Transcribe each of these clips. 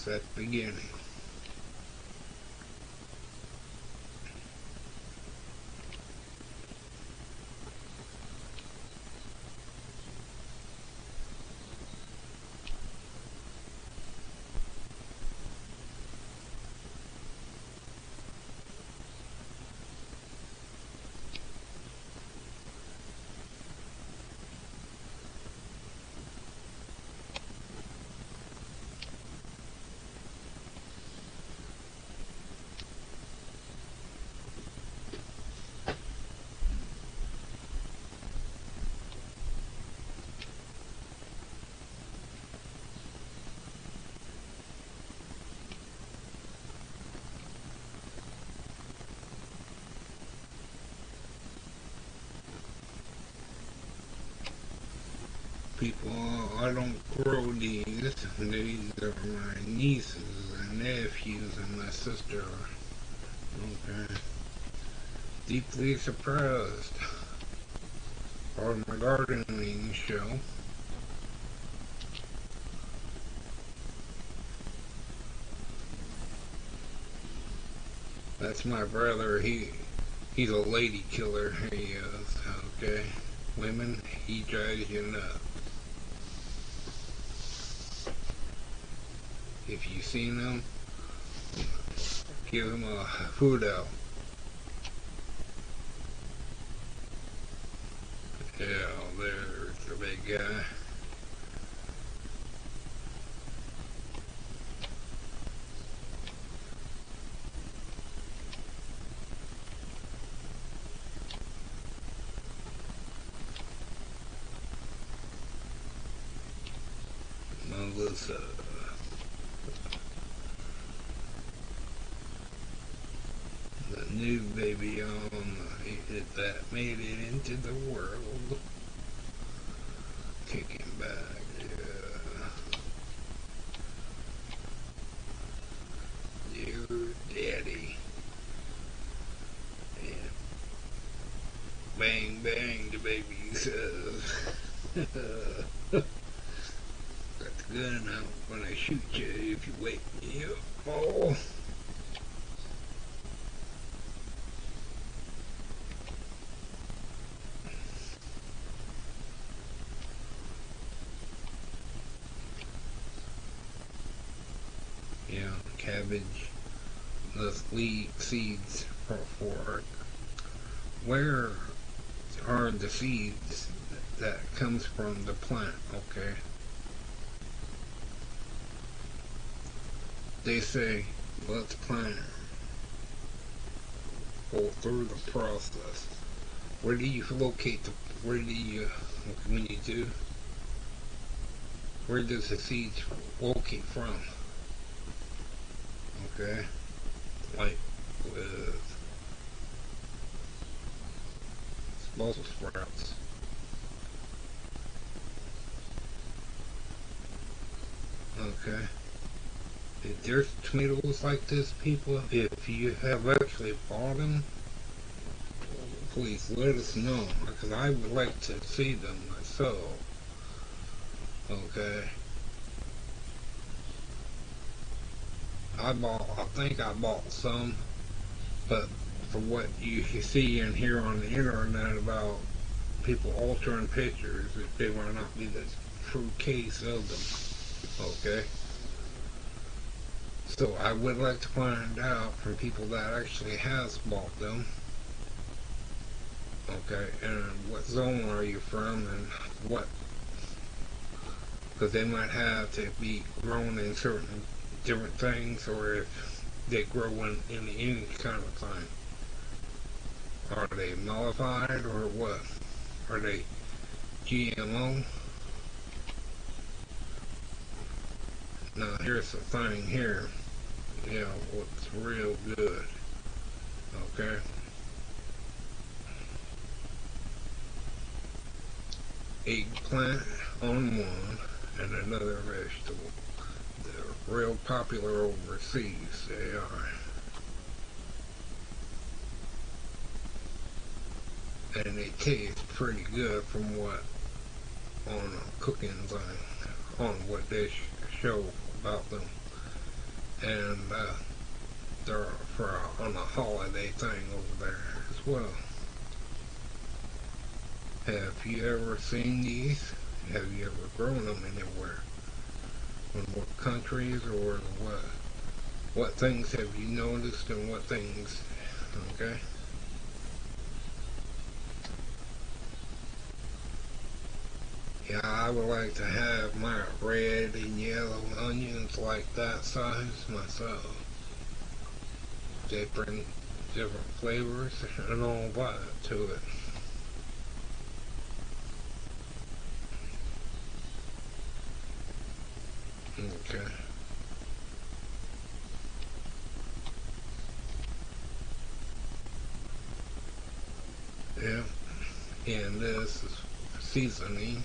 us at the beginning. People, I don't grow these. These are my nieces and nephews and my sister. Okay. Deeply surprised. Part of my gardening show. That's my brother. He's a lady killer. He is. Okay. Women, he drives you nuts. If you seen him, give him a hoot-out. Yeah, there's the big guy. Melissa. The new baby on that made it into the world. Kicking back, yeah. Dear daddy. Yeah. Bang bang, the baby says. Got the gun out when I shoot you if you wake me up. Oh. Yeah, cabbage, the seeds for it. Where are the seeds that comes from the plant? Okay. They say, let's plant it. Go through the process. Where do you locate the, where do you, when you do, where does the seeds locate from? Okay. Like with Brussels sprouts. Okay. If there's tomatoes like this, people, if you have actually bought them, please let us know, because I would like to see them myself. Okay. I think I bought some, but for what you see and hear on the internet about people altering pictures, they might not be the true case of them. Okay. So I would like to find out from people that actually has bought them. Okay, and what zone are you from and what, because they might have to be grown in certain different things, or if they grow in any kind of thing. Are they modified or what? Are they GMO? Now here's the thing here. Yeah, what's real good. Okay. Eggplant on one and another vegetable. They're real popular overseas. They are. And they taste pretty good from what on a cooking thing, on what they show about them. and they're on a holiday thing over there as well. Have you ever seen these? Have you ever grown them anywhere? In what countries, or what things have you noticed, and what things? Okay. Yeah, I would like to have my red and yellow onions like that size myself. They bring different flavors and all that to it. Okay. Yeah. And this is seasoning.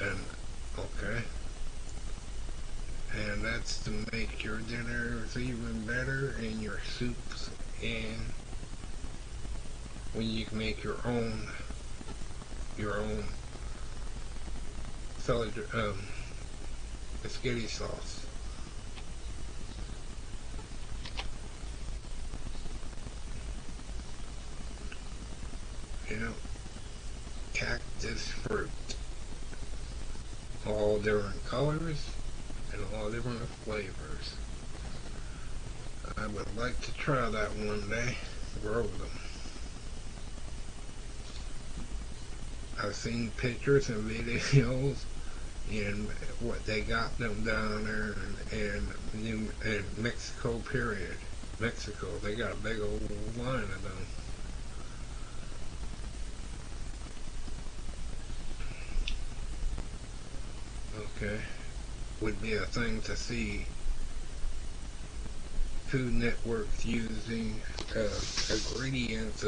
And okay. And that's to make your dinners even better, and your soups, and when you can make your own salad, spaghetti sauce. You know, cactus fruit, all different colors and all different flavors. I would like to try that one day. Grow them. I've seen pictures and videos and what they got them down there in Mexico. Period. Mexico, they got a big old line of them. Okay, would be a thing to see Food Networks using ingredients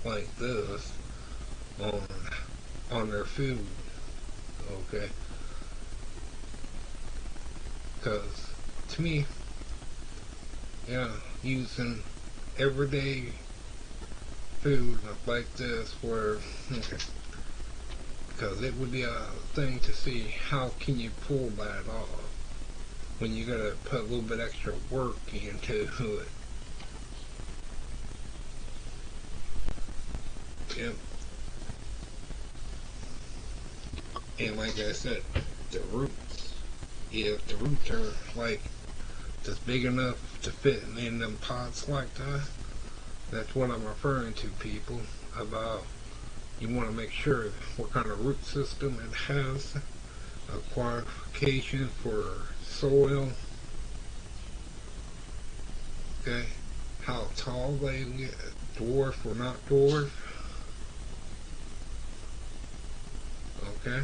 like this on their food. Okay, because to me, yeah, using everyday food like this, where okay, because it would be a thing to see how can you pull that off when you gotta put a little bit extra work into it. Yep. And like I said, the roots. If the roots are like just big enough to fit in them pots like that, that's what I'm referring to, people. About you want to make sure what kind of root system it has, a qualification for soil, okay, how tall they get, dwarf or not dwarf, okay,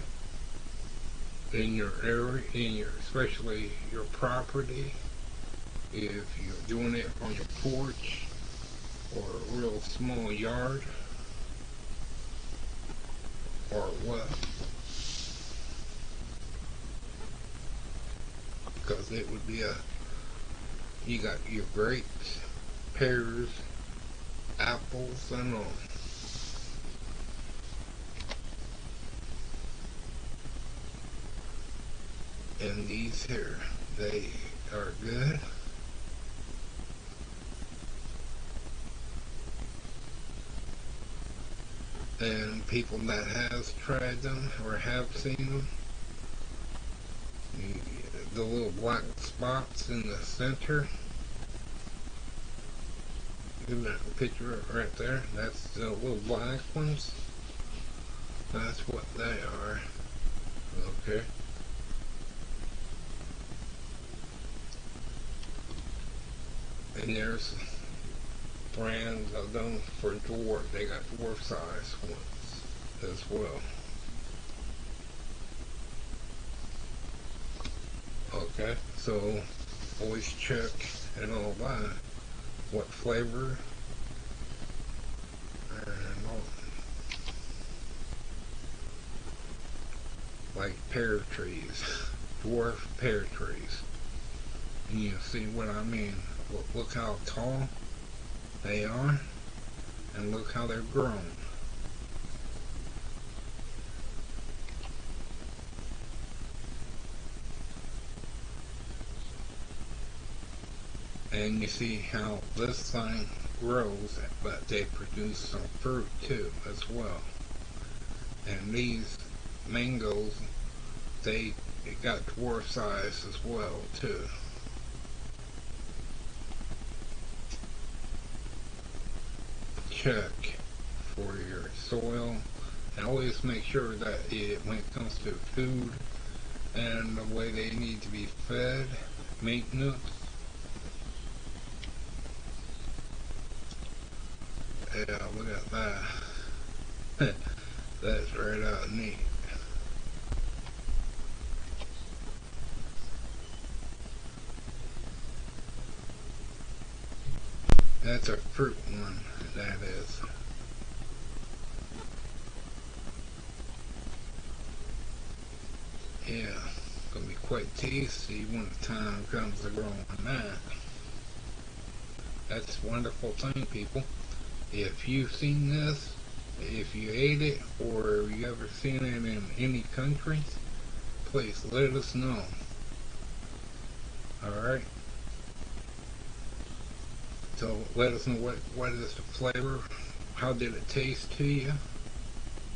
in your area, especially your property, if you're doing it on your porch or a real small yard or what, because it would be you got your grapes, pears, apples, and all. And these here, they are good. And people that has tried them or have seen them, the little black spots in the center, in that picture right there, that's the little black ones. That's what they are. Okay. And there's brands of them for dwarf. They got dwarf size ones as well. Okay, so always check and all that. What flavor and all. Like pear trees, dwarf pear trees. And you see what I mean. Look how tall they are, and look how they're grown. And you see how this thing grows, but they produce some fruit too as well. And these mangoes, they got dwarf size as well too. Check for your soil, and always make sure that when it comes to food and the way they need to be fed, maintenance, yeah, look at that. That's right out neat. That's a fruit one, that is. Yeah, gonna be quite tasty when the time comes to growing that. That's a wonderful thing, people. If you've seen this, if you ate it, or you ever seen it in any countries, please let us know. Alright? So let us know what is the flavor, how did it taste to you,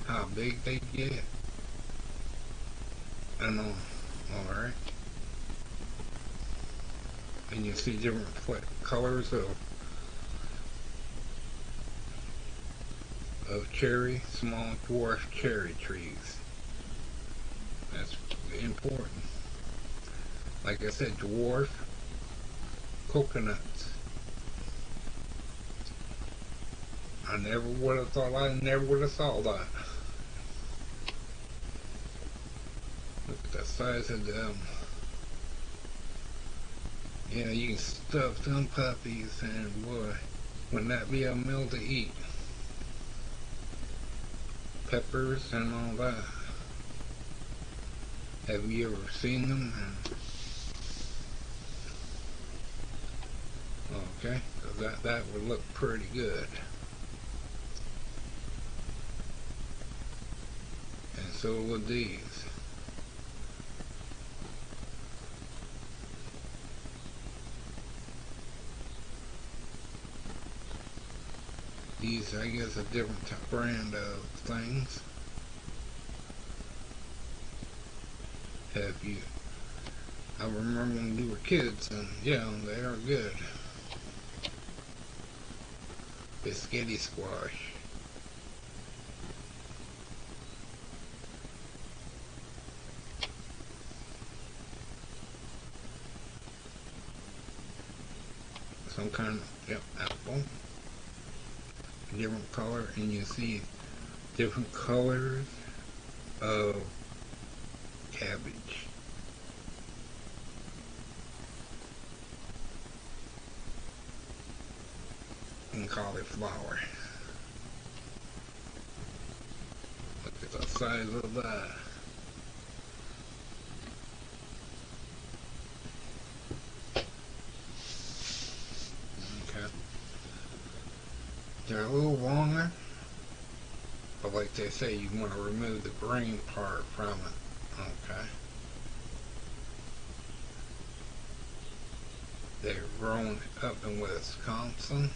how big they get, and alright? And you see different colors of cherry, small dwarf cherry trees. That's important. Like I said, dwarf coconuts. I never would have thought, I never would have saw that. Look at the size of them. Yeah, you can stuff some puppies, and boy, wouldn't that be a meal to eat? Peppers and all that. Have you ever seen them? Okay, so that would look pretty good. And so would these. These, I guess, a different brand of things. Have you? I remember when we were kids, and yeah, they are good. Biscuity squash. Some kind of, yep, apple. Different color, and you see different colors of cabbage. And cauliflower. Look at the size of that. Okay. They're a little longer, but like they say, you want to remove the green part from it. Okay. They're grown up in Wisconsin.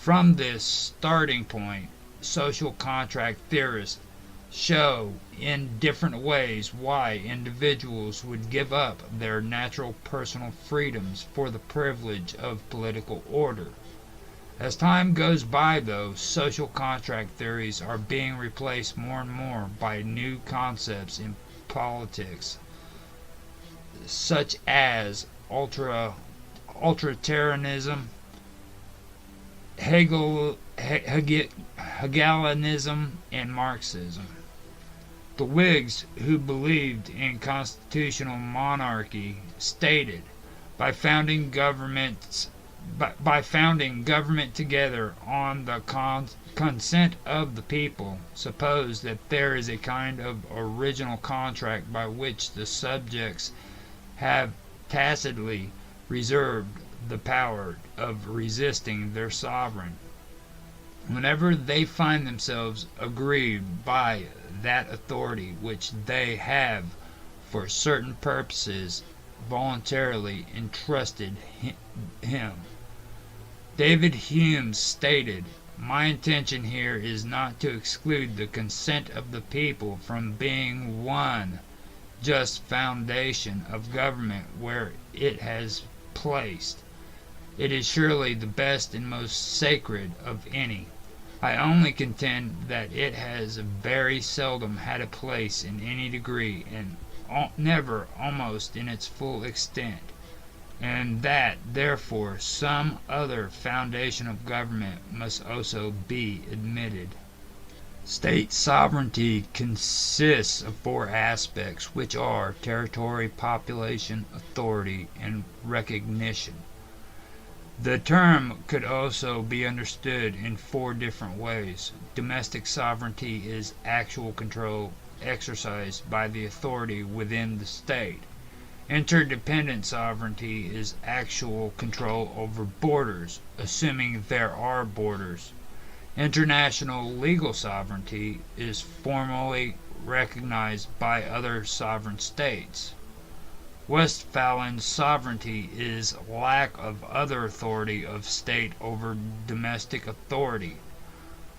From this starting point, social contract theorists show in different ways why individuals would give up their natural personal freedoms for the privilege of political order. As time goes by, though, social contract theories are being replaced more and more by new concepts in politics, such as ultraterranism, Hegelianism, and Marxism. The Whigs, who believed in constitutional monarchy, stated, by founding government together on the consent of the people, suppose that there is a kind of original contract by which the subjects have tacitly reserved the power of resisting their sovereign whenever they find themselves aggrieved by that authority which they have for certain purposes voluntarily entrusted him. David Hume stated, "My intention here is not to exclude the consent of the people from being one just foundation of government where it has placed. It is surely the best and most sacred of any. I only contend that it has very seldom had a place in any degree, and never almost in its full extent, and that therefore some other foundation of government must also be admitted." State sovereignty consists of four aspects, which are territory, population, authority, and recognition. The term could also be understood in four different ways. Domestic sovereignty is actual control exercised by the authority within the state. Interdependent sovereignty is actual control over borders, assuming there are borders. International legal sovereignty is formally recognized by other sovereign states. Westphalian sovereignty is lack of other authority of state over domestic authority.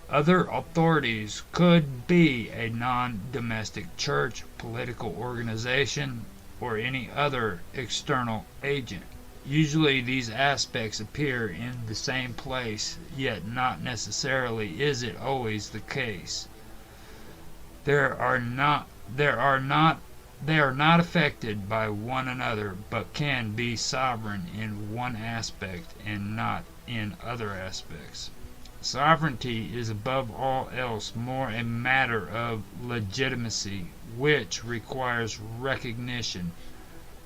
Other authorities could be a non-domestic church, political organization, or any other external agent. Usually these aspects appear in the same place, yet not necessarily is it always the case. They are not affected by one another, but can be sovereign in one aspect and not in other aspects. Sovereignty is above all else more a matter of legitimacy, which requires recognition.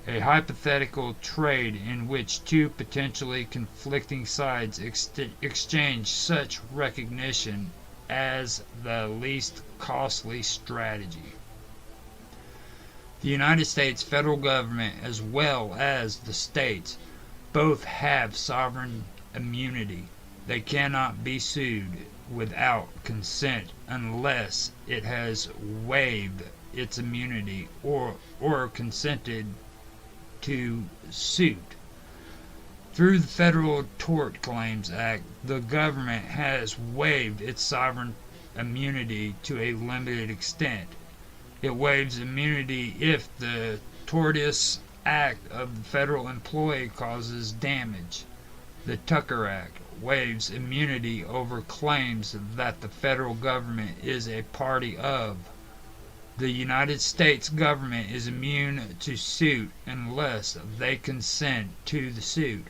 A hypothetical trade in which two potentially conflicting sides exchange such recognition as the least costly strategy. The United States federal government, as well as the states, both have sovereign immunity. They cannot be sued without consent unless it has waived its immunity or consented to suit. Through the Federal Tort Claims Act, the government has waived its sovereign immunity to a limited extent. It waives immunity if the tortious act of the federal employee causes damage. The Tucker Act waives immunity over claims that the federal government is a party of. The United States government is immune to suit unless they consent to the suit.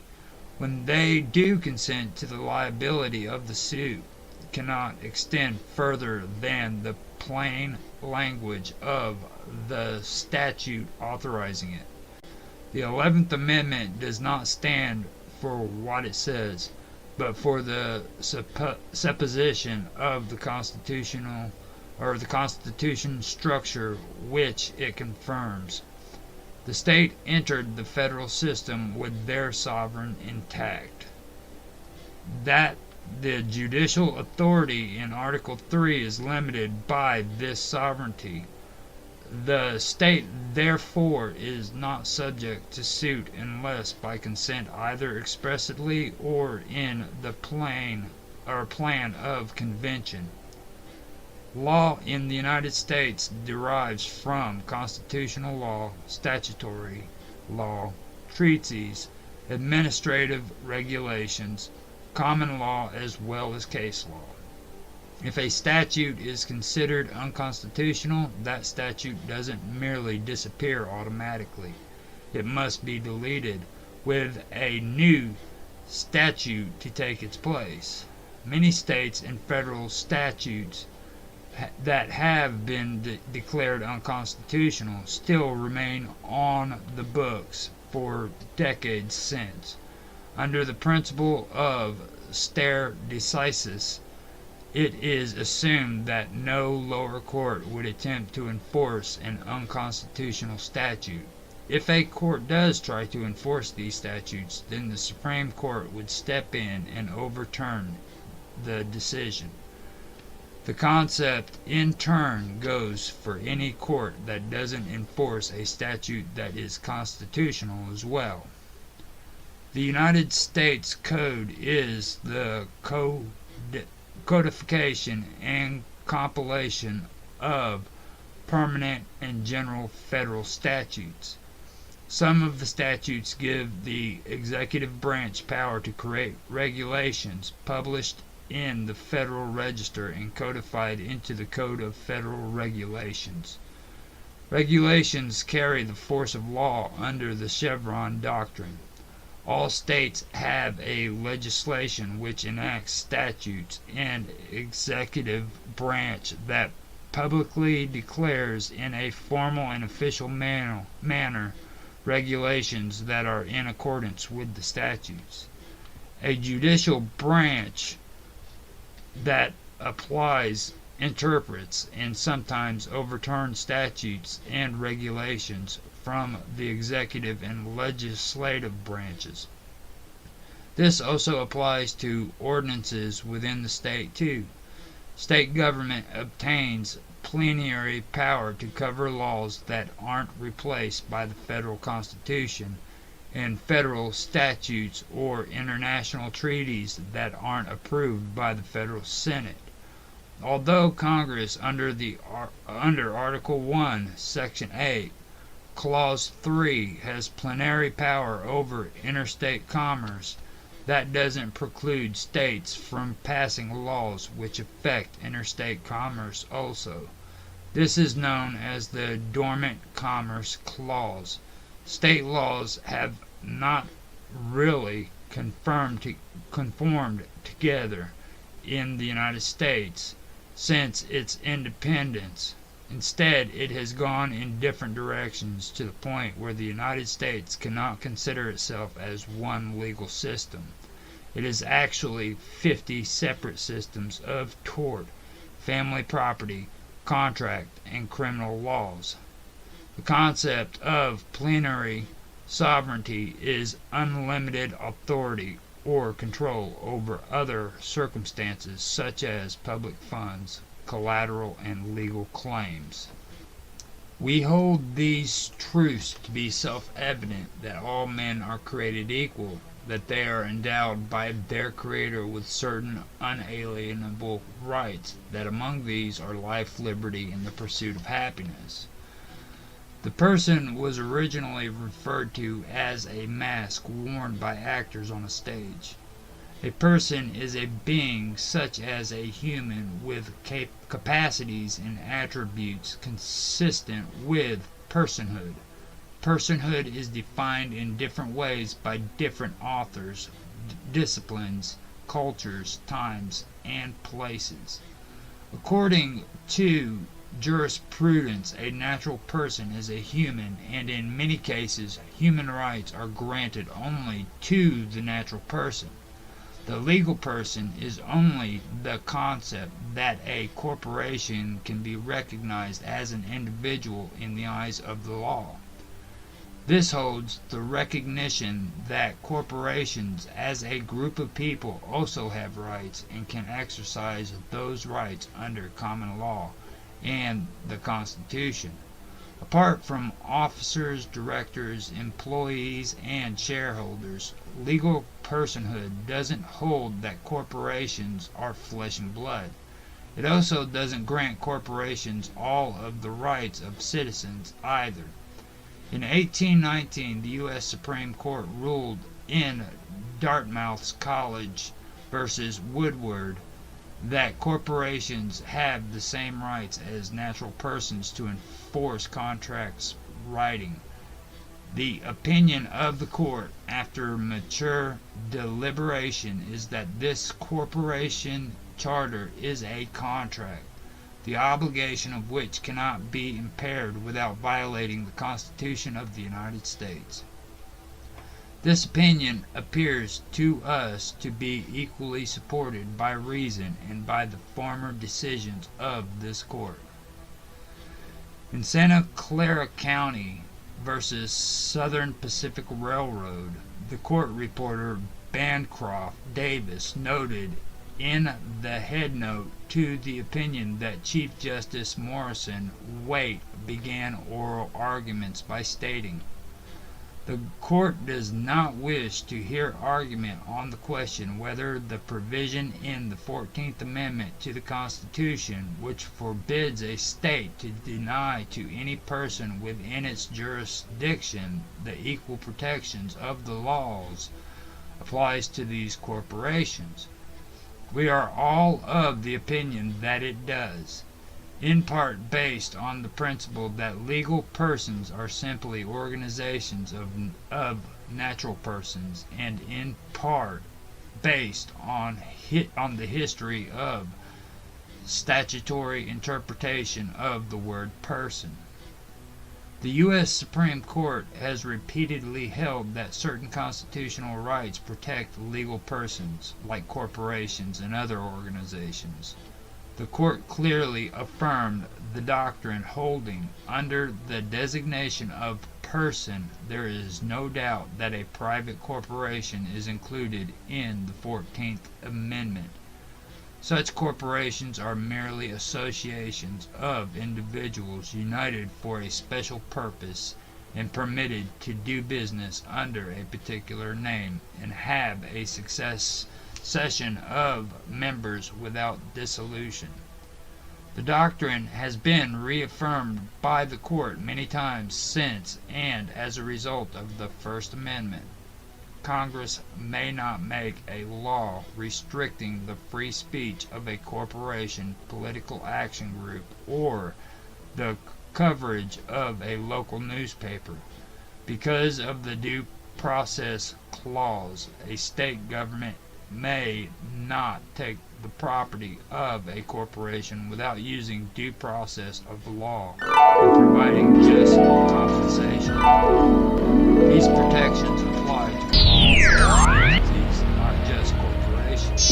When they do consent to the liability of the suit, cannot extend further than the plain language of the statute authorizing it. The 11th Amendment does not stand for what it says, but for the supposition of the constitutional or the Constitution structure which it confirms. The state entered the federal system with their sovereign intact. That the judicial authority in Article 3 is limited by this sovereignty. The state, therefore, is not subject to suit unless by consent either expressly or in the plane or plan of convention. Law in the United States derives from constitutional law, statutory law, treaties, administrative regulations, common law, as well as case law. If a statute is considered unconstitutional, that statute doesn't merely disappear automatically. It must be deleted, with a new statute to take its place. Many states and federal statutes that have been declared unconstitutional still remain on the books for decades since. Under the principle of stare decisis, it is assumed that no lower court would attempt to enforce an unconstitutional statute. If a court does try to enforce these statutes, then the Supreme Court would step in and overturn the decision. The concept in turn goes for any court that doesn't enforce a statute that is constitutional as well. The United States Code is the codification and compilation of permanent and general federal statutes. Some of the statutes give the executive branch power to create regulations published in the Federal Register and codified into the Code of Federal Regulations. Regulations carry the force of law under the Chevron doctrine. All states have a legislation which enacts statutes and executive branch that publicly declares in a formal and official manner regulations that are in accordance with the statutes. A judicial branch that applies, interprets, and sometimes overturns statutes and regulations from the executive and legislative branches. This also applies to ordinances within the state too. State government obtains plenary power to cover laws that aren't replaced by the federal Constitution, and federal statutes or international treaties that aren't approved by the federal Senate. Although Congress under Article 1, Section 8, Clause 3 has plenary power over interstate commerce, that doesn't preclude states from passing laws which affect interstate commerce also. This is known as the Dormant Commerce Clause. State laws have not really conformed together in the United States since its independence. Instead, it has gone in different directions to the point where the United States cannot consider itself as one legal system. It is actually 50 separate systems of tort, family property, contract, and criminal laws. The concept of plenary sovereignty is unlimited authority or control over other circumstances such as public funds, collateral, and legal claims. We hold these truths to be self-evident, that all men are created equal, that they are endowed by their Creator with certain unalienable rights, that among these are life, liberty, and the pursuit of happiness. The person was originally referred to as a mask worn by actors on a stage. A person is a being such as a human with capacities and attributes consistent with personhood. Personhood is defined in different ways by different authors, disciplines, cultures, times, and places. According to jurisprudence, a natural person is a human, and in many cases, human rights are granted only to the natural person. The legal person is only the concept that a corporation can be recognized as an individual in the eyes of the law. This holds the recognition that corporations as a group of people also have rights and can exercise those rights under common law and the Constitution. Apart from officers, directors, employees, and shareholders, legal personhood doesn't hold that corporations are flesh and blood. It also doesn't grant corporations all of the rights of citizens either. In 1819, the U.S. Supreme Court ruled in Dartmouth College versus Woodward that corporations have the same rights as natural persons to enforce contracts writing. The opinion of the court, after mature deliberation, is that this corporation charter is a contract, the obligation of which cannot be impaired without violating the Constitution of the United States. This opinion appears to us to be equally supported by reason and by the former decisions of this court. In Santa Clara County versus Southern Pacific Railroad, the court reporter Bancroft Davis noted in the headnote to the opinion that Chief Justice Morrison Waite began oral arguments by stating, "The court does not wish to hear argument on the question whether the provision in the 14th Amendment to the Constitution, which forbids a state to deny to any person within its jurisdiction the equal protections of the laws, applies to these corporations. We are all of the opinion that it does, in part based on the principle that legal persons are simply organizations of natural persons, and in part based on the history of statutory interpretation of the word person. The U.S. Supreme Court has repeatedly held that certain constitutional rights protect legal persons, like corporations and other organizations. The court clearly affirmed the doctrine, holding under the designation of person there is no doubt that a private corporation is included in the 14th Amendment. Such corporations are merely associations of individuals united for a special purpose and permitted to do business under a particular name and have a succession of members without dissolution. The doctrine has been reaffirmed by the court many times since, and as a result of the First Amendment, Congress may not make a law restricting the free speech of a corporation, political action group, or the coverage of a local newspaper. Because of the Due Process Clause, a state government may not take the property of a corporation without using due process of the law and providing just compensation. These protections apply to all entities, not just corporations.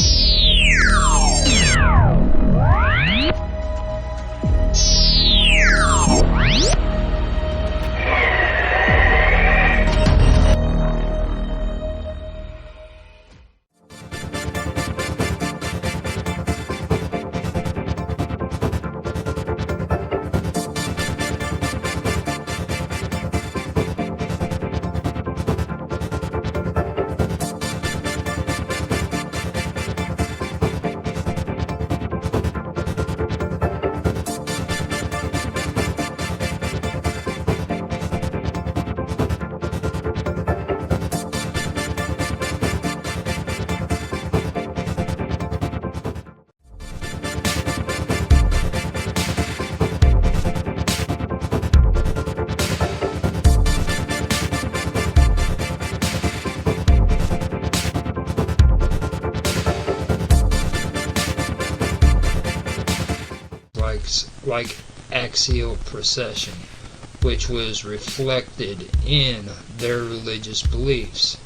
Like axial precession, which was reflected in their religious beliefs.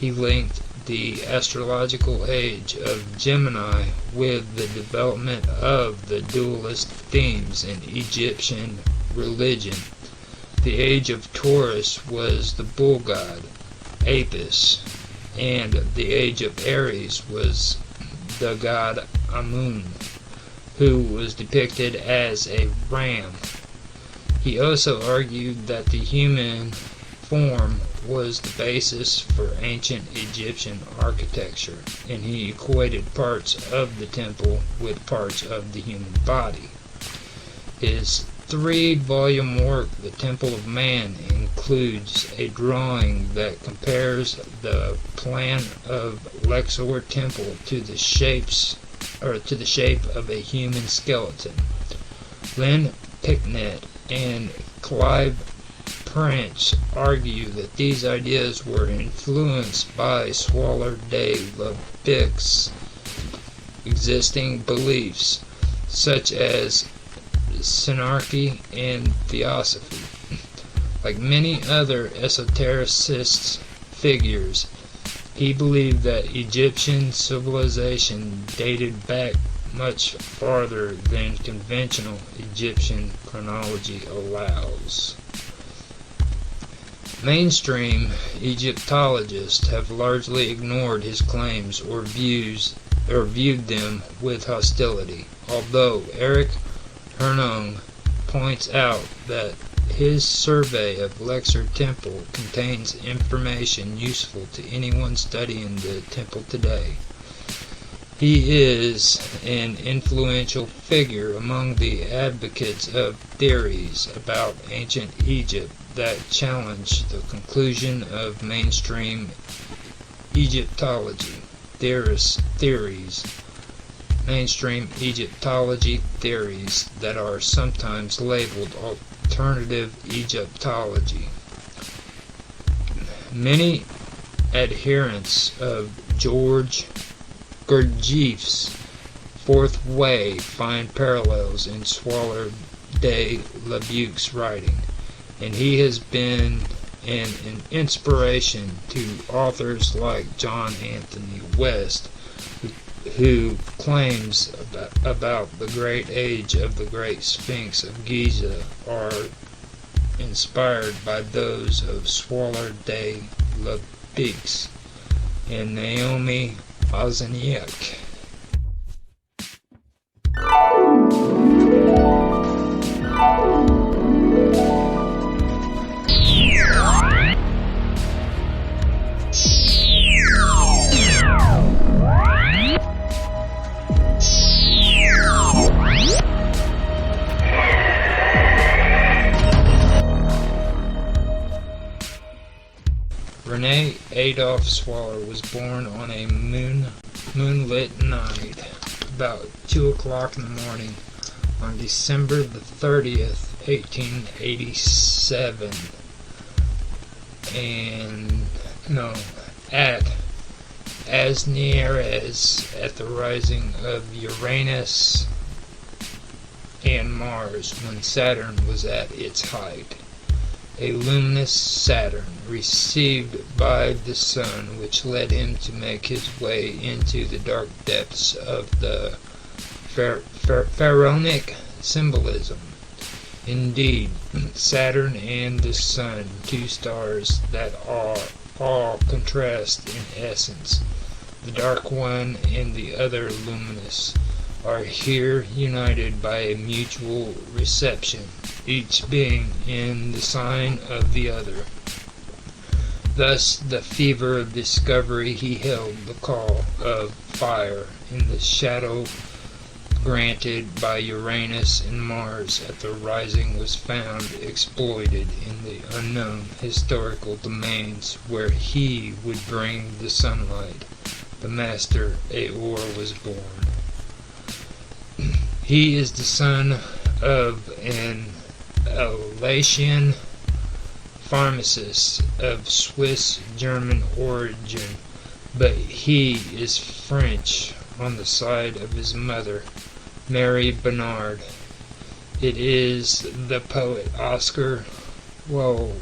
He linked the astrological age of Gemini with the development of the dualist themes in Egyptian religion. The age of Taurus was the bull god, Apis, and the age of Aries was the god Amun, who was depicted as a ram. He also argued that the human form was the basis for ancient Egyptian architecture, and he equated parts of the temple with parts of the human body. His 3-volume work, The Temple of Man, includes a drawing that compares the plan of Luxor Temple to the shape of a human skeleton. Lynn Picknett and Clive Prince argue that these ideas were influenced by Swaller-de-Lebecq's existing beliefs, such as synarchy and theosophy. Like many other esotericist figures, he believed that Egyptian civilization dated back much farther than conventional Egyptian chronology allows. Mainstream Egyptologists have largely ignored his claims or viewed them with hostility, although Eric Hernung points out that his survey of Luxor Temple contains information useful to anyone studying the temple today. He is an influential figure among the advocates of theories about ancient Egypt that challenge the conclusion of mainstream Egyptology mainstream Egyptology theories that are sometimes labeled alternative Egyptology. Many adherents of George Gurdjieff's Fourth Way find parallels in Swaller-de-Lebecq's writing, and he has been an inspiration to authors like John Anthony West, who claims about the great age of the Great Sphinx of Giza are inspired by those of Swaller-de-Lebecq and Naomi Ozeniak. Rene Adolph Swaller was born on a moonlit night about 2 o'clock in the morning on December the 30th, 1887, at Asnieres at the rising of Uranus and Mars when Saturn was at its height. A luminous Saturn received by the Sun, which led him to make his way into the dark depths of the pharaonic symbolism. Indeed, Saturn and the Sun, two stars that are all contrast in essence, the dark one and the other luminous, are here united by a mutual reception, each being in the sign of the other. Thus, the fever of discovery he held the call of fire in the shadow granted by Uranus and Mars at the rising was found exploited in the unknown historical domains where he would bring the sunlight. The master Aor was born. He is the son of an Alsatian pharmacist of Swiss-German origin, but he is French on the side of his mother, Mary Bernard. It is the poet Oscar Wladis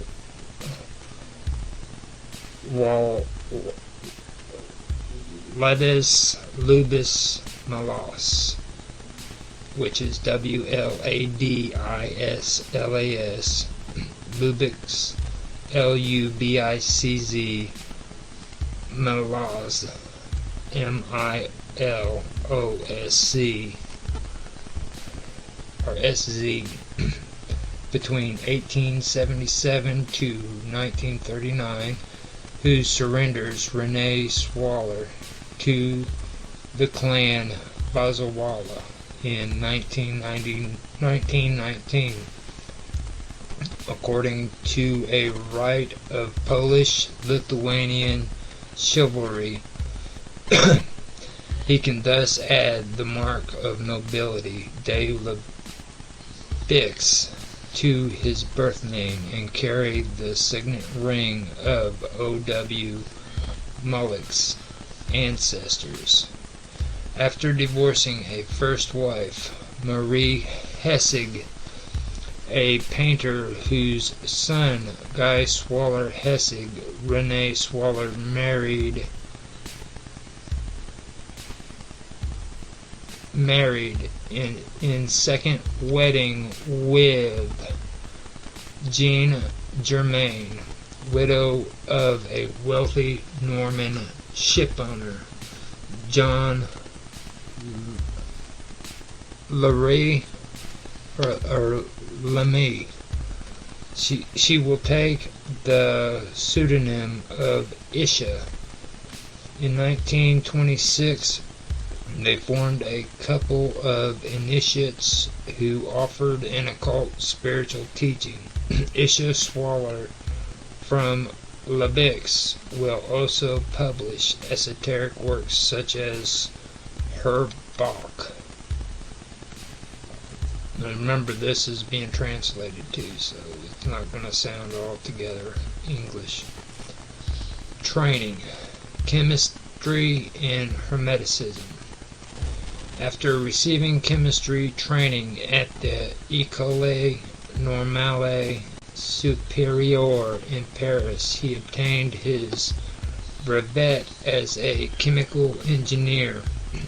Lubis Malas, which is Wladislas, Lubix, Lubicz, Milaz, Milosc, or SZ, between 1877 to 1939, who surrenders Renee Swaller to the clan Bazawala in 1919, according to a right of Polish-Lithuanian chivalry. He can thus add the mark of nobility, de Lebix, to his birth name and carry the signet ring of O.W. Mullick's ancestors. After divorcing a first wife, Marie Hessig, a painter whose son, Guy Swaller Hessig, Renee Swaller married in second wedding with Jean Germain, widow of a wealthy Norman shipowner, John Larry or Lemay. She will take the pseudonym of Isha. In 1926, they formed a couple of initiates who offered an occult spiritual teaching. Isha Swaller from Lebix will also publish esoteric works such as Her Bach. Now remember, this is being translated too, so it's not going to sound altogether English. Training. Chemistry and Hermeticism. After receiving chemistry training at the École Normale Supérieure in Paris, he obtained his brevet as a chemical engineer,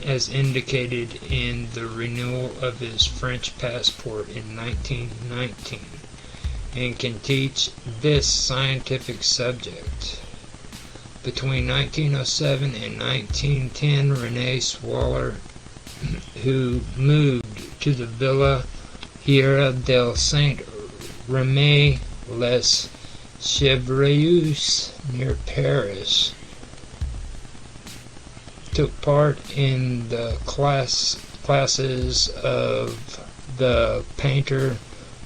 as indicated in the renewal of his French passport in 1919, and can teach this scientific subject. Between 1907 and 1910, Renee Swaller, who moved to the Villa Hierro del Saint-Rémy les Chevreuse near Paris, took part in the classes of the painter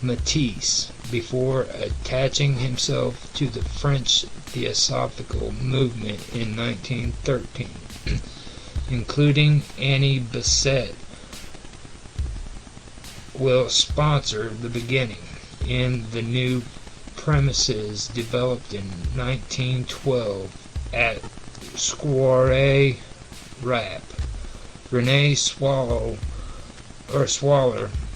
Matisse before attaching himself to the French Theosophical movement in 1913, including Annie Besset, will sponsor the beginning in the new premises developed in 1912 at Square Rap. Renee Swaller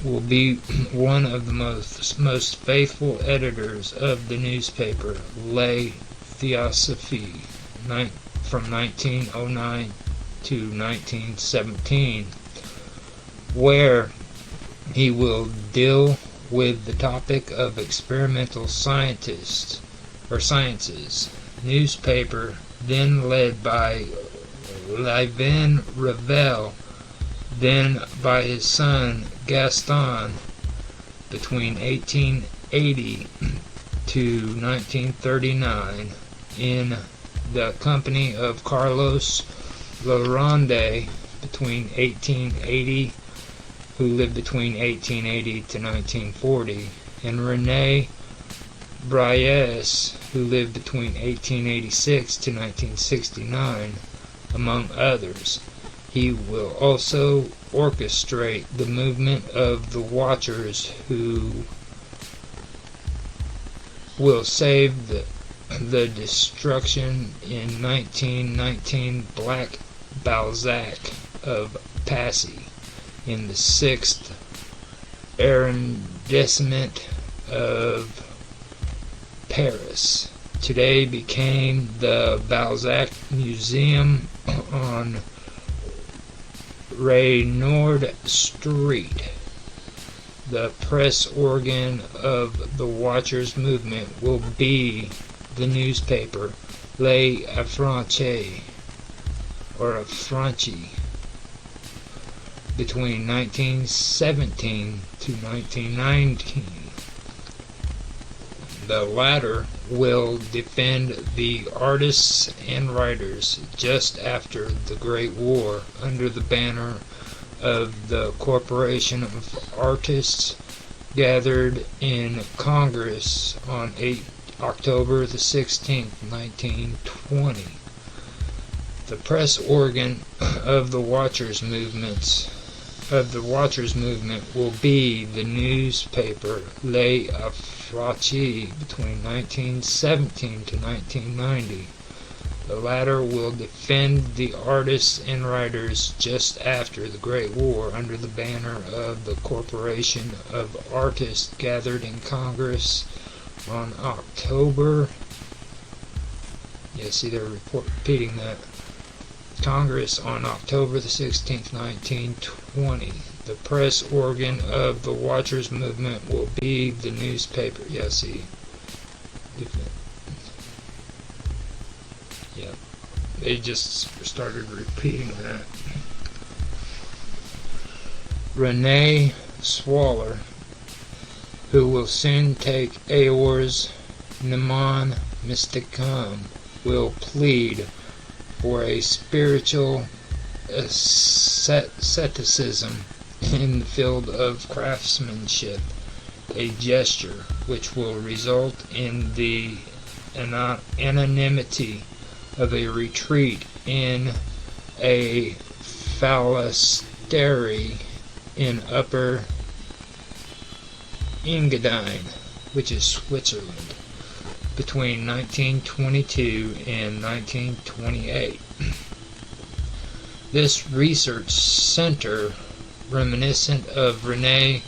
will be one of the most faithful editors of the newspaper La Théosophie from 1909 to 1917, where he will deal with the topic of experimental sciences. Newspaper then led by Livin Revel, then by his son Gaston, between 1880 to 1939, in the company of Carlos Laronde, between 1880, who lived between 1880 to 1940, and Rene Bryes, who lived between 1886 to 1969, among others. He will also orchestrate the movement of the Watchers, who will save the destruction in 1919 Black Balzac of Passy in the 6th arrondissement of Paris. Today became the Balzac Museum on Reynard Street. The press organ of the Watchers movement will be the newspaper Les Affranchis, or Affranchi, between 1917 to 1919. The latter will defend the artists and writers just after the Great War under the banner of the Corporation of Artists gathered in Congress on October the 16th, 1920. The press organ of the Watchers movement will be the newspaper L'Affranchi between 1917 to 1990. The latter will defend the artists and writers just after the Great War under the banner of the Corporation of Artists gathered in Congress on October. Yeah, see, they're repeating that. Congress on October the 16th, 1920. The press organ of the Watchers movement will be the newspaper. Yeah, see. Yeah, they just started repeating that. Renee Swaller, who will soon take Eeyore's Mnemon Mysticum, will plead for a spiritual asceticism in the field of craftsmanship, a gesture which will result in the anonymity of a retreat in a phalanstery in Upper Engadine, which is Switzerland, between 1922 and 1928. This research center, reminiscent of Rene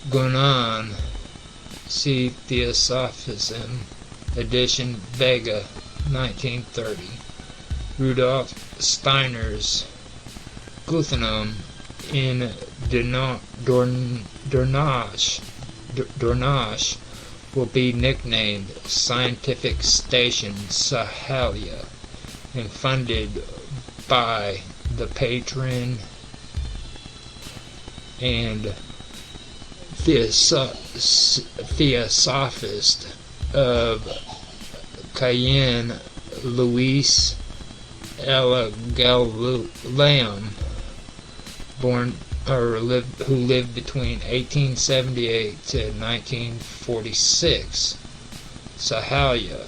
Guénon, see Theosophism, edition Vega, 1930. Rudolf Steiner's Guthenum in Dornach will be nicknamed Scientific Station Sahalia and funded by the patron and theosophist of Cayenne, Louis Galileo, who lived between 1878 to 1946. Sahalia,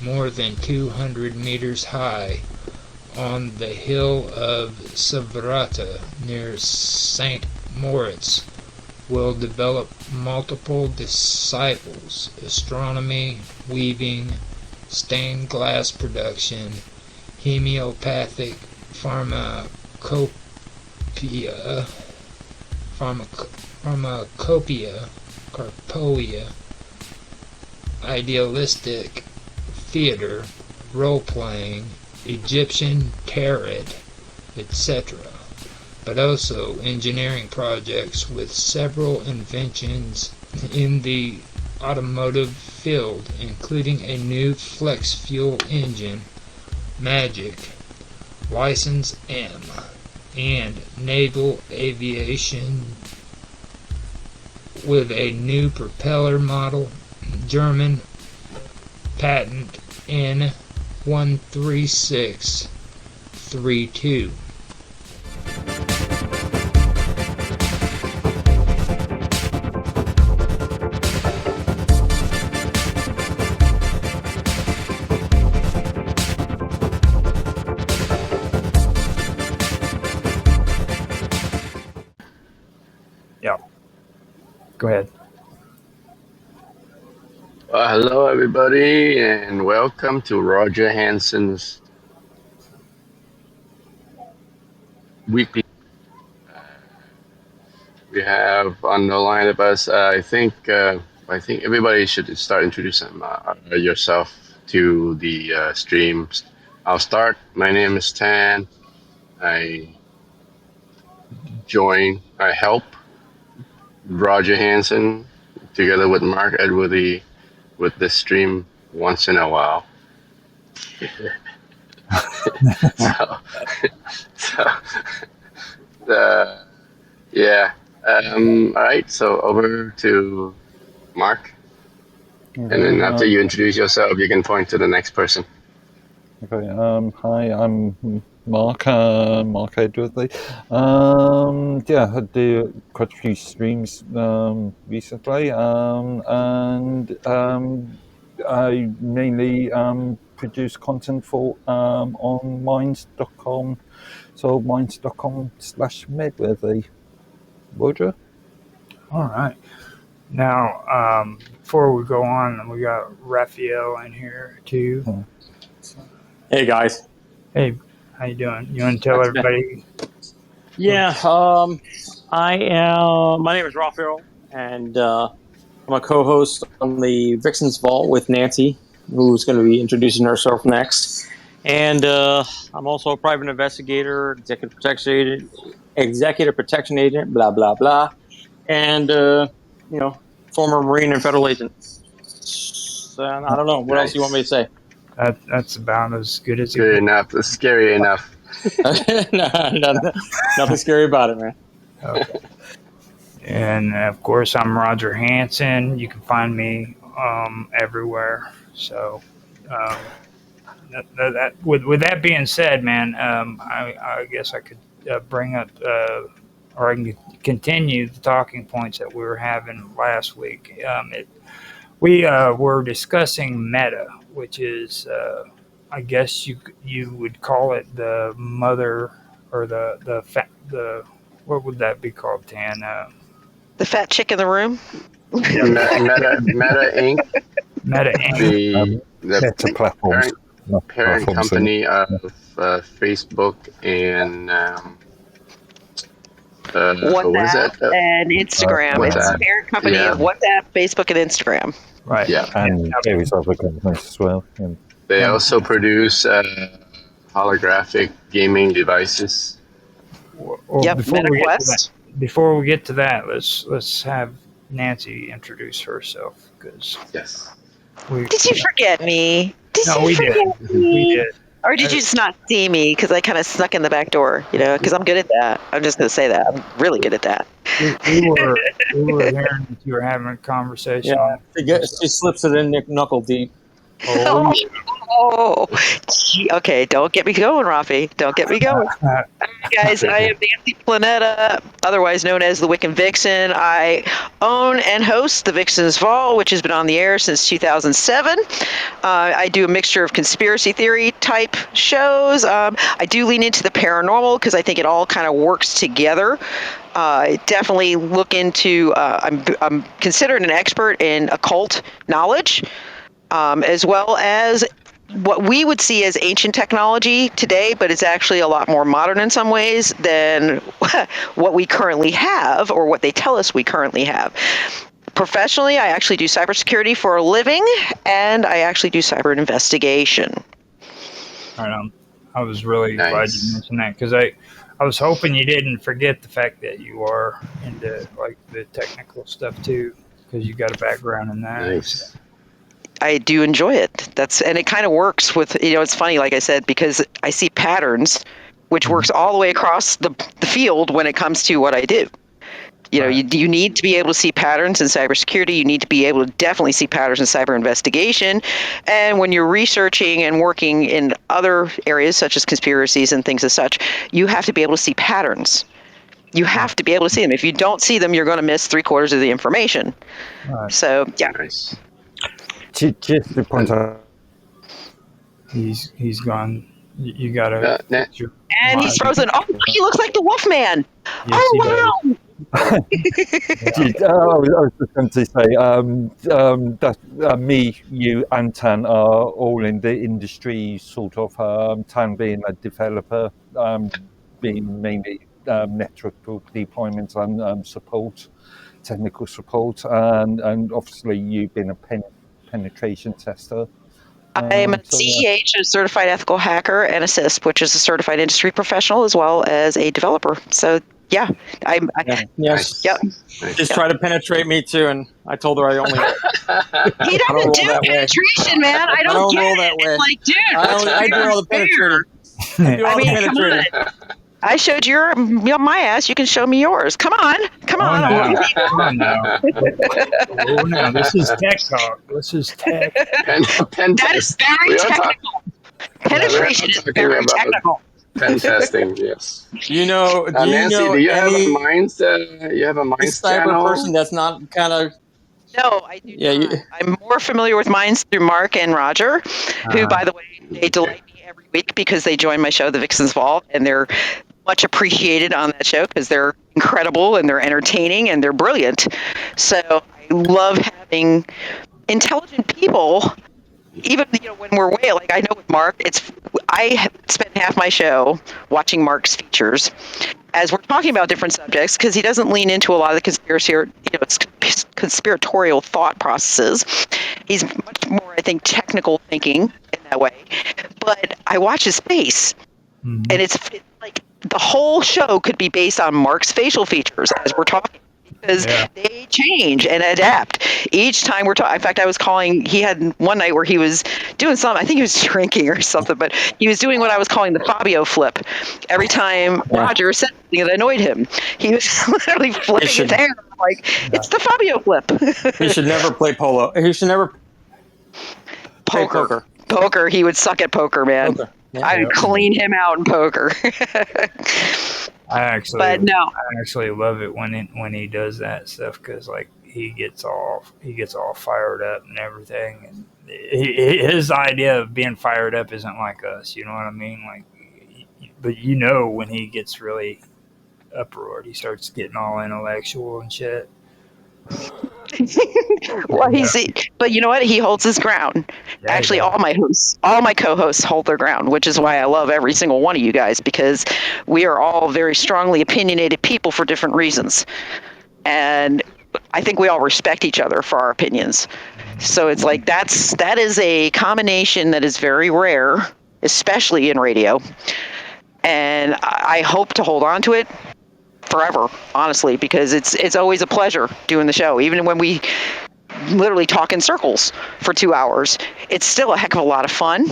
more than 200 meters high, on the hill of Savrata near St. Moritz, will develop multiple disciples: astronomy, weaving, stained glass production, homeopathic pharmacopoeia, carpoeia, idealistic theater, role-playing, Egyptian tarot, etc., but also engineering projects with several inventions in the automotive field, including a new flex fuel engine, Magic, License M, and naval aviation with a new propeller model, German patent N13632. Yeah. Go ahead. Hello, everybody, and welcome to Roger Hanson's weekly. We have on the line of us. I think everybody should start introducing yourself to the stream. I'll start. My name is Tan. I help Roger Hanson together with Mark Edworthy with this stream once in a while. Yeah. All right. So over to Mark. And then after you introduce yourself, you can point to the next person. Okay. Hi, I'm Mark. Mark Edworthy. Yeah, I do quite a few streams recently, and I mainly produce content for on minds.com. So minds.com/Medworthy. Roger. All right. Now, before we go on, we got Raphael in here too. Hey guys. Hey, how you doing? You want to tell everybody? Yeah. I am. My name is Raphael, and I'm a co-host on the Vixen's Vault with Nancy, who's going to be introducing herself next. And I'm also a private investigator, executive protection agent, blah blah blah, and former Marine and federal agent. I don't know what else you want me to say. That's about as good as Good enough. It's scary enough. Nothing scary about it, man. Okay. And of course, I'm Roger Hanson. You can find me everywhere. So, with that being said, man, I guess I could bring up, or I can continue the talking points that we were having last week. We were discussing meta, which is, I guess you would call it the mother, or the what would that be called, Tan? The fat chick in the room. Meta Inc. Meta Inc. The platforms. Parent company of Facebook and WhatsApp and Instagram. It's the parent company of WhatsApp, Facebook, and Instagram. Right. Yeah. And various other companies as well. Yeah. They also produce holographic gaming devices. Yep, MetaQuest. Before we get to that, let's have Nancy introduce herself, because yes. Did you forget me? We did. We did. Or did you just not see me because I kind of snuck in the back door? Because I'm good at that. I'm just going to say that. I'm really good at that. We were hearing that you were having a conversation. Yeah, she slips it in knuckle deep. Oh, okay. Don't get me going, Rafi. Don't get me going. Right, guys, I am Nancy Planeta, otherwise known as the Wiccan Vixen. I own and host the Vixen's Vault, which has been on the air since 2007. I do a mixture of conspiracy theory type shows. I do lean into the paranormal because I think it all kind of works together. Definitely look into. I'm considered an expert in occult knowledge. As well as what we would see as ancient technology today, but it's actually a lot more modern in some ways than what we currently have, or what they tell us we currently have. Professionally, I actually do cybersecurity for a living, and I actually do cyber investigation. All right, I was really glad you mentioned that, because I was hoping you didn't forget the fact that you are into like the technical stuff too, because you got a background in that. Nice. I do enjoy it. And it kind of works with, it's funny, like I said, because I see patterns, which works all the way across the field when it comes to what I do. You need to be able to see patterns in cybersecurity. You need to be able to definitely see patterns in cyber investigation. And when you're researching and working in other areas, such as conspiracies and things as such, you have to be able to see patterns. You have to be able to see them. If you don't see them, you're going to miss 3/4 of the information. Right. So, yeah. Nice. Just to point out, he's gone. You gotta. And he's frozen. Oh, he looks like the Wolfman. Yes, wow! I was just going to say that me, you, and Tan are all in the industry, sort of. Tan being a developer, being mainly network deployments and support, technical support, and obviously you being a penetration tester. I am a CEH, a certified ethical hacker, and a CISP, which is a certified industry professional, as well as a developer. So, yeah. Yes. Yep. She's tried to penetrate me, too, and I told her I only... He doesn't do penetration, man. I don't get roll it. that way. It's like, dude, I do all the penetrating. I do all the penetrating. I showed my ass. You can show me yours. Come on. Come Oh, on. no. Come on now. Oh, now. This is tech talk. This is tech. Pen That is test. very We are talking. technical. Penetration We're is talking very about technical. pen testing. Yes. Do you know Nancy, do you have a any Minds? You have a Minds cyber person channel? that's not kind of No, I do yeah? not. I'm more familiar with mines through Mark and Roger, who, by the way, they delight me every week because they join my show, The Vixen's Vault, and they're much appreciated on that show because they're incredible and they're entertaining and they're brilliant. So I love having intelligent people. Even when we're way I know with Mark, I spend half my show watching Mark's features as we're talking about different subjects because he doesn't lean into a lot of the conspiratorial thought processes. He's much more, I think, technical thinking in that way. But I watch his face, and it's like the whole show could be based on Mark's facial features as we're talking. Because they change and adapt each time we're talking. In fact, I was calling. He had one night where he was doing something. I think he was drinking or something, but he was doing what I was calling the Fabio flip. Every time Roger said something that annoyed him, he was literally flipping his hair. I'm like, it's the Fabio flip. He should never play polo. He should never play poker. Poker. He would suck at poker, man. Poker. Yeah. I'd clean him out in poker. I actually love it when he does that stuff because he gets all fired up and everything. And his idea of being fired up isn't like us, you know what I mean? But when he gets really uproared, he starts getting all intellectual and shit. Well, but you know what? He holds his ground. Yeah, actually, all my co-hosts hold their ground, which is why I love every single one of you guys because we are all very strongly opinionated people for different reasons, and I think we all respect each other for our opinions. So it's like that is a combination that is very rare, especially in radio, and I hope to hold on to it forever, honestly, because it's always a pleasure doing the show. Even when we literally talk in circles for 2 hours, it's still a heck of a lot of fun.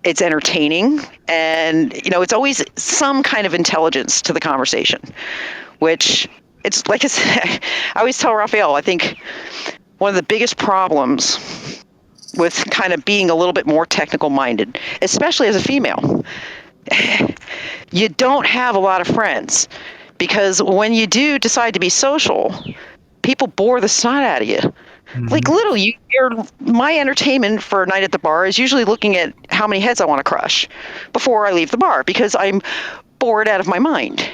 It's entertaining, and it's always some kind of intelligence to the conversation, which it's like I always tell Raphael, I think one of the biggest problems with kind of being a little bit more technical minded, especially as a female, you don't have a lot of friends. Because when you do decide to be social, people bore the snot out of you. Like literally, my entertainment for a night at the bar is usually looking at how many heads I want to crush before I leave the bar because I'm bored out of my mind.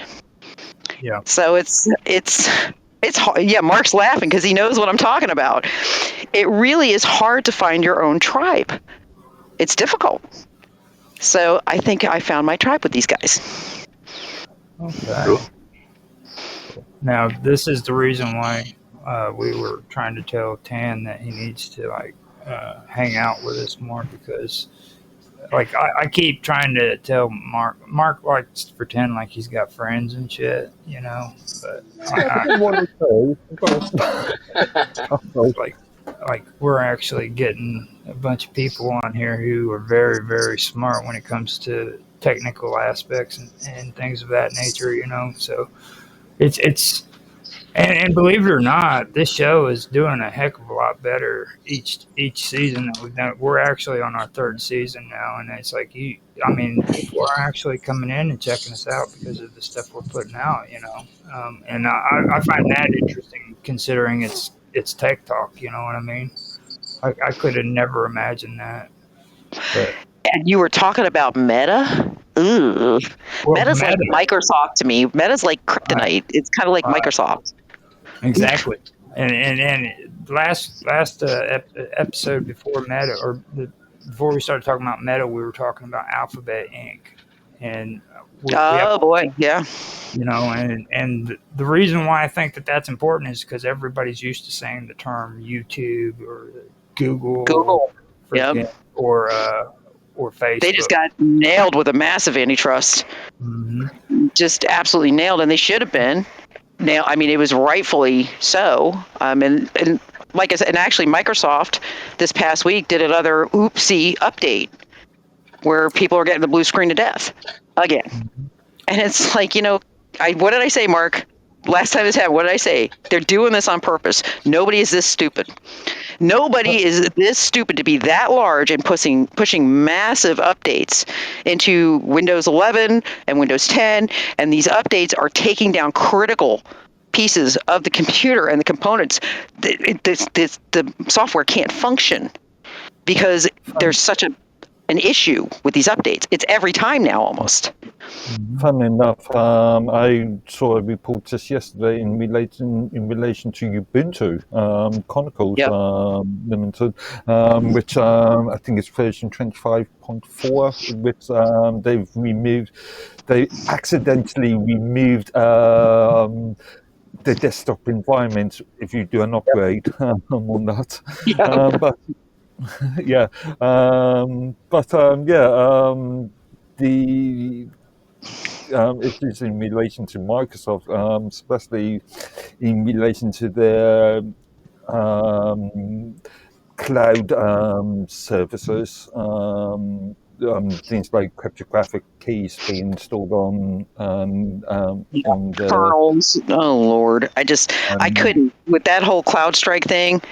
Yeah. So it's hard. Yeah, Mark's laughing because he knows what I'm talking about. It really is hard to find your own tribe. It's difficult. So I think I found my tribe with these guys. Okay. Cool. Now, this is the reason why we were trying to tell Tan that he needs to hang out with us more because, I keep trying to tell Mark. Mark likes to pretend like he's got friends and shit, But we're actually getting a bunch of people on here who are very, very smart when it comes to technical aspects and things of that nature, So. It's and believe it or not, this show is doing a heck of a lot better each season that we've done. We're actually on our third season now, and it's like people are actually coming in and checking us out because of the stuff we're putting out, And I find that interesting considering it's tech talk, you know what I mean? I could have never imagined that. But, and you were talking about Meta? Ooh. Well, Meta's like Microsoft to me. Meta's like kryptonite. It's kind of like Microsoft. Exactly. And last episode before Meta, before we started talking about Meta, we were talking about Alphabet Inc. And boy, yeah. And the reason why I think that that's important is because everybody's used to saying the term YouTube or Google. Yep. Or Facebook. They just got nailed with a massive antitrust. Just absolutely nailed, and they should have been. Now, it was rightfully so. And like I said, and actually Microsoft this past week did another oopsie update where people are getting the blue screen to death again. And it's like, what did I say, Mark? Last time this happened, what did I say? They're doing this on purpose. Nobody is this stupid. Nobody is this stupid to be that large and pushing massive updates into Windows 11 and Windows 10, and these updates are taking down critical pieces of the computer and the components. The software can't function because there's such an issue with these updates. It's every time now almost. Fun enough, I saw a report just yesterday in relation to Ubuntu Chronicles Limited, which I think is version 25.4, which they accidentally removed the desktop environment if you do an upgrade on that. But yeah, it is in relation to Microsoft, especially in relation to their cloud services. Things like cryptographic keys being installed on the kernels. Oh Lord, I couldn't with that whole CloudStrike thing.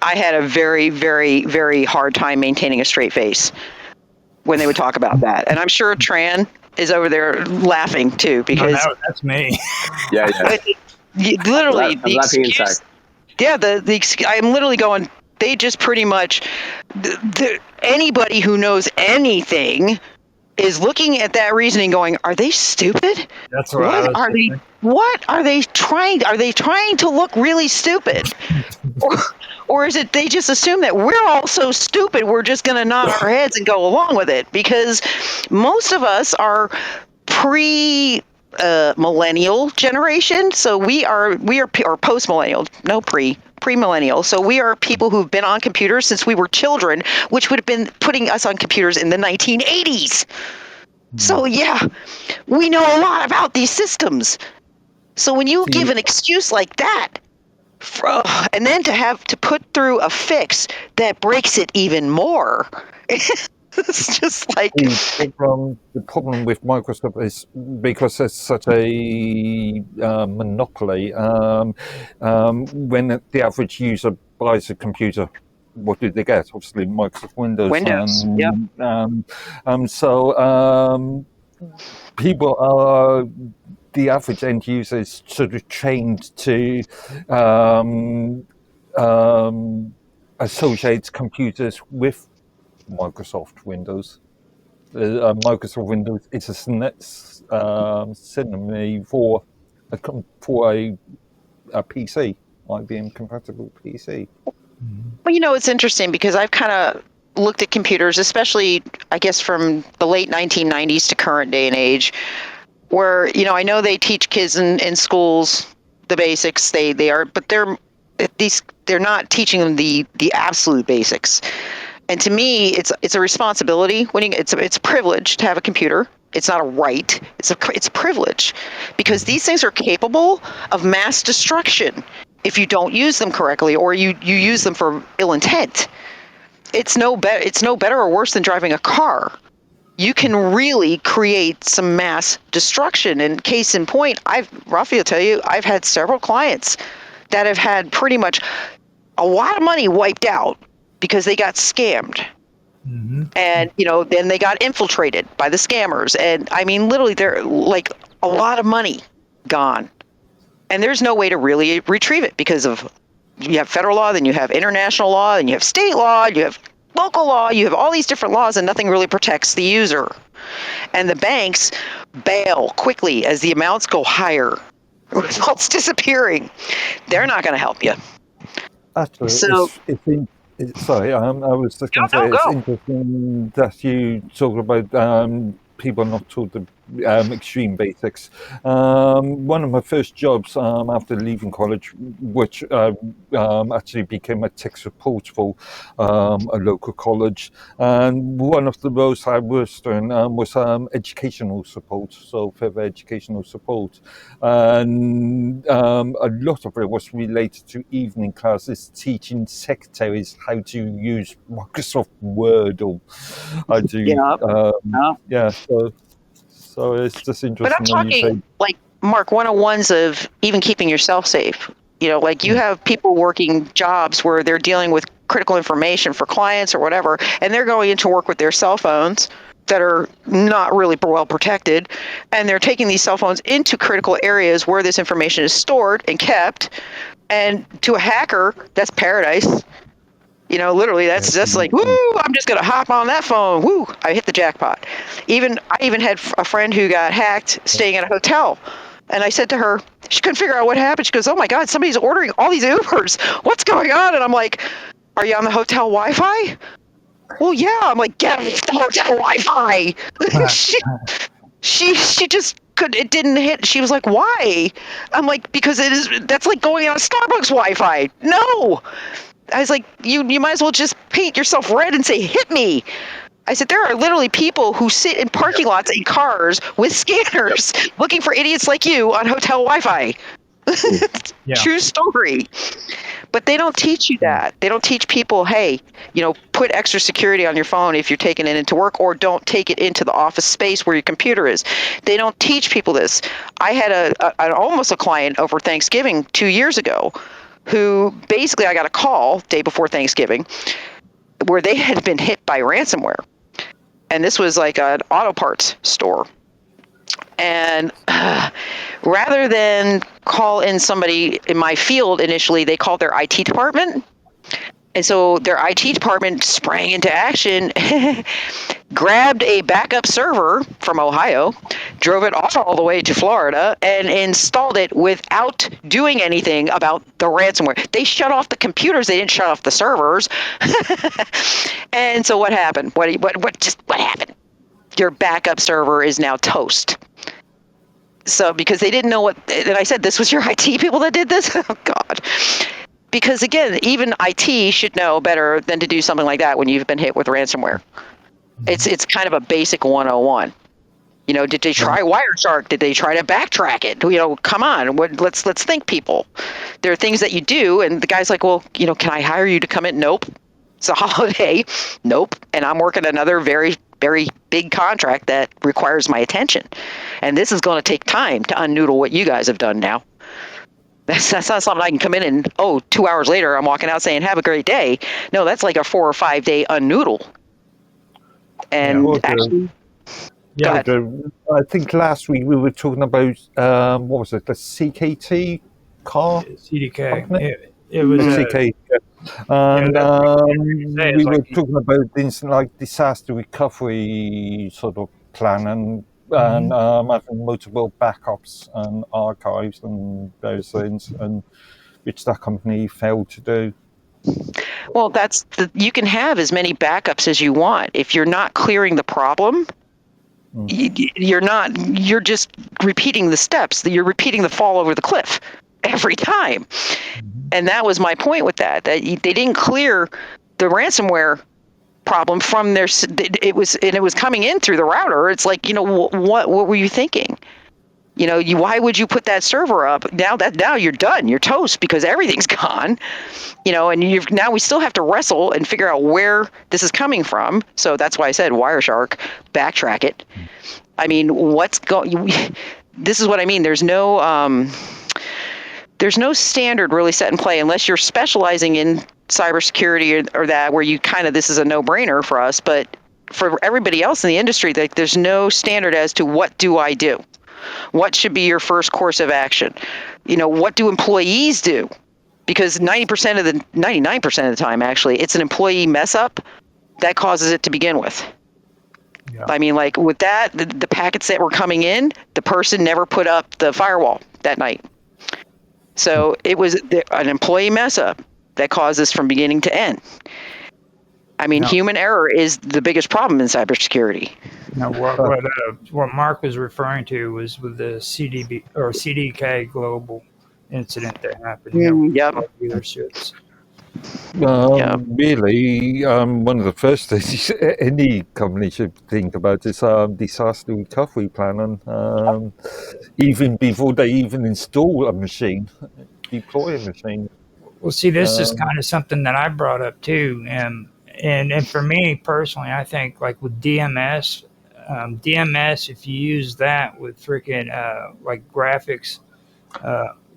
I had a very, very, very hard time maintaining a straight face when they would talk about that, and I'm sure Tran is over there laughing too because that's me. Yeah. Literally, I'm laughing inside. Yeah, I'm literally going. They just pretty much anybody who knows anything is looking at that reasoning, going, "Are they stupid? That's right. What are they trying? Are they trying to look really stupid, or is it they just assume that we're all so stupid we're just going to nod our heads and go along with it? Because most of us are millennial generation, so we are or post millennial, no pre-millennial. So we are people who've been on computers since we were children, which would have been putting us on computers in the 1980s. So yeah, we know a lot about these systems. So when you give an excuse like that, and then to have to put through a fix that breaks it even more, it's just like the problem with Microsoft is because there's such a monopoly. When the average user buys a computer, what do they get? Obviously, Microsoft Windows. So people are. The average end user is sort of trained to associate computers with Microsoft Windows. Microsoft Windows is a synonym for a PC, IBM compatible PC. Well, it's interesting because I've kind of looked at computers, especially I guess from the late 1990s to current day and age, where I know they teach kids in schools the basics. They are, but they're not teaching them the absolute basics. And to me, it's a responsibility. It's a privilege to have a computer. It's not a right. It's a privilege, because these things are capable of mass destruction if you don't use them correctly or you use them for ill intent. It's no better or worse than driving a car. You can really create some mass destruction. And case in point, Rafi will tell you, I've had several clients that have had pretty much a lot of money wiped out because they got scammed. Mm-hmm. And, then they got infiltrated by the scammers. And I mean, literally, they're like a lot of money gone. And there's no way to really retrieve it because you have federal law, then you have international law, and you have state law, you have local law, you have all these different laws, and nothing really protects the user. And the banks bail quickly as the amounts go higher. Results disappearing. They're not going to help you. Actually, so, sorry, I was just going to say it's interesting that you talk about people not taught the extreme basics. One of my first jobs after leaving college, which actually became a tech support for a local college, and one of the roles I worked in was educational support, so further educational support, and a lot of it was related to evening classes, teaching secretaries how to use Microsoft Word or how to So it's just But I'm interesting when you say, talking like Mark 101s of even keeping yourself safe. You know, like you have people working jobs where they're dealing with critical information for clients or whatever, and they're going into work with their cell phones that are not really well protected, and they're taking these cell phones into critical areas where this information is stored and kept. And to a hacker, that's paradise. You know, literally, that's just like, woo! I'm just gonna hop on that phone. Woo! I hit the jackpot. I even had a friend who got hacked staying at a hotel, and I said to her, she couldn't figure out what happened. She goes, "Oh my God, somebody's ordering all these Ubers. What's going on?" And I'm like, "Are you on the hotel Wi-Fi?" Well, yeah. I'm like, "Get off the hotel Wi-Fi." she just could. It didn't hit. She was like, "Why?" I'm like, "Because it is. That's like going on Starbucks Wi-Fi. No." I was like, you might as well just paint yourself red and say, "Hit me." I said, there are literally people who sit in parking lots in cars with scanners looking for idiots like you on hotel Wi-Fi. Yeah. True story. But they don't teach you that. They don't teach people, hey, you know, put extra security on your phone if you're taking it into work, or don't take it into the office space where your computer is. They don't teach people this. I had almost a client over Thanksgiving 2 years ago who basically, I got a call day before Thanksgiving where they had been hit by ransomware. And this was like an auto parts store. And rather than call in somebody in my field initially, they called their IT department. And so their IT department sprang into action, grabbed a backup server from Ohio, drove it all the way to Florida, and installed it without doing anything about the ransomware. They shut off the computers. They didn't shut off the servers. And so what happened? What happened? Your backup server is now toast. So because they didn't know what, and I said, this was your IT people that did this? Oh, God. Because again, even IT should know better than to do something like that when you've been hit with ransomware. It's kind of a basic 101. You know, did they try Wireshark? Did they try to backtrack it? You know, come on, let's think, people. There are things that you do, and the guy's like, well, you know, can I hire you to come in? Nope. It's a holiday. Nope. And I'm working another very, very big contract that requires my attention. And this is going to take time to unnoodle what you guys have done now. That's not something I can come in and, 2 hours later, I'm walking out saying, have a great day. No, that's like a 4 or 5 day unnoodle. And actually, yeah, I think last week we were talking about, what was it, the CKT car? CDK. It was CK. And we were talking about things like disaster recovery sort of plan and having multiple backups and archives and those things, and which that company failed to do. Well, you can have as many backups as you want. If you're not clearing the problem, you're just repeating the steps. You're repeating the fall over the cliff every time. And that was my point with that they didn't clear the ransomware problem from their, it was coming in through the router. It's like, you know, what were you thinking? You know, why would you put that server up? Now you're done. You're toast because everything's gone. You know, and now we still have to wrestle and figure out where this is coming from. So that's why I said Wireshark, backtrack it. I mean, this is what I mean. There's no standard really set in play unless you're specializing in cybersecurity or that, where you kind of, this is a no-brainer for us. But for everybody else in the industry, there's no standard as to what do I do. What should be your first course of action? You know, what do employees do? Because 99% of the time, actually, it's an employee mess up that causes it to begin with. Yeah. I mean, like with that, the packets that were coming in, the person never put up the firewall that night. So it was an employee mess up that caused this from beginning to end. I mean, human error is the biggest problem in cybersecurity. Now, what Mark was referring to was with the CDK Global incident that happened here with dealerships. Really, one of the first things any company should think about is disaster recovery plan, and even before they even install a machine, deploy a machine. Well, see, this is kind of something that I brought up too, and for me personally, I think like with DMS, DMS, if you use that with freaking like graphics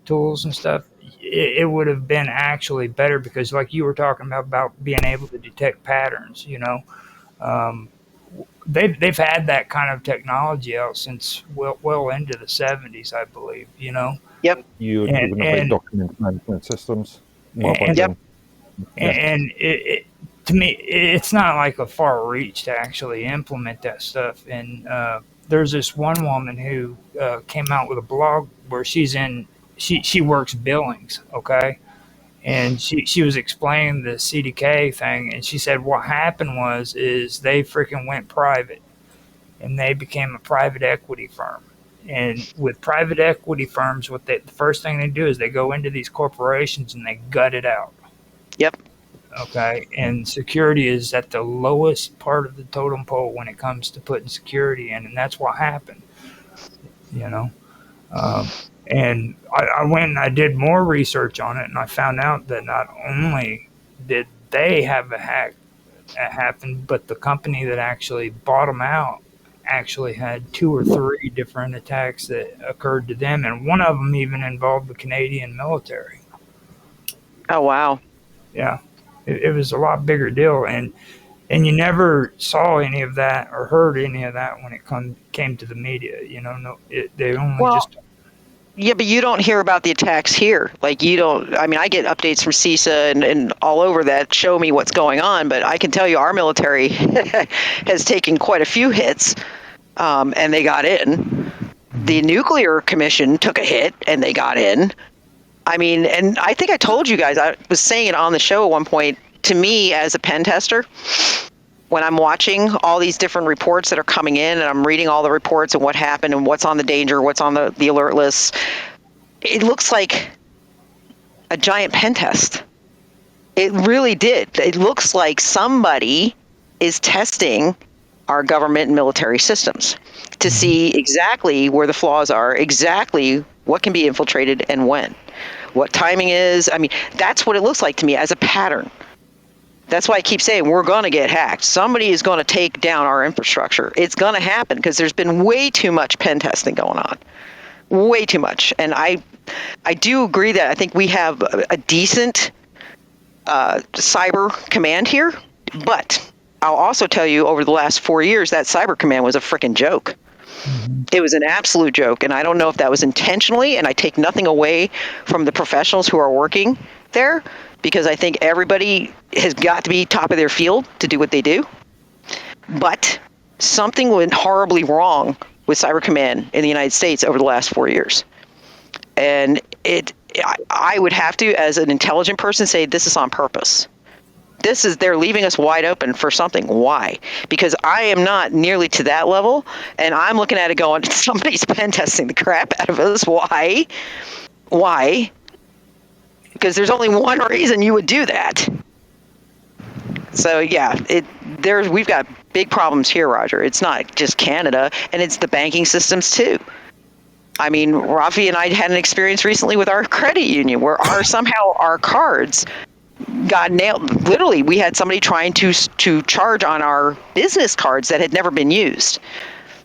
tools and stuff, it would have been actually better because, like you were talking about being able to detect patterns. Um, they've had that kind of technology out since well into the 70s, I believe. Yep. You're talking about And document management systems. and, Yep. and to me, it's not like a far reach to actually implement that stuff. And there's this one woman who came out with a blog where she works billings, okay? And she was explaining the CDK thing, and she said what happened is they freaking went private, and they became a private equity firm. And with private equity firms, the first thing they do is they go into these corporations and they gut it out. Yep. Okay, and security is at the lowest part of the totem pole when it comes to putting security in, and that's what happened. And I went and I did more research on it, and I found out that not only did they have a hack that happened, but the company that actually bought them out actually had 2 or 3 different attacks that occurred to them, and one of them even involved the Canadian military. Oh, wow. Yeah. It was a lot bigger deal, and you never saw any of that or heard any of that when it came to the media. They only just. Yeah, but you don't hear about the attacks here. Like, you don't. I mean, I get updates from CISA and all over that show me what's going on, but I can tell you our military has taken quite a few hits, and they got in. The Nuclear Commission took a hit, and they got in. I mean, and I think I told you guys, I was saying it on the show at one point, to me as a pen tester, when I'm watching all these different reports that are coming in and I'm reading all the reports and what happened and what's on the danger, what's on the alert list, it looks like a giant pen test. It really did. It looks like somebody is testing our government and military systems to see exactly where the flaws are, exactly what can be infiltrated and when. What timing is. I mean, that's what it looks like to me as a pattern. That's why I keep saying we're going to get hacked. Somebody is going to take down our infrastructure. It's going to happen because there's been way too much pen testing going on. Way too much. And I do agree that I think we have a decent cyber command here. But I'll also tell you over the last 4 years, that cyber command was a freaking joke. It was an absolute joke, and I don't know if that was intentionally, and I take nothing away from the professionals who are working there, because I think everybody has got to be top of their field to do what they do. But something went horribly wrong with Cyber Command in the United States over the last 4 years. And I would have to, as an intelligent person, say this is on purpose. They're leaving us wide open for something. Why? Because I am not nearly to that level, and I'm looking at it going, somebody's pen testing the crap out of us. Why? Why? Because there's only one reason you would do that. So yeah, we've got big problems here, Roger. It's not just Canada, and it's the banking systems too. I mean, Rafi and I had an experience recently with our credit union where somehow our cards got nailed. Literally, we had somebody trying to charge on our business cards that had never been used.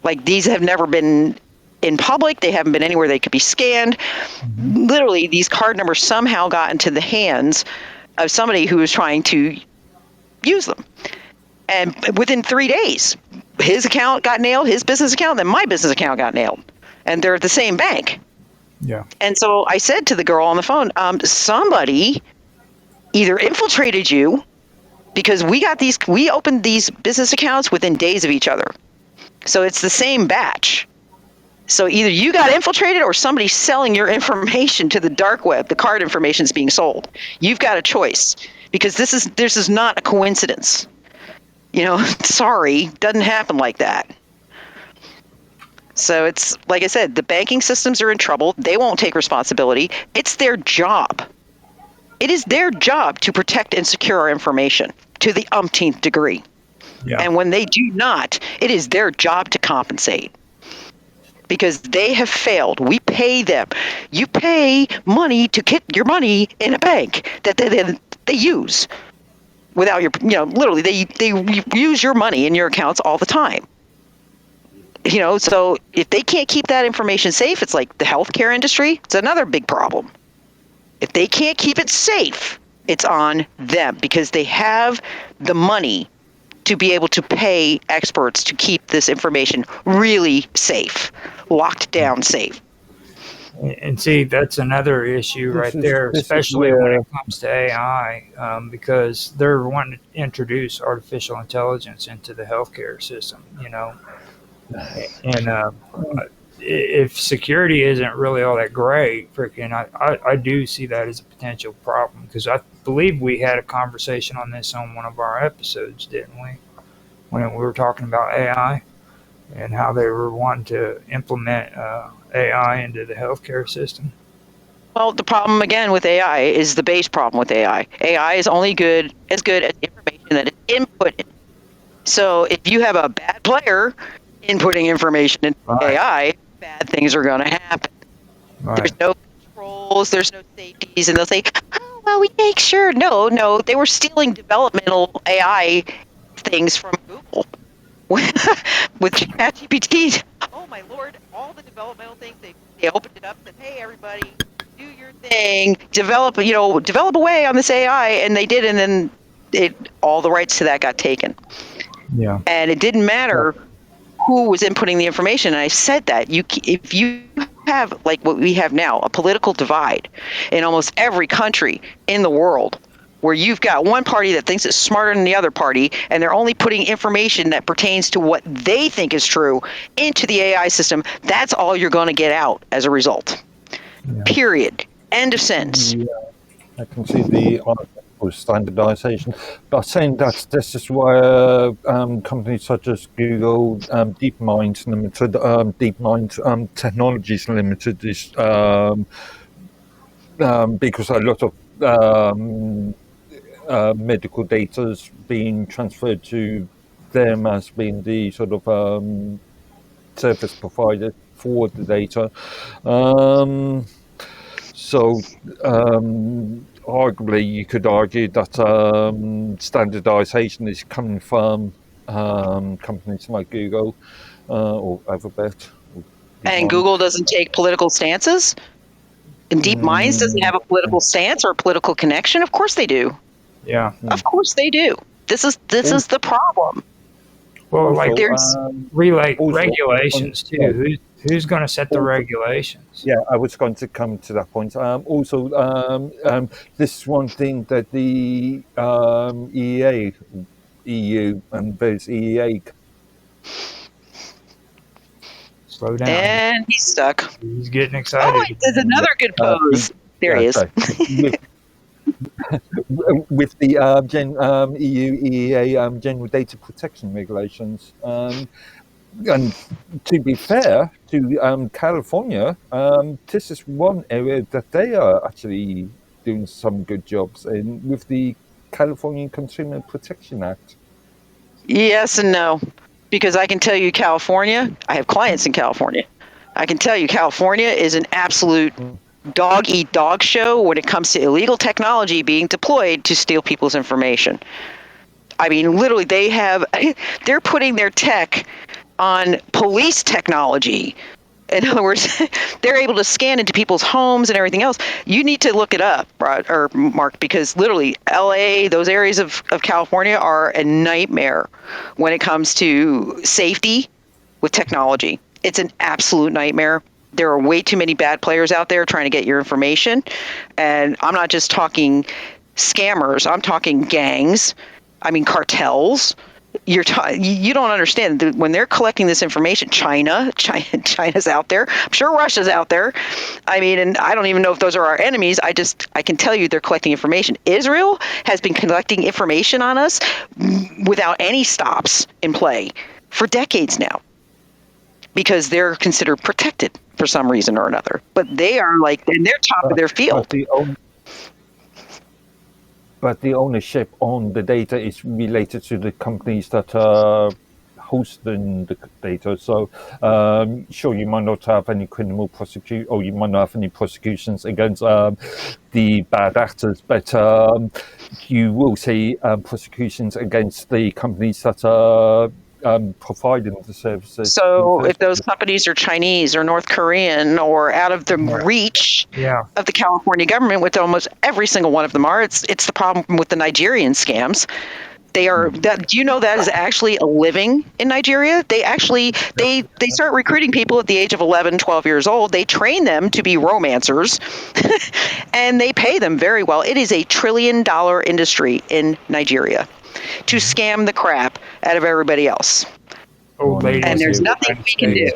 Like, these have never been in public. They haven't been anywhere they could be scanned. Literally, these card numbers somehow got into the hands of somebody who was trying to use them. And within 3 days, his account got nailed, his business account, then my business account got nailed. And they're at the same bank. Yeah. And so I said to the girl on the phone, somebody either infiltrated you, because we opened these business accounts within days of each other. So it's the same batch. So either you got infiltrated or somebody's selling your information to the dark web. The card information is being sold. You've got a choice, because this is not a coincidence. Sorry, doesn't happen like that. So it's, like I said, the banking systems are in trouble. They won't take responsibility. It's their job. It is their job to protect and secure our information to the umpteenth degree. Yeah. And when they do not, it is their job to compensate, because they have failed. We pay them. You pay money to get your money in a bank that they use without your, literally they use your money in your accounts all the time. So if they can't keep that information safe, it's like the healthcare industry. It's another big problem. If they can't keep it safe, it's on them because they have the money to be able to pay experts to keep this information really safe, locked down safe. And see, that's another issue right there, especially when it comes to AI, because they're wanting to introduce artificial intelligence into the healthcare system, And if security isn't really all that great, I do see that as a potential problem because I believe we had a conversation on this on one of our episodes, didn't we? When we were talking about AI and how they were wanting to implement AI into the healthcare system. Well, the problem again with AI is the base problem with AI. AI is only as good as information that is input. So if you have a bad player inputting information into AI, bad things are going to happen. Right. There's no controls, there's no safeties, and they'll say, "Oh, well, we make sure." No, they were stealing developmental AI things from Google with ChatGPT. Oh my lord! All the developmental things they opened it up and said, "Hey, everybody, do your thing, develop away on this AI," and they did, and then all the rights to that got taken. Yeah, and it didn't matter who was inputting the information. And I said that if you have like what we have now, a political divide in almost every country in the world, where you've got one party that thinks it's smarter than the other party, and they're only putting information that pertains to what they think is true into the AI system, that's all you're going to get out as a result. Yeah. Period. End of sentence. Yeah, I can see the standardization, but saying that this is why companies such as Google, DeepMind Limited, DeepMind Technologies Limited is because a lot of medical data is being transferred to them as being the sort of service provider for the data. So arguably you could argue that standardization is coming from companies like Google or Alphabet. And Google doesn't take political stances? And DeepMind doesn't have a political stance or a political connection? Of course they do. Yeah. Of course they do. This is the problem. Well, also, like there's regulations too. Who's going to set the regulations? Yeah, I was going to come to that point. This is one thing that the EU, and there's EEA. Slow down. And he's stuck. He's getting excited. Oh, there's another good pose. There he is. With the EU EEA General Data Protection Regulations. And to be fair to California, this is one area that they are actually doing some good jobs in with the California Consumer Protection Act. Yes and no, because I can tell you California, I have clients in California. I can tell you California is an absolute dog-eat-dog show when it comes to illegal technology being deployed to steal people's information. I mean, literally, they're putting their tech on police technology. In other words, they're able to scan into people's homes and everything else. You need to look it up, Mark, because literally LA, those areas of California are a nightmare when it comes to safety with technology. It's an absolute nightmare. There are way too many bad players out there trying to get your information. And I'm not just talking scammers. I'm talking gangs. I mean, cartels. You don't understand that when they're collecting this information. China's out there. I'm sure Russia's out there. I mean, and I don't even know if those are our enemies. I can tell you they're collecting information. Israel has been collecting information on us without any stops in play for decades now, because they're considered protected for some reason or another. But they are and they're top of their field. But the ownership on the data is related to the companies that are hosting the data. So, sure, you might not have any criminal prosecution, or you might not have any prosecutions against the bad actors, but you will see prosecutions against the companies that are providing the services. So if those companies are Chinese or North Korean or out of the reach of the California government, which almost every single one of them are, it's the problem with the Nigerian scams. They are that. Do you know that is actually a living in Nigeria? They actually they start recruiting people at the age of 11, 12 years old. They train them to be romancers, and they pay them very well. It is a $1 trillion industry in Nigeria to scam the crap out of everybody else. And there's nothing we can do.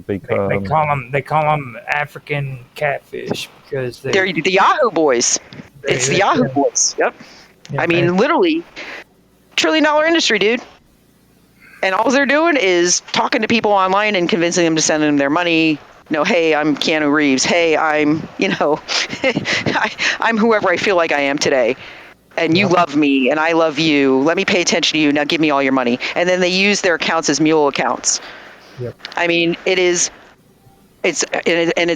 They call them African catfish because they're the Yahoo boys. It's the Yahoo boys. Yep. I mean, literally, $1 trillion industry, dude. And all they're doing is talking to people online and convincing them to send them their money. Hey, I'm Keanu Reeves. Hey, I'm, I'm whoever I feel like I am today. And you love me, and I love you. Let me pay attention to you. Now give me all your money. And then they use their accounts as mule accounts. Yep. I mean, it's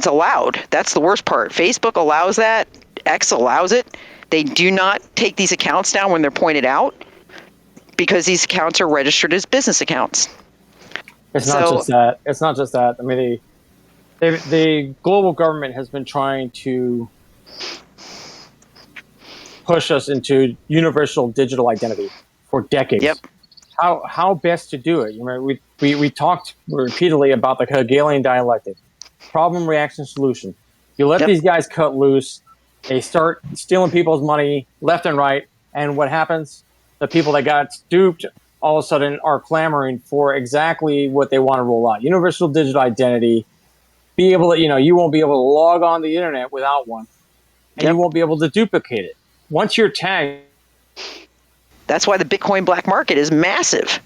allowed. That's the worst part. Facebook allows that. X allows it. They do not take these accounts down when they're pointed out because these accounts are registered as business accounts. It's not just that. I mean, the global government has been trying to push us into universal digital identity for decades. Yep. How best to do it? We talked repeatedly about the Hegelian dialectic, problem, reaction, solution. You let these guys cut loose. They start stealing people's money left and right, and what happens? The people that got duped all of a sudden are clamoring for exactly what they want to roll out. Universal digital identity. Be able to, you won't be able to log on the internet without one, and you won't be able to duplicate it. Once you're tagged. That's why the Bitcoin black market is massive.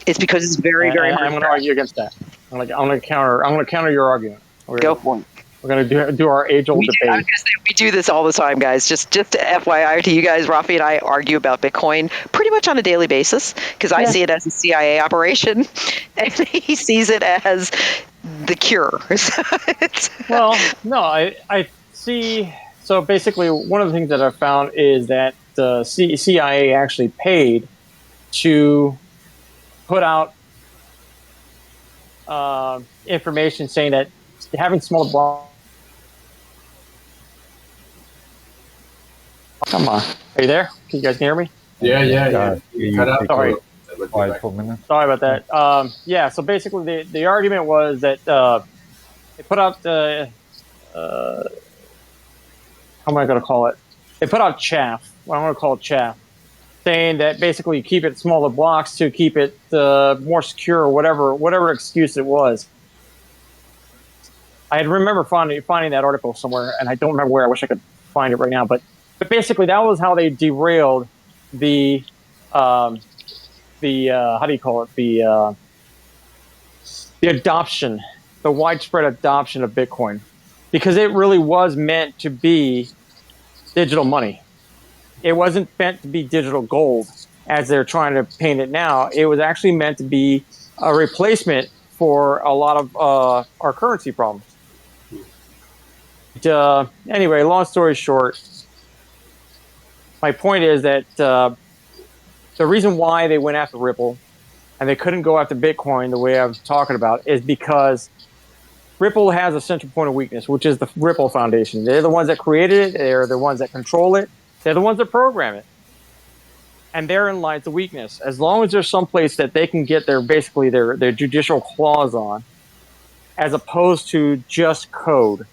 It's because it's very, very hard. I'm going to argue against that. I'm going to counter your argument. Go for it. We're going to do our age-old debate. We do this all the time, guys. Just to FYI to you guys, Rafi and I argue about Bitcoin pretty much on a daily basis because I see it as a CIA operation, and he sees it as the cure. Well, no, I see. So basically, one of the things that I've found is that the CIA actually paid to put out information saying that having small blocks. Come on. Are you there? Can you guys hear me? Yeah. Cut out. Sorry. Sorry about that. So basically the argument was that they put out how am I going to call it? They put out chaff. Well, I'm going to call it chaff, saying that basically you keep it smaller blocks to keep it more secure or whatever excuse it was. I remember finding that article somewhere, and I don't remember where. I wish I could find it right now. But basically, that was how they derailed the how do you call it? The adoption, the widespread adoption of Bitcoin, because it really was meant to be digital money. It wasn't meant to be digital gold, as they're trying to paint it now. It was actually meant to be a replacement for a lot of our currency problems. Anyway, long story short, my point is that the reason why they went after Ripple and they couldn't go after Bitcoin the way I was talking about is because Ripple has a central point of weakness, which is the Ripple Foundation. They're the ones that created it. They're the ones that control it. They're the ones that program it. And therein lies the weakness. As long as there's some place that they can get their judicial claws on, as opposed to just code.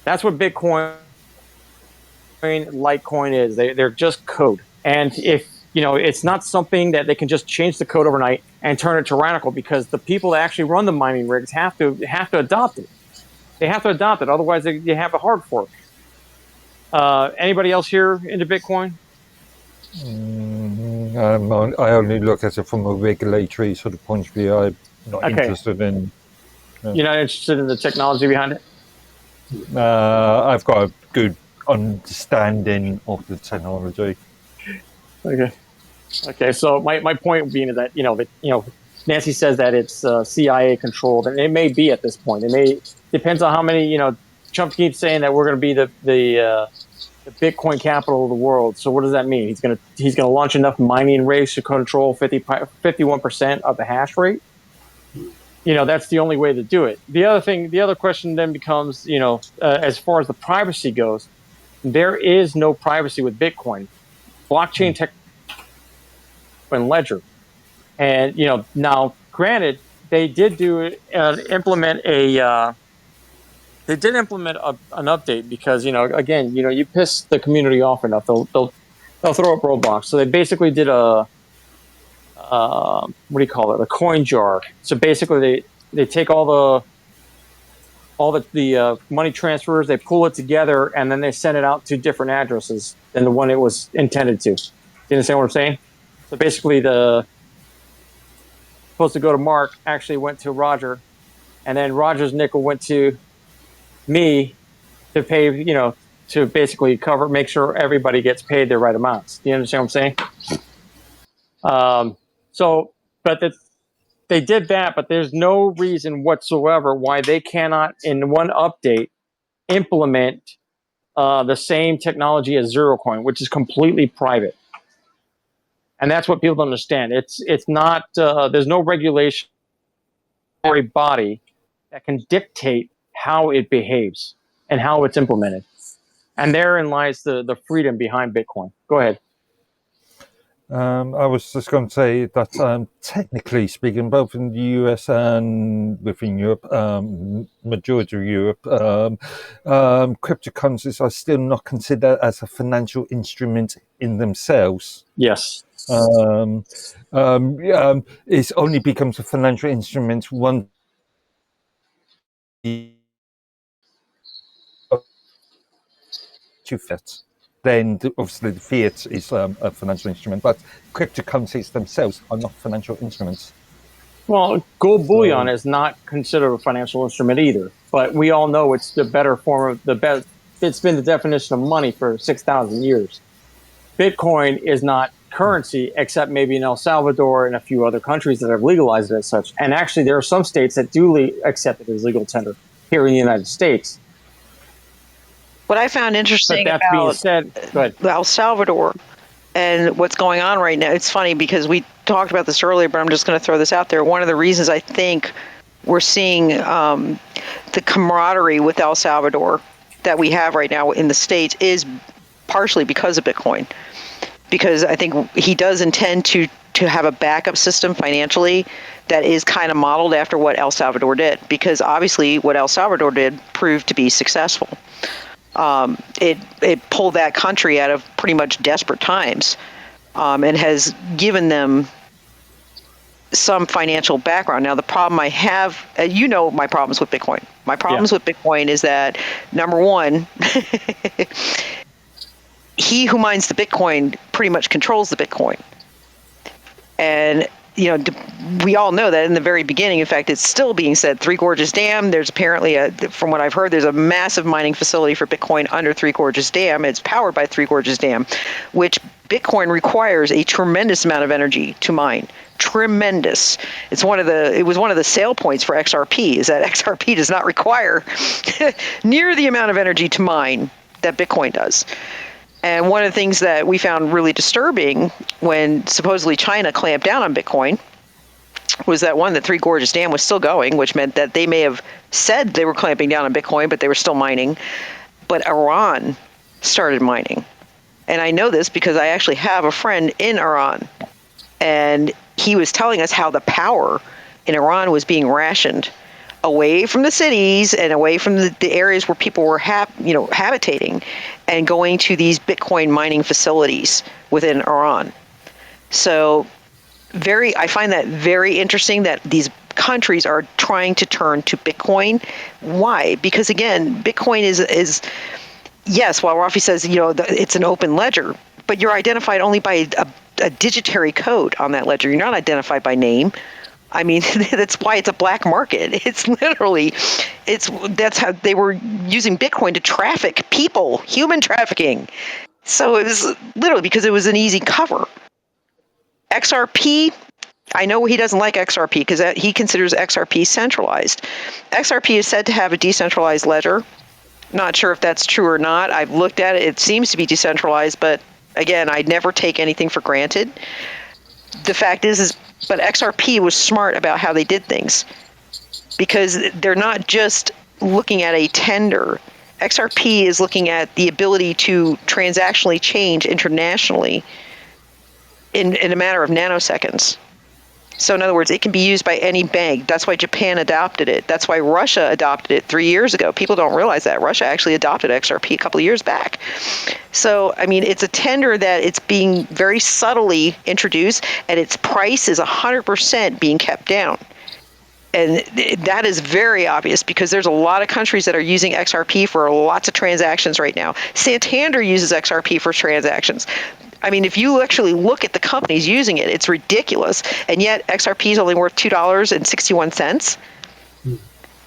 That's what Bitcoin, Litecoin is. They're just code. And if it's not something that they can just change the code overnight and turn it tyrannical, because the people that actually run the mining rigs have to adopt it. They have to adopt it. Otherwise, you have a hard fork. Anybody else here into Bitcoin? I only look at it from a regulatory sort of point of view. I'm not interested in. You're not interested in the technology behind it? I've got a good understanding of the technology. Okay. So my point being is that Nancy says that it's CIA controlled, and it may be at this point. It may depends on how many. Trump keeps saying that we're going to be the the Bitcoin capital of the world. So what does that mean? He's gonna launch enough mining rigs to control 51% of the hash rate. That's the only way to do it. The other question then becomes, as far as the privacy goes, there is no privacy with Bitcoin. Blockchain tech and ledger. And, now granted, they did implement an update because, again, you piss the community off enough, they'll throw up roadblocks. So they basically did what do you call it? A coin jar. So basically they take all the money transfers, they pull it together, and then they send it out to different addresses than the one it was intended to. Do you understand what I'm saying? So basically supposed to go to Mark actually went to Roger, and then Roger's nickel went to me to pay, to basically make sure everybody gets paid their right amounts. Do you understand what I'm saying? But they did that, but there's no reason whatsoever why they cannot, in one update, implement the same technology as ZeroCoin, which is completely private. And that's what people don't understand. It's not, there's no regulation or a body that can dictate how it behaves and how it's implemented. And therein lies the freedom behind Bitcoin. Go ahead. I was just going to say that technically speaking, both in the US and within Europe, majority of Europe, cryptocurrencies are still not considered as a financial instrument in themselves. Yes. It only becomes a financial instrument once to fiat. Then obviously the fiat is a financial instrument, but cryptocurrencies themselves are not financial instruments. Well, gold bullion is not considered a financial instrument either, but we all know it's the better form of it's been the definition of money for 6,000 years. Bitcoin is not currency, except maybe in El Salvador and a few other countries that have legalized it as such. And actually, there are some states that do accept it as legal tender here in the United States. What I found interesting but that being said, go ahead. El Salvador and what's going on right now, it's funny because we talked about this earlier, but I'm just going to throw this out there. One of the reasons I think we're seeing the camaraderie with El Salvador that we have right now in the States is partially because of Bitcoin. Because I think he does intend to have a backup system financially that is kind of modeled after what El Salvador did. Because obviously what El Salvador did proved to be successful. It pulled that country out of pretty much desperate times and has given them some financial background. Now, the problem I have, my problems with Bitcoin. My problems with Bitcoin is that, number one, he who mines the Bitcoin pretty much controls the Bitcoin. And, we all know that in the very beginning, in fact, it's still being said, Three Gorges Dam, there's apparently, from what I've heard, there's a massive mining facility for Bitcoin under Three Gorges Dam. It's powered by Three Gorges Dam, which Bitcoin requires a tremendous amount of energy to mine. Tremendous. It was one of the sale points for XRP, is that XRP does not require near the amount of energy to mine that Bitcoin does. And one of the things that we found really disturbing when supposedly China clamped down on Bitcoin was that the Three Gorges Dam was still going, which meant that they may have said they were clamping down on Bitcoin, but they were still mining. But Iran started mining. And I know this because I actually have a friend in Iran. And he was telling us how the power in Iran was being rationed away from the cities and away from the areas where people were habitating and going to these Bitcoin mining facilities within Iran. So I find that very interesting that these countries are trying to turn to Bitcoin. Why? Because again, Bitcoin is yes, while Rafi says, it's an open ledger, but you're identified only by a digitary code on that ledger. You're not identified by name. I mean, that's why it's a black market. It's literally, that's how they were using Bitcoin to traffic people, human trafficking. So it was literally because it was an easy cover. XRP, I know he doesn't like XRP because he considers XRP centralized. XRP is said to have a decentralized ledger, Not sure if that's true or not. I've looked at it. It seems to be decentralized, but again, I never take anything for granted. The fact is but XRP was smart about how they did things because they're not just looking at a tender. XRP is looking at the ability to transactionally change internationally in a matter of nanoseconds. So in other words, it can be used by any bank. That's why Japan adopted it. That's why Russia adopted it 3 years ago. People don't realize that. Russia actually adopted XRP a couple of years back. So, I mean, it's a tender that it's being very subtly introduced, and its price is 100% being kept down. And that is very obvious because there's a lot of countries that are using XRP for lots of transactions right now. Santander uses XRP for transactions. I mean, if you actually look at the companies using it, it's ridiculous. And yet XRP is only worth $2.61,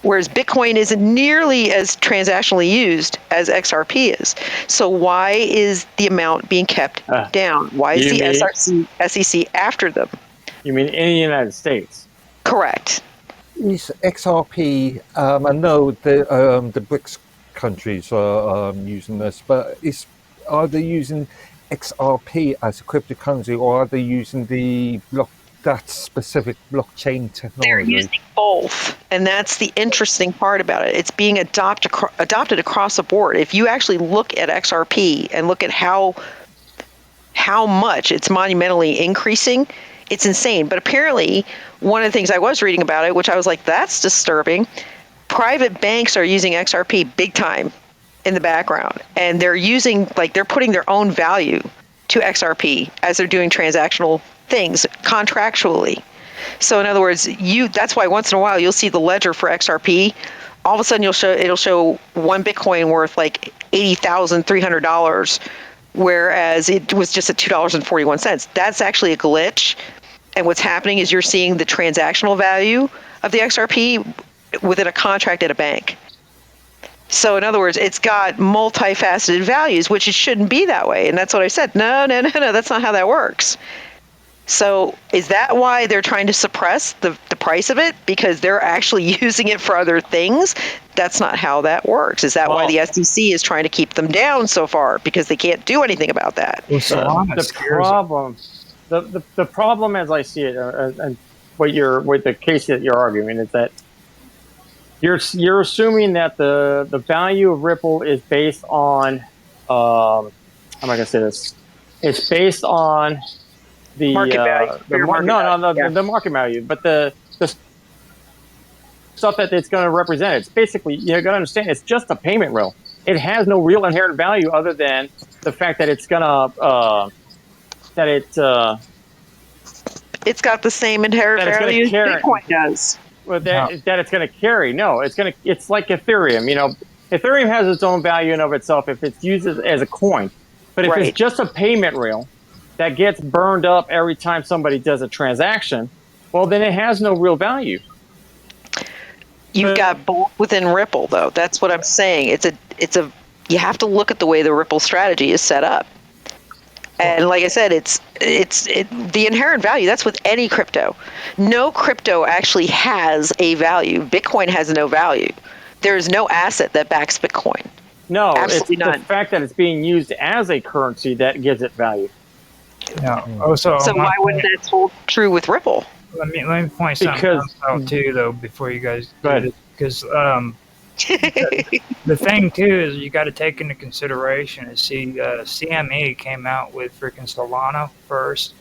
whereas Bitcoin isn't nearly as transactionally used as XRP is. So why is the amount being kept down? Why is the SEC after them? You mean in the United States? Correct. Is XRP, I know the BRICS countries are using this, but are they using XRP as a cryptocurrency, or are they using that specific blockchain technology? They're using both, and that's the interesting part about it. It's being adopted across the board. If you actually look at XRP and look at how much it's monumentally increasing, it's insane. But apparently, one of the things I was reading about it, which I was like, that's disturbing, private banks are using XRP big time in the background. And they're they're putting their own value to XRP as they're doing transactional things contractually. So in other words, that's why once in a while you'll see the ledger for XRP. All of a sudden it'll show one Bitcoin worth like $80,300, whereas it was just at $2.41. That's actually a glitch. And what's happening is you're seeing the transactional value of the XRP within a contract at a bank. So in other words, it's got multifaceted values, which it shouldn't be that way. And that's what I said. No, that's not how that works. So is that why they're trying to suppress the price of it? Because they're actually using it for other things? That's not how that works. Is that why the SEC is trying to keep them down so far? Because they can't do anything about that. The problem, as I see it, and with the case that you're arguing, is that you're assuming that the value of Ripple is based on how am I going to say this? It's based on the market value. The market value, but the stuff that it's going to represent. It's basically, you got to understand, it's just a payment rail. It has no real inherent value other than the fact that it's going to it's got the same inherent value as Bitcoin does. Well, that it's going to carry. No, it's like Ethereum. You know, Ethereum has its own value in of itself if it's used as a coin. But if it's just a payment rail that gets burned up every time somebody does a transaction, well, then it has no real value. You've got both within Ripple, though. That's what I'm saying. You have to look at the way the Ripple strategy is set up. And like I said, it's the inherent value. That's with any crypto. No crypto actually has a value. Bitcoin has no value. There is no asset that backs Bitcoin. No, absolutely it's none. The fact that it's being used as a currency that gives it value. No. So why wouldn't that hold true with Ripple? Let me point something out too, though, before you guys do it, because the thing too is you got to take into consideration is CME came out with freaking Solana first.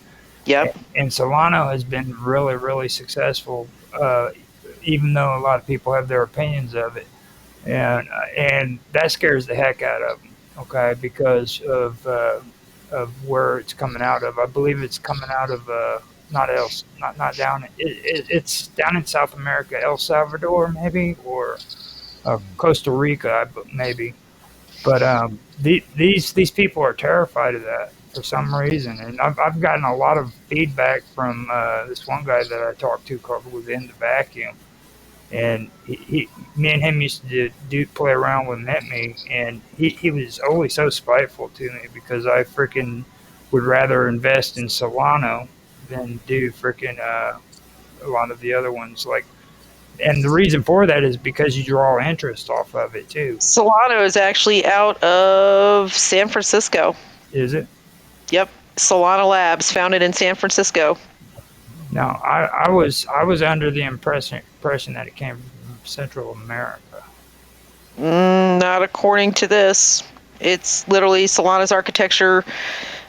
Yep. And Solana has been really, really successful, even though a lot of people have their opinions of it, and that scares the heck out of them. Okay, because of where it's coming out of. I believe it's coming out of not down. It's down in South America, El Salvador maybe, or Costa Rica maybe. But these people are terrified of that for some reason, and I've gotten a lot of feedback from this one guy that I talked to called Within the Vacuum, and me and him used to play around with NetMe, and he was always so spiteful to me because I freaking would rather invest in Solana than do freaking a lot of the other ones like and the reason for that is because you draw interest off of it too. Solana is actually out of San Francisco. Is it? Yep, Solana Labs, founded in San Francisco. Now, I was under the impression that it came from Central America. Not according to this. It's literally Solana's architecture.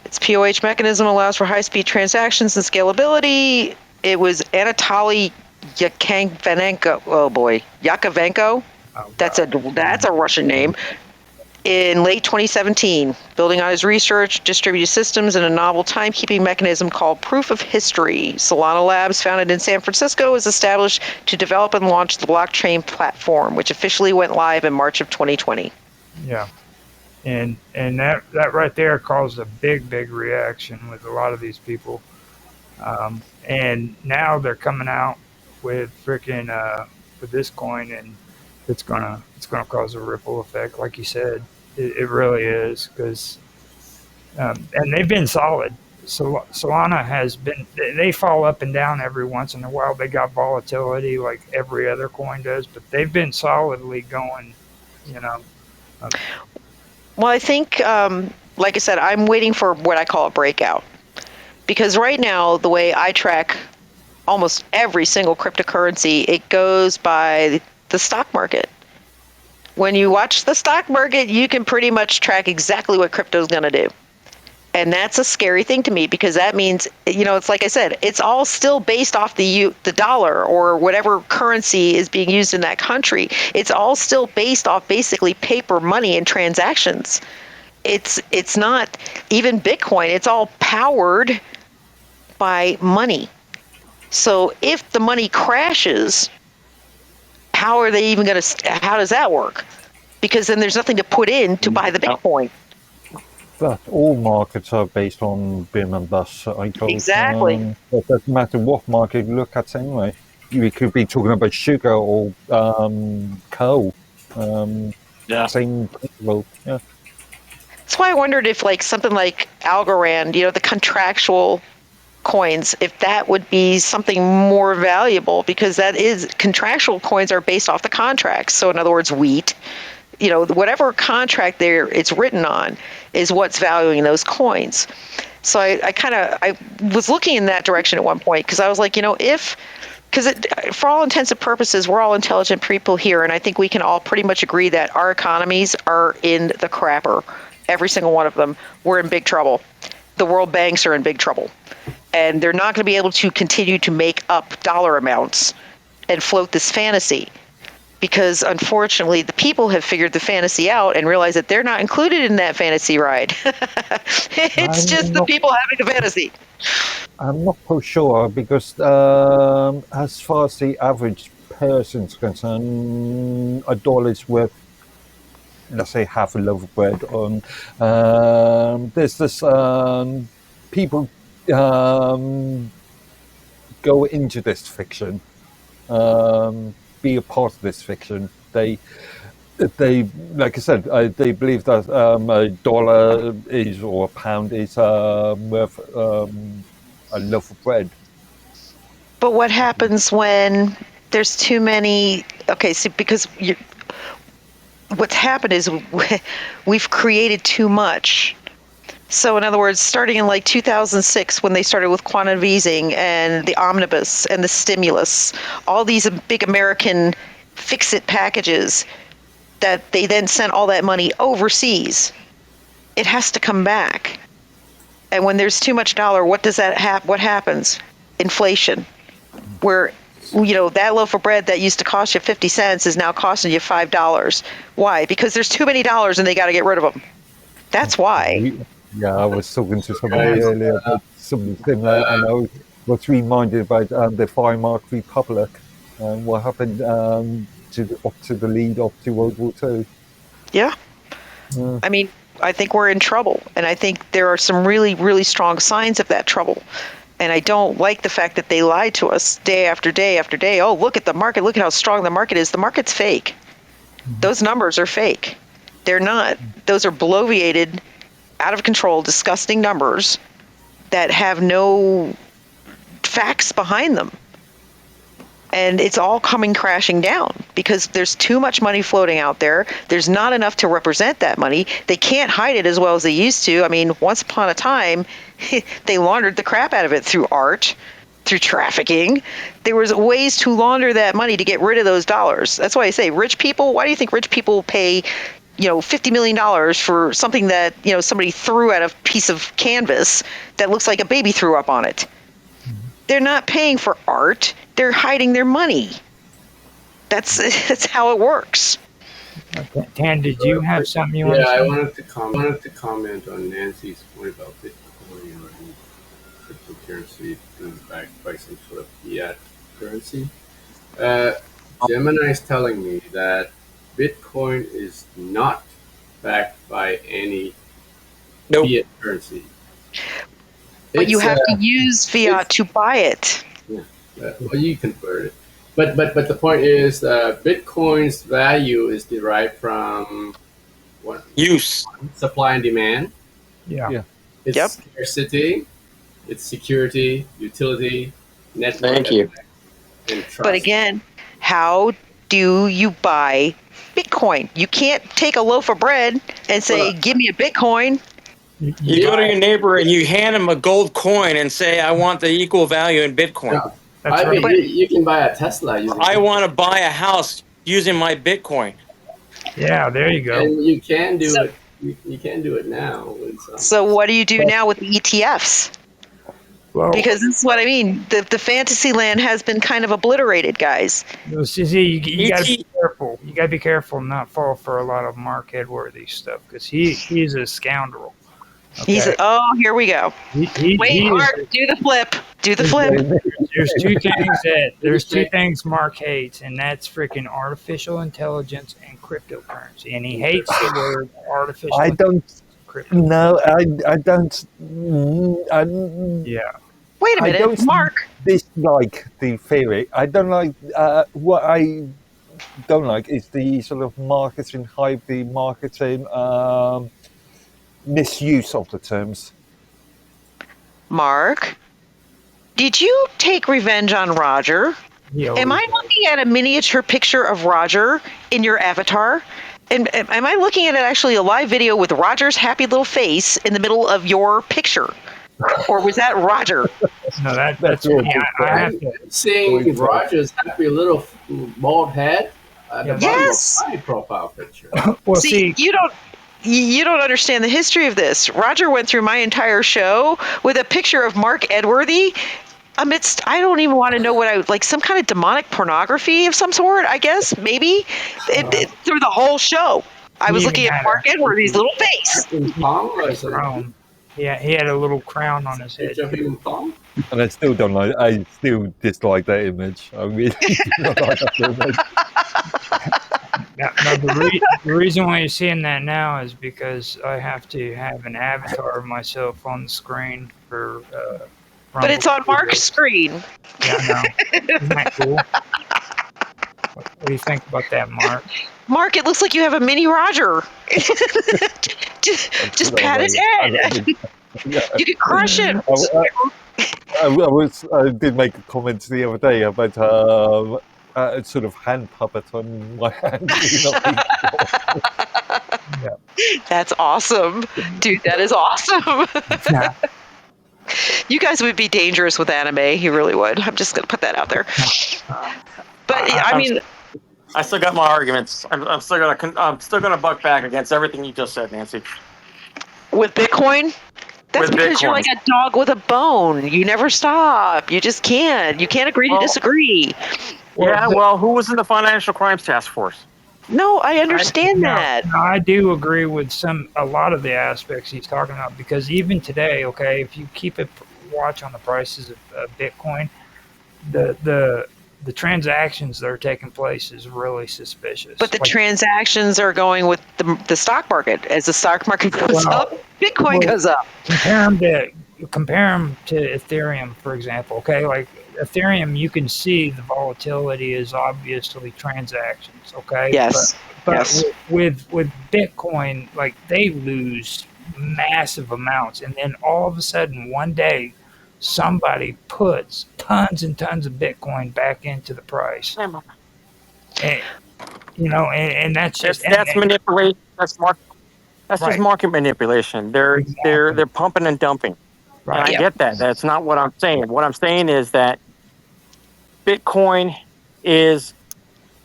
Its POH mechanism allows for high-speed transactions and scalability. It was Anatoly Yakovenko. Oh boy, Yakovenko. Oh, That's a Russian name. In late 2017, building on his research, distributed systems, and a novel timekeeping mechanism called Proof of History, Solana Labs, founded in San Francisco, was established to develop and launch the blockchain platform, which officially went live in March of 2020. Yeah, and that right there caused a big reaction with a lot of these people, and now they're coming out with freaking with this coin, and it's gonna cause a ripple effect, like you said. It really is, because and they've been solid. So Solana has been, they fall up and down every once in a while. They got volatility like every other coin does, but they've been solidly going, you know. Well, I think, like I said, I'm waiting for what I call a breakout. Because right now, the way I track almost every single cryptocurrency, it goes by the stock market. When you watch the stock market, you can pretty much track exactly what crypto is going to do. And that's a scary thing to me, because that means, you know, it's like I said, it's all still based off the dollar or whatever currency is being used in that country. It's all still based off basically paper money and transactions. It's not even Bitcoin. It's all powered by money. So if the money crashes, how are they even going to, how does that work? Because then there's nothing to put in to buy the Bitcoin. But all markets are based on boom and bust, I suppose. Exactly. It doesn't matter what market you look at anyway. We could be talking about sugar or coal. Same principle. Yeah. That's why I wondered if like something like Algorand, you know, the contractual coins, if that would be something more valuable, because that is, contractual coins are based off the contracts. So in other words, wheat, you know, whatever contract there it's written on is what's valuing those coins. So I was looking in that direction at one point, because I was like, you know, because for all intents and purposes, we're all intelligent people here, and I think we can all pretty much agree that our economies are in the crapper. Every single one of them. We're in big trouble. The world banks are in big trouble. And they're not going to be able to continue to make up dollar amounts and float this fantasy, because unfortunately the people have figured the fantasy out and realized that they're not included in that fantasy ride. It's just the people having the fantasy. I'm not so sure, because as far as the average person's concerned, a dollar's worth, let's say, half a loaf of bread. There's this people go into this fiction, be a part of this fiction. They like I said, they believe that a dollar is, or a pound is worth a loaf of bread. But what happens when there's too many? Okay, so because what's happened is we've created too much. So in other words, starting in like 2006, when they started with quantitative easing and the omnibus and the stimulus, all these big American fix-it packages, that they then sent all that money overseas, it has to come back. And when there's too much dollar, what does that what happens? Inflation. Where, you know, that loaf of bread that used to cost you 50 cents is now costing you $5. Why? Because there's too many dollars and they got to get rid of them. That's why. Yeah, I was talking to somebody earlier about something similar, and I was reminded about the Weimar Republic and what happened to the lead up to World War II. Yeah. I mean, I think we're in trouble, and I think there are some really, really strong signs of that trouble. And I don't like the fact that they lied to us day after day after day. Oh, look at the market. Look at how strong the market is. The market's fake. Those numbers are fake. They're not. Those are bloviated, out of control, disgusting numbers that have no facts behind them. And it's all coming crashing down because there's too much money floating out there. There's not enough to represent that money. They can't hide it as well as they used to. I mean, once upon a time, they laundered the crap out of it through art, through trafficking. There was ways to launder that money to get rid of those dollars. That's why I say rich people, why do you think rich people pay, $50 million for something that, somebody threw at a piece of canvas that looks like a baby threw up on it? They're not paying for art. They're hiding their money. That's how it works. Okay. Dan, did you have something you wanted to say? I wanted to comment on Nancy's point about Bitcoin and cryptocurrency being backed by some sort of fiat currency. Gemini is telling me that Bitcoin is not backed by any fiat currency. But you have to use fiat to buy it. Yeah, well, you convert it. But the point is, Bitcoin's value is derived from what? Use. Supply and demand. Yeah. It's scarcity, it's security, utility, network. Thank you. And trust. But again, how do you buy Bitcoin? You can't take a loaf of bread and say, give me a Bitcoin. You go to your neighbor and you hand him a gold coin and say, I want the equal value in Bitcoin. No. I mean, you can buy a Tesla using I want to buy a house using my Bitcoin. Yeah, there you go. And you can do it. You can do it now. So what do you do now with the ETFs? Well, Because this is what I mean. The fantasy land has been kind of obliterated, guys. see, you got to be careful. You got to be careful and not fall for a lot of Mark Edworthy stuff because he's a scoundrel. Okay. Here we go. Wait, Mark, do the flip. Do the flip. There's two things Mark hates, and that's freaking artificial intelligence and cryptocurrency. And he hates the word artificial. I don't. No, I don't. Yeah. Wait a I minute, don't Mark. dislike the theory. I don't like what I don't like is the sort of marketing hype, the marketing misuse of the terms. Mark, did you take revenge on Roger? Am I looking at a miniature picture of Roger in your avatar? And am I looking at actually a live video with Roger's happy little face in the middle of your picture? Or was that Roger? No, that's me. I have to. Seeing Roger's happy little bald head at the bottom of my profile picture. Well, See, you don't understand the history of this. Roger went through my entire show with a picture of Mark Edworthy amidst, I don't even want to know what some kind of demonic pornography of some sort, I guess, maybe, through the whole show. I was looking at Mark Edworthy's little face. Yeah, he had a little crown on his head. And I still don't like. I still dislike that image. I really do not like that image. No, the reason why you're seeing that now is because I have to have an avatar of myself on the screen for. But it's on Mark's screen. Yeah, I know. Isn't that cool? What do you think about that, Mark? Mark, it looks like you have a mini Roger. just pat his head. You could crush him. I did make a comment the other day about a sort of hand puppet on my hand. Yeah. That's awesome. Dude, that is awesome. Yeah. You guys would be dangerous with anime. You really would. I'm just going to put that out there. But, I mean... I still got my arguments. I'm still gonna buck back against everything you just said, Nancy. With Bitcoin? That's because you're like a dog with a bone. You never stop. You just can't. You can't agree to disagree. Well, who was in the Financial Crimes Task Force? No, I understand that. No, I do agree with a lot of the aspects he's talking about because even today, okay, if you keep a watch on the prices of Bitcoin, the transactions that are taking place is really suspicious. But the transactions are going with the stock market. As the stock market goes up, Bitcoin goes up. Compare them to Ethereum, for example. Okay, like Ethereum, you can see the volatility is obviously transactions. Okay. Yes. But with Bitcoin, like they lose massive amounts, and then all of a sudden one day somebody puts tons and tons of Bitcoin back into the price. And, and that's just That's manipulation. That's just right, market manipulation. They're exactly, pumping and dumping, and I right. Yep. get that. That's not what I'm saying. What I'm saying is that Bitcoin is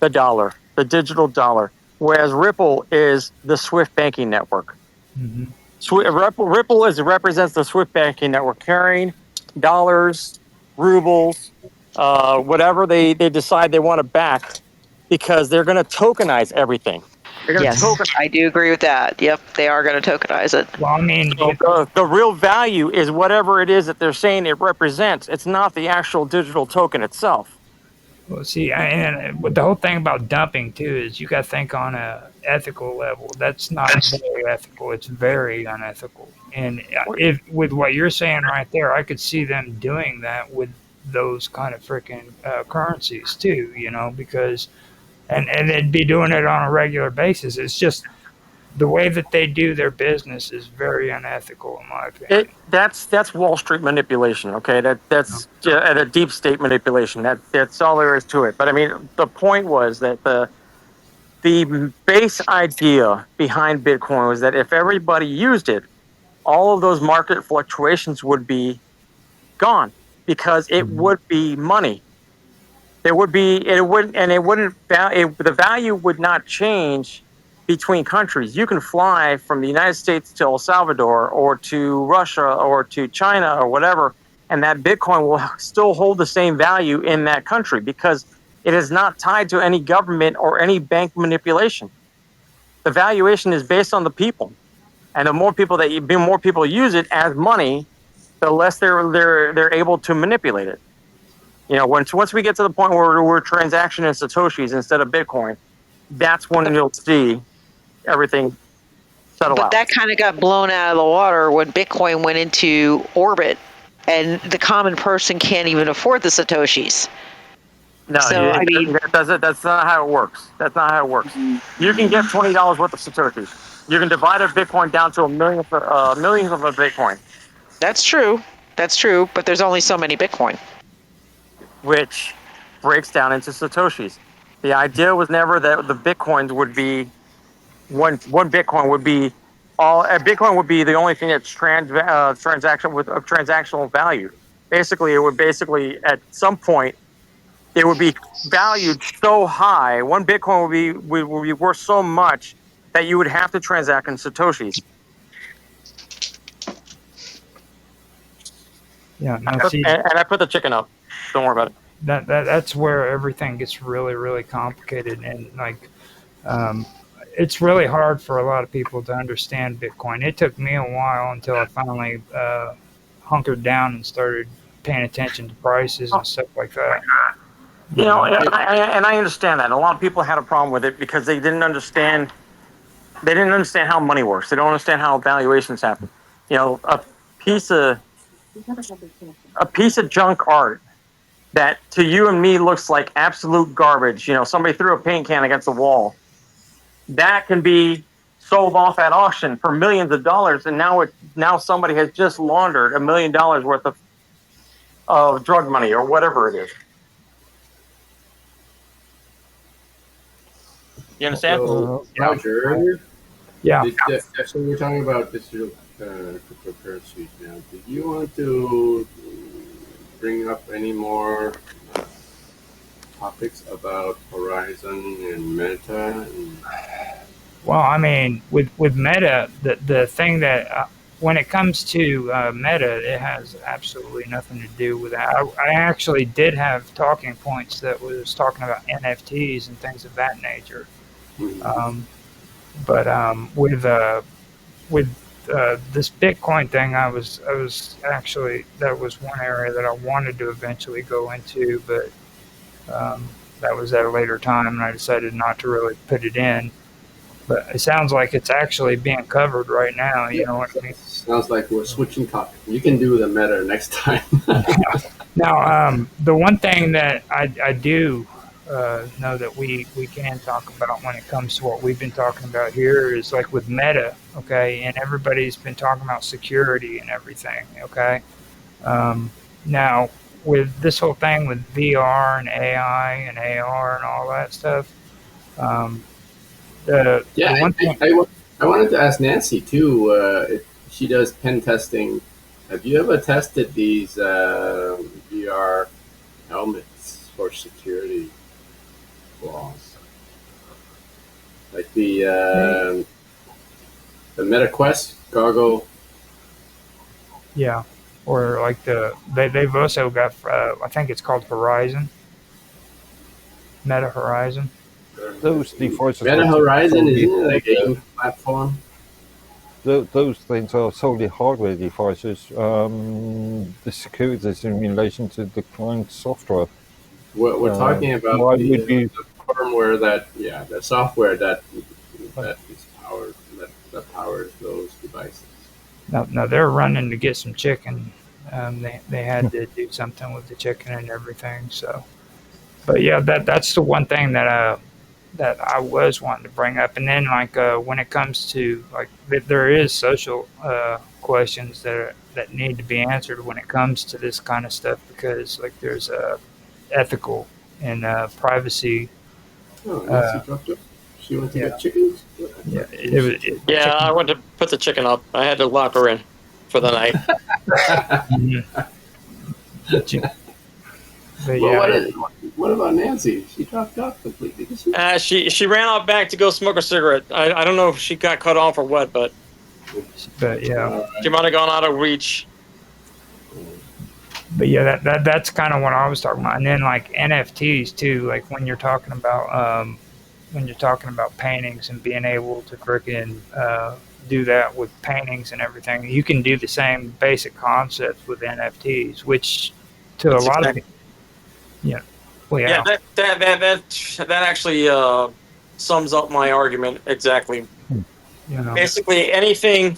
the dollar, the digital dollar, whereas Ripple is the Swift banking network. Hmm. Ripple represents the Swift banking network, carrying dollars, rubles, whatever they decide they want to back, because they're going to tokenize everything. They're going to Yes, tokenize. I do agree with that. Yep, they are going to tokenize it. Well, I mean, So the real value is whatever it is that they're saying it represents. It's not the actual digital token itself. well, see, and the whole thing about dumping too is you got to think on a ethical level. That's not very ethical. It's very unethical. And if with what you're saying right there, I could see them doing that with those kind of freaking currencies too. Because and they'd be doing it on a regular basis. It's just the way that they do their business is very unethical, in my opinion. That's Wall Street manipulation. Okay, that's a deep state manipulation. That's all there is to it. But I mean, the point was that the base idea behind Bitcoin was that if everybody used it, all of those market fluctuations would be gone, because it would be money. There would be it wouldn't and it wouldn't the value would not change between countries. You can fly from the United States to El Salvador or to Russia or to China or whatever, and that Bitcoin will still hold the same value in that country, because it is not tied to any government or any bank manipulation. The valuation is based on the people, and the more people use it as money, the less they're able to manipulate it. Once we get to the point where we're transacting in Satoshis instead of Bitcoin, that's when you'll see everything settle But out. that kind of got blown out of the water when Bitcoin went into orbit, and the common person can't even afford the Satoshis. No, So, I mean, that's not how it works. That's not how it works. You can get $20 worth of Satoshis. You can divide a Bitcoin down to a millionth of a Bitcoin, that's true. That's true. But there's only so many Bitcoin. which breaks down into Satoshis. The idea was never that the Bitcoins would be one Bitcoin would be all. A Bitcoin would be the only thing that's transactional value. Basically, it would at some point it would be valued so high. One Bitcoin would be worth so much that you would have to transact in Satoshis. Yeah, no, see, And I put the chicken up. Don't worry about it. that's where everything gets really, really complicated, and it's really hard for a lot of people to understand Bitcoin. It took me a while until I finally hunkered down and started paying attention to prices and stuff like that. And I understand that. A lot of people had a problem with it because they didn't understand. They didn't understand how money works. They don't understand how valuations happen. A piece of junk art that to you and me looks like absolute garbage. Somebody threw a paint can against the wall. That can be sold off at auction for millions of dollars, and now somebody has just laundered $1 million worth of drug money or whatever it is. You understand? So, Roger, Yeah. that's what we're talking about digital cryptocurrencies now. Did you want to bring up any more topics about Horizon and Meta? Well, I mean, with Meta, the thing that when it comes to Meta, it has absolutely nothing to do with that. I actually did have talking points that was talking about NFTs and things of that nature. But with this Bitcoin thing, I was actually, that was one area that I wanted to eventually go into, but that was at a later time, and I decided not to really put it in. But it sounds like it's actually being covered right now. You know what I mean? Sounds like we're switching topics. You can do the Meta next time. Now, the one thing that I do know that we can talk about when it comes to what we've been talking about here is like with Meta, okay, and everybody's been talking about security and everything, okay. Now, with this whole thing with VR and AI and AR and all that stuff. Um, Yeah, the one thing, I wanted to ask Nancy too. If she does pen testing, have you ever tested these VR helmets for security flaws, like the MetaQuest goggle? yeah, or like they've also got I think it's called Horizon, Meta Horizon. Those devices Meta are Horizon, solely isn't it a hardware. game platform? Those things are solely hardware devices. The security is in relation to the client software. We're talking about Why would you? the firmware the software that is powered that powers those devices. No, they're running to get some chicken. They had to do something with the chicken and everything. So, but yeah, that's the one thing that I was wanting to bring up. And then like when it comes to like there is social questions that need to be answered when it comes to this kind of stuff because like there's ethical and privacy. Oh, Nancy dropped it. She went to Yeah, get chickens. yeah. Yeah, I went to put the chicken up. I had to lock her in for the night. Mhm. But Well, yeah, what about Nancy? She dropped off completely. She ran out back to go smoke a cigarette. I don't know if she got cut off or what, but yeah. she might have gone out of reach. But yeah, that's kind of what I was talking about. And then like NFTs too, like when you're talking about paintings and being able to freaking do that with paintings and everything, you can do the same basic concepts with NFTs, which to That's a lot of exactly- people, yeah, well, Yeah, that actually sums up my argument exactly. you know, Basically, anything.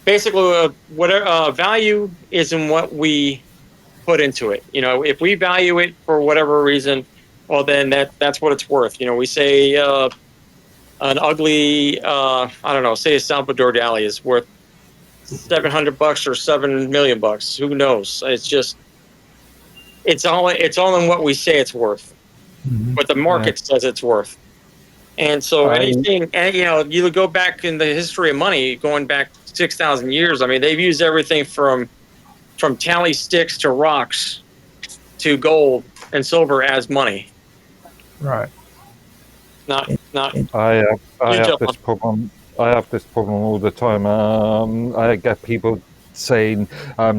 Basically, whatever value is in what we put into it. You know, if we value it for whatever reason, well, then that's what it's worth. You know, we say an ugly, I don't know, say a Salvador Dali is worth $700 or $7 million. Who knows? It's just it's all in what we say it's worth, what the market says it's worth. And so anything, and you know, you go back in the history of money, going back 6,000 years. I mean, they've used everything from tally sticks to rocks to gold and silver as money. right. Not. I have this problem. I have this problem all the time. I get people saying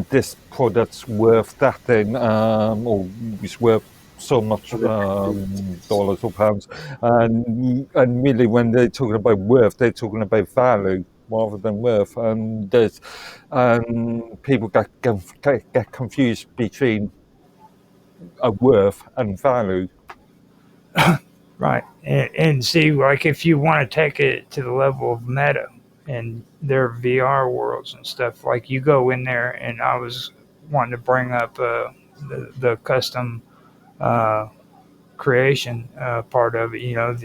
this product's worth that thing, or it's worth so much dollars or pounds, and really when they're talking about worth, they're talking about value rather than worth. And there's people get confused between a worth and value. Right. And see, like, if you want to take it to the level of Meta and their VR worlds and stuff, like, you go in there, and I was wanting to bring up the custom creation part of it, you know.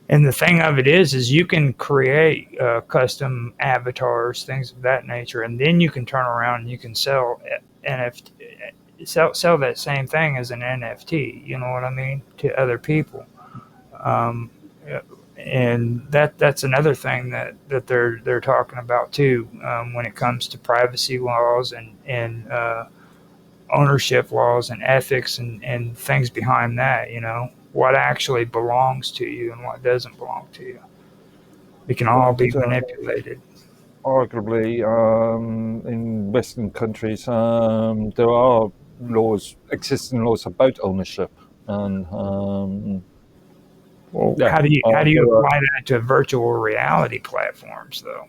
And the thing of it is you can create custom avatars, things of that nature, and then you can turn around and you can sell NFT, sell that same thing as an NFT. You know what I mean, to other people. Um, and that's another thing that they're talking about too when it comes to privacy laws and ownership laws and ethics and things behind that. You know, what actually belongs to you and what doesn't belong to you. It can all be manipulated. Arguably, in Western countries, there are existing laws about ownership, and Well, yeah, how do you apply that to virtual reality platforms, though?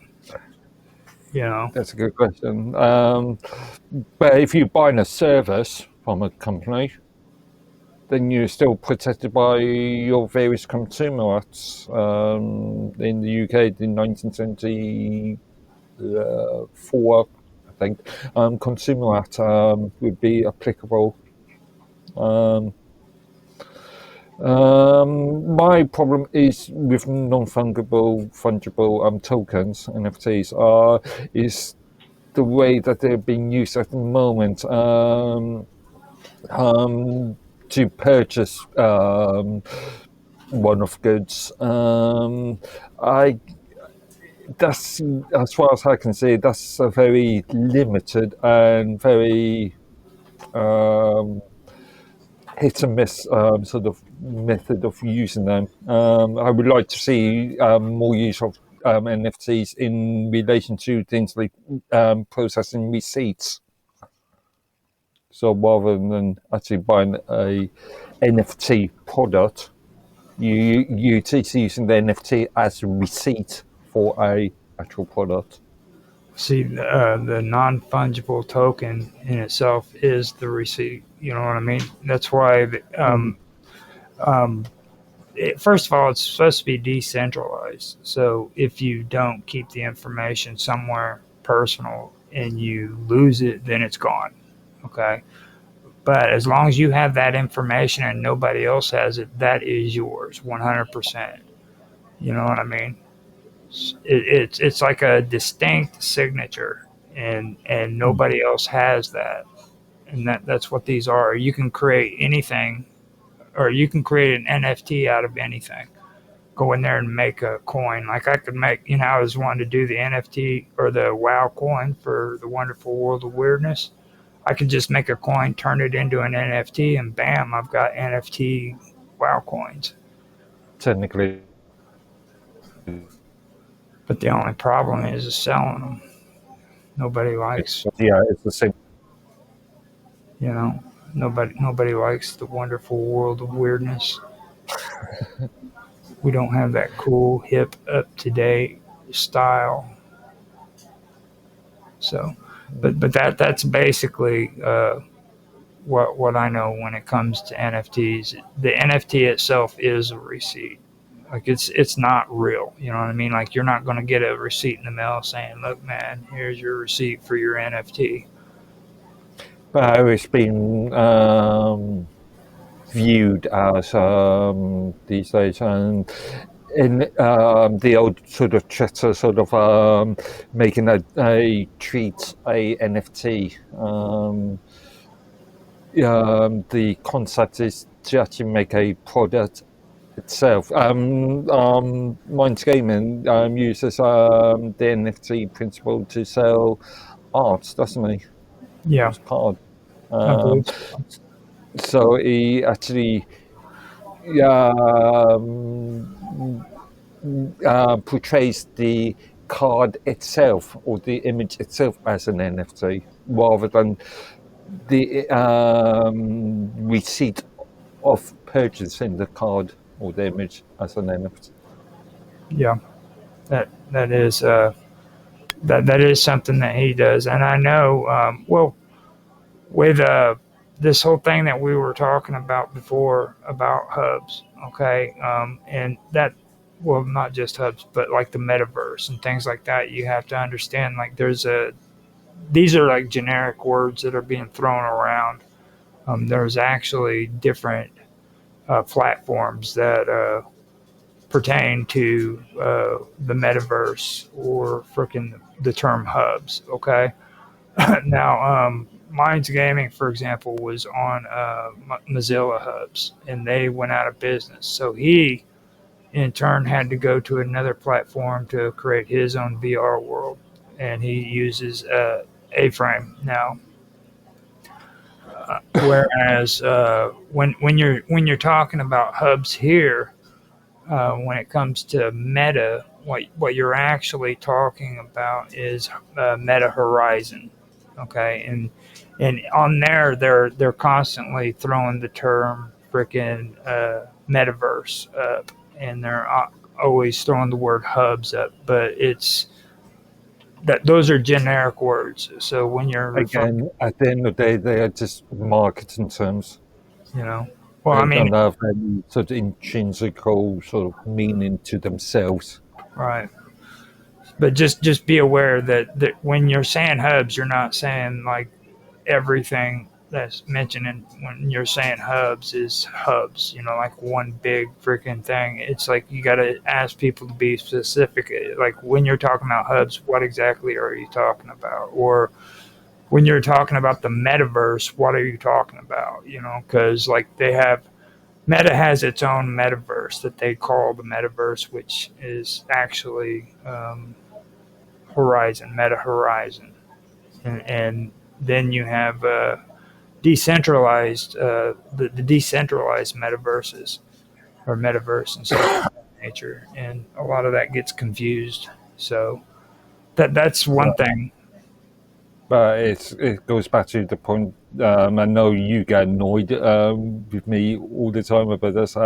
You know, that's a good question. But if you're buying a service from a company, then you're still protected by your various consumer acts. In the UK, in 1974, I think, Consumer Act would be applicable. My problem is with non-fungible, fungible tokens, NFTs, is the way that they're being used at the moment to purchase one-off goods. That's, as far as I can see, that's a very limited and very hit and miss sort of method of using them. I would like to see more use of NFTs in relation to things like processing receipts. So rather than actually buying a NFT product, you just using the NFT as a receipt for a actual product. See, the non-fungible token in itself is the receipt. You know what I mean? That's why, first of all, it's supposed to be decentralized. So if you don't keep the information somewhere personal and you lose it, then it's gone. Okay. But as long as you have that information and nobody else has it, that is yours, 100%. You know what I mean? It's like a distinct signature, and nobody else has that, and that's what these are. You can create anything, or you can create an NFT out of anything. Go in there and make a coin. Like I could make, I was wanting to do the NFT or the WoW coin for the Wonderful World of Weirdness. I could just make a coin, turn it into an NFT, and bam, I've got NFT WoW coins. Technically. But the only problem is selling them. Nobody likes. Yeah, it's the same. Nobody likes the Wonderful World of Weirdness. We don't have that cool, hip, up-to-date style. So, but that's basically what I know when it comes to NFTs. The NFT itself is a receipt. Like it's not real. You know what I mean? Like you're not going to get a receipt in the mail saying, "Look, man, here's your receipt for your NFT." But it's been viewed as these days, and in the old sort of chatter, sort of making a treat a NFT. The concept is to actually make a product itself. Minds Gaming uses the NFT principle to sell art, doesn't he? Yeah. It's card. So he actually portrays the card itself or the image itself as an NFT rather than the receipt of purchasing the card or the image as an NFT. Yeah, that is that is something that he does, and I know. Well, with this whole thing that we were talking about before about hubs, okay, and that, well, not just hubs, but like the metaverse and things like that. You have to understand, like, these are like generic words that are being thrown around. There's actually different platforms that pertain to the metaverse or frickin' the term hubs. Okay, now Minds Gaming, for example, was on Mozilla hubs, and they went out of business. So he, in turn, had to go to another platform to create his own VR world, and he uses A-Frame now. Whereas when you're talking about hubs here, when it comes to Meta, what you're actually talking about is Meta Horizon, okay? And on there, they're constantly throwing the term frickin' metaverse up, and they're always throwing the word hubs up, but it's that those are generic words. So when you're again, at the end of the day, they are just marketing terms. Well, they I mean, don't have any sort of intrinsical sort of meaning to themselves. Right. But just be aware that when you're saying hubs, you're not saying like everything that's mentioning when you're saying hubs is hubs. Like one big freaking thing. It's like you got to ask people to be specific. Like when you're talking about hubs, what exactly are you talking about? Or when you're talking about the metaverse, what are you talking about? Because like Meta has its own metaverse that they call the metaverse, which is actually Horizon, Meta Horizon, and then you have decentralized the decentralized metaverses or metaverse and stuff of that nature, and a lot of that gets confused. So that's one thing. But it goes back to the point. I know you get annoyed with me all the time about this.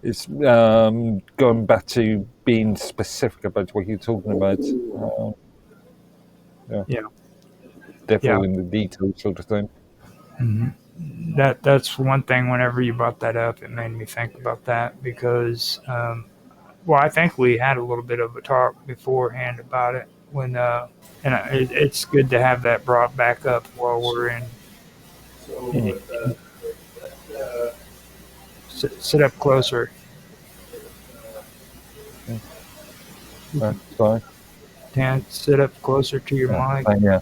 It's going back to being specific about what you're talking about. Yeah. Devil in the details, sort of thing. Mm-hmm. That's one thing. Whenever you brought that up, it made me think about that because, well, I think we had a little bit of a talk beforehand about it when, and it's good to have that brought back up while we're in. Sit up closer. That's fine. Dan, sit up closer to your mic. Yeah.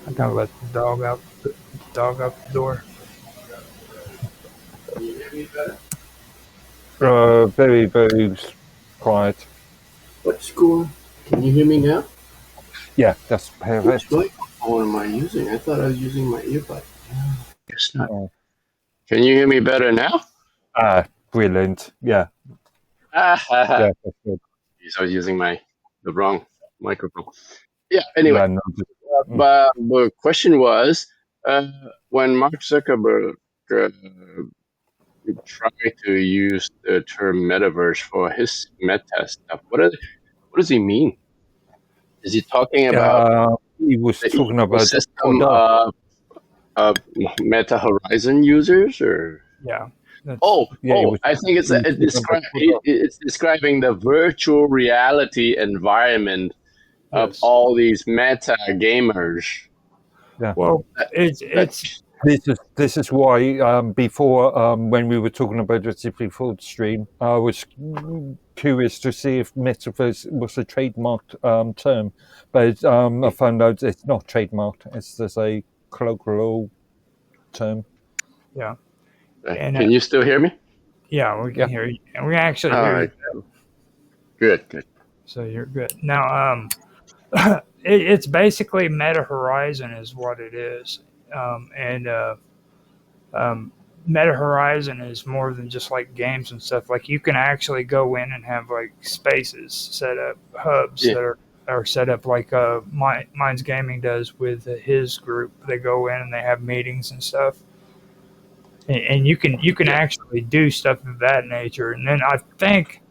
I gotta let the dog out the door. Can you hear me better? Very, very quiet. What's cool? Can you hear me now? Yeah, that's perfect. Which microphone am I using? I thought I was using my earbud. Guess not. Can you hear me better now? Brilliant. Yeah. Yeah, That's good. I was using the wrong microphone. Yeah. Anyway, but the question was, when Mark Zuckerberg tried to use the term metaverse for his Meta stuff, what does he mean? Is he talking about? He was talking about system of Meta Horizon users, or yeah. I think it's describing the virtual reality environment of all these meta gamers. Yeah. Well, it's this is why before when we were talking about it before the stream, I was curious to see if metaverse was a trademarked term, but I found out it's not trademarked. It's just a colloquial term. Yeah. And, can you still hear me? Yeah, we can hear you, and we actually hear you. Good. So you're good now. It's basically Meta Horizon is what it is, and Meta Horizon is more than just like games and stuff. Like you can actually go in and have like spaces set up, hubs that are set up like Minds Gaming does with his group. They go in and they have meetings and stuff. And you can actually do stuff of that nature. And then I think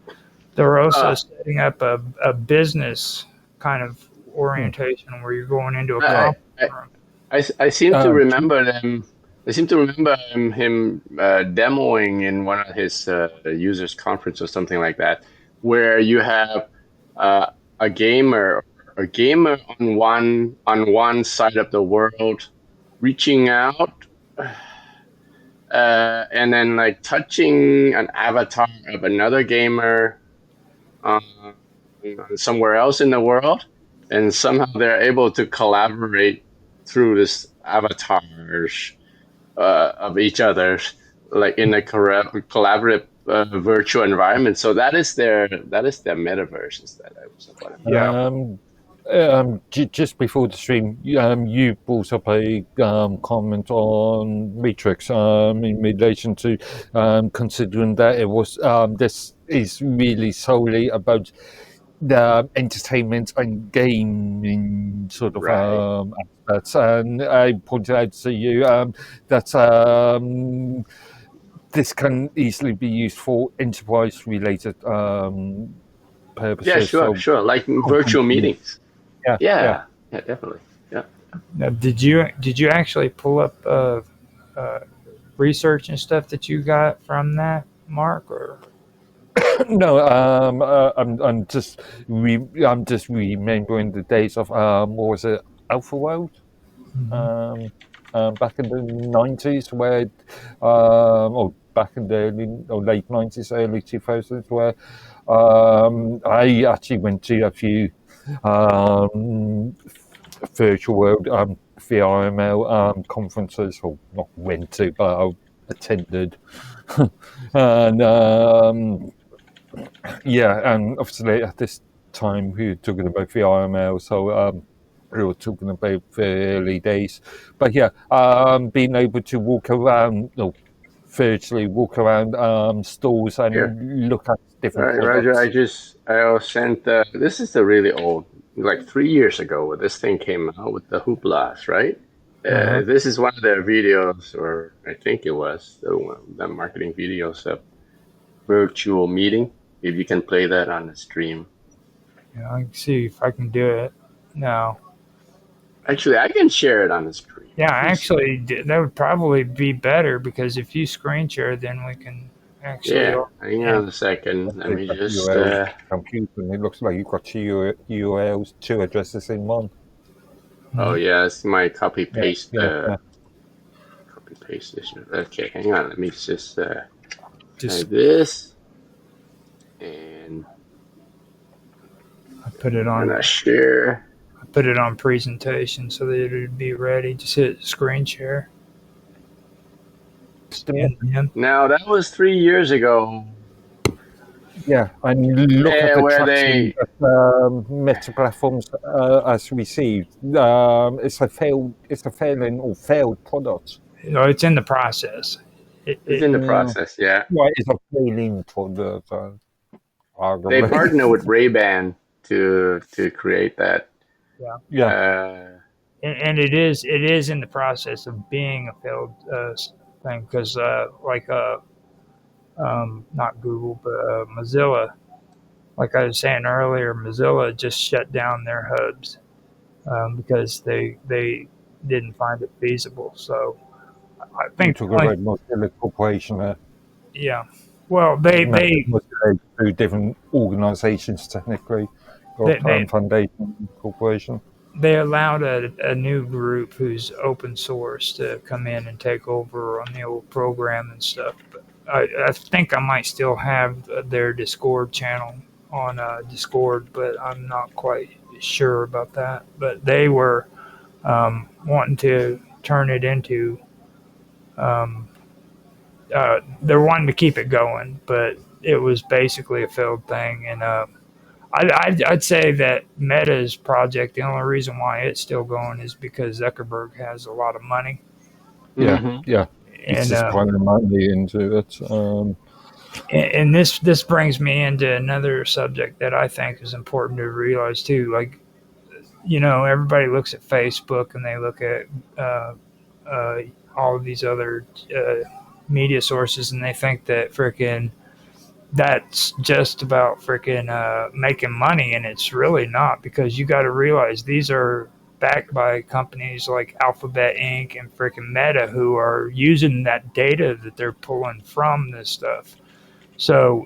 they're also setting up a business kind of orientation where you're going into a conference room. I seem to remember them. I seem to remember him demoing in one of his users conference or something like that, where you have a gamer on one side of the world reaching out. And then like touching an avatar of another gamer somewhere else in the world, and somehow they're able to collaborate through this avatars of each other, like in a collaborative virtual environment. So that is their metaverse. Is that just before the stream, you brought up a comment on Matrix in relation to considering that it was this is really solely about the entertainment and gaming sort of aspects, and I pointed out to you that this can easily be used for enterprise-related purposes. Yeah, sure, like virtual meetings. Yeah, definitely. Yeah. Now, did you actually pull up research and stuff that you got from that, Mark? Or No, I'm just remembering the days of what was it, Alpha World, back in the 90s, where or back in the late 90s, early 2000s, where I actually went to a few virtual world VRML conferences, or not went to, but I attended, and yeah, and obviously at this time we were talking about VRML, so we were talking about the early days. But yeah, being able to walk around, virtually walk around stores Here, and look at different Roger, products. I sent. This is the really old, like 3 years ago. This thing came out with the hooplas, right? This is one of the videos, or I think it was the marketing videos of virtual meeting. If you can play that on the stream. Yeah, I can see if I can do it. No. Actually, I can share it on the screen. Yeah, Let me see. actually, that would probably be better because if you screen share, then we can actually. Yeah, hang on a second. Let me just. URL computer, and it looks like you've got two URLs, two addresses in one. Oh yeah, it's my copy paste. Yeah. Copy paste issue. Okay, hang on. Let me just try this, and I put it on. And I share. I put it on presentation so that it would be ready. Just hit screen share. Now that was 3 years ago. Yeah, and look at the where traction that Meta Platforms has received. It's a failed product. No, it's in the process. It's in the process, yeah. Well, it's a failing product. They partner with Ray-Ban to create that. Yeah. And it is in the process of being a failed thing because not Google but Mozilla, like I was saying earlier, Mozilla just shut down their hubs because they didn't find it feasible. So I think talking about Mozilla Corporation there. Yeah, well they two different organizations technically. Foundation Corporation. They allowed a new group who's open source to come in and take over on the old program and stuff. But I think I might still have their Discord channel on Discord, but I'm not quite sure about that. But they were wanting to turn it into. They're wanting to keep it going, but it was basically a failed thing, and I'd say that Meta's project, the only reason why it's still going is because Zuckerberg has a lot of money. Yeah, yeah. He's just pouring money into it. And this brings me into another subject that I think is important to realize too. Like, everybody looks at Facebook and they look at all of these other media sources and they think that freaking that's just about freaking making money, and it's really not, because you got to realize these are backed by companies like Alphabet Inc. and freaking Meta, who are using that data that they're pulling from this stuff. So,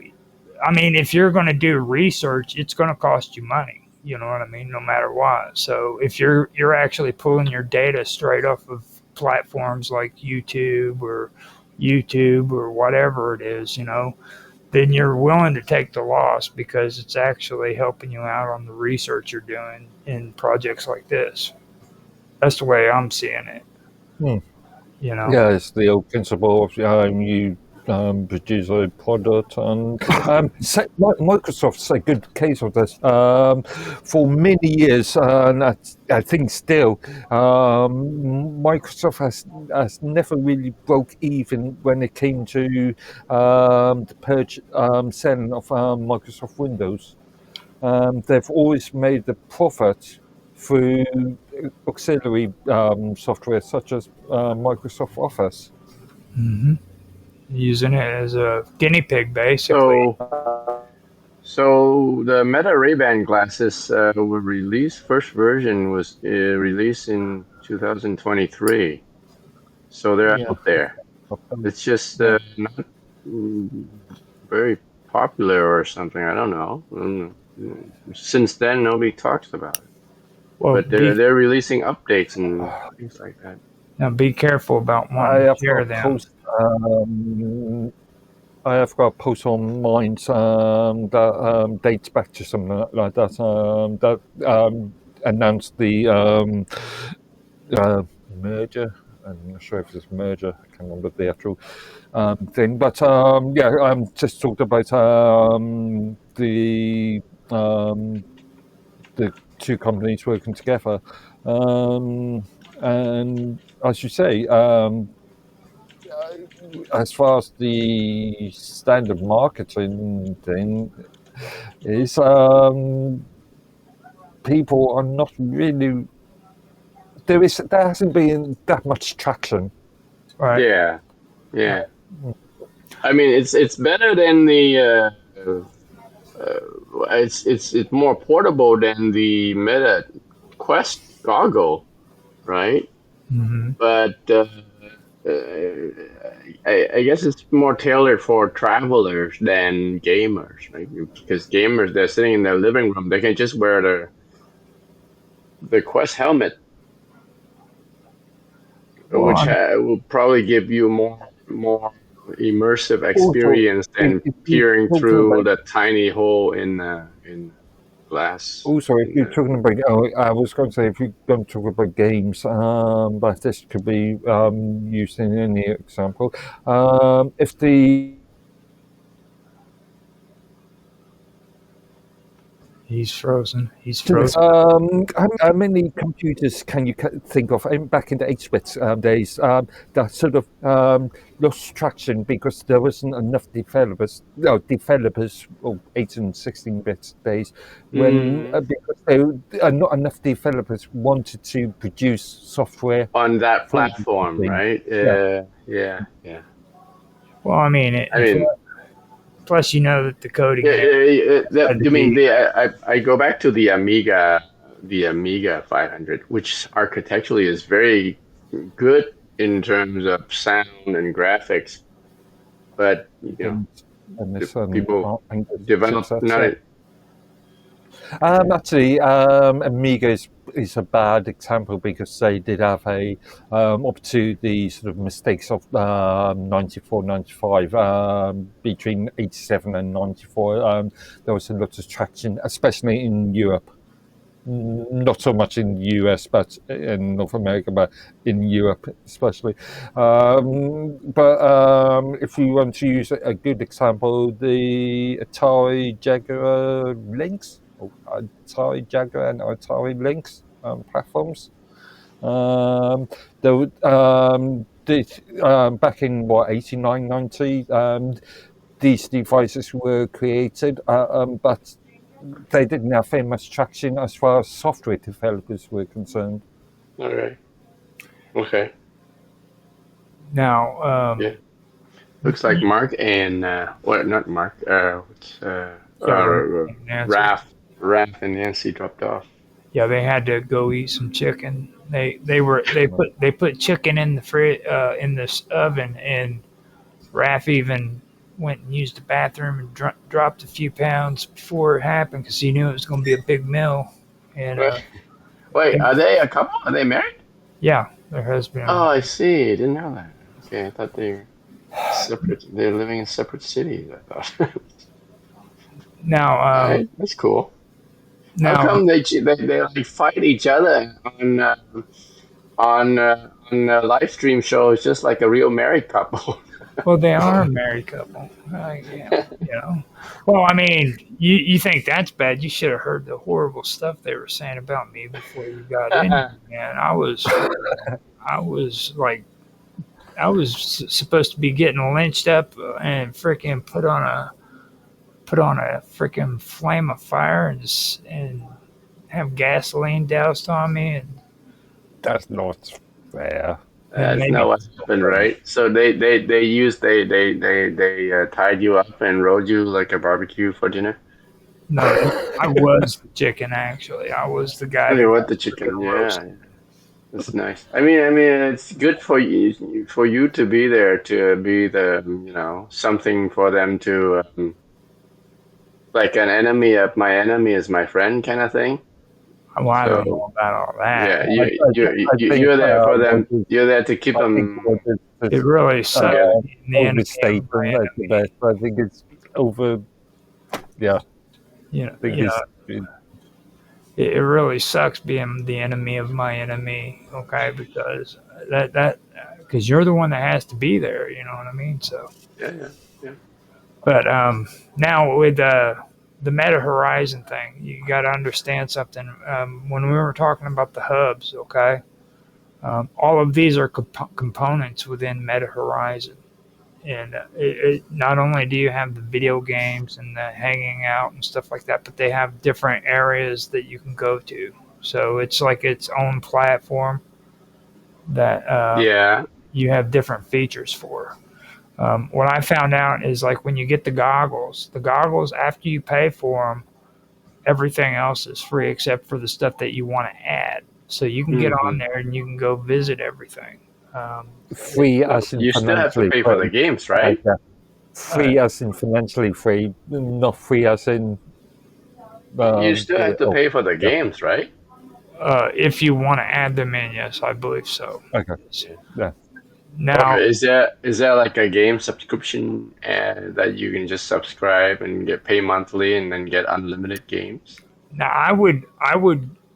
I mean, if you're going to do research, it's going to cost you money. You know what I mean? No matter what. So, if you're actually pulling your data straight off of platforms like YouTube or whatever it is, then you're willing to take the loss because it's actually helping you out on the research you're doing in projects like this. That's the way I'm seeing it. Yeah, it's the old principle of you produce a product, and Microsoft's a good case of this. For many years, and I think still, Microsoft has never really broke even when it came to the selling of Microsoft Windows. They've always made the profit through auxiliary software such as Microsoft Office. Mm-hmm. Using it as a guinea pig, basically. So the Meta Ray-Ban glasses were released. First version was released in 2023. So they're out there. It's just not very popular or something. I don't know. Since then, nobody talks about it. Well, But they're releasing updates and things like that. now be careful about I wanting to have share got a them. post. I have got a post on mine that dates back to something like that. That announced the merger. I'm not sure if it's merger. I can't remember the actual thing, but yeah, just talked about the two companies working together, and as you say, as far as the standard marketing thing is, people are not really. There hasn't been that much traction. Right. Yeah. I mean, it's better than the. It's more portable than the Meta Quest goggle, right? Mm-hmm. But I guess it's more tailored for travelers than gamers, right? Because gamers, they're sitting in their living room, they can just wear the Quest helmet, Well, which will probably give you more immersive Also, experience than if you're peering talking through about the tiny hole in glass. Also, if you're talking about, I was going to say, if you're going to talk about games, but this could be used in any example. If the he's frozen. He's Yes, frozen. how many computers can you think of back in the 8-bit days that sort of lost traction because there wasn't enough developers, or 8 and 16-bit days, when because not enough developers wanted to produce software on that for platform, things. right? Yeah. Well, I mean, I mean, plus you know that the coding. you mean I go back to the Amiga 500, which architecturally is very good in terms of sound and graphics, but and this, people develop chipsets, actually, Amiga is a bad example because they did have up to the sort of mistakes of 94, 95, between 87 and 94, there was a lot of traction, especially in Europe. Not so much in the US, but in North America, but in Europe especially. But if you want to use a good example, the Atari Jaguar Lynx, Atari Jaguar and Atari Lynx platforms. Back in 89, 90, these devices were created, but they didn't have very much traction as far as software developers were concerned. All right. Okay. Now, yeah. Looks like Mark and not Mark. Raph and Nancy dropped off. Yeah, they had to go eat some chicken. They put chicken in the in this oven, and Raph even went and used the bathroom and dropped a few pounds before it happened because he knew it was going to be a big meal. And wait, are they a couple? Are they married? Yeah, their husband. Oh, I see. I didn't know that. Okay, I thought they were separate. They're living in separate cities. I thought. Now, right, that's cool. Now, how come they like fight each other on live stream shows just like a real married couple? Well, they are a married couple. Yeah, you know. Well, I mean, you think that's bad? You should have heard the horrible stuff they were saying about me before you got in. Man, I was supposed to be getting lynched up and freaking put on a freaking flame of fire and have gasoline doused on me, and that's not fair. That's not what happened, right? So they tied you up and rolled you like a barbecue for dinner. No, I was the chicken. Actually, I was the guy. You were the chicken. Yeah, that's nice. I mean, it's good for you to be there, to be the something for them to like an enemy of my enemy is my friend kind of thing. Well, I don't So know about all that. yeah, I think you're there for what them. is, You're there to keep I think them what is It really sucks together. being the enemy of my overstating at the enemy. best. I think it's over. Yeah, You I think know, it's it really sucks being the enemy of my enemy. Okay, because because you're the one that has to be there. You know what I mean? So, Yeah. but now with the Meta Horizon thing, you got to understand something. When we were talking about the hubs, okay, all of these are components within Meta Horizon. And not only do you have the video games and the hanging out and stuff like that, but they have different areas that you can go to. So it's like its own platform that Yeah. you have different features for. What I found out is like when you get the goggles after you pay for them, everything else is free except for the stuff that you want to add. So you can get on Hmm. there and you can go visit everything. free No, as in you still have to financially pay for the free. games, right? Yeah. Uh, Free as in financially free, not free as in You still have to oh, pay for the yeah. games, right? if you want to add them in, yes, I believe so. Okay. Yeah. Or Now, is there like a game subscription that you can just subscribe and get pay monthly and then get unlimited games? now I would.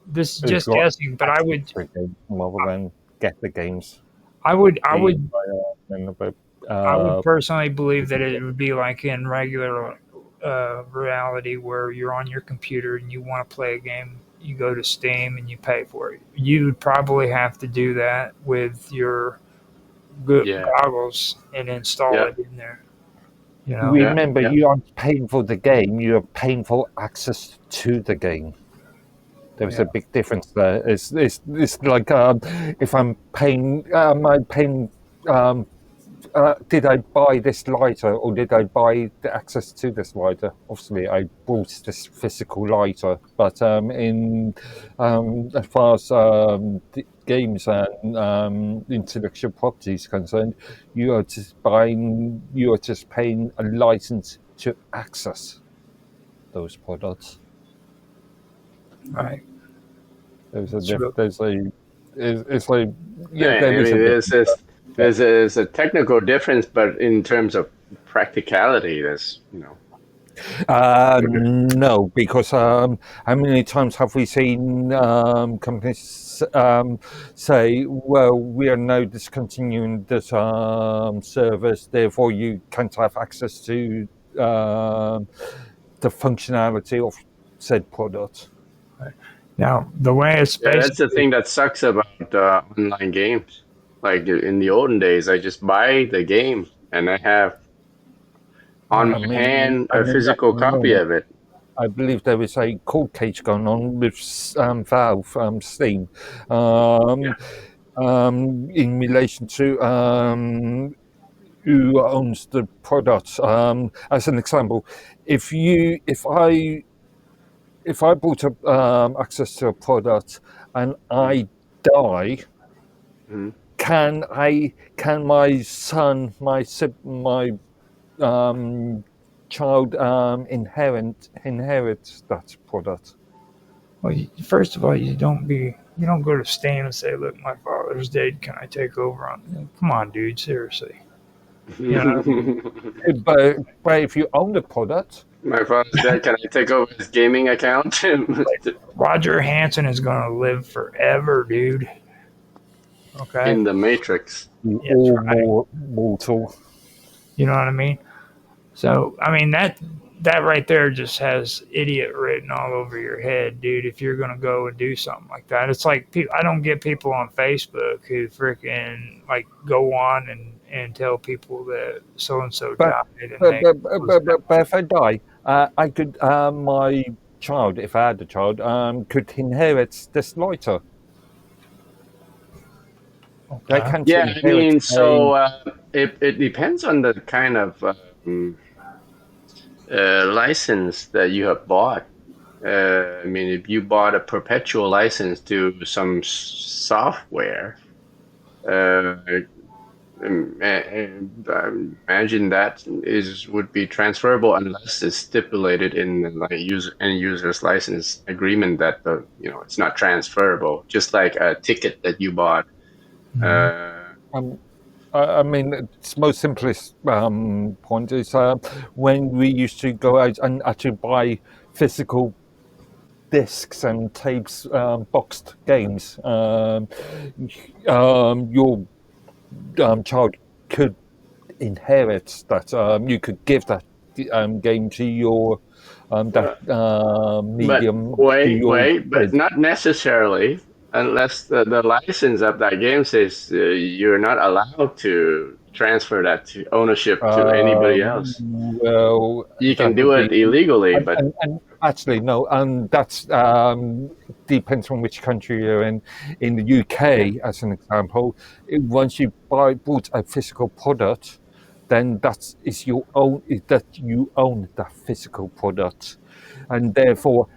This is It's just got guessing, but access to the game rather than get the games. I would, I Free would, by, I would uh, personally believe that it would be like in regular reality, where you're on your computer and you want to play a game. You go to Steam and you pay for it. You would probably have to do that with your Yeah. goggles and install Yeah. it in there. You know. Yeah. remember, Yeah. you aren't paying for the game; you are paying for access to the game. There's Yeah. a big difference there. It's like if I'm paying, um, did I buy this lighter or did I buy the access to this lighter? Obviously, I bought this physical lighter, but in as far as the games and intellectual property is concerned, you are just paying a license to access those products. Right. There's a True. it's like Yeah, there I is a mean, difference. there's a technical difference, but in terms of practicality, there's No, because how many times have we seen companies say, "Well, we are now discontinuing this service, therefore you can't have access to the functionality of said product." Now, the way it's yeah, that's the basically, thing that sucks about online games. Like in the olden days, I just buy the game and I have on right. my hand a At physical the copy moment, of it. I believe there is a court case going on with Valve, Steam, um, in relation to who owns the product. As an example, if I bought access to a product and Mm, I die, mm. can my son, my child inherit that product? Well, first of all, you don't go to Steam and say, "Look, my father's dead. Can I take over on?" Come on, dude. Seriously. You know, But if you own the product, My father's dead. Can I take over his gaming account? Roger Hanson is going to live forever, dude. Okay. In the Matrix. you Yes, all right. mortal. You know what I mean? So, I mean that right there just has idiot written all over your head, dude. If you're gonna go and do something like that, it's like I don't get people on Facebook who freaking like go on and tell people that so and so But died and they but if I die, I could my child, if I had a child, could inherit this lighter. They okay. can't Yeah, I inherit mean, a. so it depends on the kind of license that you have bought. I mean, if you bought a perpetual license to some software, imagine that would be transferable unless it's stipulated in the end user's license agreement that it's not transferable. Just like a ticket that you bought. Um, I mean, its most simplest point is when we used to go out and actually buy physical discs and tapes, boxed games. Your child could inherit that. You could give that game to your medium. But not necessarily, unless the license of that game says you're not allowed to transfer that to ownership to anybody else. Well, you can do it illegally, but and actually no, and that's depends on which country you're in. In the UK, as an example, once you bought a physical product, then that is your own. That you own that physical product, and therefore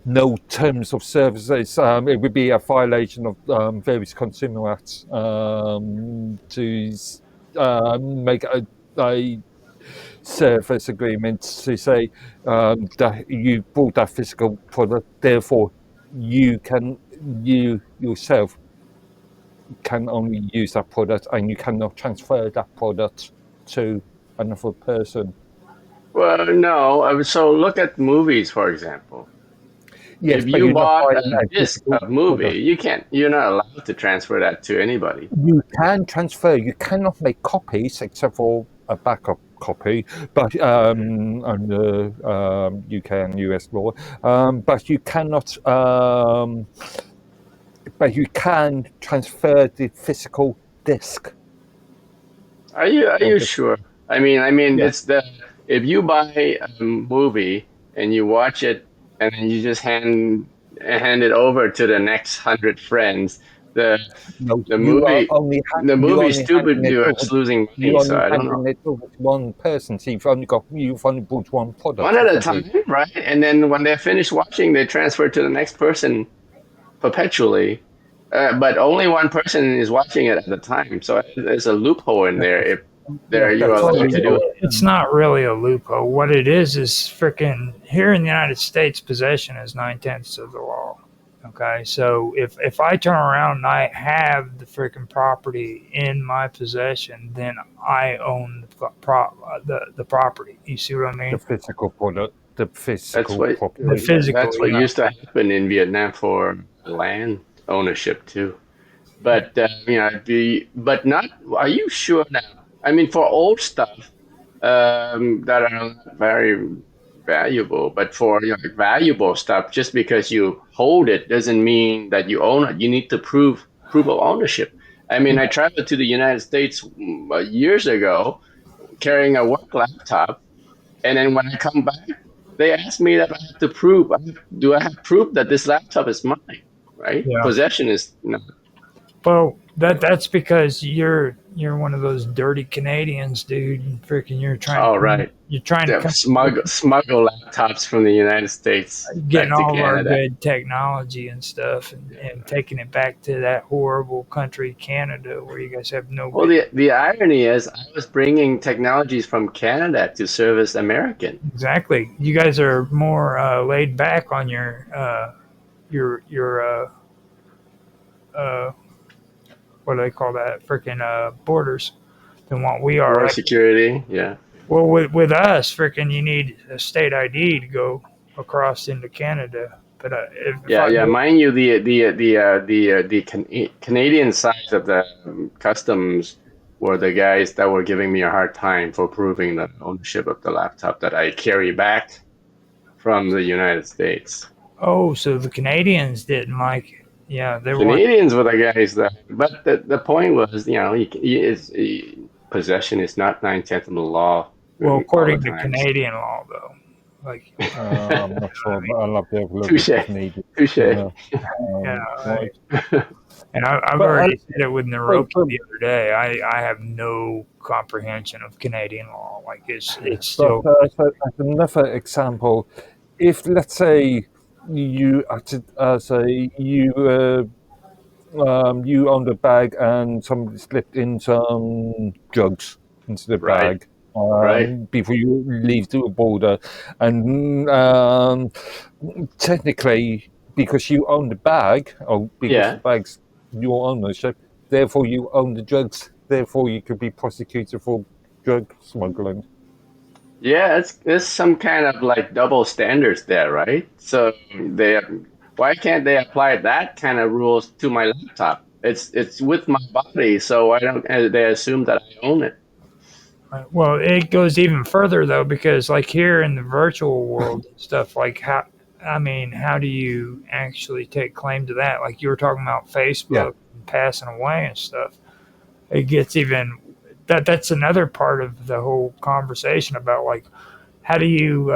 no terms of services. It would be a violation of various consumer acts to make a service agreement to say that you bought that physical product, therefore you yourself can only use that product and you cannot transfer that product to another person. Well, no. So look at movies, for example. Yes, if you bought a disc of movie, you're not allowed to transfer that to anybody. You can transfer. You cannot make copies except for a backup copy, but under UK and US law, but you cannot. But you can transfer the physical disc. Are you sure? I mean, yeah. It's if you buy a movie and you watch it and then you just hand it over to the next 100 friends, the movie stupid it's losing money. So I don't know. It over to one person. So you've only bought one product. One at a time, right? And then when they're finished watching, they transfer to the next person perpetually. But only one person is watching it at a time. So there's a loophole in there. If you're allowed to do it. It's not really a loophole. What it is freaking here in the United States, possession is 9/10 of the law. Okay, so if I turn around and I have the freaking property in my possession, then I own the property. You see what I mean? The physical product, the physical property. The physical. That's what used to happen in Vietnam for land ownership too. But but not. Are you sure now? I mean, for old stuff that are not very valuable, but for valuable stuff, just because you hold it doesn't mean that you own it. You need to prove of ownership. I mean, I traveled to the United States years ago carrying a work laptop, and then when I come back, they asked me that I have to prove. Do I have proof that this laptop is mine? Right? Yeah. Possession is not. Well, that's because you're one of those dirty Canadians, dude. Freaking, you're trying. Oh, right. You're trying to smuggle laptops from the United States, getting all of our good technology and stuff, and taking it back to that horrible country, Canada, where you guys have no. Well, the irony is, I was bringing technologies from Canada to service American. Exactly. You guys are more laid back on your what do they call that? Freaking borders than what we are. Border security, yeah. Well, with us, freaking, you need a state ID to go across into Canada. But mind you, the Canadian side of the customs were the guys that were giving me a hard time for proving the ownership of the laptop that I carry back from the United States. Oh, so the Canadians didn't like it. Yeah, they were. Canadians were the guys that. But the point was, possession is not 9/10 of the law. Well, according to Canadian law, though, like. I'm not sure, but I love the evolution. Touche. Right. And I've already said it with Naroki the other day. I have no comprehension of Canadian law. Like it's still. As another example, if let's say you you owned a bag and somebody slipped in some drugs into the Right. bag Right. before you leave to the border, and technically, because you own the bag, or because the Yeah. bag's your ownership, therefore you own the drugs. Therefore, you could be prosecuted for drug smuggling. Yeah, it's some kind of like double standards there, right? So they why can't they apply that kind of rules to my laptop? It's with my body, so why don't they assume that I own it? Right. Well, it goes even further though, because like here in the virtual world and stuff, like how do you actually take claim to that? Like you were talking about Yeah, Facebook passing away and stuff. It gets even that's another part of the whole conversation about like how do you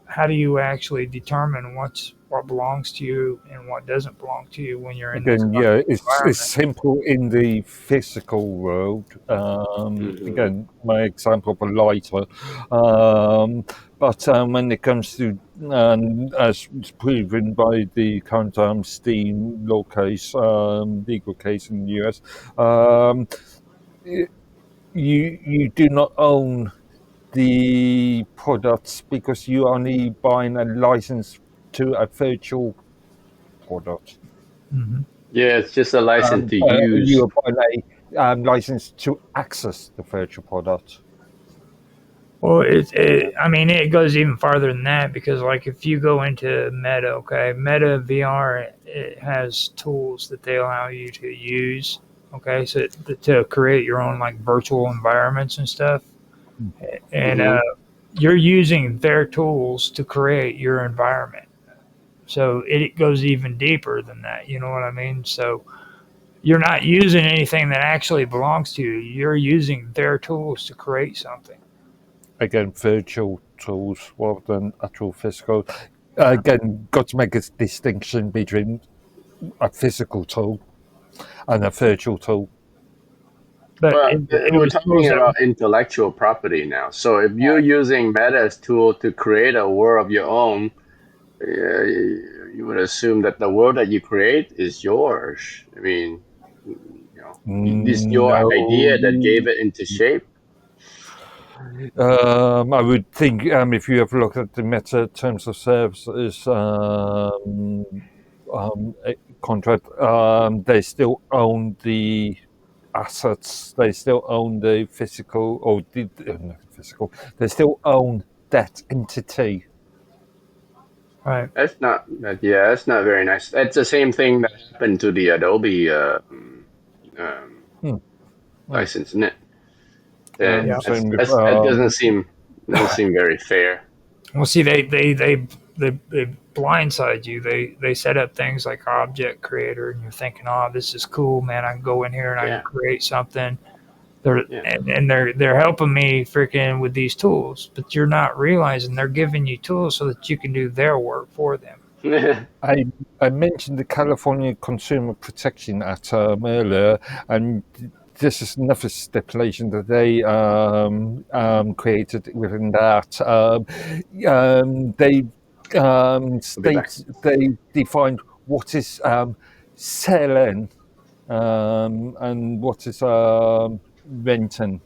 how do you actually determine what belongs to you and what doesn't belong to you when you're in this again, kind of yeah, it's environment? simple in the physical world. Hmm. Again, my example of a lighter, but when it comes to, as proven by the current Steam law case, legal case in the US, y- you do not own the products because you only buying a license to a virtual product. Hmm. Yeah, it's just a license to You use. are buying a license to access the virtual product. Well, Yeah. I mean, it goes even farther than that because, like, if you go into Meta, okay, Meta VR, it has tools that they allow you to use, okay, so to create your own like virtual environments and stuff, and Hmm. you're using their tools to create your environment. So it goes even deeper than that. You know what I mean? So you're not using anything that actually belongs to you. You're using their tools to create something. Again, virtual tools rather than actual physical. Yeah. Again, got to make a distinction between a physical tool and a virtual tool. But Well, it we're was tools talking that about intellectual property now. So if you're using Meta's tool to create a world of your own, you would assume that the world that you create is yours. I mean, this your idea that No, gave it into shape. I would think if you have a look at the Meta terms of services contract, they still own the assets. They still own the physical, or not physical. They still own that entity. right. Yeah, that's not very nice. That's the same thing that happened to the Adobe um, Hmm. Yeah. license, isn't it? Yeah, Yeah. Same with that doesn't seem very fair. Well, see, they blindside you. They set up things like Object Creator, and you're thinking, "Oh, this is cool, man! I can go in here and I can Yeah, create something." They're yeah. and they're helping me freaking with these tools, but you're not realizing they're giving you tools so that you can do their work for them. I I mentioned the California Consumer Protection Act earlier, and this is another stipulation that they created within that. They I'll be back. they defined what is selling and what is renting.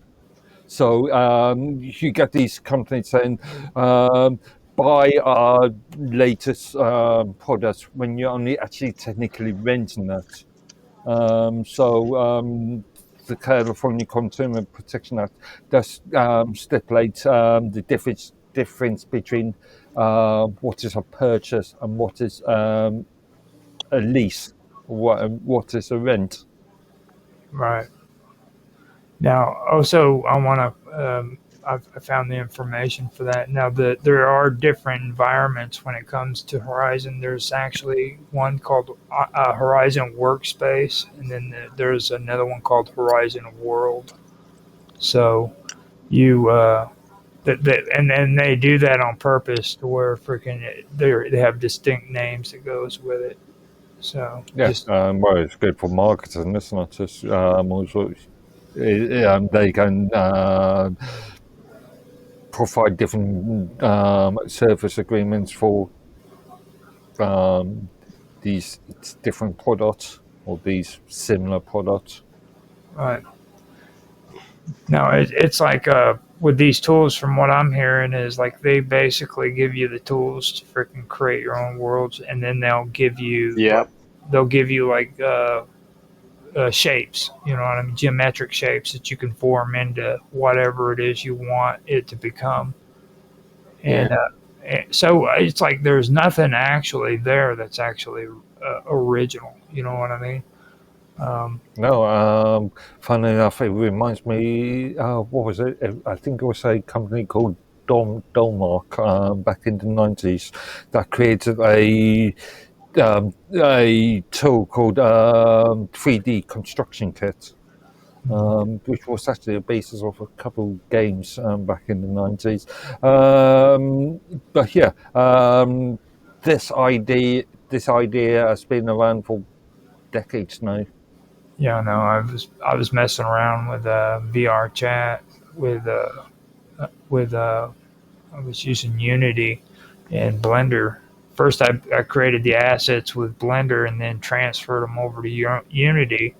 So you get these companies saying, buy our latest products when you're only actually technically renting it. The California Consumer Protection Act does stipulate the difference between what is a purchase and what is a lease, what is a rent. Right. Now, also, I want to. I found the information for that. Now, there are different environments when it comes to Horizon. There's actually one called Horizon Workspace, and then there's another one called Horizon World. So you and then they do that on purpose to where freaking they have distinct names that goes with it. So Yeah, just well, it's good for marketing, isn't it? It's, also, they can provide different service agreements for um, these different products. or these similar products. Right. No, it's like with these tools, from what I'm hearing, is like they basically give you the tools to freaking create your own worlds, and then Yeah. they'll give you like shapes, you know what I mean, geometric shapes that you can form into whatever it is you want it to become. And, Yeah. so it's like there's nothing actually there that's actually original. You know what I mean? No, funnily enough, it reminds me, what was it? I think it was a company called Dolmark back in the 90s that created a tool called 3D construction kit, which was actually the basis of a couple of games back in the 90s. But yeah, this idea has been around for decades now. Yeah, no, I was messing around with VR chat with I was using Unity and Blender. First, I created the assets with Blender and then transferred them over to Unity.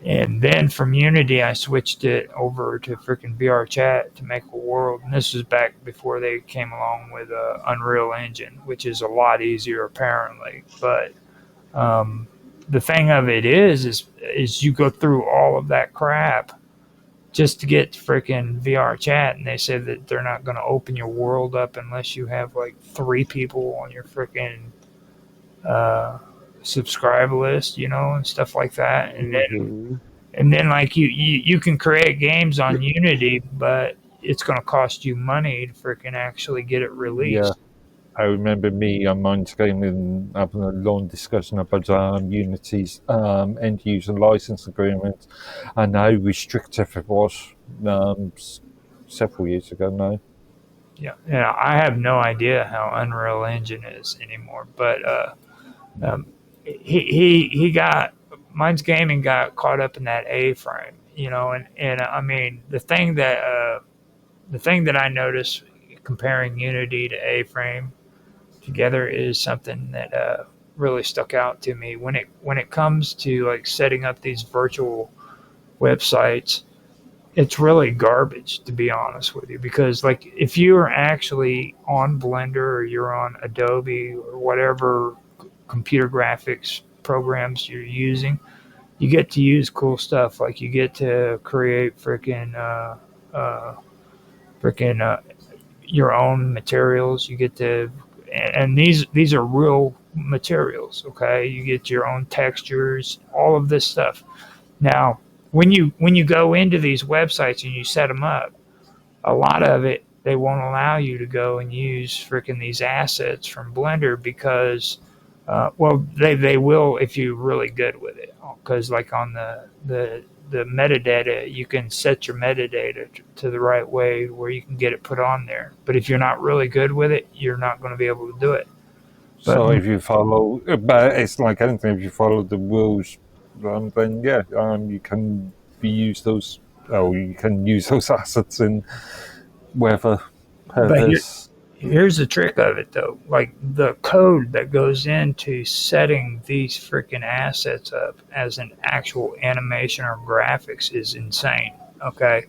And then from Unity, I switched it over to freaking VR chat to make a world. And this was back before they came along with Unreal Engine, which is a lot easier apparently. But the thing of it is you go through all of that crap just to get freaking VR chat, and they said that they're not going to open your world up unless you have like 3 people on your freaking subscribe list, you know, and stuff like that. And then like you can create games on Unity, but it's going to cost you money to freaking actually get it released. Yeah. I remember me and Minds Gaming having a long discussion about Unity's end-user license agreement and how restrictive it was several years ago now. Yeah, I have no idea how Unreal Engine is anymore, but he got Minds Gaming got caught up in that A-frame, you know, and I mean the thing that I noticed comparing Unity to A-frame together is something that really stuck out to me when it comes to like setting up these virtual websites. It's really garbage, to be honest with you, because like if you're actually on Blender or you're on Adobe or whatever computer graphics programs you're using, you get to use cool stuff. Like you get to create freaking your own materials. You get to, and these are real materials. Okay, you get your own textures, all of this stuff. Now, when you go into these websites and you set them up, a lot of it they won't allow you to go and use freaking these assets from Blender because, well, they will if you're really good with it. Because like on the metadata, you can set your metadata to the right way where you can get it put on there. But if you're not really good with it, you're not going to be able to do it. But, so if you follow, but it's like anything, if you follow the rules, then yeah, you can use those assets in whatever purpose. Here's the trick of it, though. Like the code that goes into setting these freaking assets up as an actual animation or graphics is insane. Okay.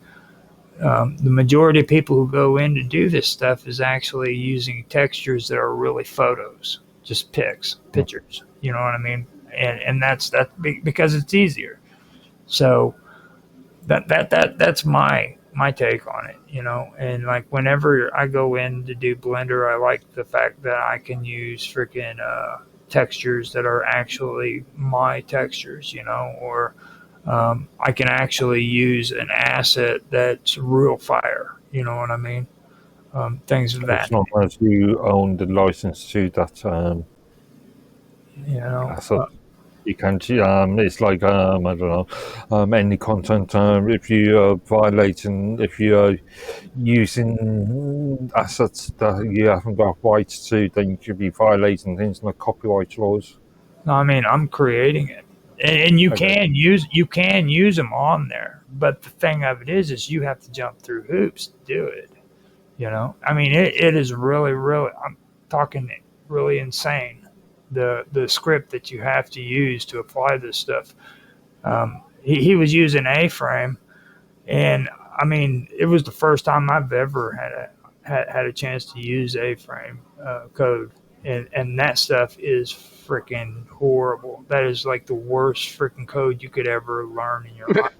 The majority of people who go in to do this stuff is actually using textures that are really photos, just pictures. You know what I mean? And that's because it's easier. So that's my take on it, you know. And like whenever I go in to do Blender, I like the fact that I can use freaking textures that are actually my textures, you know, or I can actually use an asset that's real fire, you know what I mean? Things of that. As long as you own the license to that you know, asset. You can. It's like I don't know, any content. If you are violating, if you are using assets that you haven't got rights to, then you could be violating things like copyright laws. No, I mean I'm creating it, and you can use them on there. But the thing of it is you have to jump through hoops to do it. You know, I mean it is really, I'm talking really insane. the script that you have to use to apply this stuff. He was using A-frame, and I mean, it was the first time I've ever had a chance to use A-frame code, and that stuff is freaking horrible. That is like the worst freaking code you could ever learn in your life.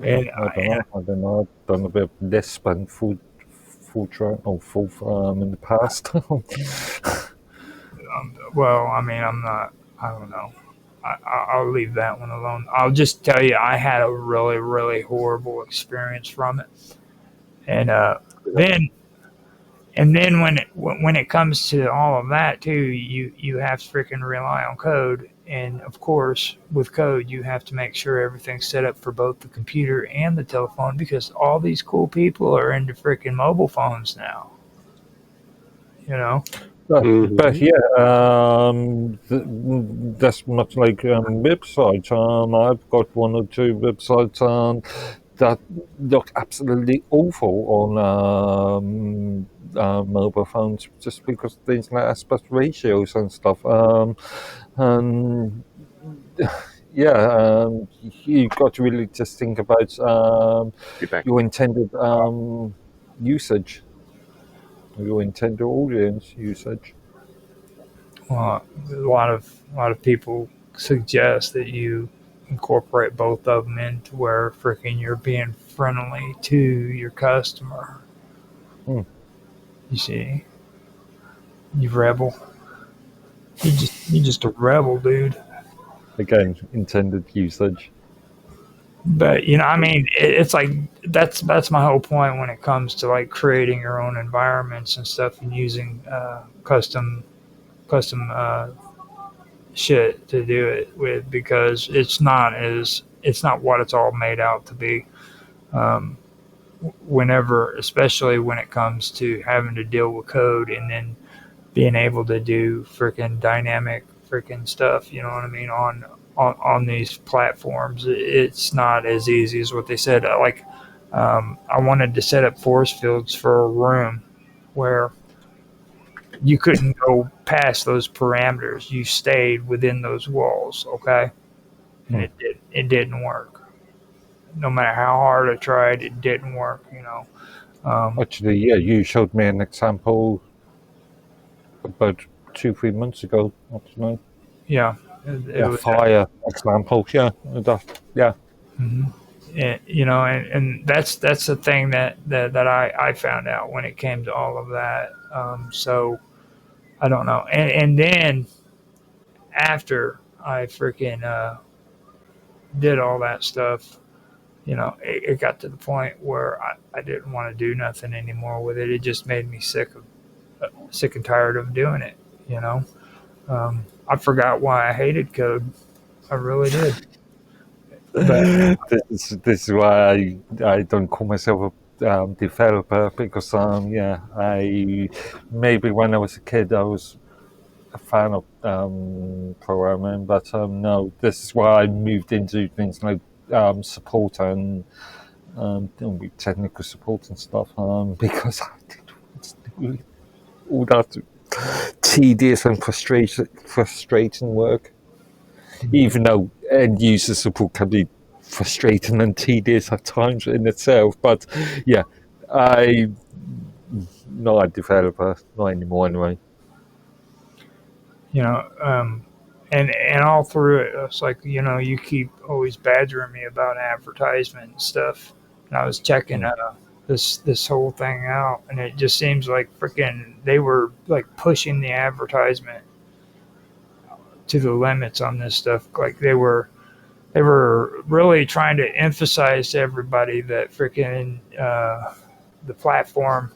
And I don't know. I've done a bit of Lisp and Fortran or Forth in the past. well, I mean, I'm not. I don't know. I'll leave that one alone. I'll just tell you, I had a really, really horrible experience from it, and then when it comes to all of that too, you have to freaking rely on code, and of course, with code, you have to make sure everything's set up for both the computer and the telephone because all these cool people are into freaking mobile phones now. You know. But yeah, that's much like websites. I've got one or two websites that look absolutely awful on mobile phones just because of the internet aspect ratios and stuff. And yeah, you've got to really just think about your intended usage. Your intended audience usage. Well, a lot of people suggest that you incorporate both of them into where freaking you're being friendly to your customer. You see, you rebel. You just a rebel, dude. Again, intended usage. But I mean, it's like that's my whole point when it comes to like creating your own environments and stuff and using custom shit to do it with because it's not what it's all made out to be. Especially when it comes to having to deal with code and then being able to do freaking dynamic freaking stuff, you know what I mean, on these platforms, it's not as easy as what they said. Like, I wanted to set up force fields for a room where you couldn't go past those parameters. You stayed within those walls, okay? And it didn't work. No matter how hard I tried, it didn't work, Actually, yeah, you showed me an example about 2-3 months ago. Actually. Yeah. It was fire example, yeah. Yeah. Mm-hmm. And that's the thing that I found out when it came to all of that. So I don't know. And then after I freaking did all that stuff, it got to the point where I didn't want to do nothing anymore with it. It just made me sick and tired of doing it, I forgot why I hated code. I really did. But this is why I don't call myself a developer because I maybe when I was a kid I was a fan of programming, but no, this is why I moved into things like support and technical support and stuff because I didn't want to do all that tedious and frustrating work. Even though end user support can be frustrating and tedious at times in itself, but yeah, I'm not a developer, not anymore anyway. And all through it, it's like you keep always badgering me about advertisement and stuff. And I was checking this whole thing out, and it just seems like freaking they were like pushing the advertisement to the limits on this stuff. Like they were really trying to emphasize to everybody that freaking the platform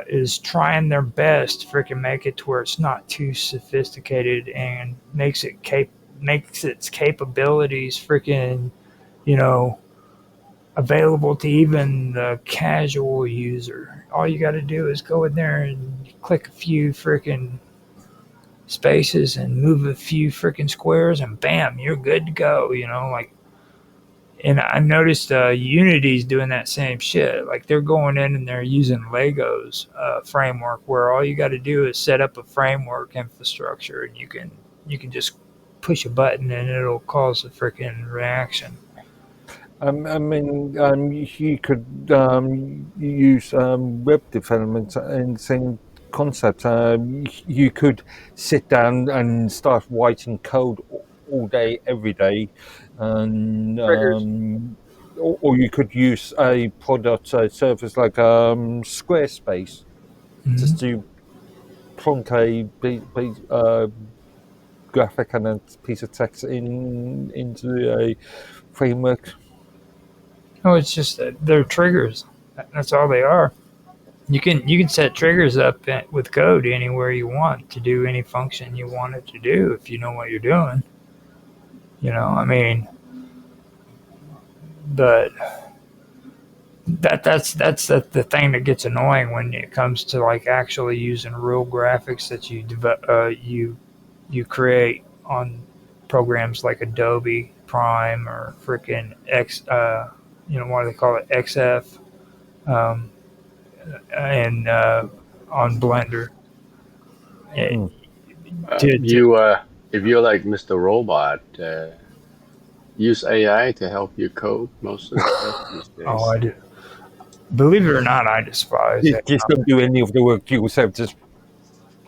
is trying their best to freaking make it to where it's not too sophisticated and makes its capabilities freaking available to even the casual user. All you got to do is go in there and click a few freaking spaces and move a few freaking squares and bam, you're good to go. And I noticed Unity's doing that same shit. Like they're going in and they're using Lego's framework, where all you got to do is set up a framework infrastructure, and you can just push a button and it'll cause a freaking reaction. I mean, you could use web development in the same concept. You could sit down and start writing code all day, every day, and or you could use a product service like Squarespace, just to plonk a graphic and a piece of text into a framework. No, it's just that they're triggers. That's all they are. You can set triggers up with code anywhere you want to do any function you want it to do if you know what you're doing. I mean, but that's the thing that gets annoying when it comes to like actually using real graphics that you create on programs like Adobe Prime or freaking what do they call it, XF, and on Blender. If you're like Mr. Robot, use AI to help you code most of the stuff these days. Oh, I do. Believe it or not, I despise it. Just don't do any of the work yourself. Just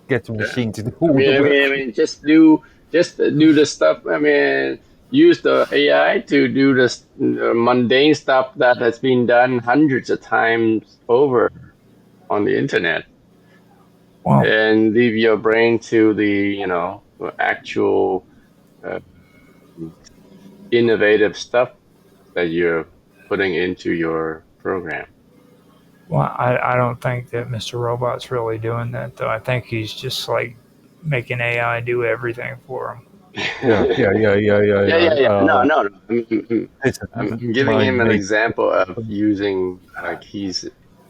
get the machine to do all the work. I mean, just do the stuff. I mean, use the AI to do this mundane stuff that has been done hundreds of times over on the internet. Wow. And leave your brain to the actual innovative stuff that you're putting into your program. Well, I don't think that Mr. Robot's really doing that, though. I think he's just like making AI do everything for him. Yeah. No. I'm giving him an example of using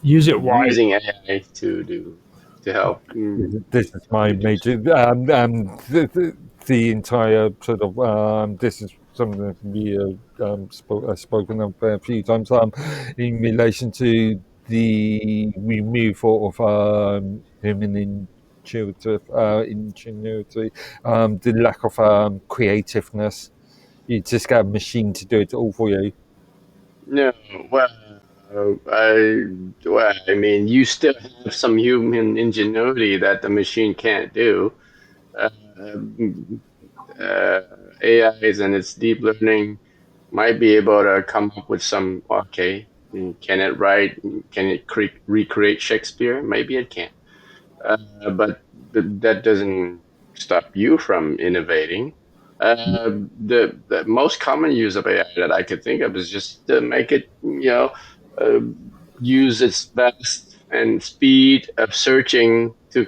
using AI to help. This is my major. The entire sort of this is something that we have spoken of a few times in relation to the removal of human ingenuity, the lack of creativeness. You just get a machine to do it all for you. No, I mean, you still have some human ingenuity that the machine can't do. AIs and its deep learning might be able to come up with some, can it write, can it recreate Shakespeare? Maybe it can. But that doesn't stop you from innovating. The most common use of AI that I could think of is just to make it, use its best and speed of searching to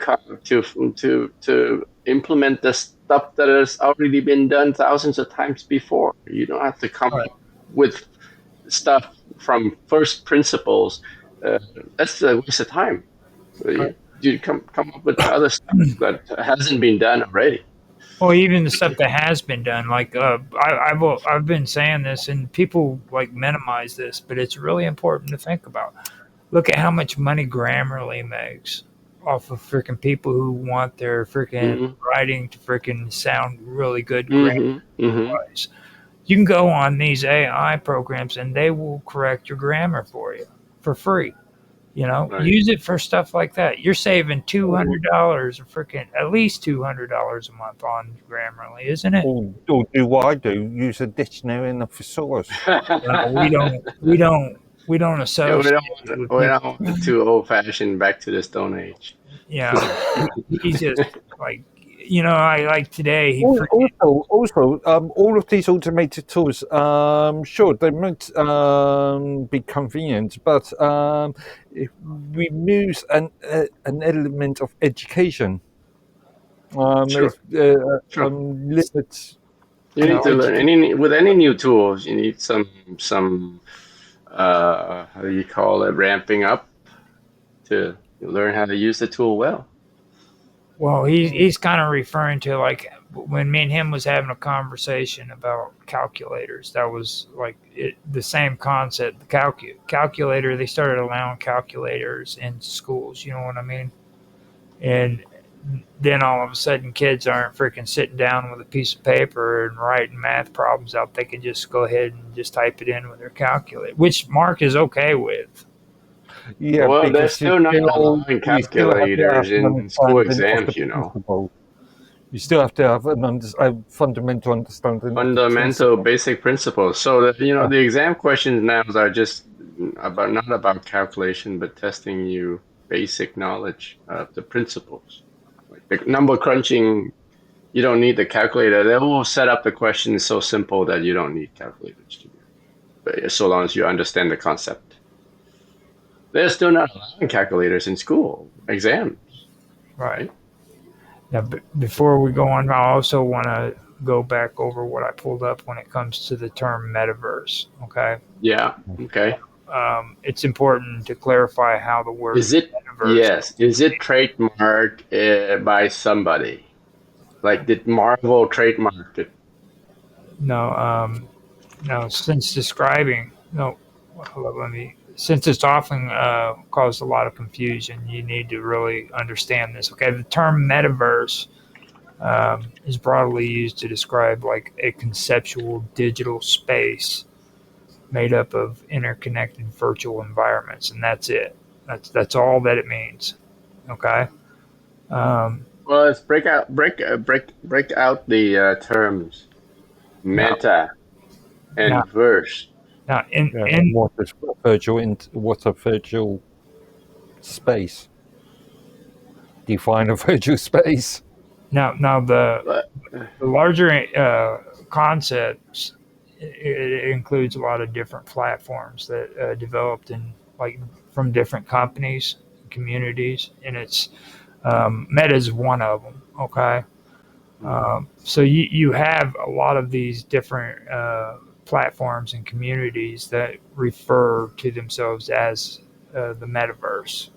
implement the stuff that has already been done thousands of times before. You don't have to come up with stuff from first principles. That's a waste of time. You come up with other stuff that hasn't been done already. Well, even the stuff that has been done, like I've been saying this, and people like minimize this, but it's really important to think about. Look at how much money Grammarly makes off of freaking people who want their freaking writing to freaking sound really good grammar-wise. You can go on these AI programs, and they will correct your grammar for you for free. Use it for stuff like that. You're saving $200 or freaking at least $200 a month on Grammarly, isn't it? Or do what I do, use a dictionary and a thesaurus. We don't associate. We don't want the too old-fashioned back to the Stone Age. Yeah, he's just like I like today. Also, all of these automated tools, sure, they might be convenient, but it removes an element of education. Sure. Limits. You need to learn with any new tools. You need some how do you call it, ramping up to learn how to use the tool well. Well, he's kind of referring to like when me and him was having a conversation about calculators, that was like the same concept. The calculator, they started allowing calculators in schools. You know what I mean? And then all of a sudden, kids aren't freaking sitting down with a piece of paper and writing math problems out. They can just go ahead and just type it in with their calculator, which Mark is okay with. Yeah, Well, they're because still not allowing you still have to have calculators an in school understanding of the exams, you know. principle. You still have to have a fundamental understanding of the Fundamental principle. basic principles. So that Yeah. the exam questions now are just about not about calculation, but testing you basic knowledge of the principles. Like the number crunching, you don't need the calculator. They will set up the questions so simple that you don't need calculators to do it. But so long as you understand the concept. They're still not allowing calculators in school exams. Right. Now, before we go on, I also want to go back over what I pulled up when it comes to the term metaverse. Okay. Yeah. Okay. It's important to clarify how the word Is it metaverse. yes? Is it trademarked by somebody? Like did Marvel trademark it? No. No. Since describing no, hold on, let me. Since it's often caused a lot of confusion, you need to really understand this. Okay, the term metaverse is broadly used to describe like a conceptual digital space made up of interconnected virtual environments, and that's it. That's all that it means. Okay. Well, let's break out the terms meta and Now, verse. now What's a virtual space? Define a virtual space. now the larger concepts, it includes a lot of different platforms that developed in like from different companies, communities, and it's Meta is one of them. Okay, so you have a lot of these different platforms and communities that refer to themselves as the metaverse.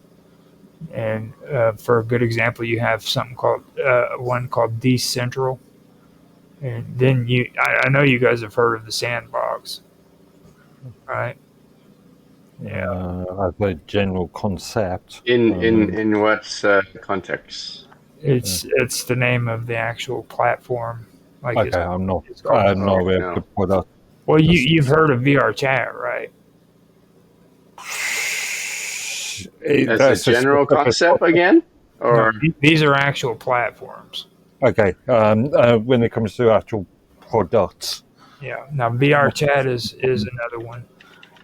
And for a good example, you have something called one called Decentral. And then I know you guys have heard of the Sandbox, right? Yeah, As a general concept. In what context? It's the name of the actual platform. Like Okay, I'm not no. able to put up. Well, you've heard of VR chat, right? As a general concept again, or No, these are actual platforms. Okay, when it comes to actual products. Yeah. Now VR chat is another one,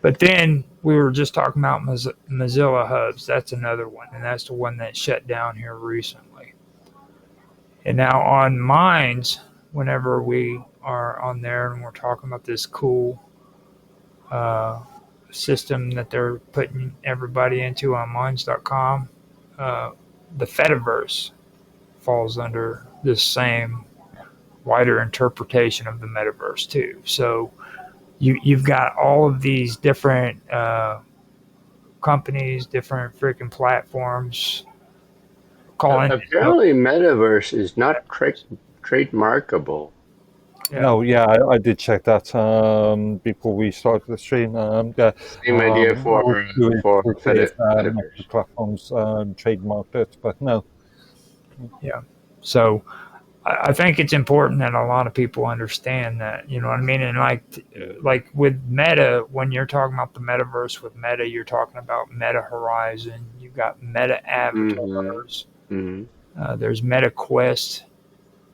but then we were just talking about Mozilla Hubs. That's another one, and that's the one that shut down here recently. And now on Minds, whenever we are on there and we're talking about this cool system that they're putting everybody into on Minds.com, the Fediverse falls under this same wider interpretation of the metaverse too. So you've got all of these different companies, different freaking platforms calling. apparently metaverse is not trademarkable. Yeah. No, yeah, I did check that before we started the stream. Same idea for Fediverse platforms trademarked it, but no. Yeah. So I think it's important that a lot of people understand that, you know what I mean? And like with Meta, when you're talking about the metaverse with Meta, you're talking about Meta Horizon. You've got Meta avatars. Mm-hmm. There's Meta Quest,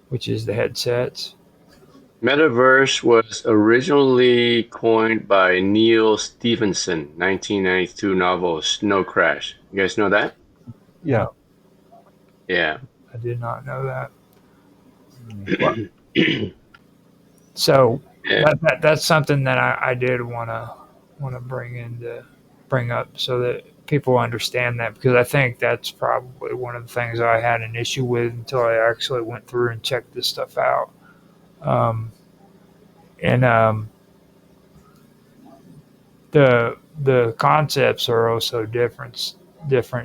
which is the headsets. Metaverse was originally coined by Neil Stephenson, 1992 novel Snow Crash. You guys know that? Yeah. Yeah. I did not know that. So Yeah. that's something that I did want to bring up so that people understand that, because I think that's probably one of the things I had an issue with until I actually went through and checked this stuff out. The concepts are also different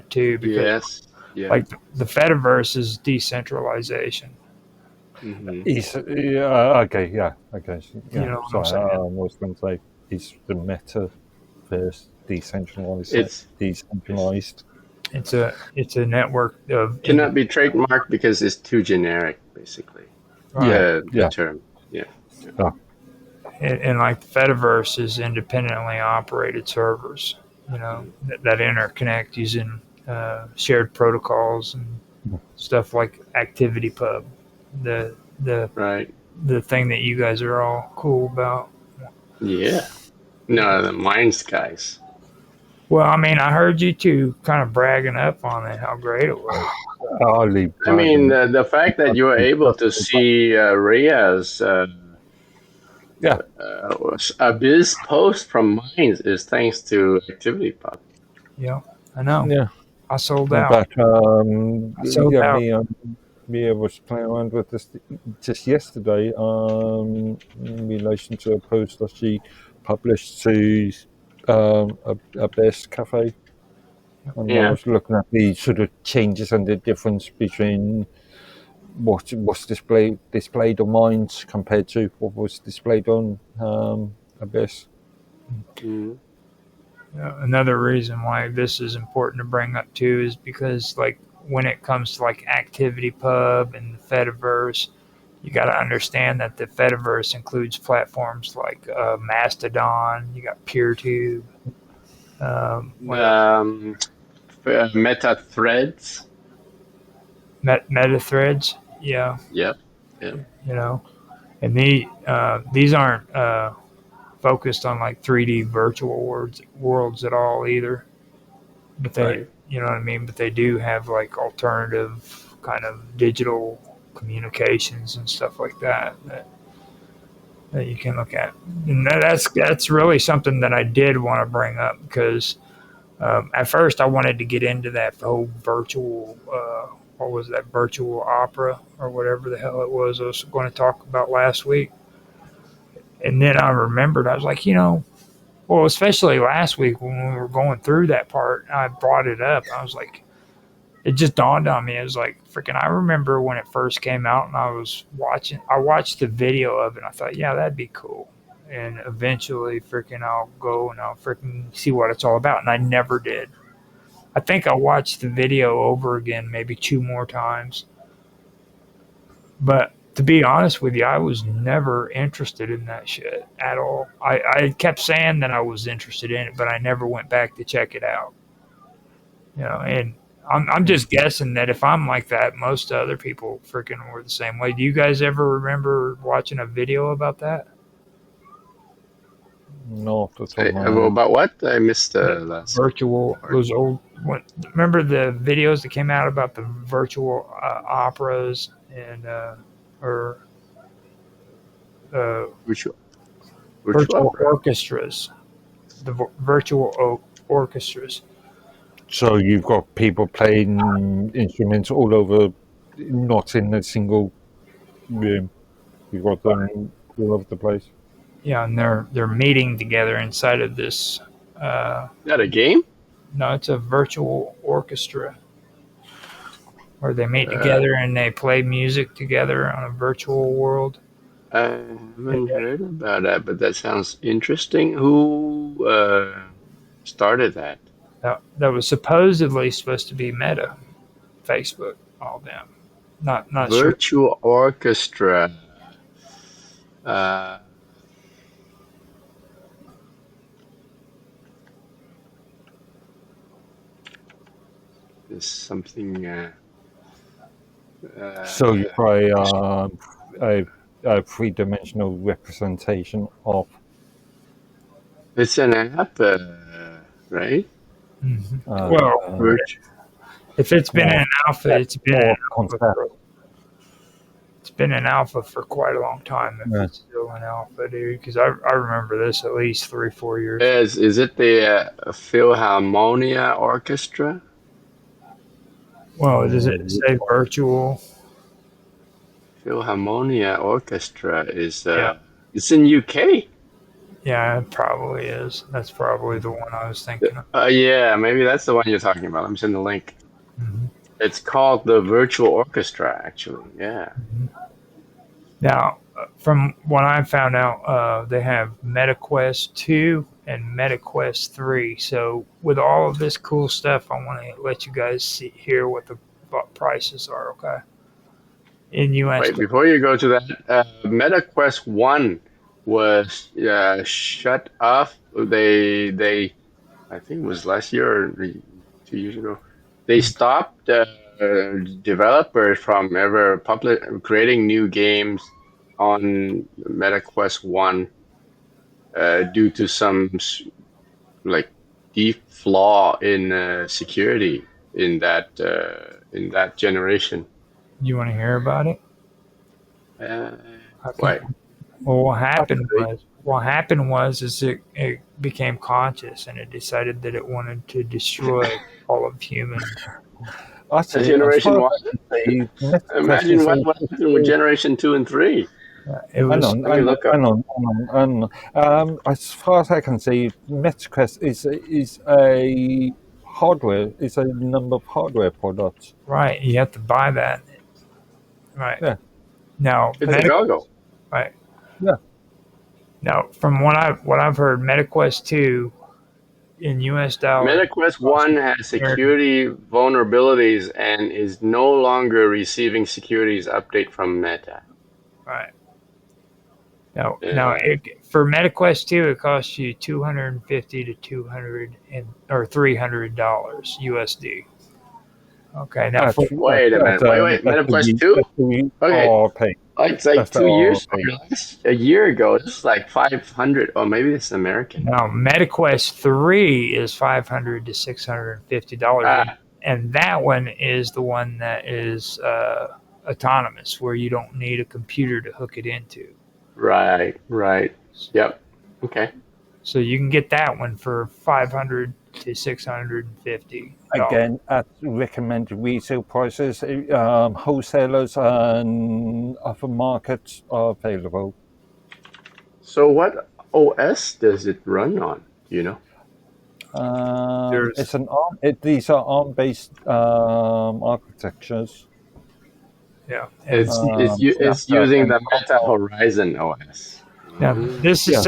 too, because Yes. Yeah. like the Fediverse is decentralization. Mhm. He's okay, yeah, okay, You yeah. know what I'm Sorry, I saying? was going to say he's the metaverse It's decentralized. It's a network of cannot be trademarked because it's too generic, basically. right. The Yeah, term. Yeah. yeah, And like the Fediverse is independently operated servers, you know, Mhm. that interconnect using shared protocols and stuff like ActivityPub, the the Right. the thing that you guys are all cool about. Yeah. No, the Minds guys. Well, I mean, I heard you two kind of bragging up on it, how great it was. hardly I mean, bragging. the fact that you were able to see Rhea's Yeah, Abyss post from Minds is thanks to ActivityPub. Yeah, I know. yeah. I sold out. But I sold yeah, out. Mia was playing around with this just yesterday in relation to a post that she published to a best cafe, and I Yeah. was looking at the sort of changes and the difference between what's displayed on Minds compared to what was displayed on Abyss. Mhm. Another reason why this is important to bring up too is because like when it comes to like ActivityPub and the Fediverse, you got to understand that the Fediverse includes platforms like Mastodon. You got PeerTube. What else? Um, Meta Threads. MetaThreads. Yeah, Yep. Yep. you know, and these aren't focused on like 3D virtual worlds at all either. But they, Right. you know what I mean. But they do have like alternative kind of digital communications and stuff like that you can look at. And that's really something that I did want to bring up because at first I wanted to get into that whole virtual. What was that virtual opera or whatever the hell it was I was going to talk about last week. And then I remembered, I was like, well, especially last week when we were going through that part, I brought it up. I was like, it just dawned on me. It was like, freaking, I remember when it first came out and I watched the video of it. And I thought, yeah, that'd be cool. And eventually, freaking, I'll go and I'll freaking see what it's all about. And I never did. I think I watched the video over again, maybe 2 more times. But to be honest with you, I was never interested in that shit at all. I kept saying that I was interested in it, but I never went back to check it out. And I'm just guessing that if I'm like that, most other people freaking were the same way. Do you guys ever remember watching a video about that? Not at all. About what? I missed the last Virtual, part. those old. Remember the videos that came out about the virtual operas and or Virtual virtual opera. orchestras, the virtual orchestras. So you've got people playing instruments all over, not in a single room. You've got them all over the place. Yeah, and they're meeting together inside of this. Is that a game? No, it's a virtual orchestra where they meet together and they play music together on a virtual world. I haven't heard about that, but that sounds interesting. Who started that? That was supposedly supposed to be Meta, Facebook, all them. Not sure. Virtual orchestra. Uh, is something. So you try a three-dimensional representation of. It's an app, right? Well, if it's been in alpha, it's been in alpha. It's been in alpha for quite a long time. If it's still in alpha, dude, because I remember this at least 3-4 years. Is it the Philharmonia Orchestra? Well, does it say virtual? Philharmonia Orchestra is it's in UK. Yeah, it probably is. That's probably the one I was thinking of. Yeah, maybe that's the one you're talking about. Let me send the link. Mm-hmm. It's called the Virtual Orchestra, actually. Yeah. Mm-hmm. Now, from what I found out, they have MetaQuest 2 and MetaQuest 3. So, with all of this cool stuff, I want to let you guys hear what the prices are, okay? In US. Wait, before you go to that, MetaQuest 1 was shut off. I think it was last year or 2 years ago. They stopped developers from ever creating new games on MetaQuest 1 due to some like deep flaw in security in that generation. You want to hear about it? Why? Well, what happened was is it became conscious and it decided that it wanted to destroy all of human. Actually, Generation as one. far as I can see, Imagine what happened with Generation 2 and 3. It was. Hang on. As far as I can see, MetaQuest is a hardware. It's a number of hardware products. Right, you have to buy that. Right. Yeah. Now, It's a go-go. right. Yeah. Now, from what I've heard, MetaQuest 2 in US dollars. MetaQuest 1 has security vulnerabilities and is no longer receiving securities update from Meta. Right. Now, for MetaQuest 2, it costs you $250 to $300 USD. Okay. Now, wait a minute. Wait. MetaQuest 2? Okay. It's like 2 years a year ago. It's like 500, or maybe it's American. Now, MetaQuest 3 is $500 to $650, and that one is the one that is autonomous, where you don't need a computer to hook it into. Right. Yep. Okay. So you can get that one for $500 to $650. Again, at recommended resale prices, wholesalers and other markets are available. So what OS does it run on? Do you know? It's an ARM. These are ARM-based architectures. Yeah, it's using the Meta Horizon OS. Now, this is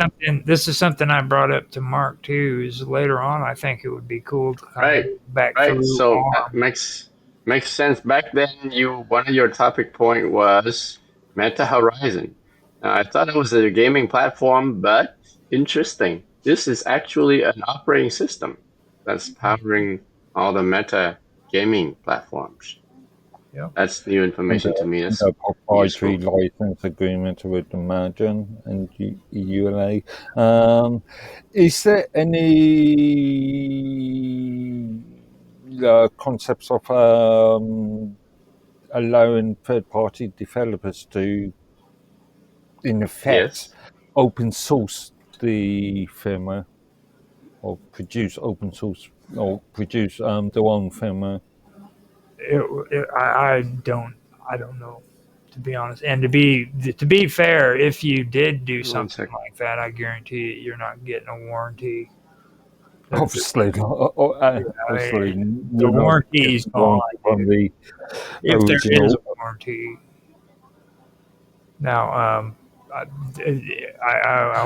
something I brought up to Mark too. Is later on, I think it would be cool to right. through. So that makes sense. Back then, one of your topic point was Meta Horizon. I thought it was a gaming platform, but interesting. This is actually an operating system that's powering all the Meta gaming platforms. Yeah. That's new information to me. It's a proprietary license agreement with Imagine and ULA. Is there any concepts of allowing third-party developers to, in effect, open source the firmware, or produce open source, or produce their own firmware? I don't know, to be honest. And to be fair, if you did do something like that, I guarantee you're not getting a warranty. Obviously, the warranty is gone. If there is a warranty. Now, I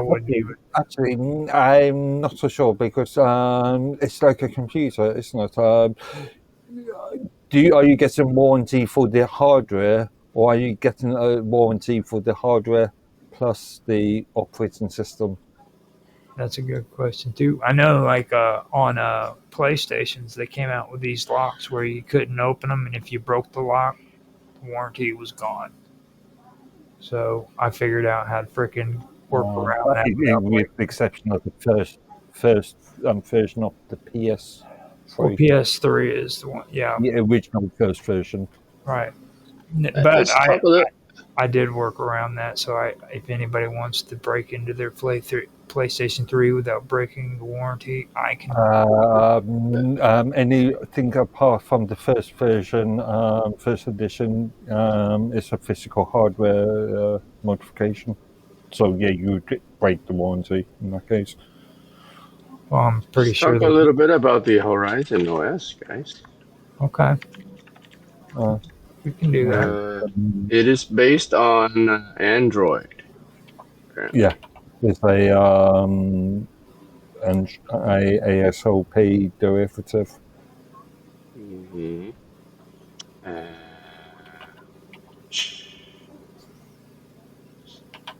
wouldn't even. Actually, I'm not so sure because it's like a computer, isn't it? Are you getting a warranty for the hardware, or are you getting a warranty for the hardware plus the operating system? That's a good question too. I know, like on PlayStations, they came out with these locks where you couldn't open them, and if you broke the lock, the warranty was gone. So I figured out how to freaking work around that. With the exception of the first version of the PS. Well, PS3 is the one, yeah. The original first version. Right. But I did work around that, so if anybody wants to break into their PlayStation 3 without breaking the warranty, I can. Anything apart from the first version, first edition, is a physical hardware modification. So yeah, you would break the warranty in that case. Well, I'm pretty sure. Talk a little bit about the Horizon OS, guys. Okay. We can do that. It is based on Android. Apparently. Yeah, there's an ASLP derivative. Mm-hmm.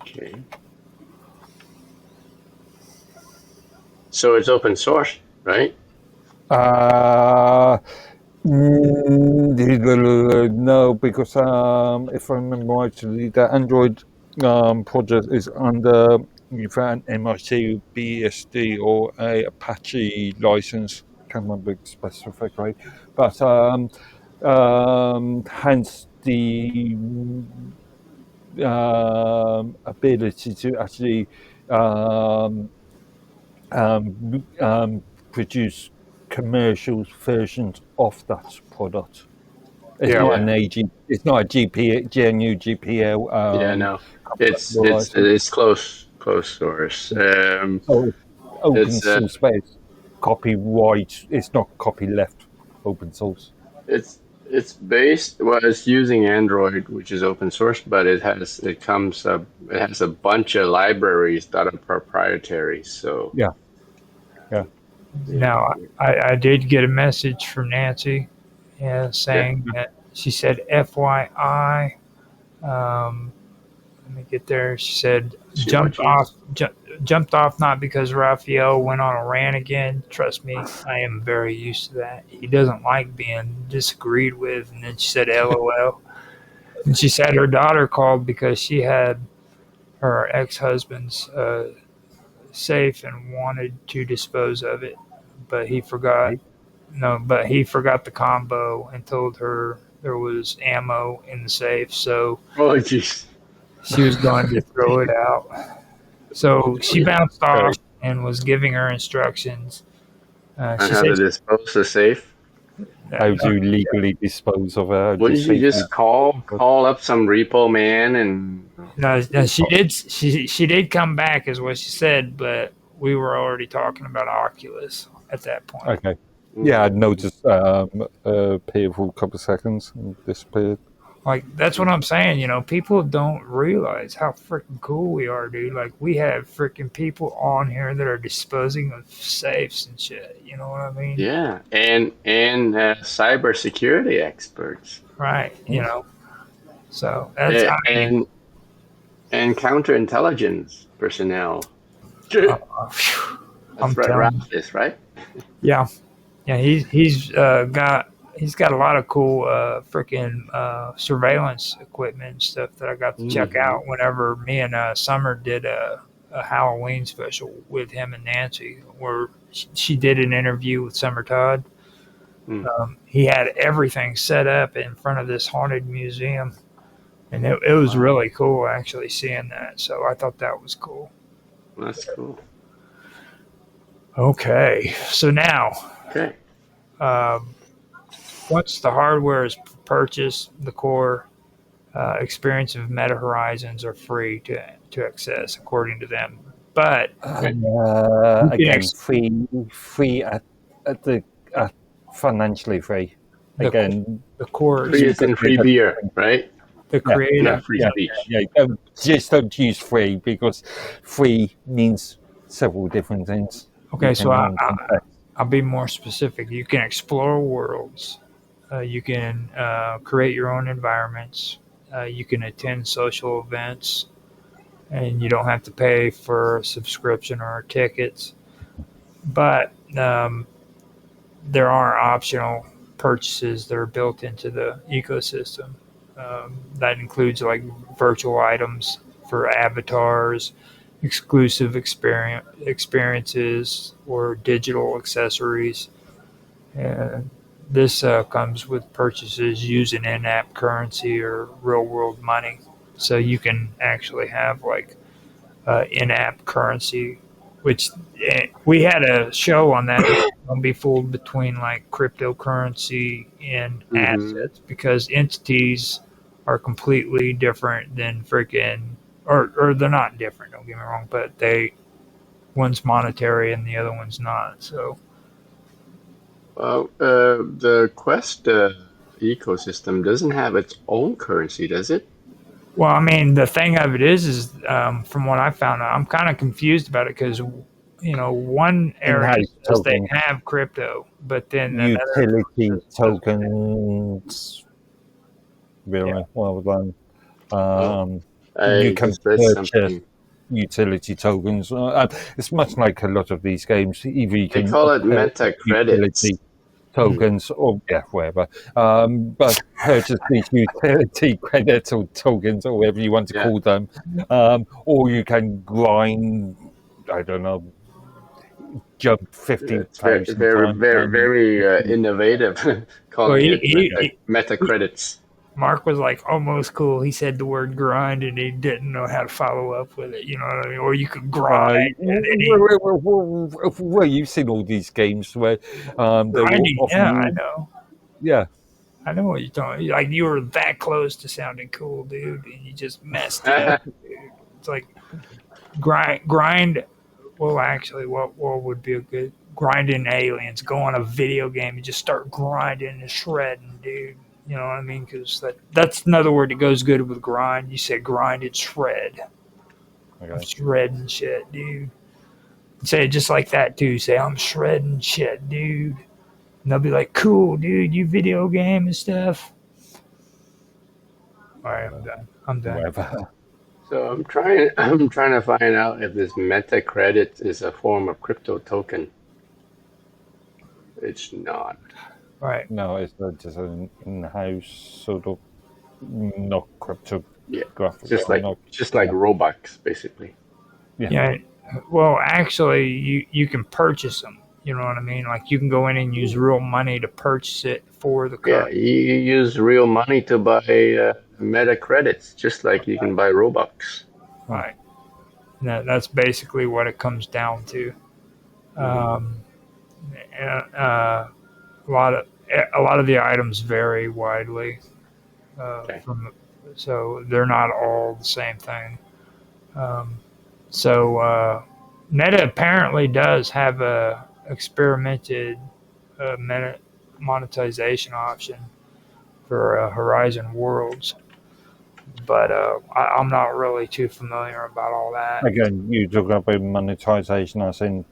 Okay. So it's open source, right? No, because if I remember rightly, the Android project is under either an MIT BSD or a Apache license. Can't remember specifically, but hence the ability to actually produce commercial versions of that product. It's Yeah. not an AG. It's not a GNU GPL. Yeah, no, it's close source. So it's open It's source space. Copyright. It's not copyleft. Open source. it's based. Well, it's using Android, which is open source, but it has a bunch of libraries that are proprietary. So Yeah. Now, I did get a message from Nancy, saying that she said, FYI, let me get there. She said, jumped off not because Raphael went on a rant again. Trust me, I am very used to that. He doesn't like being disagreed with. And then she said, LOL. And she said her daughter called because she had her ex-husband's safe and wanted to dispose of it, but he forgot. No, but he forgot the combo and told her there was ammo in the safe, so oh jeez, she was going to throw it out. So she bounced off and was giving her instructions. On how to dispose the safe. How to legally dispose of it? Wouldn't you just call up some repo man and? No, she did. She did come back, is what she said, but we were already talking about Oculus at that point. Okay. Yeah, I noticed appeared for a couple of seconds and disappeared. Like, that's what I'm saying, people don't realize how freaking cool we are, dude. Like, we have freaking people on here that are disposing of safes and shit, you know what I mean? Yeah, and cybersecurity experts. Right, So, that's... and counterintelligence personnel. That's right, Raphael, right? Yeah. Yeah, he's got a lot of cool freaking surveillance equipment and stuff that I got to check out whenever me and Summer did a Halloween special with him and Nancy, where she did an interview with Summer Todd. He had everything set up in front of this haunted museum, and it was really cool actually seeing that. So I thought that was cool. That's cool. Okay, so now. Okay. Once the hardware is purchased, the core experience of Meta Horizons are free to access, according to them. But again, free at financially free. Again, the core free is in free beer, right? The creative, free speech. Don't use free, because free means several different things. Okay, so I'll be more specific. You can explore worlds. You can create your own environments. You can attend social events, and you don't have to pay for a subscription or tickets. But there are optional purchases that are built into the ecosystem. That includes like virtual items for avatars, exclusive experiences, or digital accessories. And this comes with purchases using in-app currency or real-world money. So you can actually have like in-app currency, which we had a show on that. Don't be fooled between like cryptocurrency and assets, because entities are completely different than freaking, or they're not different, don't get me wrong, but one's monetary and the other one's not. So well, the Quest ecosystem doesn't have its own currency, does it? Well, I mean, the thing of it is from what I found out, I'm kind of confused about it because, one area In-house says they token, have crypto, but then another utility says tokens, really yeah. well done. Oh, You I can just read purchase something. utility tokens. It's much like a lot of these games. Either you They can call it purchase meta credits. utility tokens or whatever, but purchase these utility credits or tokens or whatever you want to Yeah, call them, or you can grind. I don't know, jump it's very, 50,000 very, times. very, very innovative, Well, calling it meta he credits. Mark was like almost cool. He said the word grind and he didn't know how to follow up with it. You know what I mean? Or you could grind and then Well, you've seen all these games where they will grinding. offer Yeah, I you, know. yeah. I know what you're talking. Like you were that close to sounding cool, dude, and you just messed it up. Dude. It's like grind. Well, actually, what would be a good grinding aliens? Go on a video game and just start grinding and shredding, dude. You know what I mean? Because that's another word that goes good with grind. You said grind and shred. I'm Okay. shredding shit, dude. Say it just like that too. Say I'm shredding shit, dude. And they'll be like, "Cool, dude. You video game and stuff." All right, I'm done. I'm done. Whatever. So I'm trying to find out if this meta credit is a form of crypto token. It's not. All right. No, it's just an in-house sort of not Yeah, cryptographic. just like Robux, basically. Yeah. Well, actually, you can purchase them. You know what I mean? Like you can go in and use real money to purchase it for the Yeah, currency. you use real money to buy meta credits, just like you can buy Robux. Right. That's basically what it comes down to. Um, and, a lot of the items vary widely Okay. so they're not all the same thing. So Meta apparently does have a experimented meta monetization option for Horizon Worlds, but I'm not really too familiar about all that. Again, you talk about monetization as in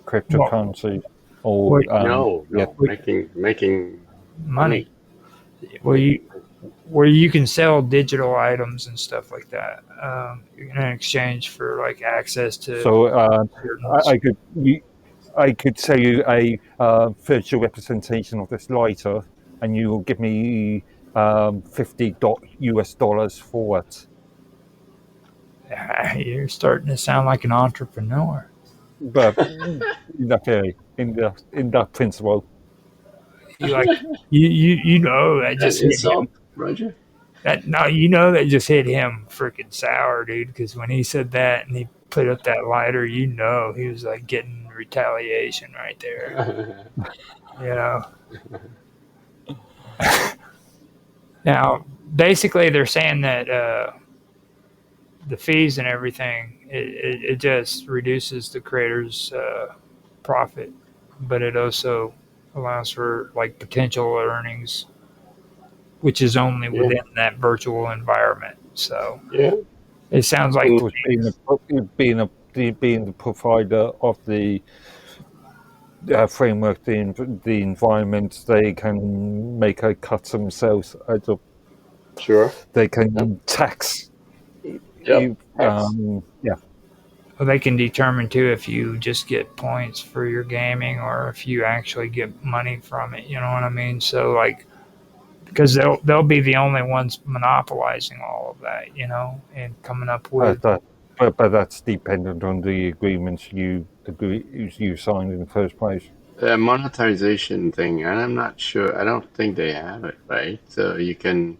cryptocurrency or No, yeah, making money. Where you can sell digital items and stuff like that in exchange for like access to. so I could sell you a virtual representation of this lighter, and you will give me $50 for it. You're starting to sound like an entrepreneur. But okay, in that principle, You like you know that just hit him. Roger. That just hit him freaking sour, dude. Because when he said that and he put up that lighter, he was like getting retaliation right there. You know. Now, basically, they're saying that the fees and everything it just reduces the creator's profit, but it also allows for like potential earnings, which is only within that virtual environment. So it sounds like being the provider of the framework, the environment, they can make a cut themselves out of. Sure. They can tax. Yep. Well, they can determine too if you just get points for your gaming or if you actually get money from it. You know what I mean? So like, because they'll be the only ones monopolizing all of that, and coming up with. But that's dependent on the agreements you signed in the first place. The monetization thing, and I'm not sure. I don't think they have it, right? So you can.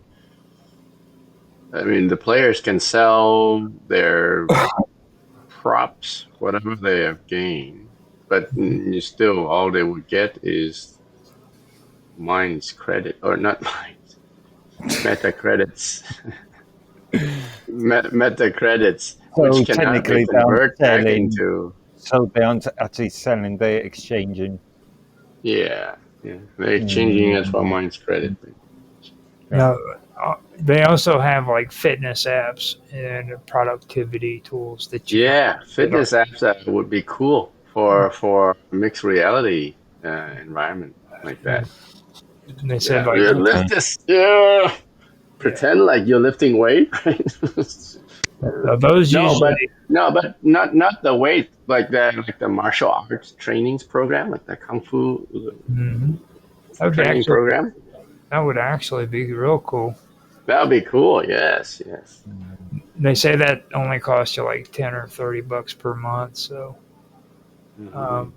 I mean, the players can sell their props, whatever they have gained, but you still, all they would get is mines credit, or not mines, meta credits. Meta credits, So which cannot be converted back into. So they aren't actually selling, they're exchanging. Yeah. Yeah, they're changing it for mine's credit. Now, they also have like fitness apps and productivity tools that you can. Yeah, fitness apps would be cool for mixed reality environment like Yeah, that. they said Yeah, like you lift this. Yeah, pretend like you're lifting weight, right? those No, but usually. no, but not the weight like the martial arts trainings program, like the kung fu Mhm. That would be training actually program. that would actually be real cool. That would be cool. Yes, yes. They say that only costs you like $10 or $30 per month. So Hmm. um,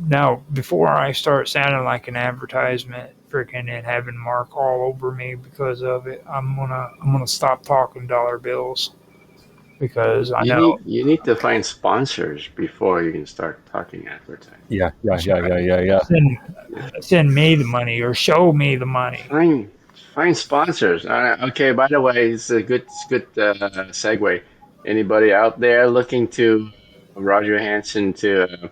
now, before I start sounding like an advertisement, freaking and having Mark all over me because of it, I'm gonna stop talking dollar bills because I know. You need to find sponsors before you can start talking advertising. Yeah. Send, send me the money or show me the money. Find sponsors. Okay. By the way, it's good segue. Anybody out there looking to Roger Hanson to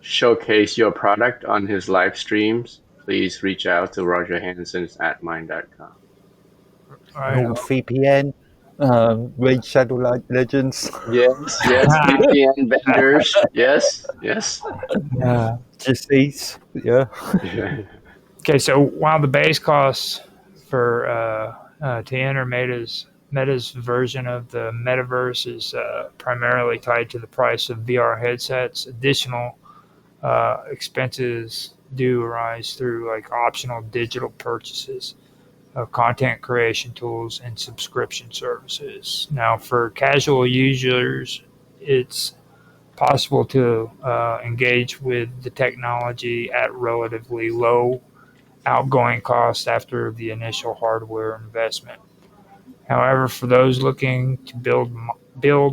showcase your product on his live streams? Please reach out to Roger Hanson's at mine.com. I, NordVPN, Raid Shadow Legends, Yes, yes. VPN vendors. Yes, yes. uh, Just Eats, yeah. okay, so while the base costs for to enter Meta's version of the metaverse is primarily tied to the price of VR headsets, additional expenses do arise through like optional digital purchases of content creation tools and subscription services. Now, for casual users, it's possible to engage with the technology at relatively low outgoing costs after the initial hardware investment. However, for those looking to build,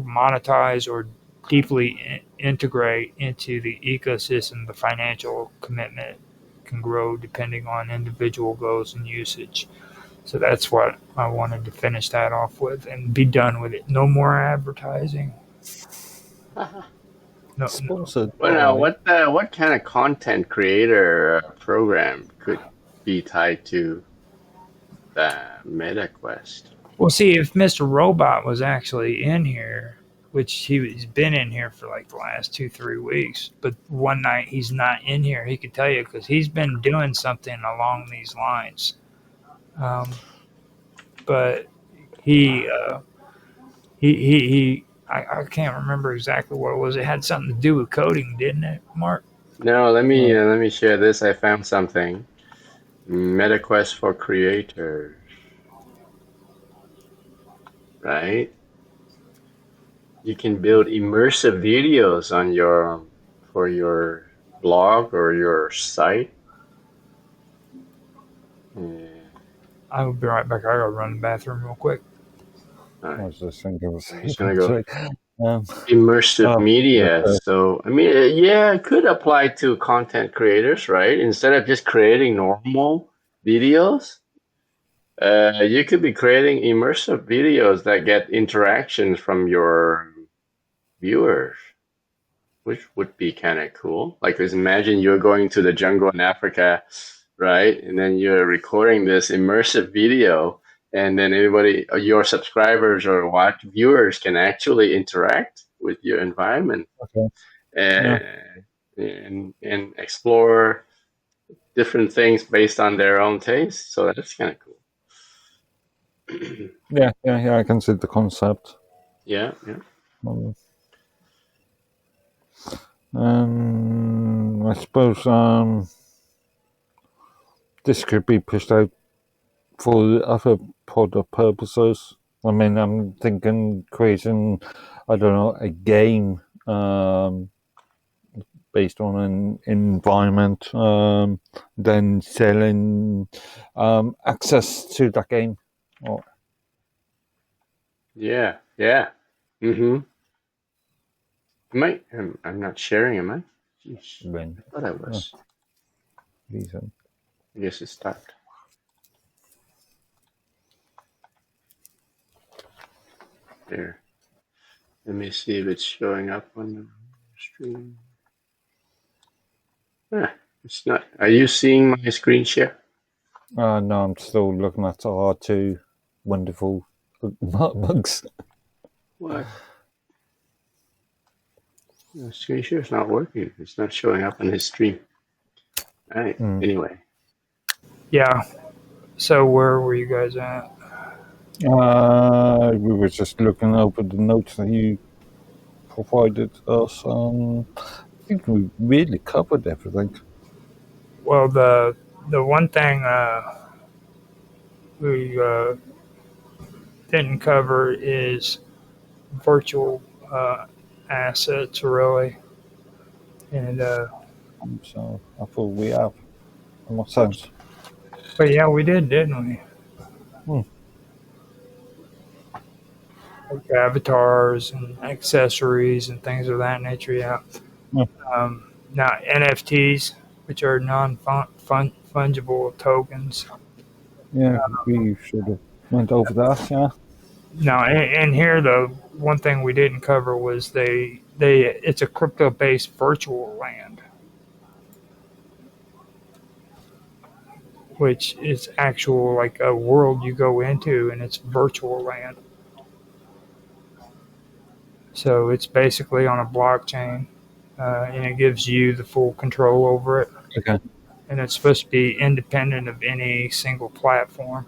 monetize, or deeply integrate into the ecosystem, the financial commitment can grow depending on individual goals and usage. So that's what I wanted to finish that off with and be done with it. No more advertising. No, no. Sponsored Well, now, by. what kind of content creator program could be tied to the MetaQuest? Well, see, if Mr. Robot was actually in here, which he's been in here for like the last 2, 3 weeks, but one night he's not in here, he could tell you because he's been doing something along these lines. Um, but he, uh, I can't remember exactly what it was. It had something to do with coding, didn't it, Mark? No, Well, let me share this. I found something. MetaQuest for creators, right? You can build immersive videos on your for your blog or your site. Yeah. I will be right back. I gotta run to the bathroom real quick. All I right. was just thinking the I'm same just gonna go thing. Um, immersive oh, media. So, I mean, yeah, it could apply to content creators, right? Instead of just creating normal videos, you could be creating immersive videos that get interactions from your viewers, which would be kind of cool. Like, just imagine you're going to the jungle in Africa, right? And then you're recording this immersive video, and then everybody, your subscribers or watch viewers can actually interact with your environment okay. Yeah. and and explore different things based on their own taste. So that's kind of cool. Yeah. I can see the concept. Yeah, yeah. I suppose this could be pushed out for other product purposes. I mean, I'm thinking creating, I don't know, a game based on an environment, then selling access to that game. Or, Yeah, yeah. Mm-hmm. I'm not sharing, am I? Jeez. when, I thought I was. reason. I guess it stopped. There. Let me see if it's showing up on the stream. Yeah, It's not. Are you seeing my screen share? No, I'm still looking at our two wonderful mugs. What? The screen share is not working. It's not showing up on his stream. All right. Anyway. Yeah. So where were you guys at? We were just looking over the notes that you provided us. I think we really covered everything. Well, the one thing we didn't cover is virtual assets, really. And So I thought we have. In what sense? but yeah, we did, didn't we? Like avatars and accessories and things of that nature. Yeah. Now NFTs, which are non-fungible tokens. Yeah, we should have went over that. Yeah. Now, and here the one thing we didn't cover was it's a crypto-based virtual land, which is actual like a world you go into, and it's virtual land. So it's basically on a blockchain, and it gives you the full control over it. Okay. And it's supposed to be independent of any single platform.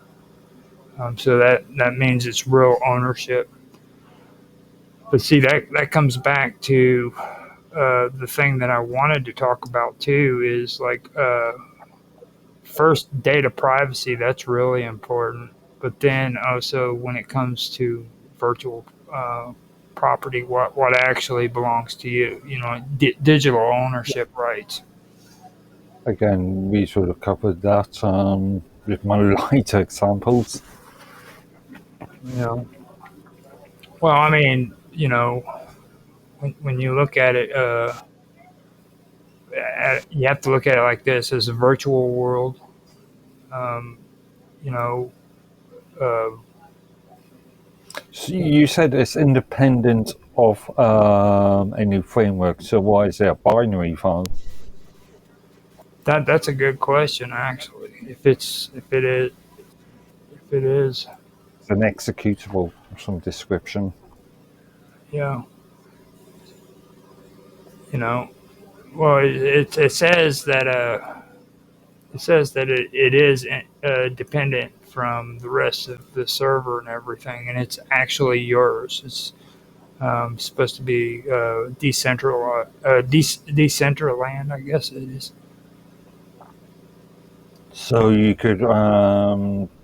So that means it's real ownership. But see, that comes back to the thing that I wanted to talk about too is like first data privacy. That's really important. But then also when it comes to virtual property, what actually belongs to you, digital ownership rights. Again, we sort of covered that with my lighter examples. Well, I mean, when you look at it, you have to look at it like this: as a virtual world. You know, So you said it's independent of any framework. So why is there a binary file? that's a good question, actually. If it is, It's an executable of some description. yeah. Well, it says that it is dependent from the rest of the server and everything, and it's actually yours. It's supposed to be decentraland, I guess it is. So you could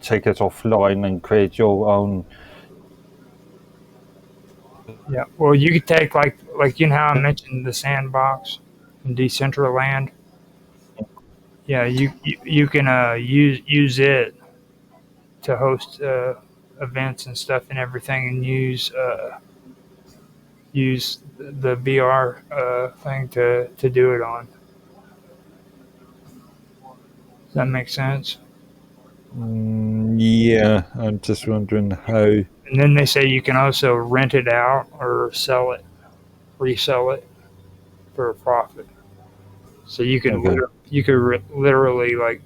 take it offline and create your own. Yeah. Well, you could take like how I mentioned the sandbox in Decentraland. Yeah, you can use it to host events and stuff and everything, and use the VR thing to do it on. Does that make sense? Yeah, I'm just wondering how. And then they say you can also rent it out or resell it for a profit. So you can literally like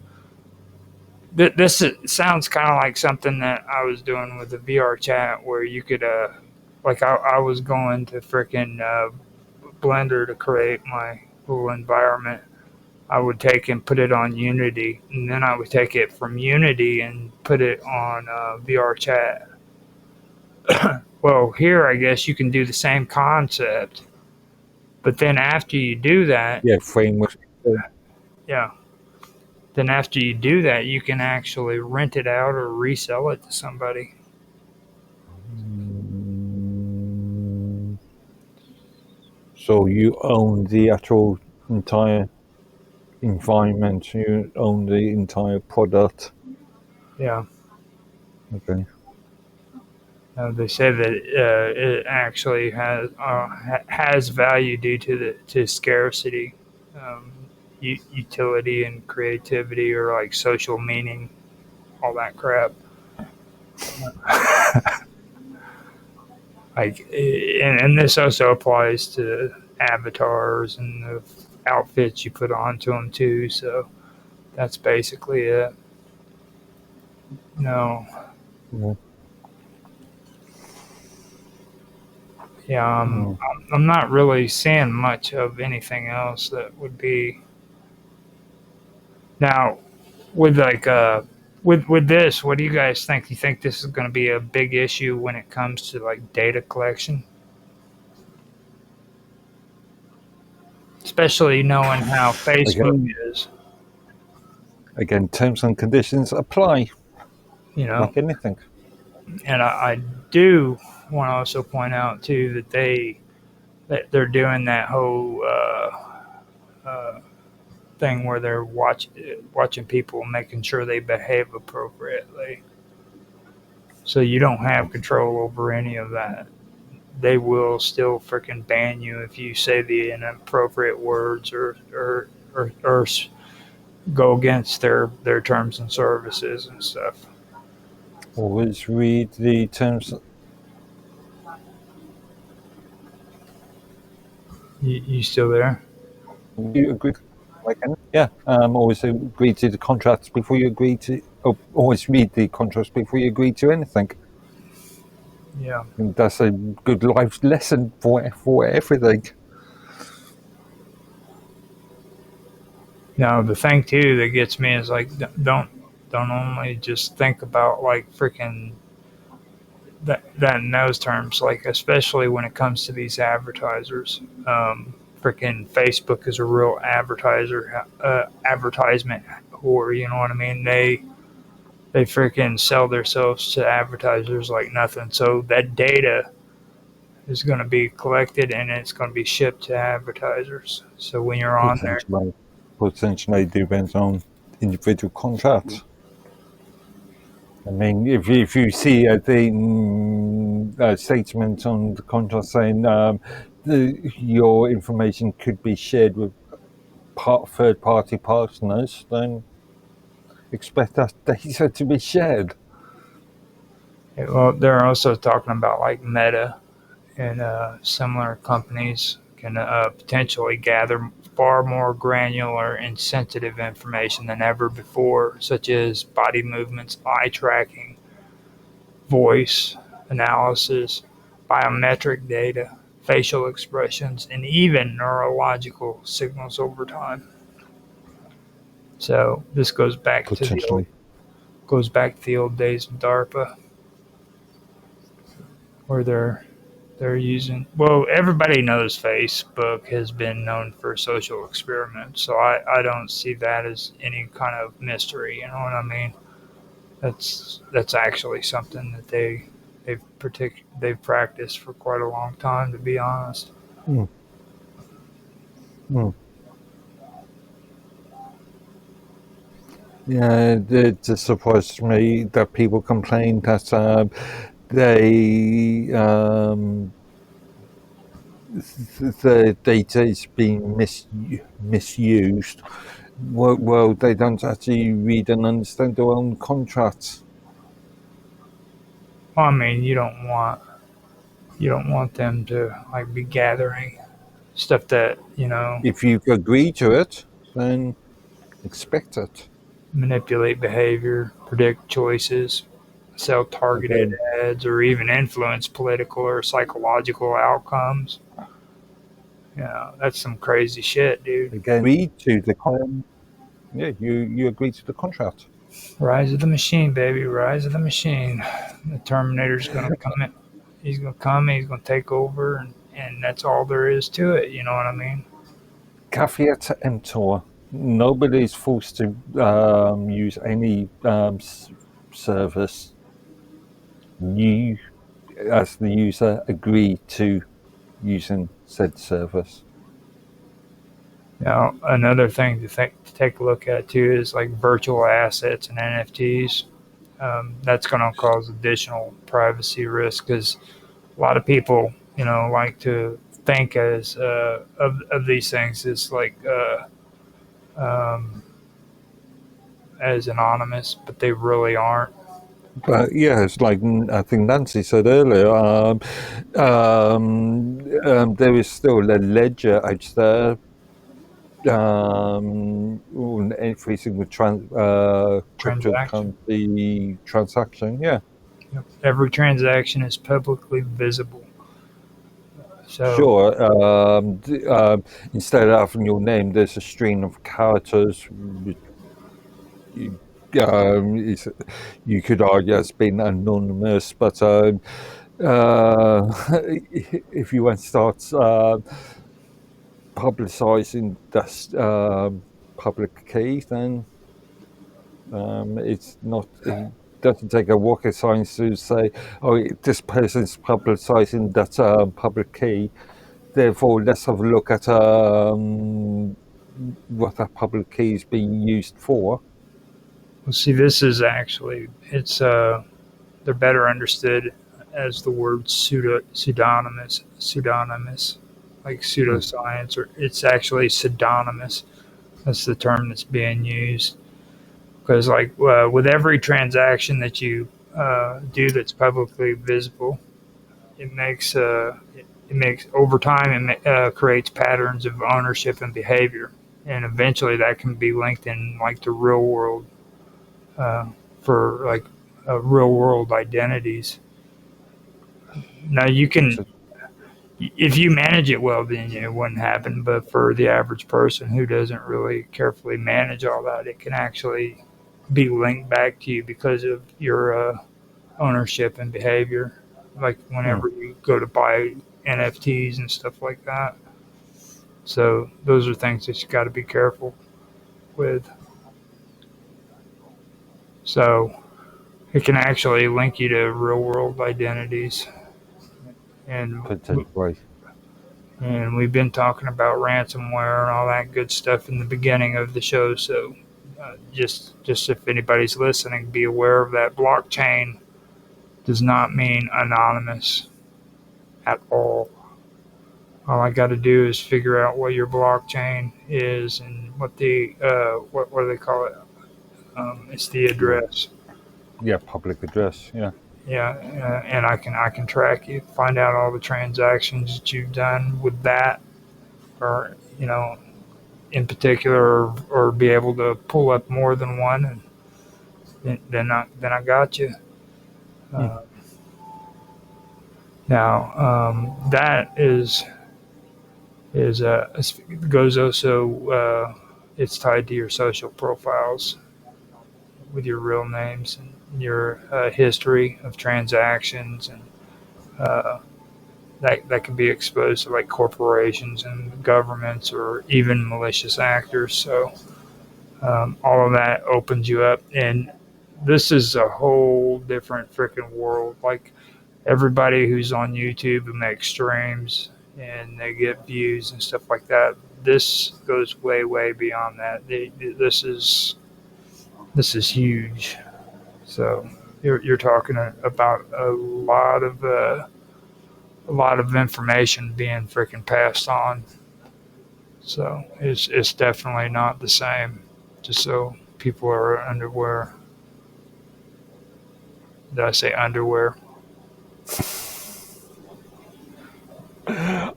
this sounds kind of like something that I was doing with the VR chat, where you could like I was going to frickin' Blender to create my little environment. I would take and put it on Unity, and then I would take it from Unity and put it on VR chat. Well, here I guess you can do the same concept, but then after you do that, framework. yeah. Then after you do that, you can actually rent it out or resell it to somebody. So you own the actual entire environment. You own the entire product. Yeah. Okay. They say that it actually has value due to scarcity, utility, and creativity, or like social meaning, all that crap. Like, and this also applies to avatars and outfits you put onto them too. So that's basically it. No. Mm. Yeah, I'm not really seeing much of anything else that would be now with like with this. What do you guys think? You think this is going to be a big issue when it comes to like data collection, especially knowing how Facebook is? Again, terms and conditions apply, You know, like anything. and I do want to also point out too that they're doing that whole thing where they're watching people, making sure they behave appropriately. So you don't have control over any of that. They will still freaking ban you if you say the inappropriate words or go against their terms and services and stuff. Always read the terms. You still there? You agree? Yeah. Always agree to the contracts before you agree to. Always read the contracts before you agree to anything. Yeah. And that's a good life lesson for everything. Now the thing too that gets me is like don't only just think about like freaking that in those terms, like especially when it comes to these advertisers. Freaking Facebook is a real advertisement whore. You know what I mean? They freaking sell themselves to advertisers like nothing. So that data is going to be collected and it's going to be shipped to advertisers. So when you're on there, potentially depends on individual contracts. I mean, if you see a statement on the contract saying your information could be shared with third-party partners, then expect that data to be shared. well, they're also talking about like Meta and similar companies can potentially gather far more granular and sensitive information than ever before, such as body movements, eye tracking, voice analysis, biometric data, facial expressions, and even neurological signals over time. So this goes back to the old days of DARPA, where they're using, well, everybody knows Facebook has been known for social experiments, so I don't see that as any kind of mystery. You know what I mean? That's actually something that they've practiced for quite a long time, to be honest. Yeah, it just surprised me that people complain that the data is being misused. Well, they don't actually read and understand their own contracts. Well, I mean, you don't want them to like be gathering stuff that, you know, If you agree to it, then expect it. manipulate behavior, predict choices, sell targeted ads, or even influence political or psychological outcomes. Yeah, that's some crazy shit, dude. Again, agree to the you agree to the contract. Rise of the machine, baby. Rise of the machine. The Terminator's gonna come in. He's gonna come. He's gonna take over, and that's all there is to it. You know what I mean? Caveat emptor. Nobody is forced to use any service. You, as the user, agree to using said service. Now, another thing to take a look at too is like virtual assets and NFTs. That's going to cause additional privacy risk because a lot of people, you know, like to think as of these things as like as anonymous, but they really aren't. But yeah, it's like I think Nancy said earlier. There is still a ledger out there on every single Transaction. cryptocurrency transaction. Yeah, Yep. Every transaction is publicly visible. So sure. Instead of having your name, there's a string of characters. You, you could argue it's been anonymous, but if you want to start publicizing this public key, then it's not. It doesn't take a rocket science to say, "Oh, this person's publicizing that public key." Therefore, let's have a look at what that public key is being used for. well, see, this is actually they're better understood as the word pseudonymous, like pseudoscience, or it's actually pseudonymous. That's the term that's being used because, like, with every transaction that you do that's publicly visible, it makes over time it creates patterns of ownership and behavior, and eventually that can be linked in like the real world for like real world identities. Now you can, if you manage it well, then it wouldn't happen. But for the average person who doesn't really carefully manage all that, it can actually be linked back to you because of your ownership and behavior. Like whenever you go to buy NFTs and stuff like that. So those are things that you got to be careful with. So it can actually link you to real world identities. And we've been talking about ransomware and all that good stuff in the beginning of the show. So just if anybody's listening, be aware of that. Blockchain does not mean anonymous at all. All I got to do is figure out what your blockchain is and what the what do they call it? It's the address. Yeah, public address. Yeah. Yeah, and I can track you, find out all the transactions that you've done with that, or in particular, or be able to pull up more than one, and then I got you. Now that goes also. It's tied to your social profiles with your real names and your history of transactions, and that can be exposed to like corporations and governments or even malicious actors. So all of that opens you up, and this is a whole different freaking world. Like everybody who's on YouTube and makes streams and they get views and stuff like that, this goes way beyond that. This is huge. So you're talking about a lot of information being freaking passed on. So it's definitely not the same. Just so people are underwear. Did I say underwear?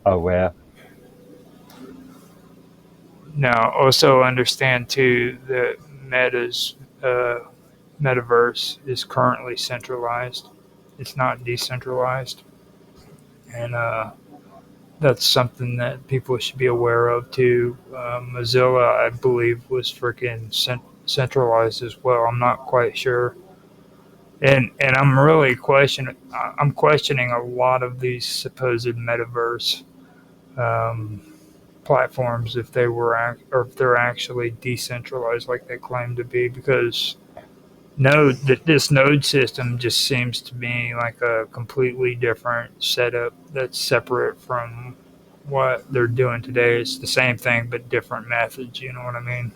Aware. Now, also understand too that Meta's metaverse is currently centralized. It's not decentralized, and that's something that people should be aware of too. Mozilla, I believe, was freaking centralized as well. I'm not quite sure, and I'm really questioning. I'm questioning a lot of these supposed metaverse platforms if they're actually decentralized like they claim to be, because this node system just seems to me like a completely different setup that's separate from what they're doing today. It's the same thing but different methods, you know what I mean?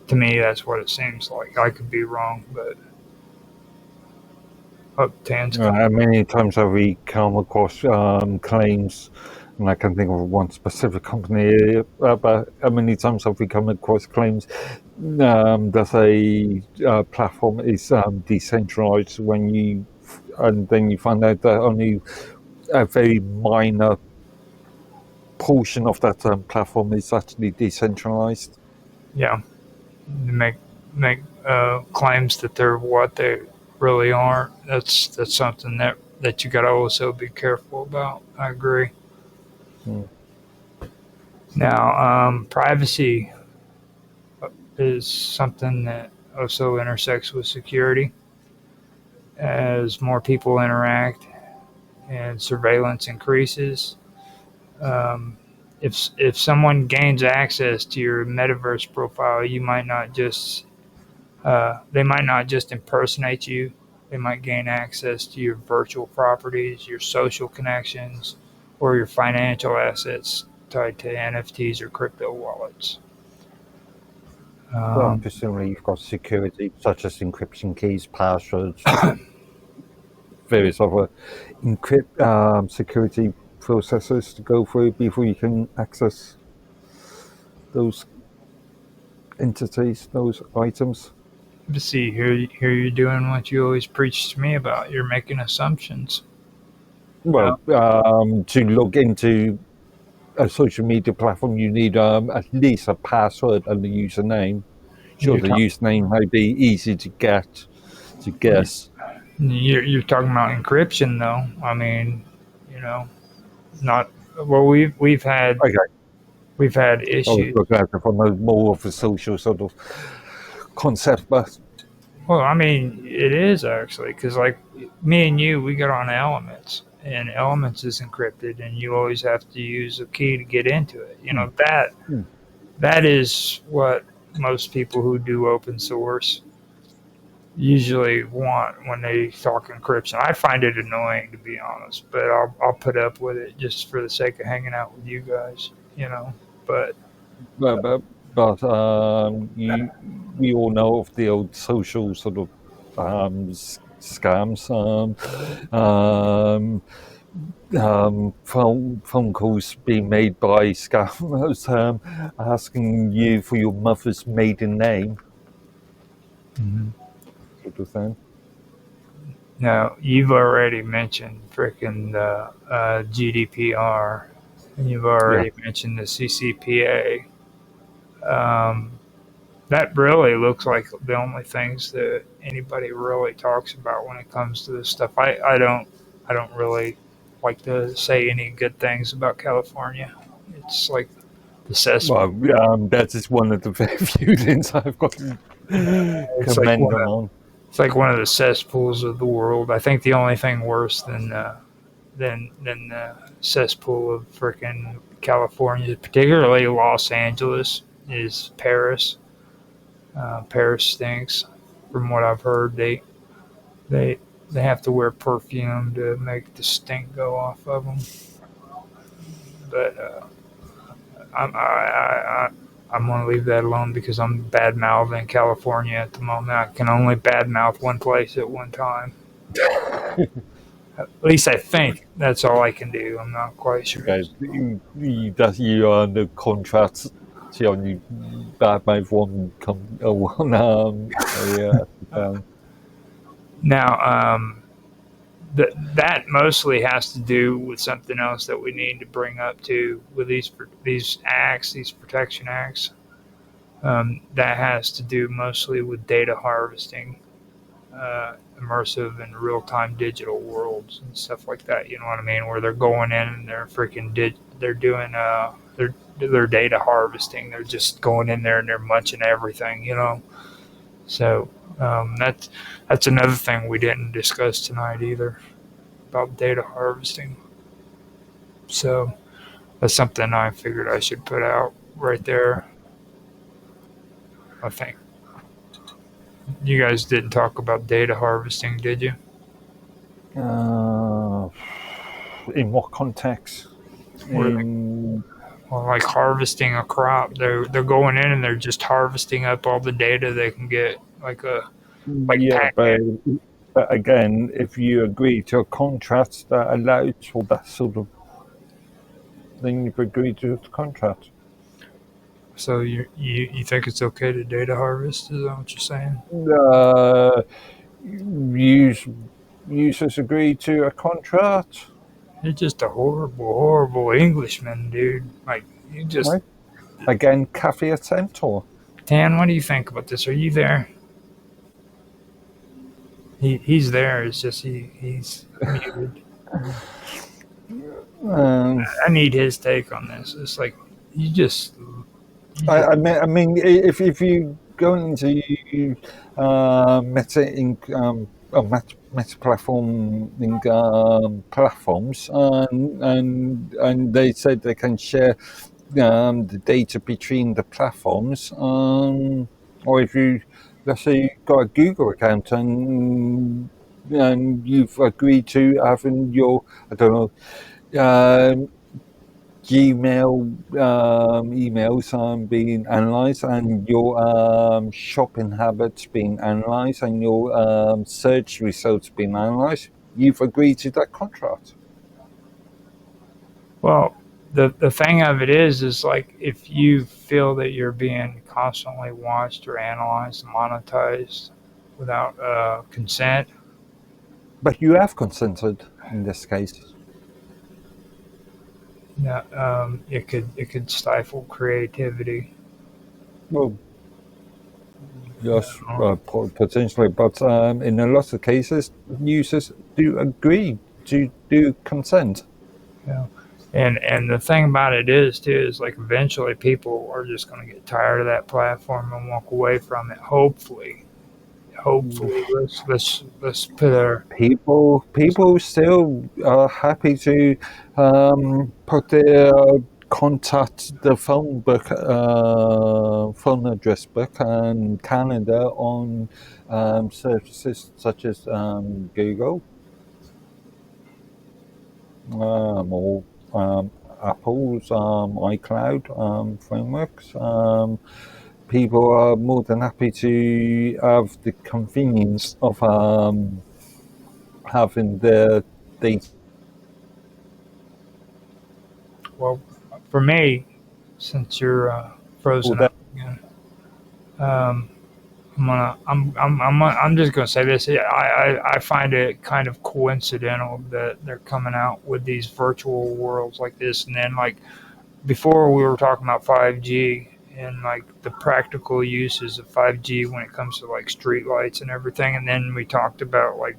To me, that's what it seems like. I could be wrong, but many times have we come across claims, and I can think of one specific company, but how many times have we come across claims that a platform is decentralized and then you find out that only a very minor portion of that platform is actually decentralized. Yeah, make claims that they're what they really aren't. That's something that you got to also be careful about. I agree. Now, privacy is something that also intersects with security. As more people interact and surveillance increases, if someone gains access to your metaverse profile, you might not just they might not just impersonate you. They might gain access to your virtual properties, your social connections, or your financial assets tied to NFTs or crypto wallets. Well, presumably you've got security such as encryption keys, passwords, various other security processes to go through before you can access those entities, those items. But see, here you're doing what you always preach to me about. You're making assumptions. Well, to log into a social media platform, you need at least a password and a username. Sure, the username may be easy to guess. You're talking about encryption, though. I mean, not well. We've had issues. Look at it from a more of a social sort of concept, but well, I mean, it is actually because like me and you, we got on Elements, and Elements is encrypted, and you always have to use a key to get into it. That is what most people who do open source usually want when they talk encryption. I find it annoying, to be honest, but I'll put up with it just for the sake of hanging out with you guys, But we all know of the old social sort of scams. Phone calls being made by scammers asking you for your mother's maiden name. Sort of thing. Now, you've already mentioned frickin' the GDPR, and you've already mentioned the CCPA. That really looks like the only things that anybody really talks about when it comes to this stuff. I don't really like to say any good things about California. It's like the cesspool. Well, that is one of the very few things I've got to commend them on. It's like one of the cesspools of the world. I think the only thing worse than the cesspool of frickin' California, particularly Los Angeles, is Paris. Paris stinks. From what I've heard, they have to wear perfume to make the stink go off of them. But I'm going to leave that alone because I'm bad-mouthing California at the moment. I can only bad-mouth one place at one time. At least I think that's all I can do. I'm not quite sure. Okay. You are on the contract. See, only bad-mouth one. Now, that mostly has to do with something else that we need to bring up too with these acts, these protection acts. That has to do mostly with data harvesting, immersive and real-time digital worlds and stuff like that. You know what I mean? Where they're going in and they're they're doing their data harvesting. They're just going in there and they're munching everything. So that's another thing we didn't discuss tonight either, about data harvesting. So that's something I figured I should put out right there. I think. You guys didn't talk about data harvesting, did you? In what context? Well, like harvesting a crop. They're going in and they're just harvesting up all the data they can get. But again, if you agree to a contract that allows for that sort of, then you've agreed to the contract. So you think it's okay to data harvest? Is that what you're saying? Users agree to a contract. You're just a horrible, horrible Englishman, dude. Like, you just... Right. Again, cafe attempt or? Tan, what do you think about this? Are you there? He's there. It's just he's muted. I need his take on this. It's like you just. I mean, if you go into meta platform platforms, and they said they can share the data between the platforms, or if you, let's say, you've got a Google account and you've agreed to having your, I don't know, Gmail emails being analysed, and your shopping habits being analysed, and your search results being analysed. You've agreed to that contract. Well, the thing of it is like if you feel that you're being constantly watched or analyzed, monetized without consent. But you have consented in this case. Yeah, it could stifle creativity. Well, yes, potentially, but in a lot of cases, users do agree to do consent. Yeah, and the thing about it is like eventually people are just going to get tired of that platform and walk away from it. Hopefully, let's put our people still are happy to put their contact, the phone book, phone address book, and Canada on services such as Google, or Apple's iCloud frameworks. People are more than happy to have the convenience of having their data. Well, for me, since you're frozen up again, I'm just gonna say this. I find it kind of coincidental that they're coming out with these virtual worlds like this, and then like before we were talking about 5G and like the practical uses of 5G when it comes to like street lights and everything, and then we talked about like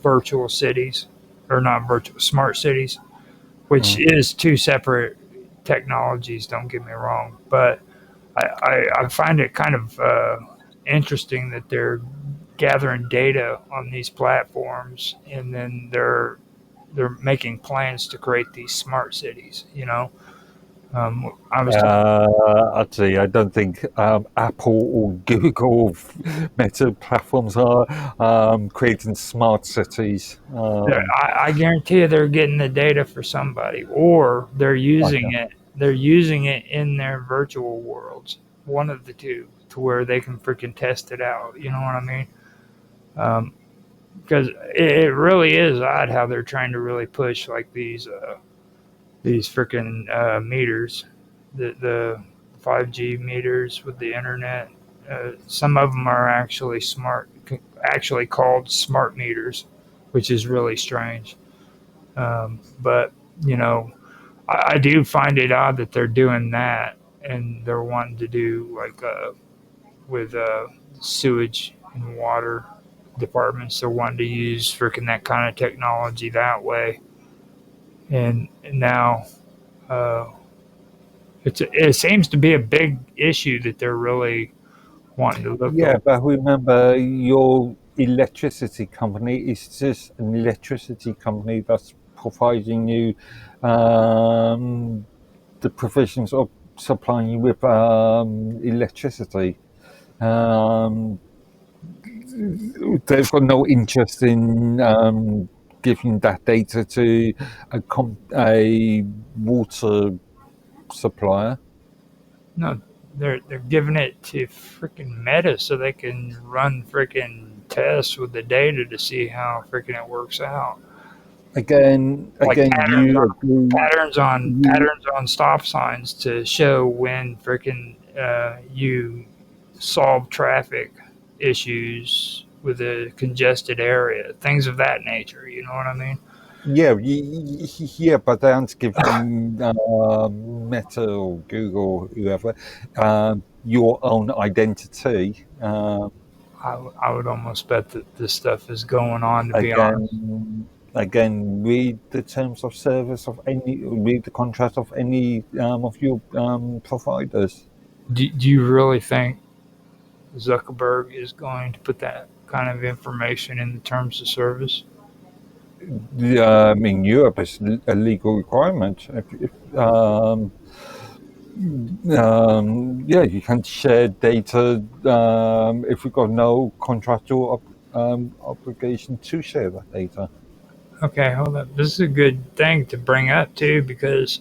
virtual cities, or not virtual, smart cities, which is two separate technologies, don't get me wrong, but I find it kind of interesting that they're gathering data on these platforms, and then they're making plans to create these smart cities, you know. Actually, I don't think Apple or Google Meta platforms are creating smart cities. I guarantee you they're getting the data for somebody, or they're using it. They're using it in their virtual worlds. One of the two, to where they can freaking test it out. You know what I mean? Because it really is odd how they're trying to really push like these freaking meters, the 5G meters with the internet. Some of them are actually actually called smart meters, which is really strange. But you know, I do find it odd that they're doing that, and they're wanting to do like with sewage and water departments. They're wanting to use freaking that kind of technology that way, and now it seems to be a big issue that they're really wanting to look. Yeah, but remember, your electricity company is just an electricity company that's providing you the provisions of supplying you with electricity. They've got no interest in giving that data to a water supplier. No, they're giving it to freaking Meta so they can run freaking tests with the data to see how freaking it works out. Again, patterns on stop signs to show when freaking you solve traffic issues with a congested area, things of that nature. You know what I mean? yeah, but they aren't giving Meta or Google or whoever your own identity. I would almost bet that this stuff is going on, to be honest. Again, read the terms of service of read the contract of any of your providers. Do you really think Zuckerberg is going to put that kind of information in the terms of service? I mean, Europe is a legal requirement. Yeah, you can share data if we've got no contractual obligation to share that data. Okay, hold up. This is a good thing to bring up too, because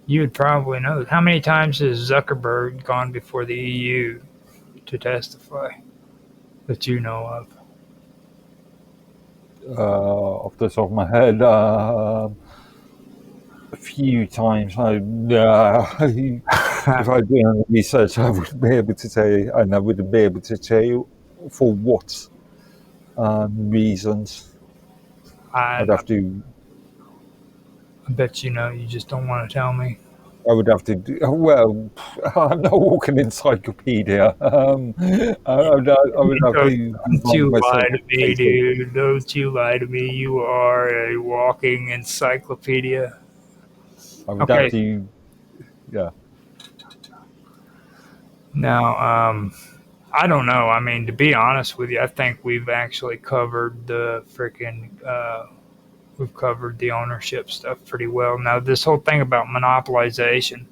you would probably know how many times has Zuckerberg gone before the EU to testify that you know of? Off the top of my head, a few times. If I do any research, I would be able to say, and I wouldn't be able to tell you for what reasons. I'd have to. I bet you know. You just don't want to tell me. I would have to do. Well, I'm not walking encyclopedia. I would have to. Don't you lie to me, dude. Don't you lie to me. You are a walking encyclopedia. I would have to. Yeah. Now, I don't know. I mean, to be honest with you, I think we've actually covered the freaking. We've covered the ownership stuff pretty well. Now, this whole thing about monopolization.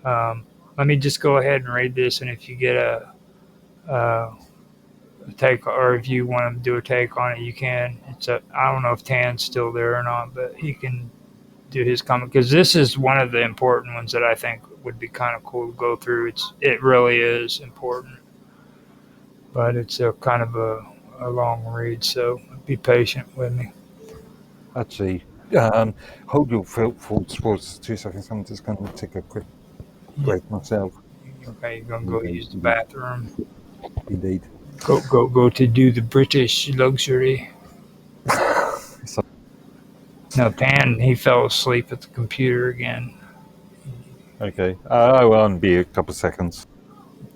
Let me just go ahead and read this, and if you get a take, or if you want to do a take on it, you can. I don't know if Tan's still there or not, but he can do his comment, because this is one of the important ones that I think would be kind of cool to go through. It really is important, but it's a kind of a long read, so be patient with me. Actually, hold your thoughts for 2 seconds. I'm just going to take a quick break myself. Okay, you're going to go use the bathroom. Indeed. Go to do the British luxury. No, Tan, he fell asleep at the computer again. Okay, I will be a couple seconds.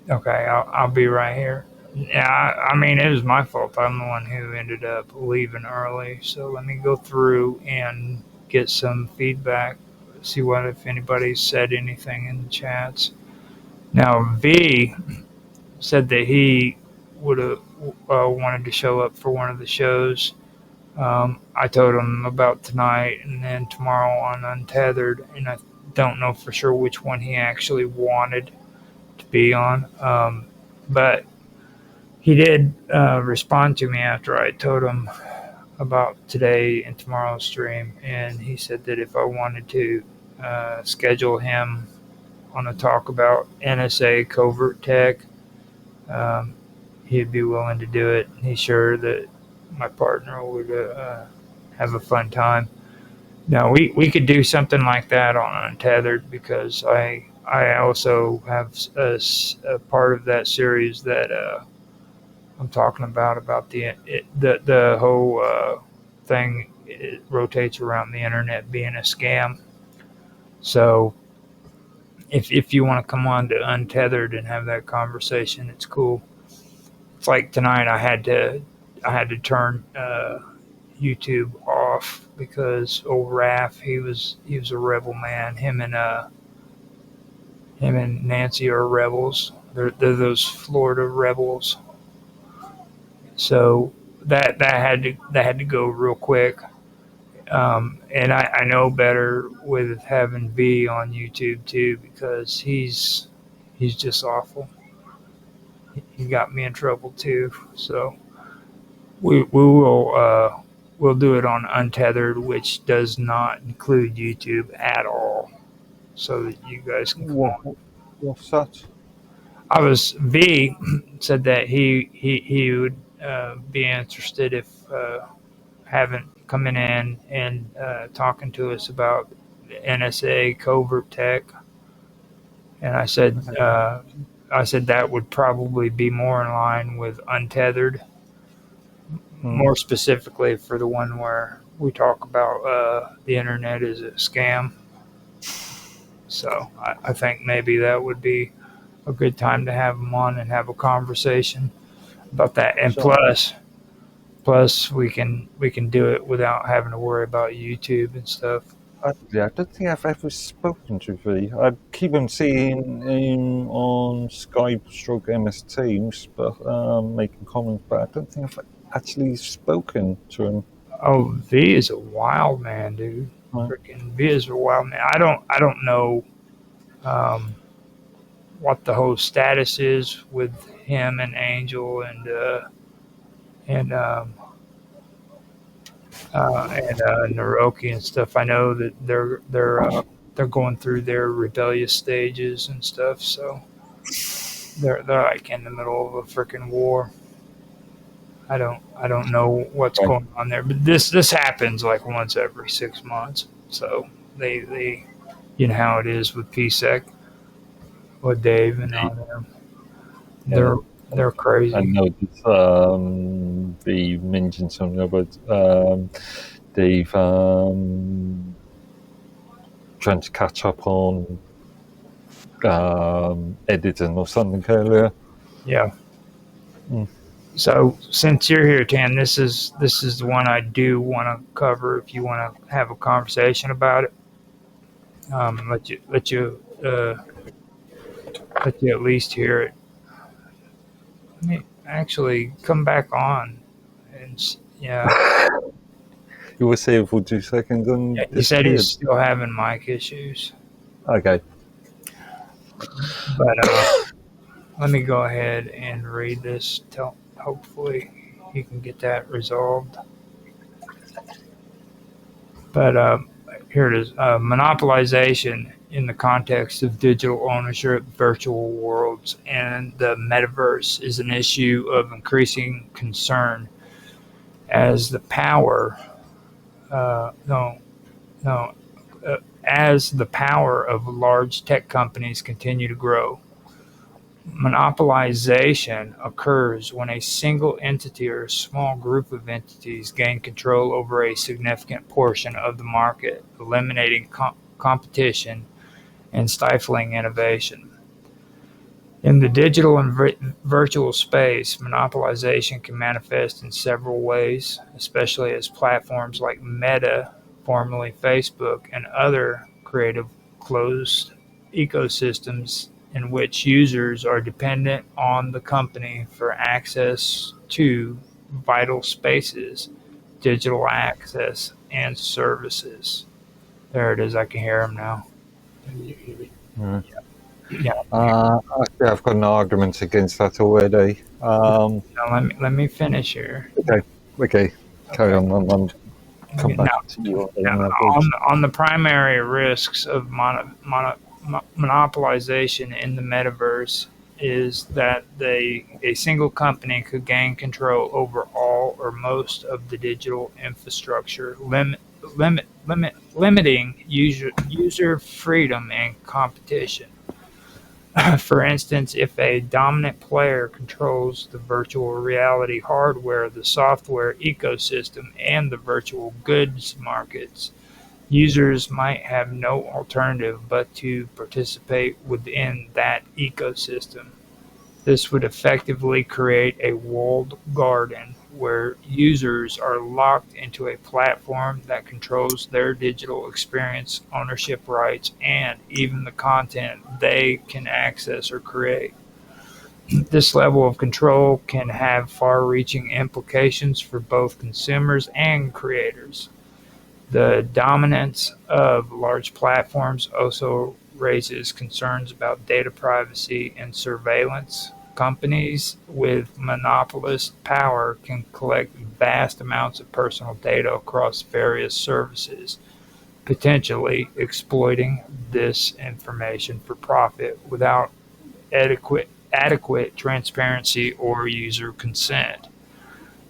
Okay, I'll be right here. Yeah, I mean, it was my fault. I'm the one who ended up leaving early. So let me go through and get some feedback, see if anybody's said anything in the chats. Now, V said that he would have wanted to show up for one of the shows. I told him about tonight and then tomorrow on Untethered, and I don't know for sure which one he actually wanted to be on. But he did respond to me after I told him about today and tomorrow's stream, and he said that if I wanted to schedule him on a talk about NSA covert tech, he'd be willing to do it. He's sure that my partner would have a fun time. Now, we could do something like that on Untethered, because I also have a part of that series that I'm talking about the whole thing. It rotates around the internet being a scam. So if you want to come on to Untethered and have that conversation, it's cool. It's like tonight I had to turn YouTube off because old Raph, he was a rebel man. Him and Nancy are rebels. They're those Florida rebels. So that had to go real quick. And I know better with having V on YouTube too, because he's just awful. He got me in trouble too. So we'll do it on Untethered, which does not include YouTube at all, so that you guys can come on. What's that? V said that he would be interested if coming in and talking to us about NSA covert tech, and I said that would probably be more in line with Untethered, more specifically for the one where we talk about the internet is a scam. So I think maybe that would be a good time to have them on and have a conversation about that. And Sure. plus we can do it without having to worry about YouTube and stuff. Actually, I don't think I've ever spoken to V. I keep on seeing him on Skype stroke MS Teams, but making comments, but I don't think I've actually spoken to him. Oh, V is a wild man, dude. Right. Freaking V is a wild man. I don't know what the whole status is with him and Angel and Naroki and stuff. I know that they're going through their rebellious stages and stuff. So they're like in the middle of a freaking war. I don't know what's Right. going on there, but this happens like once every 6 months. So they you know how it is with PSEC, with Dave and all them. They're crazy. I know they mentioned something about they've trying to catch up on editing or something earlier. Yeah. Mm. So since you're here, Tan, this is the one I do want to cover. If you want to have a conversation about it, let you at least hear it. Let me actually come back on, and yeah, You were saying for 2 seconds and he said he's still having mic issues. Okay. But let me go ahead and read this. Hopefully he can get that resolved. But here it is. Monopolization in the context of digital ownership, virtual worlds, and the metaverse is an issue of increasing concern as the power as the power of large tech companies continue to grow. Monopolization occurs when a single entity or a small group of entities gain control over a significant portion of the market, eliminating competition and stifling innovation. In the digital and virtual space, monopolization can manifest in several ways, especially as platforms like Meta, formerly Facebook, and other creative closed ecosystems in which users are dependent on the company for access to vital spaces, digital access, and services. There it is. I can hear him now. Can you hear me? Yeah. Actually, I've got an argument against that already. Now let me finish here. Okay, carry on. I'm come back to you. On the primary risks of monopolization in the metaverse is that a single company could gain control over all or most of the digital infrastructure, limiting user freedom and competition. For instance, if a dominant player controls the virtual reality hardware, the software ecosystem, and the virtual goods markets, users might have no alternative but to participate within that ecosystem. This would effectively create a walled garden where users are locked into a platform that controls their digital experience, ownership rights, and even the content they can access or create. This level of control can have far-reaching implications for both consumers and creators. The dominance of large platforms also raises concerns about data privacy and surveillance. Companies with monopolist power can collect vast amounts of personal data across various services, potentially exploiting this information for profit without adequate transparency or user consent.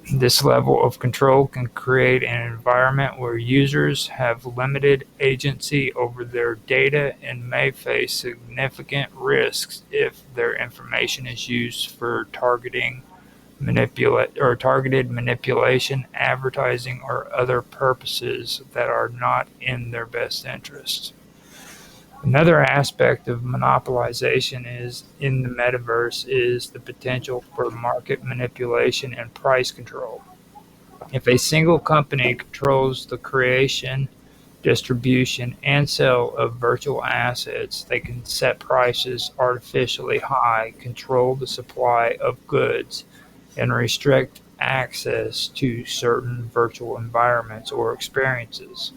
This level of control can create an environment where users have limited agency over their data and may face significant risks if their information is used for targeting, targeted manipulation, advertising, or other purposes that are not in their best interest. Another aspect of monopolization is in the metaverse is the potential for market manipulation and price control. If a single company controls the creation, distribution, and sale of virtual assets, they can set prices artificially high, control the supply of goods, and restrict access to certain virtual environments or experiences.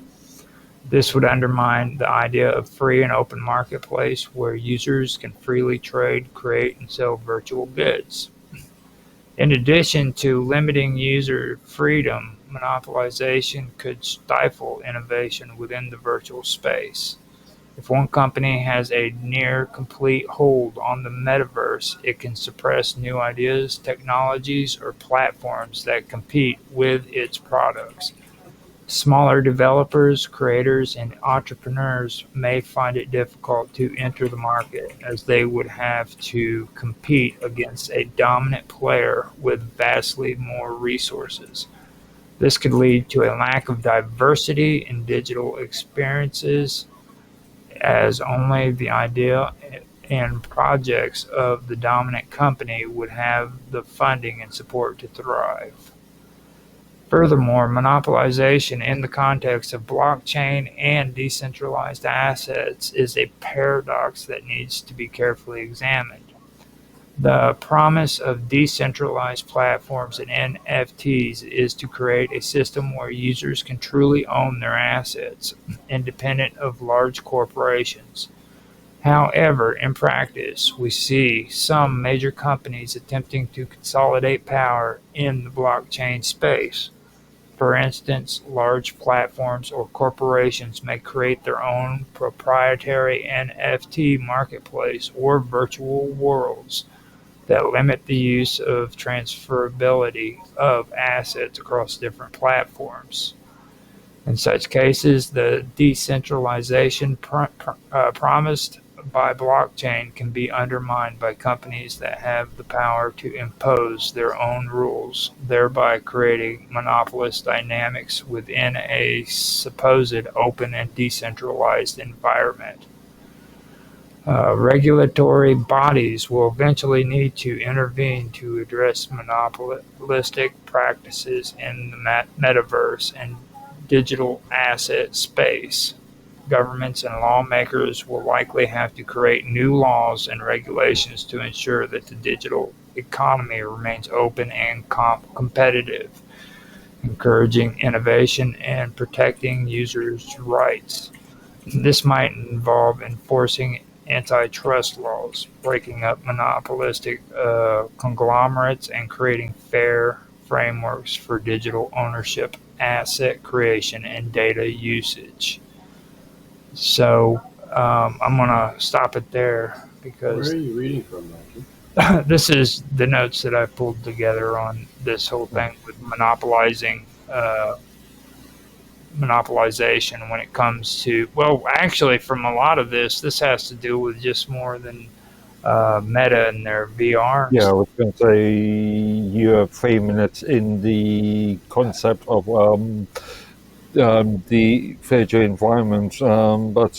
This would undermine the idea of free and open marketplace where users can freely trade, create, and sell virtual goods. In addition to limiting user freedom, monopolization could stifle innovation within the virtual space. If one company has a near complete hold on the metaverse, it can suppress new ideas, technologies, or platforms that compete with its products. Smaller developers, creators, and entrepreneurs may find it difficult to enter the market as they would have to compete against a dominant player with vastly more resources. This could lead to a lack of diversity in digital experiences, as only the idea and projects of the dominant company would have the funding and support to thrive. Furthermore, monopolization in the context of blockchain and decentralized assets is a paradox that needs to be carefully examined. The promise of decentralized platforms and NFTs is to create a system where users can truly own their assets, independent of large corporations. However, in practice, we see some major companies attempting to consolidate power in the blockchain space. For instance, large platforms or corporations may create their own proprietary NFT marketplace or virtual worlds that limit the use of transferability of assets across different platforms. In such cases, the decentralization promised by blockchain can be undermined by companies that have the power to impose their own rules, thereby creating monopolist dynamics within a supposed open and decentralized environment. Regulatory bodies will eventually need to intervene to address monopolistic practices in the metaverse and digital asset space. Governments and lawmakers will likely have to create new laws and regulations to ensure that the digital economy remains open and competitive, encouraging innovation and protecting users' rights. This might involve enforcing antitrust laws, breaking up monopolistic conglomerates, and creating fair frameworks for digital ownership, asset creation, and data usage. So I'm going to stop it there because Where are you reading from, Roger? this is the notes that I pulled together on this whole thing with monopolization when it comes to, well, actually, from a lot of this has to do with just more than Meta and their VR. Yeah, I was going to say you're framing it in the concept of the virtual environment, but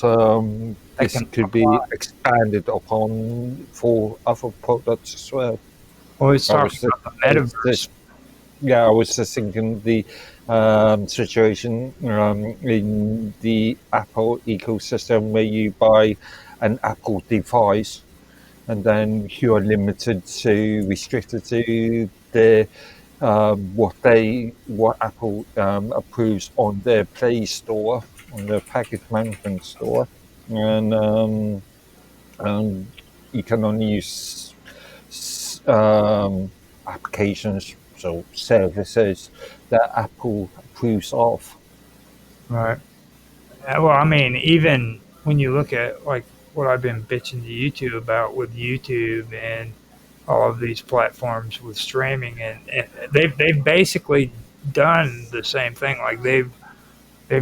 this could be expanded upon for other products as well. Well, it's talking about the metaverse. Yeah, I was just thinking the situation in the Apple ecosystem where you buy an Apple device and then you are restricted to the what Apple approves on their Play Store, on their package management store, and you can only use applications, so services that Apple approves of. Right. Well, I mean, even when you look at like what I've been bitching to YouTube about with YouTube and all of these platforms with streaming, and they've basically done the same thing. Like they've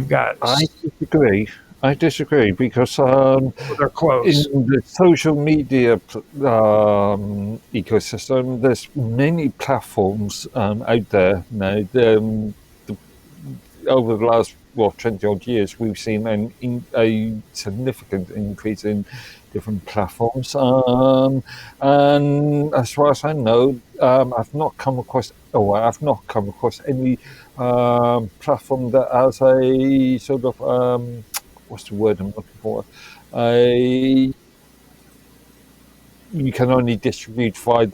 got. I disagree. I disagree because They're close. in the social media ecosystem, there's many platforms out there now. Over the last 20 odd years, we've seen a significant increase in different platforms. And as far as I know, I've not come across any platform that has a sort of what's the word I'm looking for? You can only distribute via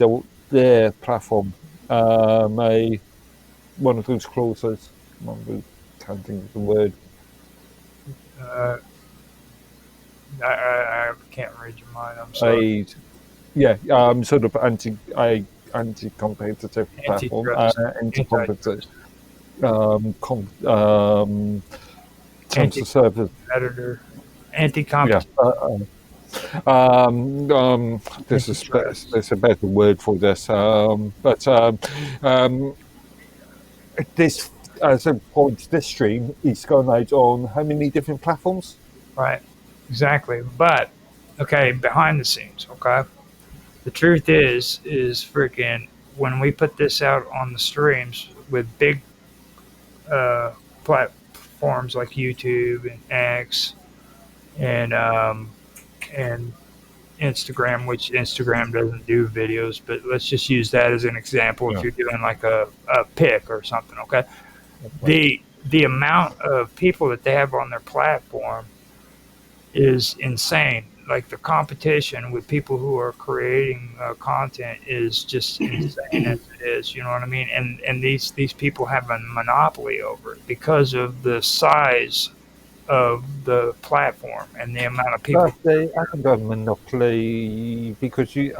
their platform. One of those clauses. Can't think of the word. I can't read your mind. I'm sorry. Sort of anti-competitive platform, anti-competitive terms of service. Editor, anti-competitive. There's a better word for this, this, as a point, this stream is going out on how many different platforms? Right, exactly. But okay, behind the scenes, okay. The truth is freaking when we put this out on the streams with big platforms like YouTube and X and Instagram, which Instagram doesn't do videos, but let's just use that as an example. If you're doing like a pick or something, okay. The amount of people that they have on their platform is insane. Like the competition with people who are creating content is just insane as it is. You know what I mean? And these people have a monopoly over it because of the size of the platform and the amount of people. But they haven't got a monopoly because you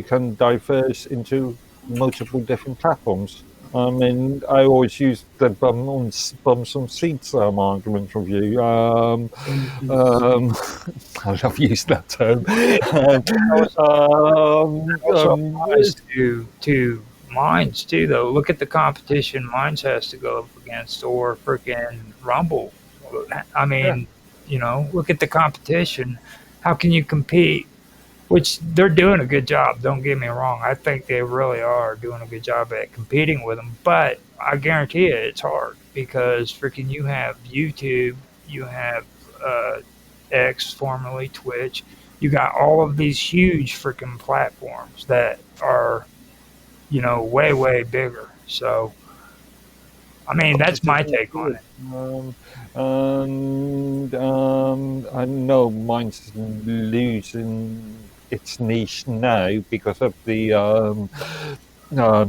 can diverse into multiple different platforms. I mean, I always use the bums on seats argument from you. I love using that term. Also to Minds too, though. Look at the competition Minds has to go up against, or freaking Rumble. I mean, look at the competition. How can you compete? Which they're doing a good job. Don't get me wrong. I think they really are doing a good job at competing with them. But I guarantee you, it's hard because freaking you have YouTube, you have X, formerly Twitch. You got all of these huge freaking platforms that are, way, way bigger. So, I mean, that's my take on it. I know mine's losing its niche now because of the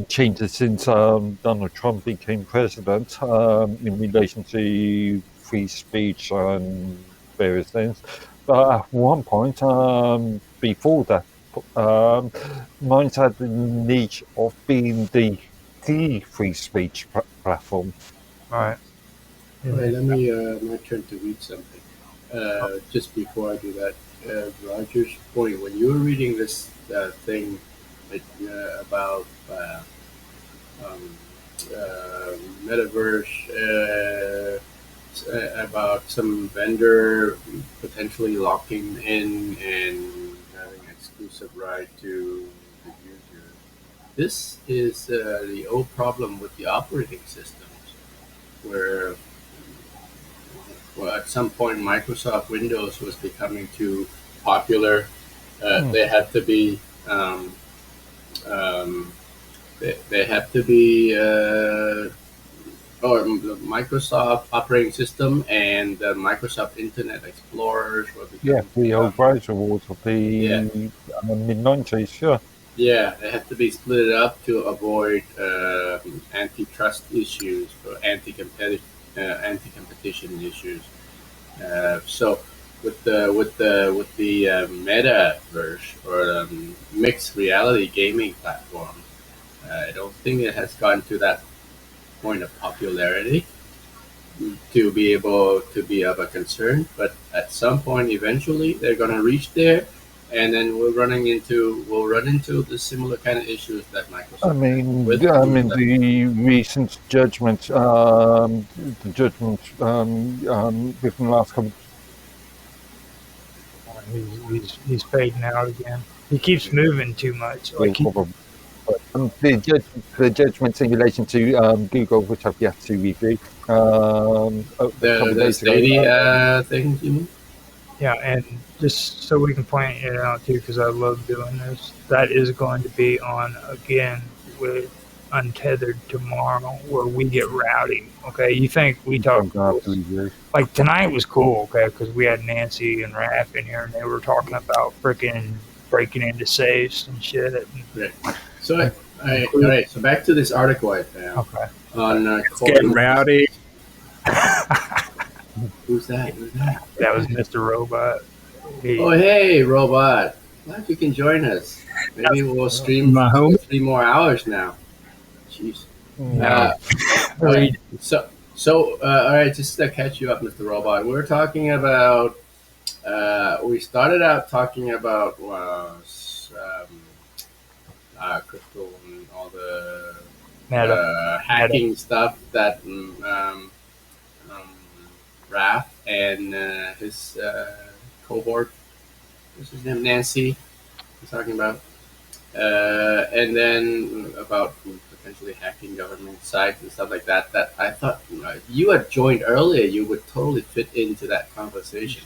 changes since Donald Trump became president in relation to free speech and various things. But at one point, before that, mine's had the niche of being the free speech platform. All right. All right, let me, my turn to read something. Just before I do that, Roger's point, when you were reading this thing about metaverse, about some vendor potentially locking in and having exclusive right to the user. This is the old problem with the operating systems, where at some point Microsoft Windows was becoming too popular. They had to be they had to be or the Microsoft operating system and the Microsoft Internet Explorers were becoming the old browser wars of the mid-90s, sure. Yeah, they had to be split up to avoid antitrust issues or anti-competition issues. So with the metaverse or mixed reality gaming platform, I don't think it has gotten to that point of popularity to be able to be of a concern. But at some point, eventually, they're going to reach there. And then we'll run into the similar kind of issues that Microsoft. I mean, the recent judgment, within the last couple He's fading out again. He keeps moving too much. Like Probably. The judgments in relation to Google, which I've yet to review. The Stadia thing, you mean? yeah, and just so we can point it out too, because I love doing this. That is going to be on again with Untethered tomorrow, where we get rowdy. Okay, you think we talk like tonight was cool, okay, because we had Nancy and Raph in here, and they were talking about freaking breaking into safes and shit. Right. So, all right. So back to this article I found. Okay. On getting rowdy. Who's that? That was Mr. Robot. Oh, hey, Robot. Glad you can join us. Maybe we'll stream 3 more hours now. Jeez. Right. So, all right, just to catch you up, Mr. Robot. We're talking about. We started out talking about crypto and all the hacking stuff that Raph and his cohort, what's his name, Nancy, was talking about, and then about potentially hacking government sites and stuff like that. That I thought if you had joined earlier, you would totally fit into that conversation.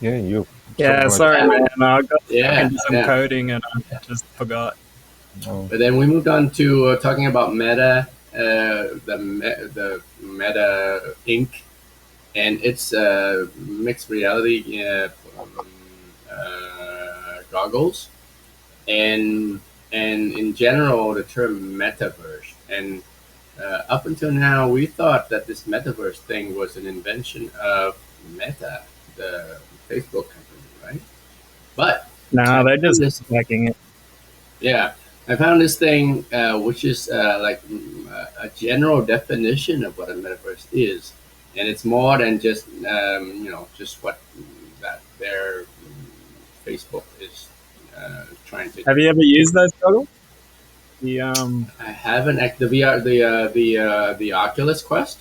Yeah, you. Yeah, sorry, man. I got into some coding and I just forgot. But then we moved on to talking about Meta, the Meta Inc. and its mixed reality goggles, and in general the term metaverse. And up until now, we thought that this metaverse thing was an invention of Meta, the Facebook company, right? But no, they're just hacking it. Yeah, I found this thing, which is like a general definition of what a metaverse is, and it's more than just just what that their Facebook is trying to. Have you ever used those goggles? I haven't. The VR, the Oculus Quest.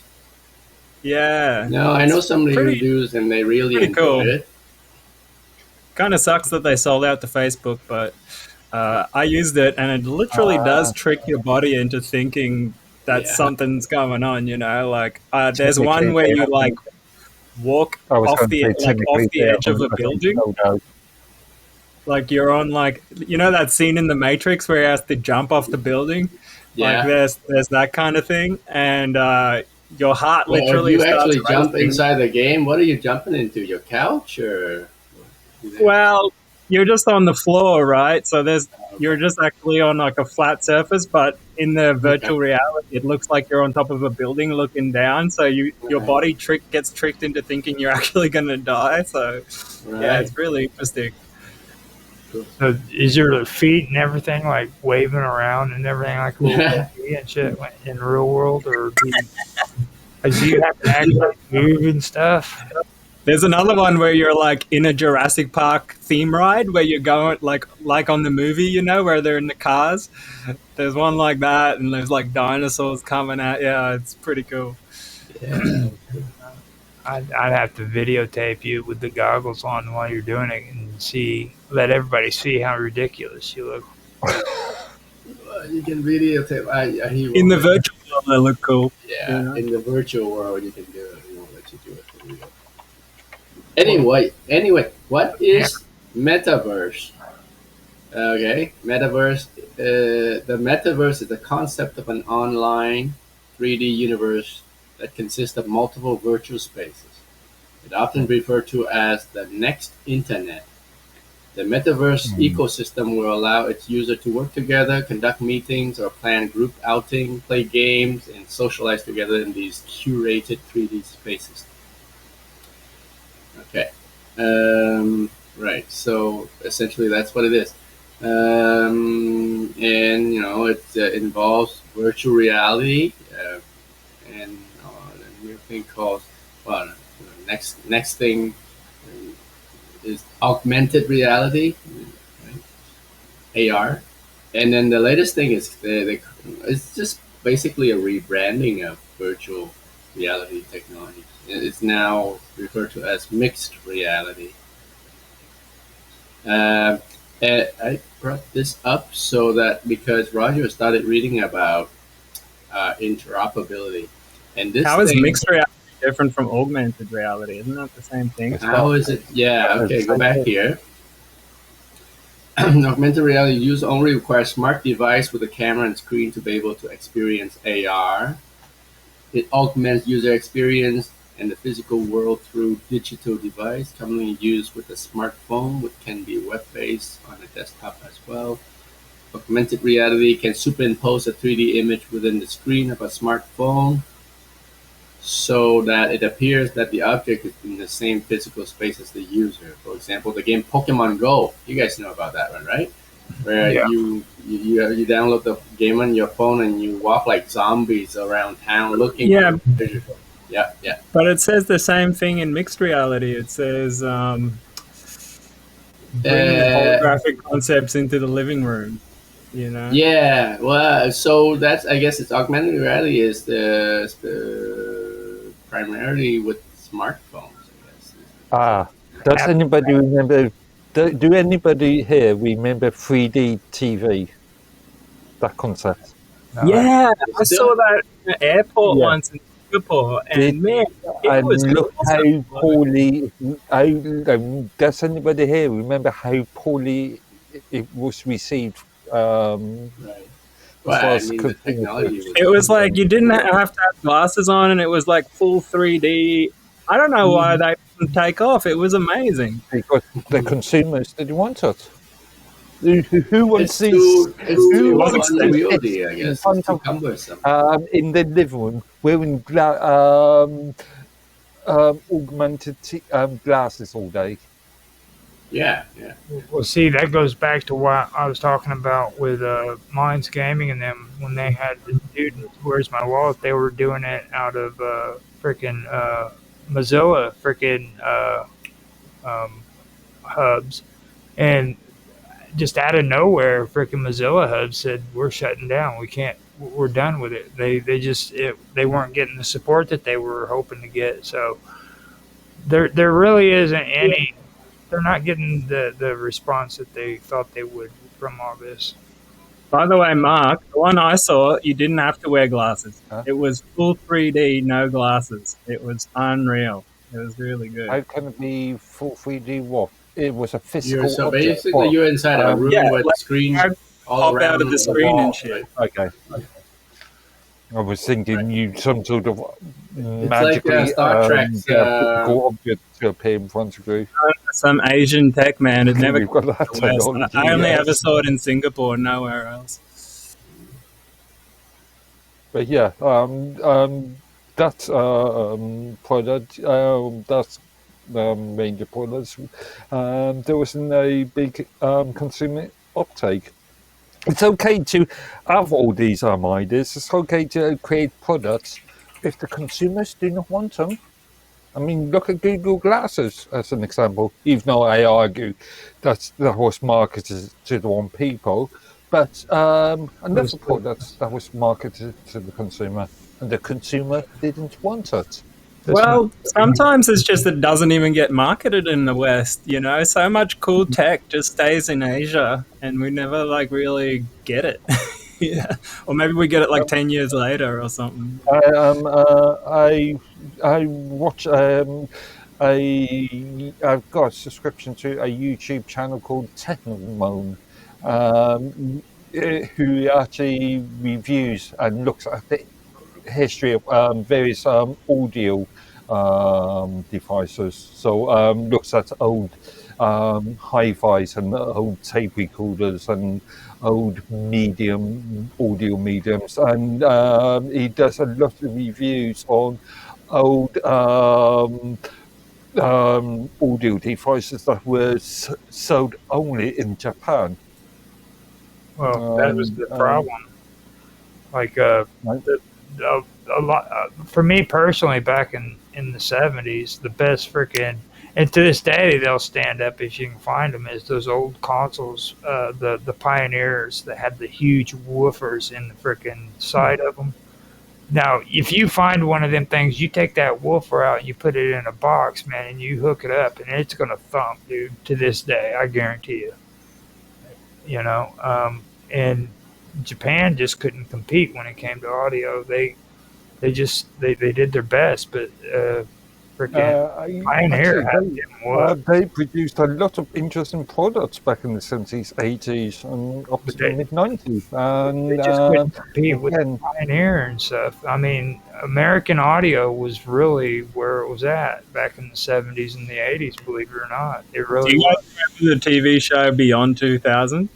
Yeah. No, I know somebody who does, and they really enjoy it. Kind of sucks that they sold out to Facebook, but I used it, and it literally does trick your body into thinking that something's going on. You know, like there's one where you like walk off the edge of a building. Like you're on that scene in The Matrix where he has to jump off the building. Yeah. Like there's that kind of thing, and your heart literally. If you starts actually jump racing. inside the game, what are you jumping into? Your couch or? Well, you're just on the floor, right? So you're just actually on like a flat surface, but in the virtual reality, it looks like you're on top of a building looking down. So your body gets tricked into thinking you're actually going to die. So yeah, it's really interesting. So is your feet and everything like waving around and everything like and shit in the real world, or do you have to actually move and stuff? There's another one where you're like in a Jurassic Park theme ride where you're going like on the movie, where they're in the cars. There's one like that, and there's like dinosaurs coming out. Yeah, it's pretty cool. Yeah. I'd have to videotape you with the goggles on while you're doing it and let everybody see how ridiculous you look. You can videotape. In the virtual world, they look cool. Yeah, in the virtual world, you can do it. We won't let you do it for real. Anyway, what is metaverse? Okay, metaverse. The metaverse is the concept of an online 3D universe that consists of multiple virtual spaces. It often referred to as the next internet. The metaverse ecosystem will allow its user to work together, conduct meetings, or plan group outing, play games, and socialize together in these curated 3D spaces. Okay. Right. So essentially, that's what it is. And it involves virtual reality and a new thing called next thing is augmented reality, right? AR, and then the latest thing is it's just basically a rebranding of virtual reality technology. It's now referred to as mixed reality. Uh, and I brought this up so that because Roger started reading about interoperability, and this How is thing, mixed reality different from augmented reality? Isn't that the same thing? how is it? Yeah, okay, go back here. Augmented reality use only requires smart device with a camera and screen to be able to experience AR. It augments user experience and the physical world through digital device, commonly used with a smartphone, which can be web-based on a desktop as well. Augmented reality can superimpose a 3D image within the screen of a smartphone so that it appears that the object is in the same physical space as the user. For example, the game Pokemon Go. You guys know about that one, right? Where Yeah. you download the game on your phone and you walk like zombies around town looking Yeah. for treasure. Yeah, yeah. But it says the same thing in mixed reality. It says bring holographic concepts into the living room. You know. Yeah, well, so that's, I guess it's augmented reality is the primarily with smartphones, I guess. Does anybody remember? Do anybody here remember 3D TV? That concept. Yeah, I saw that in the airport Yeah. once in Singapore, and man, it And was look awesome. how poorly. Does anybody here remember how poorly it was received? Right. Well, I mean, the technology was. It was like you didn't have to have glasses on, and it was like full 3D. I don't know why they didn't take off. It was amazing. Because the consumers didn't want it. Who wants It's these? too wants these unwieldy, I in guess. front It's too of- cumbersome. in the living room wearing augmented glasses all day. Yeah, yeah. Well, see, that goes back to what I was talking about with Minds Gaming and them when they had the dude, Where's My Wallet? They were doing it out of freaking Mozilla freaking hubs, and just out of nowhere, freaking Mozilla hubs said we're shutting down. We can't. We're done with it. They weren't getting the support that they were hoping to get. So there really isn't any. They're not getting the response that they thought they would from all this. By the way, Mark, the one I saw, you didn't have to wear glasses. Huh? It was full 3D, no glasses. It was unreal. It was really good. How can it be full 3D? What? It was a physical So object. basically, What? you're inside a room yeah, with like, screens all pop around out of the screen wall, and shit. right? Okay. I was thinking you some sort of like, magically Star Trek's, get a physical object to appear in front of you. Some Asian tech man had never We've got that come to the West. technology, I only yes. ever saw it in Singapore, nowhere else. But yeah, that product, that's major products. There wasn't a big consumer uptake. It's okay to have all these ideas. It's okay to create products if the consumers do not want them. I mean, look at Google Glasses as an example. Even though I argue that was marketed to the wrong people, but another product that was marketed to the consumer, and the consumer didn't want it. Well, sometimes it's just it doesn't even get marketed in the West, you know? So much cool tech just stays in Asia and we never like really get it. Yeah. Or maybe we get it like 10 years later or something. I watch I've got a subscription to a YouTube channel called Technomone, who actually reviews and looks at the history of various audio devices. So looks at old hi-fis and old tape recorders and old audio mediums, and he does a lot of reviews on old audio devices that were sold only in Japan. Well, that was the problem. Like a lot for me personally, back in the 70s, the best freaking, and to this day they'll stand up if you can find them, is those old consoles, the Pioneers that had the huge woofers in the freaking side of them. Now, if you find one of them things, you take that woofer out and you put it in a box, man, and you hook it up, and it's gonna thump, dude. To this day, I guarantee you. You know, and Japan just couldn't compete when it came to audio. They did their best, but freaking Pioneer Actually, had them what? they produced a lot of interesting products back in the 70s, 80s, and up to the mid 90s. And They just couldn't compete with again, Pioneer and stuff. I mean, American audio was really where it was at back in the 70s and the 80s, believe it or not. It Do really you was. guys remember the TV show Beyond 2000?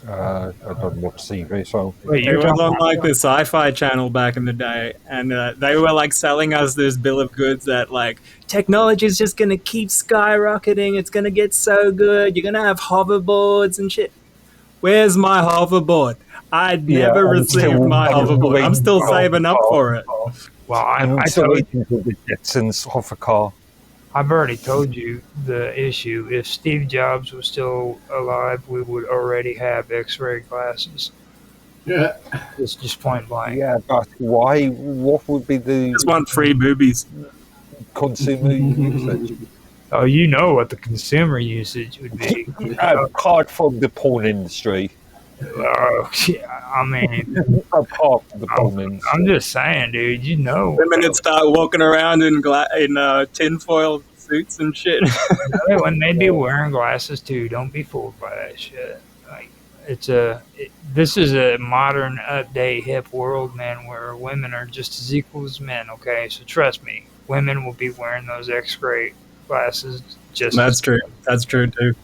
I don't watch TV, so Wait, It you're was talking on about like the Sci-Fi Channel back in the day, and they were like selling us this bill of goods that like technology is just gonna keep skyrocketing. It's gonna get so good. You're gonna have hoverboards and shit. Where's my hoverboard? I'd never I'm still received my hoverboard. I'm still saving up for it. Well, I'm I still told waiting for the Jetsons off a car. I've already told you the issue. If Steve Jobs was still alive, we would already have X-ray glasses. Yeah. It's just point blank. Yeah, but why? What would be the Just want free boobies. consumer usage? Oh, you know what the consumer usage would be. Apart from the porn industry. I mean, Apart from the porn industry. I'm just saying, dude. You know, Women that start walking around in tinfoil suits and shit. when they be wearing glasses too, don't be fooled by that shit. Like, this is a modern, update, hip world, man, where women are just as equal as men. Okay, so trust me, women will be wearing those X-ray glasses. That's true. That's true too.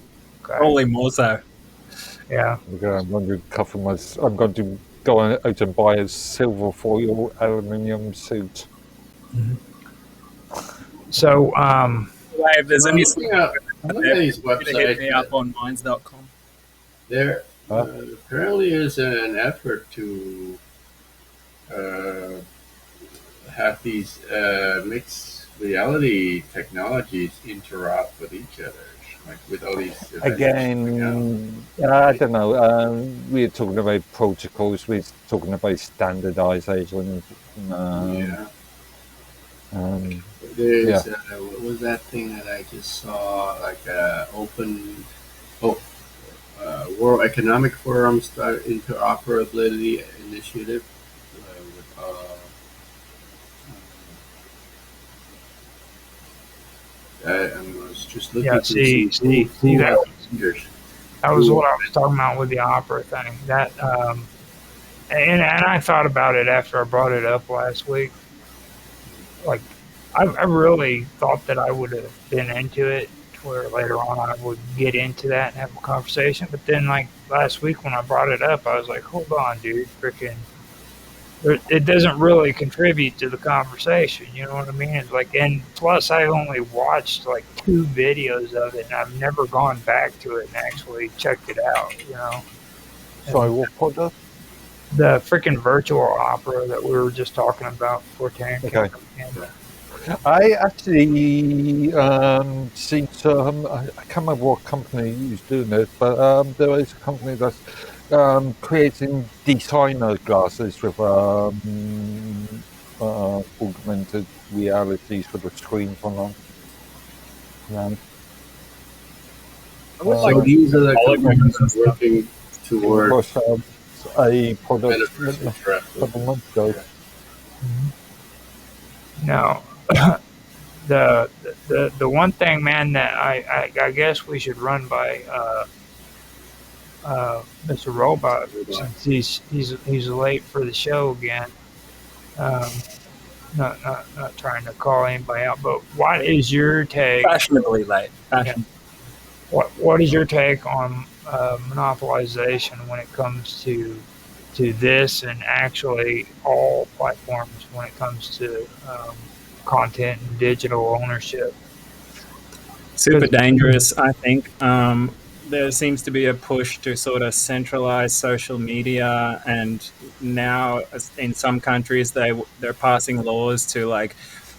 Okay. Probably more so. Yeah. Okay, I'm going to cover my. I'm going to go out and buy a silver foil aluminium suit. So, If there's any Looking at these hit me up websites, on minds.com. there apparently is an effort to have these mixed reality technologies interrupt with each other, like with all these Again, I don't know. We're talking about protocols. We're talking about standardization. Yeah. Yeah. There's what was that thing that I just saw? Like open, World Economic Forum start interoperability initiative with I was just looking yeah, to see that was what I was talking about with the opera thing. That, and I thought about it after I brought it up last week. Like, I really thought that I would have been into it, to where later on I would get into that and have a conversation. But then, like last week when I brought it up, I was like, hold on, dude, freaking. It doesn't really contribute to the conversation, you know what I mean? It's like, and plus I only watched like 2 videos of it, and I've never gone back to it and actually checked it out, you know. Sorry, what product? The freaking virtual opera that we were just talking about before Taryn Okay. came in. I actually seen some. I can't remember what company is doing it, but there is a company that's creating designer glasses with augmented reality sort of screens on them. Yeah. so these are the companies working towards a product beneficial a couple interactive. months ago. Now, the one thing, man, that I guess we should run by Mr. Robot, since he's late for the show again. Not trying to call anybody out, but what is your take? Fashionably late. What is your take on monopolization when it comes to this, and actually all platforms when it comes to content and digital ownership? Super dangerous, I think. There seems to be a push to sort of centralize social media, and now in some countries they're passing laws to like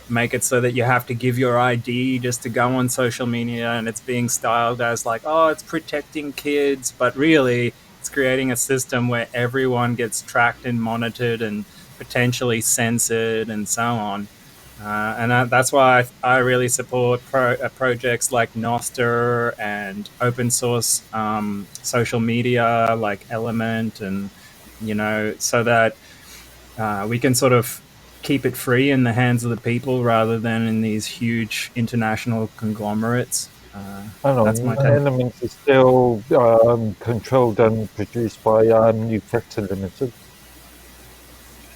make it so that you have to give your ID just to go on social media, and it's being styled as like, oh, it's protecting kids, but really it's creating a system where everyone gets tracked and monitored, and potentially censored and so on. And that's why I really support projects like Noster and open source social media like Element, and so that we can sort of keep it free in the hands of the people rather than in these huge international conglomerates. That's my take. Elements is still controlled and produced by New Vector Limited.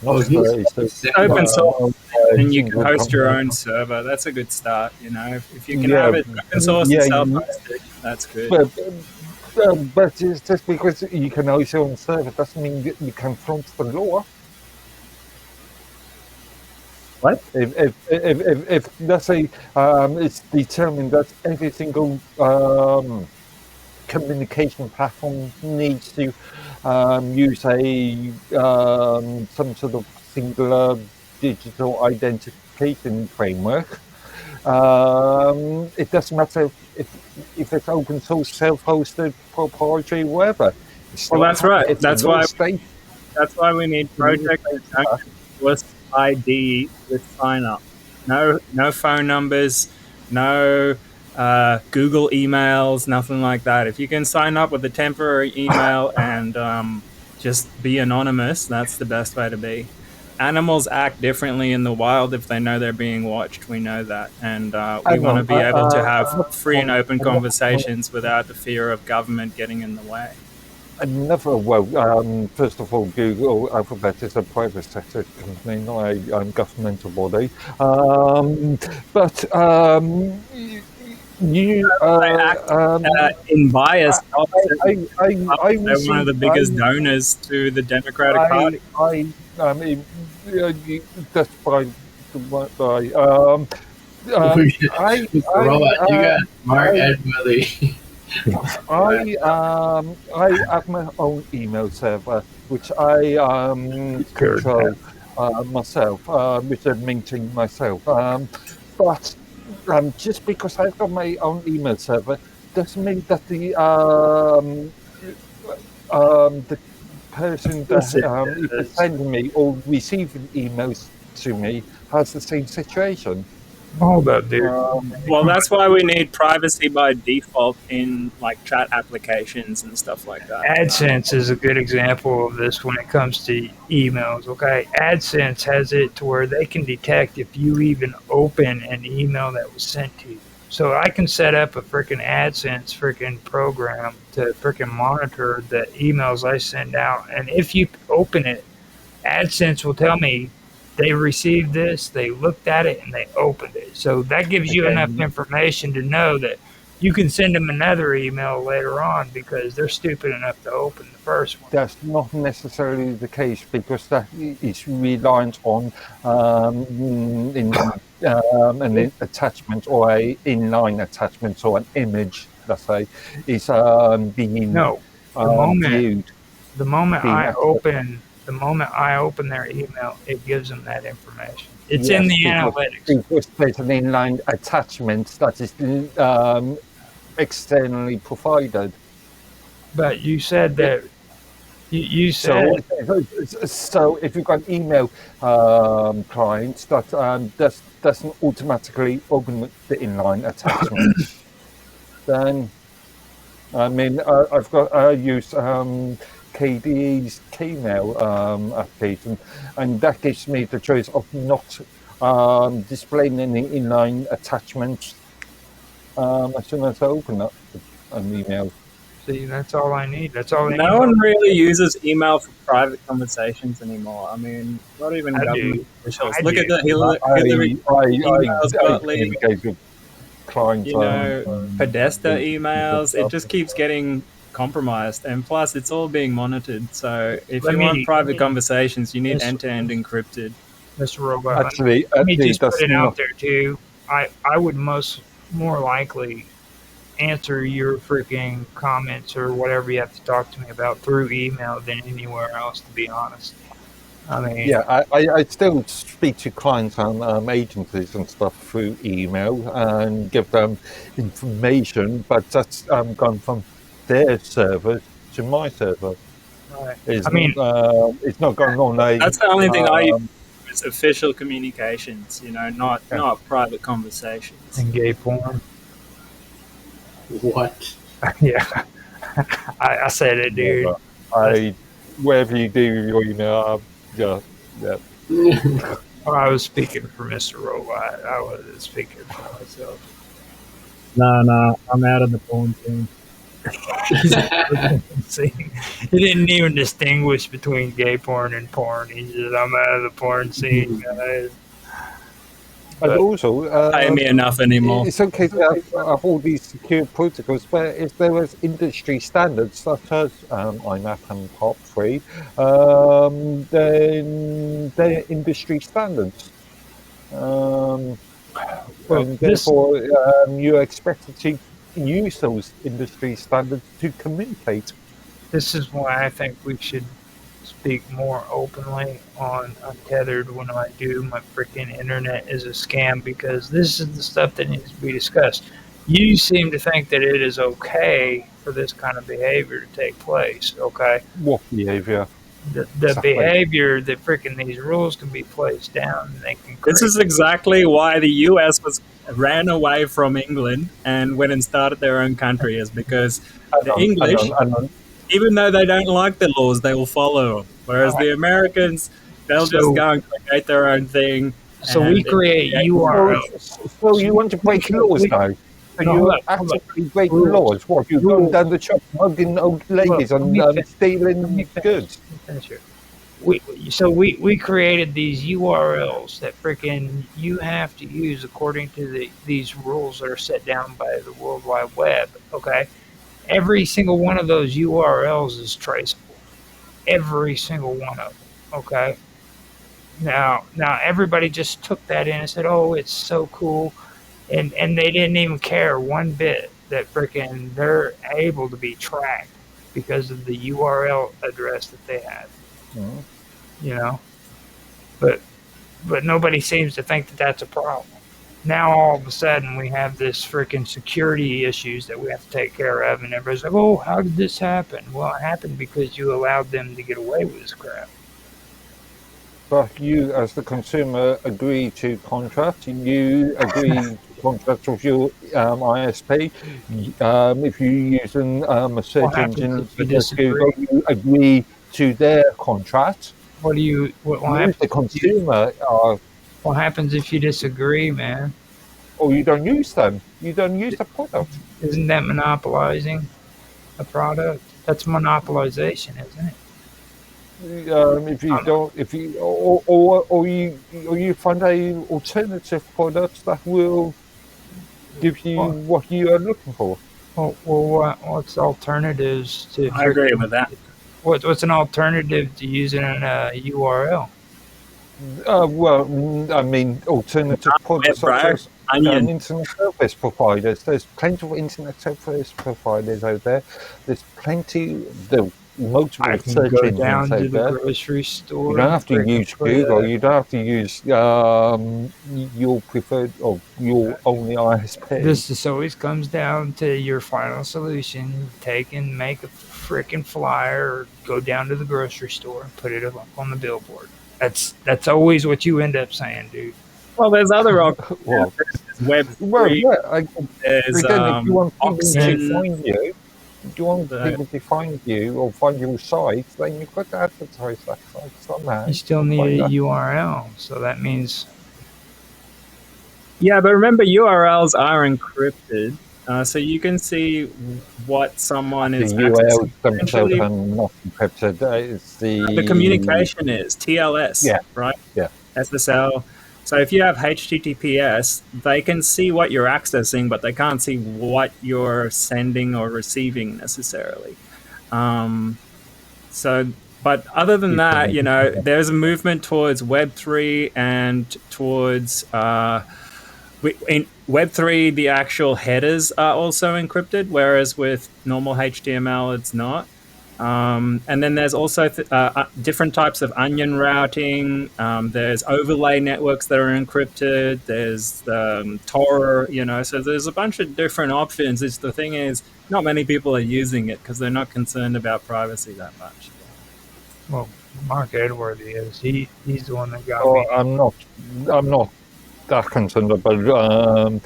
Open source, and you can host your own server. That's a good start. If you can have it open source and self-hosted, that's good. But it's just because you can host your own server doesn't mean that you can front the law. What? If let's say it's determined that every single communication platform needs to use a some sort of singular digital identification framework. It doesn't matter if it's open source, self-hosted, proprietary, whatever. Well, that's right. That's why we need projects with ID with sign up. No phone numbers, no Google emails, nothing like that. If you can sign up with a temporary email and just be anonymous, that's the best way to be. Animals act differently in the wild if they know they're being watched. We know that, and we want to be able to have free and open conversations without the fear of government getting in the way. First of all, Google Alphabet is a private sector company, not a governmental body. You in bias. They're one of the biggest donors to the Democratic Party. That's fine. You got Mark and Willie. I have my own email server, which I control myself, which I maintain myself. But just because I've got my own email server doesn't mean that the person that is sending me or receiving emails to me has the same situation. All that, dude. Well, that's why we need privacy by default in like chat applications and stuff like that. AdSense is a good example of this when it comes to emails. Okay, AdSense has it to where they can detect if you even open an email that was sent to you. So I can set up a freaking AdSense freaking program to freaking monitor the emails I send out, and if you open it, AdSense will tell me they received this, they looked at it, and they opened it. So that gives you enough information to know that you can send them another email later on because they're stupid enough to open the first one. That's not necessarily the case because that is reliant on an attachment or a inline attachment or an image, let's say, is being viewed. The moment I open their email, it gives them that information. It's in the analytics. Because there's an inline attachment that is externally provided. But you said that you said so if you've got email clients that doesn't automatically open the inline attachment, then I use KDE's Kmail application, and that gives me the choice of not displaying any inline attachments as soon as I open up an email. See, that's all I need. That's all I need. No one really uses email for private conversations anymore. I mean, not even government officials. Look at the Hillary emails got leaked. Podesta emails. It just keeps getting compromised, and plus it's all being monitored. So if you want private conversations, you need end-to-end encrypted. Mr. Robot, actually, let me just put it out there too. I would more likely answer your freaking comments or whatever you have to talk to me about through email than anywhere else, to be honest. I mean, I still speak to clients and agencies and stuff through email and give them information, but that's gone from their servers to my server. Right. It's, I mean, it's not going on a. That's the only thing I use is official communications, not private conversations. and gay porn. What? Yeah, I said it, dude. Wherever you do your email, yeah. Well, I was speaking for Mr. Robot. I wasn't speaking for myself. No, I'm out of the porn scene. He didn't even distinguish between gay porn and porn. He said, "I'm out of the porn scene, guys." And also, Pay me enough anymore. It's okay to have all these secure protocols, but if there was industry standards such as IMAP and POP3, then they're industry standards. And therefore, you're expected to use those industry standards to communicate. This is why I think we should speak more openly on Untethered when I do my freaking internet is a scam, because this is the stuff that needs to be discussed. You seem to think that it is okay for this kind of behavior to take place, okay? What behavior? The behavior that freaking these rules can be placed down and they can This is exactly why the US ran away from England and went and started their own country, is because the English, even though they don't like the laws, they will follow them. Whereas the Americans, they'll just go and create their own thing. So we create URLs. So you want to break laws now? So you actively break laws? What, you're going down the shop mugging old ladies and stealing goods? We created these URLs that freaking you have to use according to these rules that are set down by the World Wide Web, okay? Every single one of those URLs is traceable. Every single one of them, okay? Now everybody just took that in and said, oh, it's so cool. And they didn't even care one bit that freaking they're able to be tracked because of the URL address that they have. Mm-hmm. But nobody seems to think that that's a problem. Now all of a sudden we have this freaking security issues that we have to take care of, and everybody's like, oh, how did this happen? Well, it happened because you allowed them to get away with this crap. But you, as the consumer, agree to contract. You agree to contract with your ISP. If you're using a search engine such as Google, you agree to their contract. What happens? The consumer what happens if you disagree, man? Or you don't use them. You don't use the product. Isn't that monopolizing a product? That's monopolization, isn't it? If you don't, if you or you find a alternative product that will give you what you are looking for. Well, what's alternatives to? I agree with that. What's an alternative to using a URL? Well, I mean, alternative products such as internet service providers. There's plenty of internet service providers out there. There's plenty. The multiple search engines down to out the there. Grocery store. You don't have to use Google. You don't have to use your preferred or your only ISP. This always comes down to your final solution. Make a freaking flyer, or go down to the grocery store and put it up on the billboard. That's always what you end up saying, dude. Well, there's other options. Well, Web. Well, yeah. There's if you want people Oxygen. to find you, if you want people to find you or find your site, then you've got to advertise that site somehow. You still need a URL, so that means. Yeah, but remember, URLs are encrypted, so you can see what someone is the URLs themselves are not encrypted. It's the communication is TLS, right? Yeah. SSL. So if you have HTTPS, they can see what you're accessing, but they can't see what you're sending or receiving necessarily. But other than that, there's a movement towards Web3 and towards in Web3, the actual headers are also encrypted, whereas with normal HTML, it's not. And then there's also different types of onion routing. There's overlay networks that are encrypted. There's Tor, so there's a bunch of different options. The thing is, not many people are using it because they're not concerned about privacy that much. Well, Mark Edworthy is. He's the one that got me. I'm not that concerned about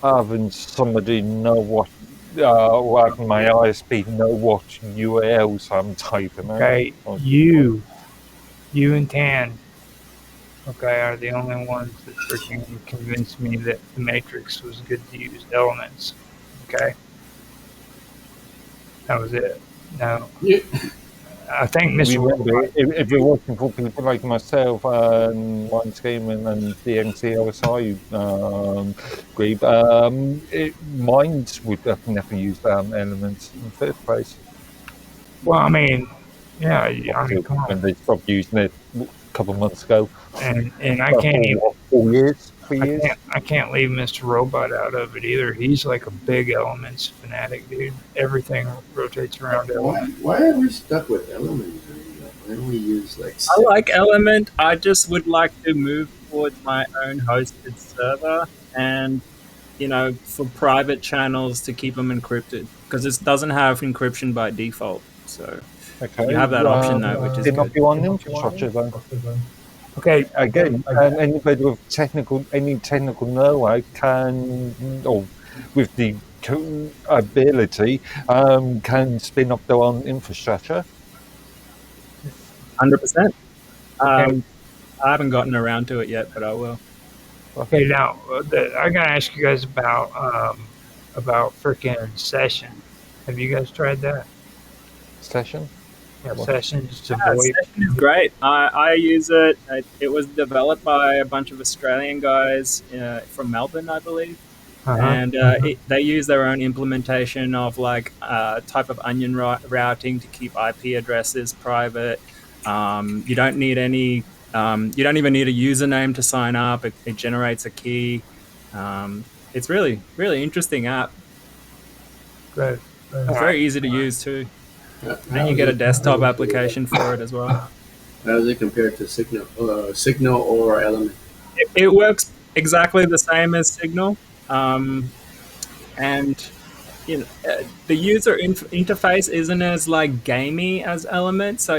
having somebody know what, or having my ISP know what URLs I'm typing. Okay, you and Tan, okay, are the only ones that freaking convinced me that the Matrix was good to use elements. Okay, that was it. No, Yeah. I think Mr. Remember, if you're working for people like myself and One Gaming and the NCLSI group, Minds would have never used elements in the first place. Well, I mean, yeah, I mean, come When on, they stopped using it a couple of months ago. and I can't even. 4 years, 3 I years. can't leave Mr. Robot out of it either. He's like a big elements fanatic, dude. Everything rotates around elements. Why are we stuck with elements? Why don't we use like? I like Element. I just would like to move towards my own hosted server, and for private channels to keep them encrypted, because it doesn't have encryption by default. So Okay. you have that option now, which is Did not good. be on infrastructure though. Okay, Again, anybody with any technical know-how can, or with the ability, can spin up their own infrastructure. 100%. Okay. I haven't gotten around to it yet, but I will. Okay, now I gotta ask you guys about freaking Session. Have you guys tried that? Session? Yeah, What? Session is to Yeah, VoIP. Session is great. I use it. It was developed by a bunch of Australian guys from Melbourne, I believe. And they use their own implementation of like type of onion routing to keep IP addresses private. You don't need any. You don't even need a username to sign up. It generates a key. It's really interesting app. Good. It's very easy to use too. And you get a desktop application for it as well. How does it compare to Signal or Element? It works exactly the same as Signal, and the user interface isn't as like gamey as Element. So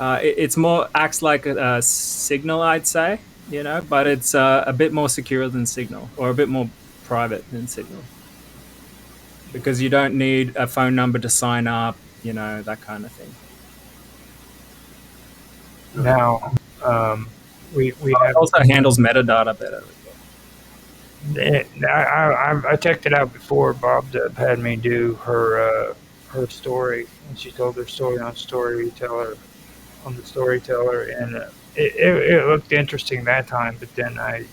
it's more acts like a Signal, I'd say. But it's a bit more secure than Signal, or a bit more private than Signal, because you don't need a phone number to sign up, that kind of thing. Now, we it also handles metadata better. I checked it out before. Bob had me do her story, and she told her story on the Storyteller, and it looked interesting that time. But then I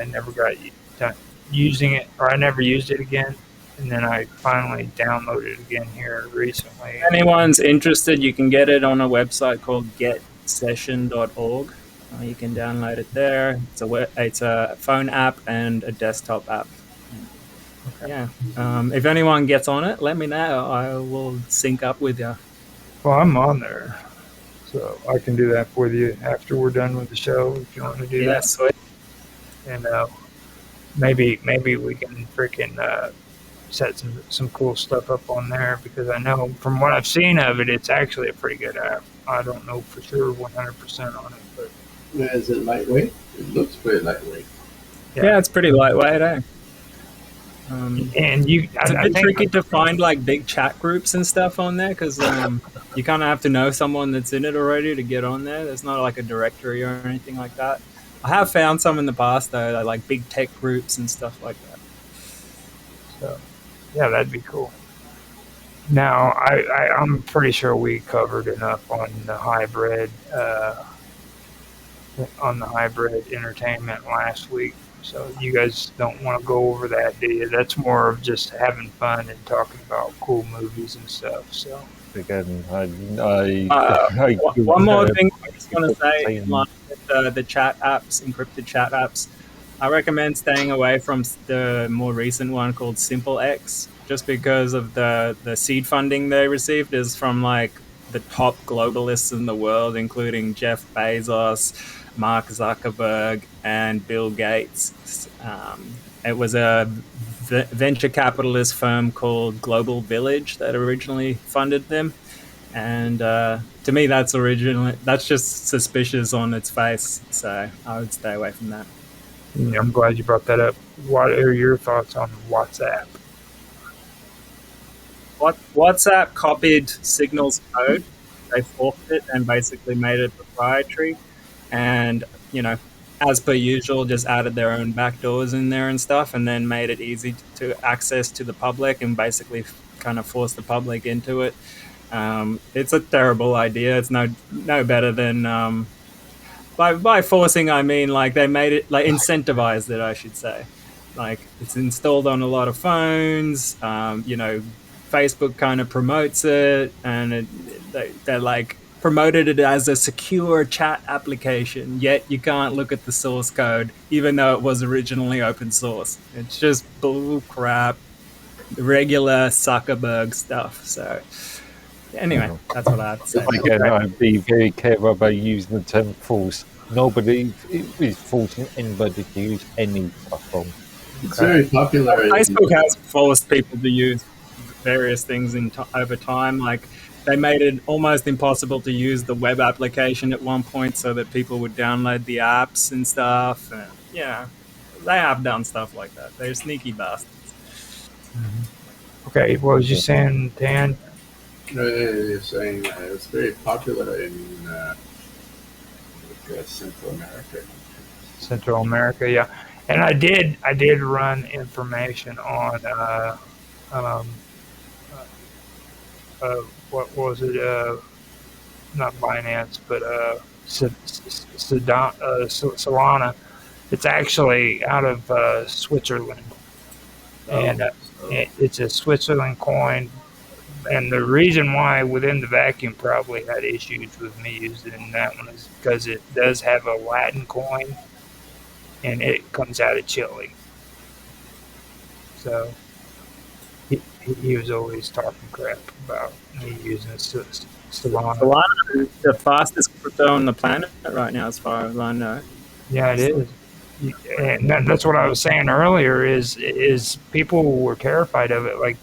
never got done using it, or I never used it again. And then I finally downloaded it again here recently. If anyone's interested, you can get it on a website called getsession.org. You can download it there. It's a phone app and a desktop app. Okay. Yeah. If anyone gets on it, let me know. I will sync up with you. Well, I'm on there, so I can do that for you after we're done with the show. If you want to do that, sweet. And maybe we can freaking set some cool stuff up on there, because I know from what I've seen of it, it's actually a pretty good app. I don't know for sure 100% on it, but is it lightweight? It looks pretty lightweight. Yeah, it's pretty lightweight, eh? And it's a bit tricky to find like big chat groups and stuff on there, because you kind of have to know someone that's in it already to get on there. There's not like a directory or anything like that. I have found some in the past though, like big tech groups and stuff like that. So yeah, that'd be cool. Now I'm pretty sure we covered enough on the hybrid entertainment last week. So you guys don't want to go over that, do you? That's more of just having fun and talking about cool movies and stuff. So again, one more thing I was going to say, in line with the chat apps, encrypted chat apps, I recommend staying away from the more recent one called SimpleX, just because of the seed funding they received is from like the top globalists in the world, including Jeff Bezos, Mark Zuckerberg, and Bill Gates. It was a venture capitalist firm called Global Village that originally funded them. And to me, that's just suspicious on its face. So I would stay away from that. I'm glad you brought that up. What are your thoughts on WhatsApp? WhatsApp copied Signal's code. They forked it and basically made it proprietary. And, as per usual, just added their own backdoors in there and stuff, and then made it easy to access to the public and basically kind of force the public into it. It's a terrible idea. It's no better than by forcing, I mean like they made it, like incentivized it, I should say. Like it's installed on a lot of phones. Facebook kind of promotes it, and they're like promoted it as a secure chat application. Yet you can't look at the source code, even though it was originally open source. It's just bull crap, regular Zuckerberg stuff. So anyway, that's what I have to say. Again, I'd be very careful about using the term force. Nobody is forcing anybody to use any platform. It's very popular. Facebook has forced people to use various things over time. Like they made it almost impossible to use the web application at one point, so that people would download the apps and stuff. And, they have done stuff like that. They're sneaky bastards. Okay, what was you saying, Dan? You're saying it's very popular in Central America. Central America, yeah. And I did run information on what was it? Not Binance, but Solana. It's actually out of Switzerland, and it's a Switzerland coin. And the reason why Within the Vacuum probably had issues with me using that one is because it does have a Latin coin, and it comes out of Chile. So he was always talking crap about me using Solana. Solana is the fastest crypto on the planet right now, as far as I know. Yeah, it is. And that's what I was saying earlier. Is people were terrified of it. Like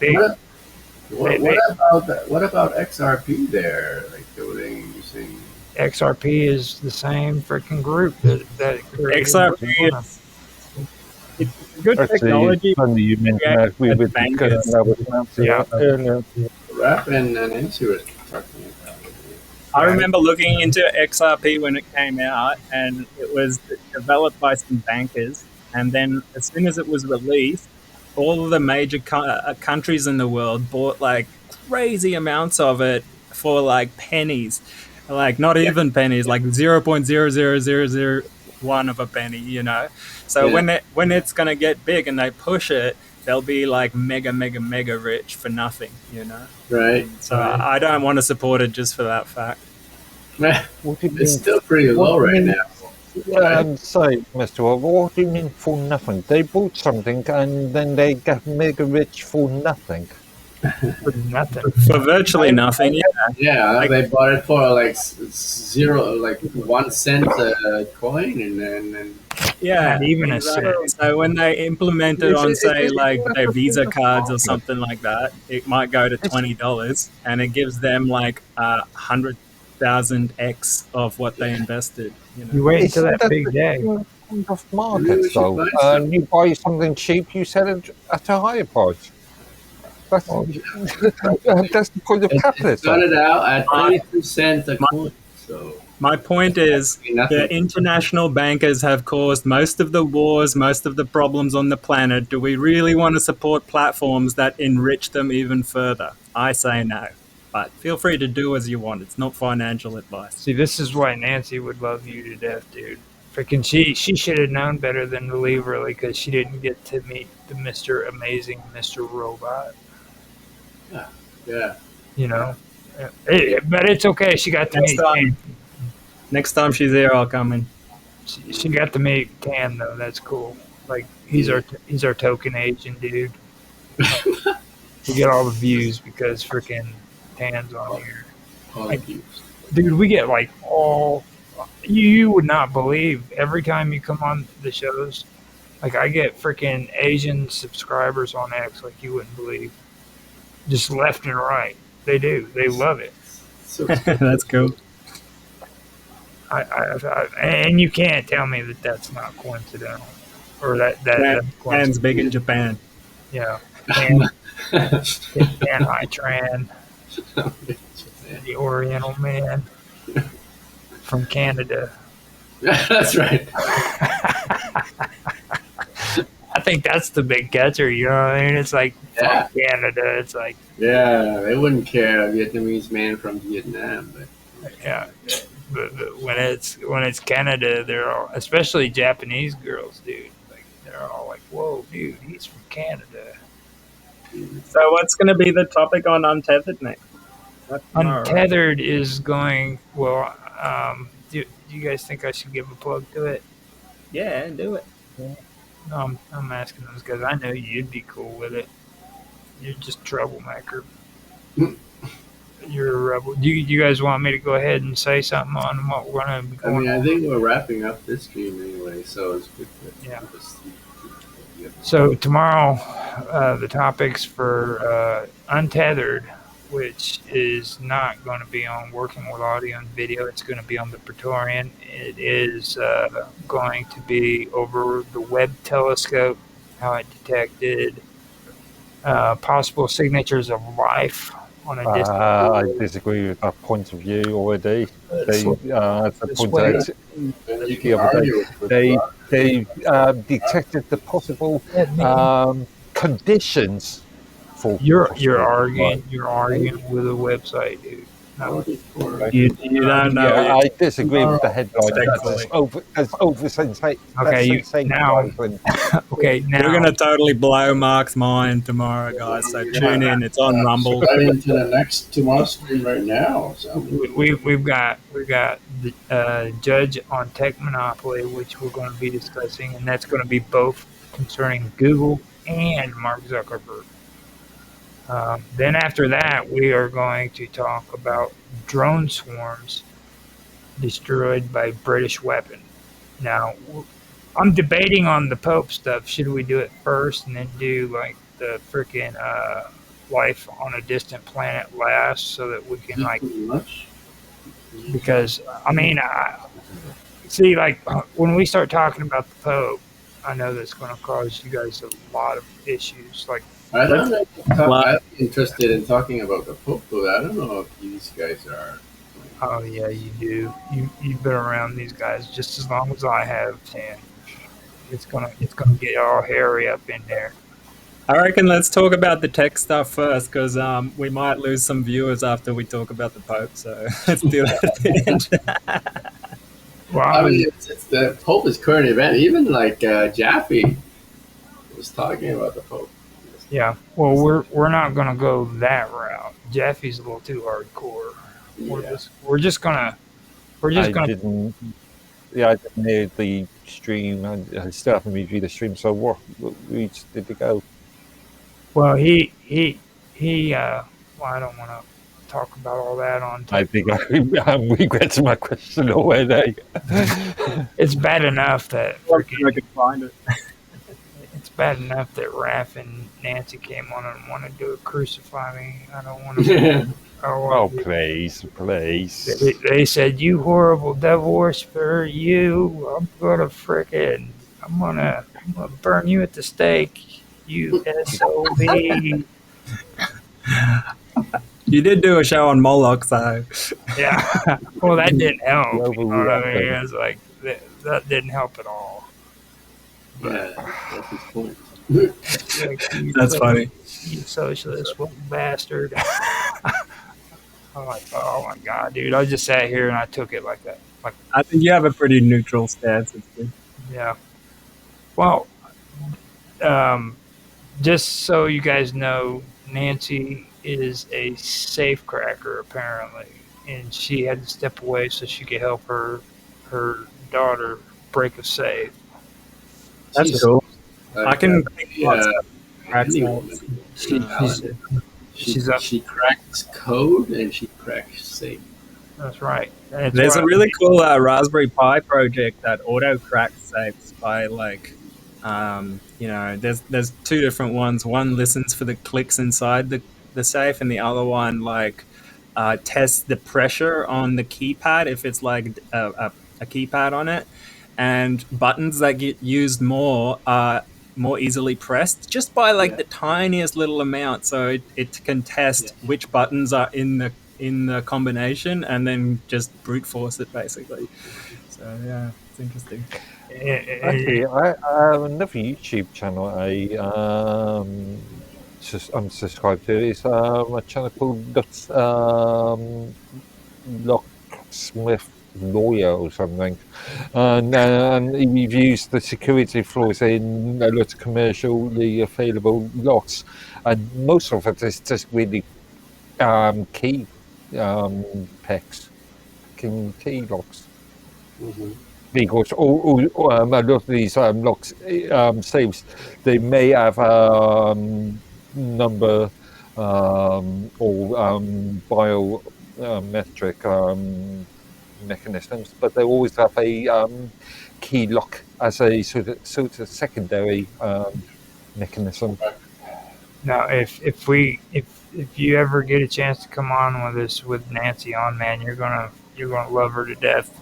What about XRP there? Like using XRP is the same freaking group that created XRP is good technology. Funny you mentioned that. We were discussing that with Nancy earlier. Rap and Nancy was talking about it. I remember looking into XRP when it came out, and it was developed by some bankers. And then as soon as it was released, all of the major countries in the world bought like crazy amounts of it for like pennies, like not even pennies, like 0.00001 of a penny, So when it's gonna get big and they push it, they'll be like mega rich for nothing, Right. So I don't want to support it just for that fact. It's still pretty low right now. Say, Mr. Wolf, what do you mean for nothing? They bought something and then they got mega rich for nothing. For nothing. For virtually nothing, yeah. Yeah, they bought it for like 1 cent a coin, and then yeah, not even a cent. So when they implement it on, say, like their Visa cards or something like that, it might go to $20, and it gives them like 100,000x of what they invested. You wait until that big day. Kind of market, though. You buy something cheap, you sell it at a higher price. That's the point of capitalism. Started out at 22 cents a coin. So my point is, the international bankers have caused most of the wars, most of the problems on the planet. Do we really want to support platforms that enrich them even further? I say no. But feel free to do as you want. It's not financial advice. See, this is why Nancy would love you to death, dude. Freaking she should have known better than to leave early because she didn't get to meet the Mr. Amazing Mr. Robot. Yeah. But it's okay. She got to meet Tan. Next time she's here, I'll come in. She got to meet Tan, though. That's cool. Like, he's our token Asian dude. We get all the views because freaking Tan's on here. Dude, we get like you would not believe every time you come on the shows. Like, I get freaking Asian subscribers on X like you wouldn't believe. Just left and right. They do. They love it. So That's cool. And you can't tell me that that's not coincidental, or that's Japan's coincidental. big in Japan. Yeah, and High Tran, the Oriental man from Canada. That's right. I think that's the big catcher. You know what I mean? It's like Yeah. from Canada. It's like Yeah, they wouldn't care a Vietnamese man from Vietnam, but yeah. But when it's Canada, they're all, especially Japanese girls, dude. Like they're all like, "Whoa, dude, he's from Canada." So what's going to be the topic on Untethered next? Untethered is going well. Do you guys think I should give a plug to it? Yeah, do it. No, I'm asking those guys. I know you'd be cool with it. You're just a troublemaker. You're a rebel. Do you guys want me to go ahead and say something on what we're going to be I going mean, I on? think we're wrapping up this stream anyway, so it's good to Yeah. just So tomorrow, the topics for Untethered, which is not going to be on Working with Audio and Video. It's going to be on the Praetorian. It is going to be over the Webb telescope, how it detected possible signatures of life on a distant. I disagree with that point of view already. They pointed out you the can other argue day, with they detected the possible conditions for. You're arguing with a website, dude. No, You don't know. Yeah, I disagree with the headline. Respectfully. That's oversensational. Okay, now We're going to totally blow Mark's mind tomorrow, guys. So tune in. It's on Rumble. Right into the next tomorrow stream right now. So. we've got the judge on tech monopoly, which we're going to be discussing, and that's going to be both concerning Google and Mark Zuckerberg. Then after that, we are going to talk about drone swarms destroyed by British weapon. Now, I'm debating on the Pope stuff. Should we do it first and then do like the freaking life on a distant planet last, so that we can like? Because I mean, see, like when we start talking about the Pope, I know that's going to cause you guys a lot of issues. Like, I don't know. I'm interested in talking about the Pope, but I don't know if these guys are. oh yeah, you do. You've been around these guys just as long as I have, and it's gonna get all hairy up in there. I reckon let's talk about the tech stuff first, because we might lose some viewers after we talk about the Pope. So let's do that at the end. Well, I mean, it's the Pope is current event. Even like Jaffe was talking about the Pope. yeah. Well, we're not gonna go that route. Jaffe's a little too hardcore. We're just gonna. I didn't hear the stream. I still haven't reviewed the stream. So what reach did it go? Well, he. Well, I don't want to talk about all that on. I think I'm regretting my question already. It's bad enough that I can find it. it's bad enough that Raph and Nancy came on and wanted to crucify me. I don't want to. Oh, please. They said, "You horrible devil worshiper, you! I'm gonna burn you at the stake, you SOB." You did do a show on Moloch, so Yeah. Well, that didn't help. You know what I mean? It was like that didn't help at all. Yeah, that's his point. Like, that's funny. You socialist bastard. I'm like, oh my god, dude! I just sat here and I took it like that. Like, I think you have a pretty neutral stance. It's good. yeah. Well, just so you guys know, Nancy is a safe cracker apparently, and she had to step away so she could help her daughter break a safe. That's cool. I can. She cracks code and she cracks safe. That's right. There's a really cool Raspberry Pi project that auto cracks safes by there's two different ones. One listens for the clicks inside the safe, and the other one tests the pressure on the keypad if it's like a keypad on it, and buttons that get used more are more easily pressed just by like the tiniest little amount. So it can test which buttons are in the combination and then just brute force it basically. So yeah, it's interesting. Actually, I have another YouTube channel I'm subscribed to. It's a channel called Locksmith Lawyer or something, and he reviews the security flaws in a lot of commercially available locks, and most of it is just really key pecs, key locks. Because a lot of these locks saves, they may have number or biometric mechanisms, but they always have a key lock as a sort of secondary mechanism. Now, if you ever get a chance to come on with us with Nancy on, man, you're gonna love her to death,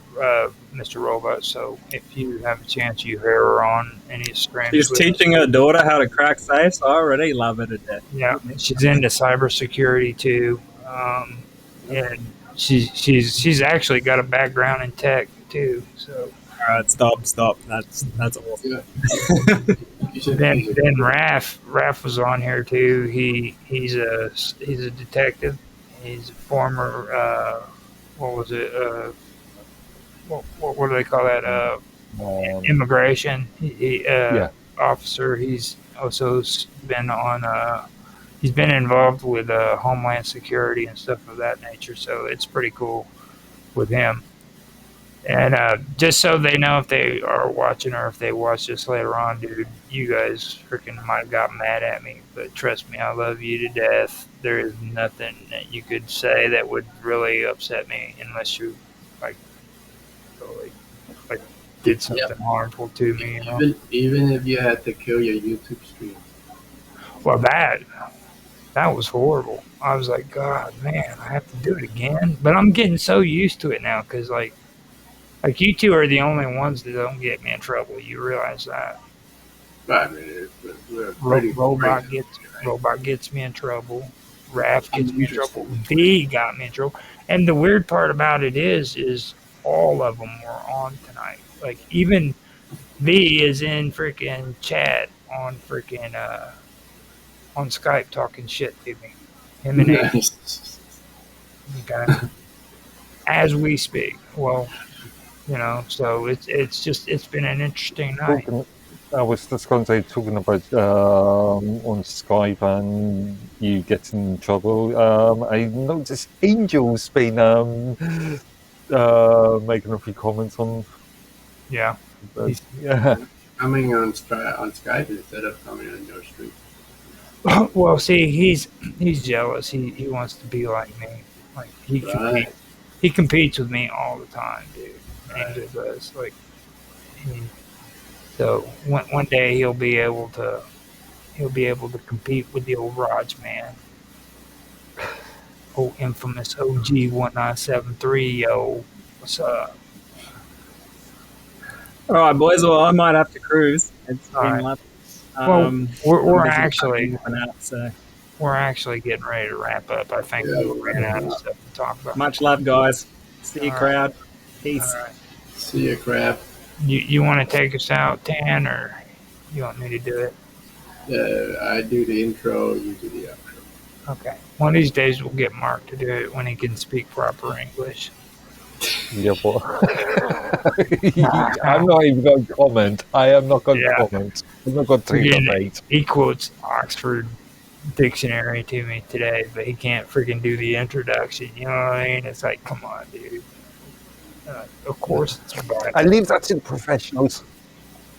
Mr. Robot. So if you have a chance, you hear her on any streams. She's teaching her daughter how to crack safes. I already love her to death. Yeah, she's into cybersecurity too, and she's actually got a background in tech too. So. All right, stop. That's awesome. Then Raph was on here too. He's a detective. He's a former what was it? What do they call that? Immigration officer. He's also been on. He's been involved with Homeland Security and stuff of that nature. So it's pretty cool with him. And just so they know if they are watching or if they watch this later on, dude, you guys freaking might have got mad at me. But trust me, I love you to death. There is nothing that you could say that would really upset me unless you, like, really, like did something harmful to me. You know? Even if you had to kill your YouTube stream. Well, that was horrible. I was like, God, man, I have to do it again. But I'm getting so used to it now because, like you two are the only ones that don't get me in trouble. You realize that? I mean, Robot gets me in trouble. Raph gets me in trouble. V got me in trouble. And the weird part about it is all of them were on tonight. Like even V is in freaking chat on freaking on Skype talking shit to me. Him and A. Okay. As we speak. Well. You know, so it's been an interesting night. I was just going to say, talking about on Skype and you getting in trouble. I noticed Angel's been making a few comments on. Yeah. Coming on Skype instead of coming on your stream. Well, see, he's jealous. He wants to be like me. Like he competes with me all the time, dude. Angel does. Like, so one day he'll be able to compete with the old Raj man. Oh, infamous OG 1973, yo, what's up? All right, boys. Well, I might have to cruise. It's been right. We're actually getting ready to wrap up. I think we ran out of stuff to talk about. Much love, guys. See you, crowd. Peace. Right. See you, crap. You want to take us out, Tan, or you want me to do it? I do the intro, you do the outro. Okay. One of these days we'll get Mark to do it when he can speak proper English. Yeah, but I'm not even going to comment. I am not going to comment. I'm not going to debate. He quotes Oxford Dictionary to me today, but he can't freaking do the introduction. You know what I mean? It's like, come on, dude. Of course, it's right. I leave that to the professionals.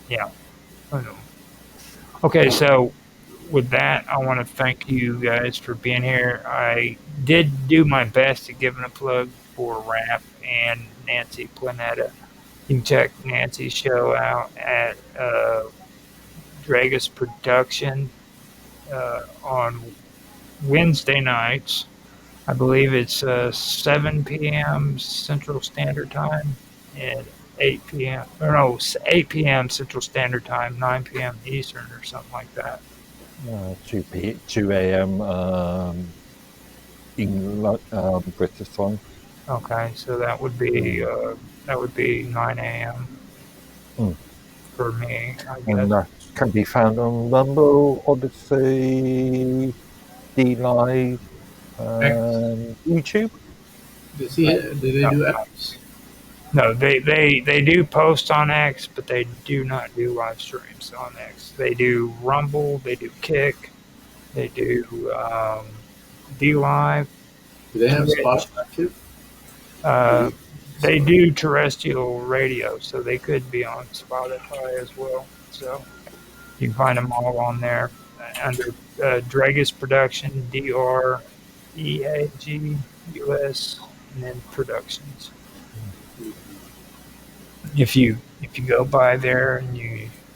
Yeah, I know. Okay, so with that, I want to thank you guys for being here. I did do my best to give a plug for Raph and Nancy Planeta. You can check Nancy's show out at Dragus Production on Wednesday nights I believe it's 7 p.m. Central Standard Time and 8 p.m. or no, 8 p.m. Central Standard Time, 9 p.m. Eastern or something like that. 2 a.m. British time. Okay, so that would be 9 a.m. Mm. for me, I guess. And that can be found on Rumble, Odyssey, D-Live, and YouTube. Do they do apps? No, they do post on X, but they do not do live streams on X. They do Rumble, they do Kick, they do D-Live. Do they have Twitch. Spotify too? They do terrestrial radio, so they could be on Spotify as well. So you can find them all on there under Dragus Production, DREAGUS, and then Productions. If you go by there and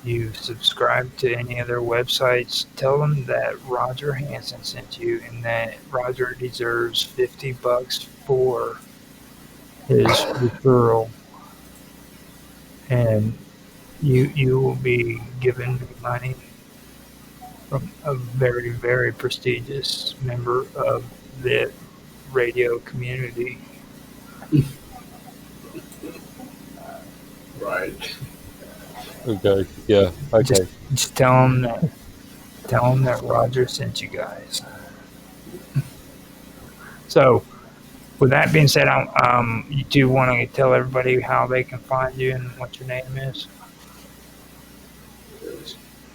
you subscribe to any of their websites, tell them that Roger Hanson sent you and that Roger deserves $50 for his referral, and you will be given money from a very, very prestigious member of the radio community. Right. Okay. Yeah. Okay. Just tell them that Roger sent you guys. So, with that being said, you do want to tell everybody how they can find you and what your name is?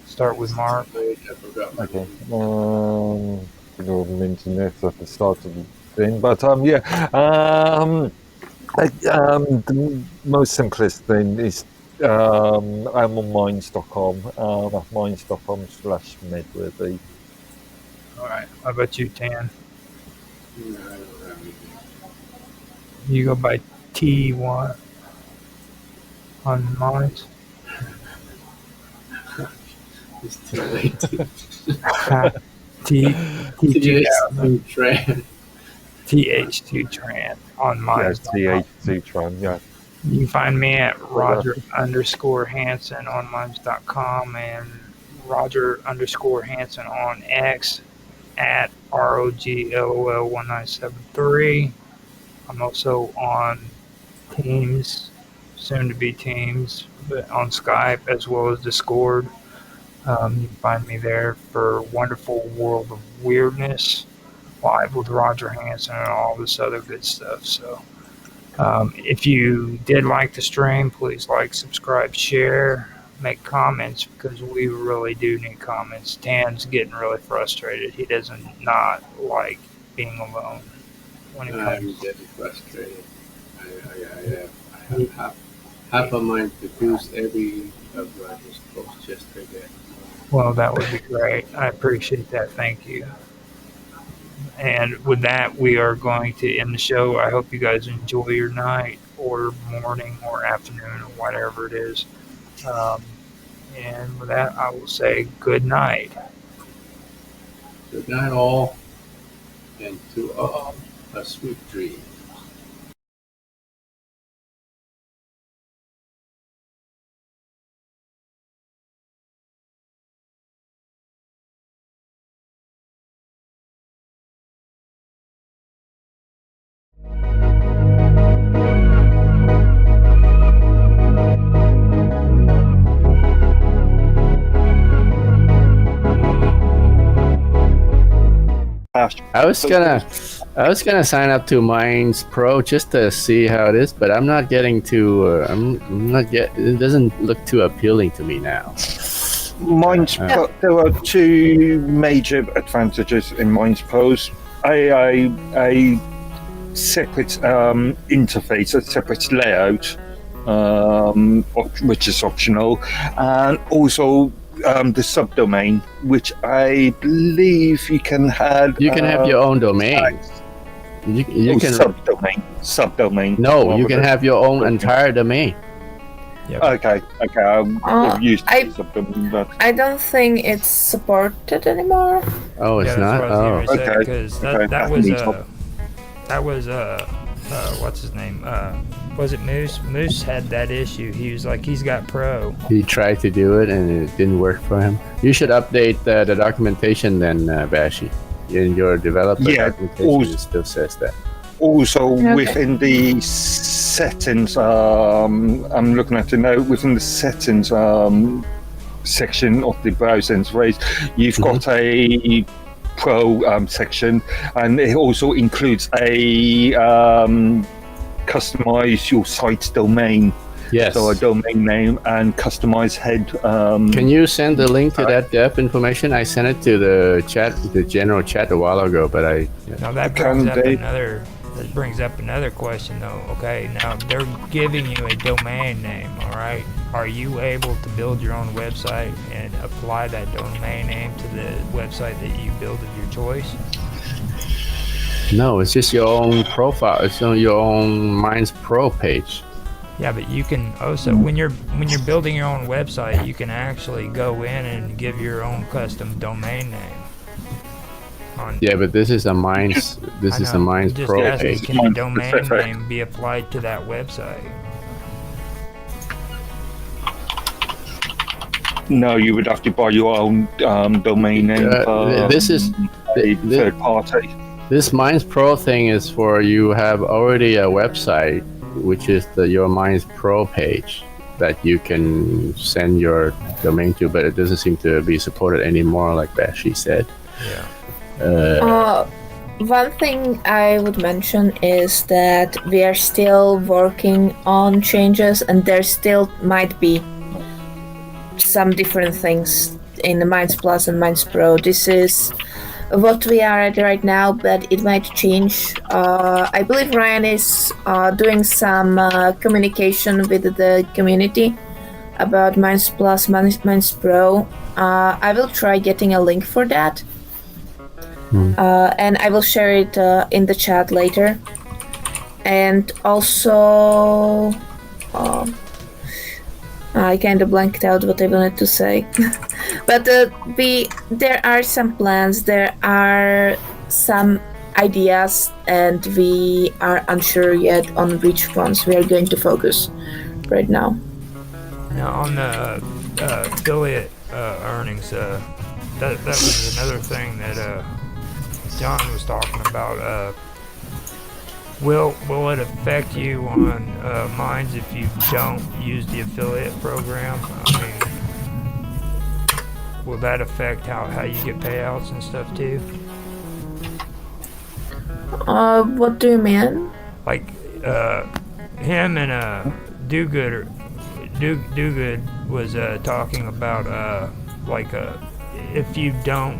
Start with Mark. I forgot my Okay. name. We don't mention this at the start of the thing, but yeah. The most simplest thing is I'm on minds.com. At minds.com/medworthy. All right. How about you, Tan? No, I don't have anything. You go by T1 on mine. It's too late. TH2 Tran on mine. Yeah, TH2 Tran. Yeah. You can find me at Roger_Hanson on minds.com and Roger_Hanson on X at ROGLOL1973. I'm also on Teams, soon to be Teams, but on Skype as well as Discord. You can find me there for Wonderful World of Weirdness, live with Roger Hanson and all this other good stuff. So if you did like the stream, please like, subscribe, share, make comments, because we really do need comments. Tan's getting really frustrated. He doesn't not like being alone when it I'm comes. getting frustrated. I have half a mind to boost every of Roger's posts just to get. Well, that would be great. I appreciate that. Thank you. And with that, we are going to end the show. I hope you guys enjoy your night or morning or afternoon or whatever it is. And with that, I will say good night. Good night, all, and to all a sweet dream. I was gonna sign up to Minds Pro just to see how it is, but I'm not getting to. It doesn't look too appealing to me now. Minds Pro, there are two major advantages in Minds Pros. A separate interface, a separate layout, which is optional, and also the subdomain, which I believe you can have. You can have your own domain. You can subdomain. No, you can have your own entire domain. Yep. Okay. I've used subdomain, but I don't think it's supported anymore. Oh, it's Yeah, not. that's what I was Oh, gonna say, 'cause that was That was what's his name? Was it Moose? Moose had that issue. He was like, he's got Pro. He tried to do it and it didn't work for him. You should update the documentation then, Bashi. In your developer documentation, it still says that. Also, within the settings, I'm looking at the note, within the settings section of the browser interface, you've got a Pro section, and it also includes a customize your site's domain. Yes. So a domain name and customize head. Can you send the link to that dev information? I sent it to the chat, the general chat a while ago, but I. Now that brings up another question though. Okay, now they're giving you a domain name. All right, are you able to build your own website and apply that domain name to the website that you build of your choice? No, it's just your own profile. It's on your own Minds Pro page. Yeah, but you can also when you're building your own website, you can actually go in and give your own custom domain name. Yeah, but this is a Minds. This is a Minds Pro page. Can the domain name be applied to that website? No, you would have to buy your own domain name. This is a third party. This Minds Pro thing is for you have already a website, which is your Minds Pro page that you can send your domain to, but it doesn't seem to be supported anymore, like Bashi said. Yeah. One thing I would mention is that we are still working on changes, and there still might be some different things in the Minds Plus and Minds Pro. This is what we are at right now, but it might change. I believe Ryan is doing some communication with the community about Minds Plus, Minds Pro. I will try getting a link for that. And I will share it in the chat later. And also, I kind of blanked out what I wanted to say. But there are some plans, there are some ideas, and we are unsure yet on which ones we are going to focus right now. Now on the affiliate earnings, that was another thing that John was talking about. Will it affect you on Minds if you don't use the affiliate program? I mean, will that affect how you get payouts and stuff too? What do you mean? Like him and Do-Good was talking about if you don't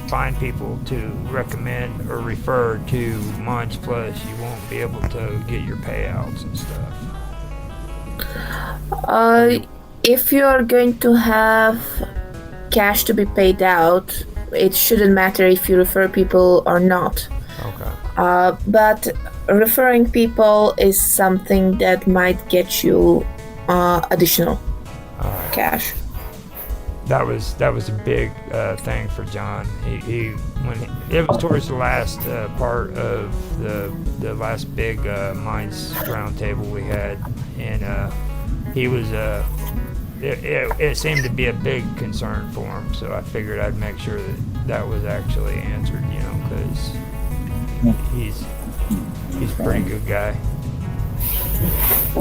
find people to recommend or refer to Minds Plus, you won't be able to get your payouts and stuff. If you are going to have cash to be paid out, it shouldn't matter if you refer people or not. Okay. But referring people is something that might get you additional cash. That was a big thing for John. He when it was towards the last part of the last big Minds roundtable we had, and he was it seemed to be a big concern for him. So I figured I'd make sure that was actually answered, because he's a pretty good guy.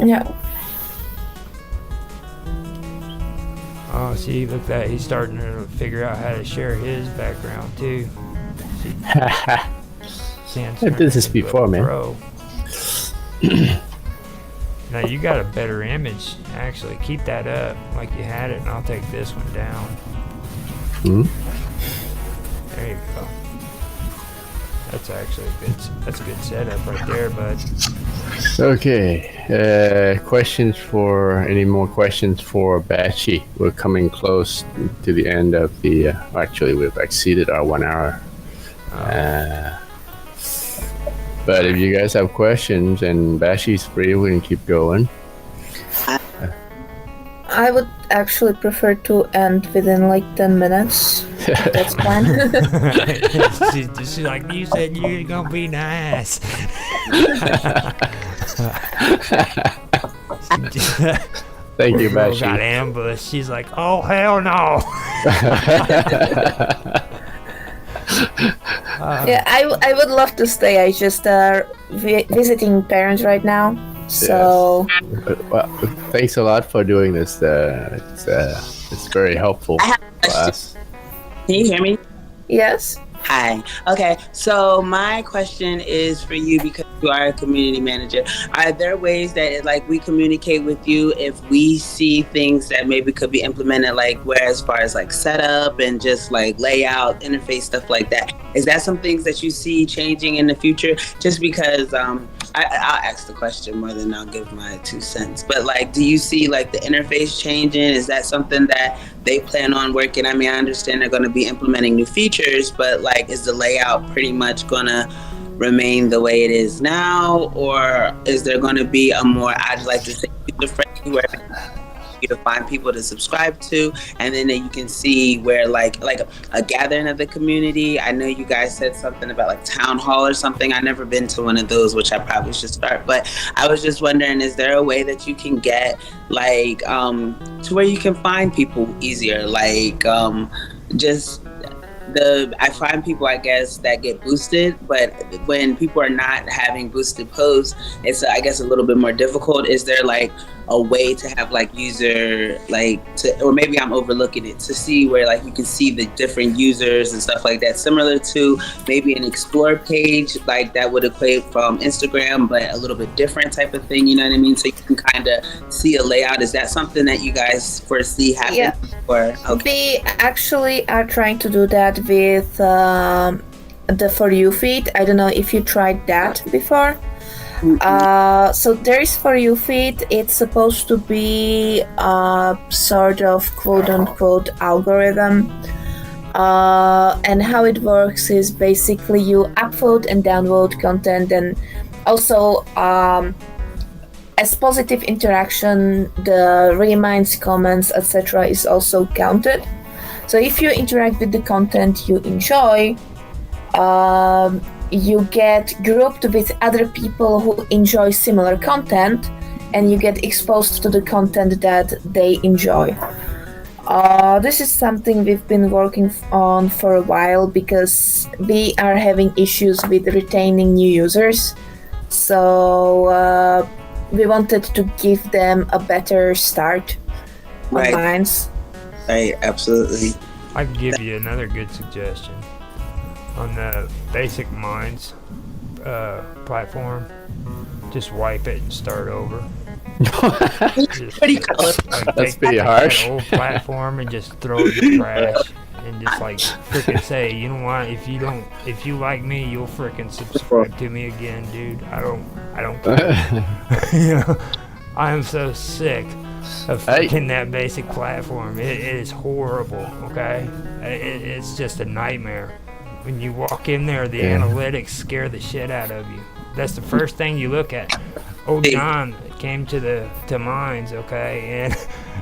Yeah. Oh, see, look at that. He's starting to figure out how to share his background, too. I did this before, man. Now, you got a better image, actually. Keep that up like you had it, and I'll take this one down. There you go. That's actually that's a good setup right there, bud. Okay. Any more questions for Bashi? We're coming close to the end of the. Actually, we've exceeded our 1 hour. But if you guys have questions and Bashi's free, we can keep going. I would actually prefer to end within like 10 minutes. That's fine. she's like, you said you were gonna be nice. Thank you, Girl Bashi. got ambushed. She's like, oh hell no. Yeah, I would love to stay. I just visiting parents right now. So Well, thanks a lot for doing this. It's very helpful I have a for us. Can you hear me? yes. Hi. Okay. So my question is for you because you are a community manager. Are there ways that like we communicate with you if we see things that maybe could be implemented, like where as far as like setup and just like layout, interface, stuff like that? Is that some things that you see changing in the future? Just because I'll ask the question more than I'll give my 2 cents. But like, do you see like the interface changing? Is that something that they plan on working? I mean, I understand they're going to be implementing new features, but like, is the layout pretty much going to remain the way it is now? Or is there going to be a more, I'd like to say, user-friendly where you to find people to subscribe to, and then you can see where like a gathering of the community? I know you guys said something about like town hall or something. I've never been to one of those, which I probably should start, but I was just wondering, is there a way that you can get like to where you can find people easier, like just I find people, I guess, that get boosted, but when people are not having boosted posts, it's I guess a little bit more difficult. Is there like a way to have like user or maybe I'm overlooking it, to see where like you can see the different users and stuff like that, similar to maybe an explore page like that would equate from Instagram, but a little bit different type of thing, you know what I mean? So you can kind of see a layout. Is that something that you guys foresee happening? Yeah. Or We actually are trying to do that with the For You feed. I don't know if you tried that before. So there is For You feed. It's supposed to be a sort of quote-unquote algorithm. And how it works is basically you upload and download content, and also as positive interaction, the reminds, comments, etc. is also counted. So if you interact with the content you enjoy, you get grouped with other people who enjoy similar content, and you get exposed to the content that they enjoy. This is something we've been working on for a while because we are having issues with retaining new users. So we wanted to give them a better start on Right. Minds. Right, absolutely. I can give you another good suggestion. On the basic Minds platform, just wipe it and start over. Just, Pretty cool. That's take pretty that harsh. old platform and just throw it in the trash, and just like freaking say, you know what? If you like me, you'll freaking subscribe to me again, dude. I don't care. You know, I am so sick of freaking that basic platform. It is horrible. Okay, it's just a nightmare. When you walk in there, the analytics scare the shit out of you. That's the first thing you look at. Old John came to Minds, okay,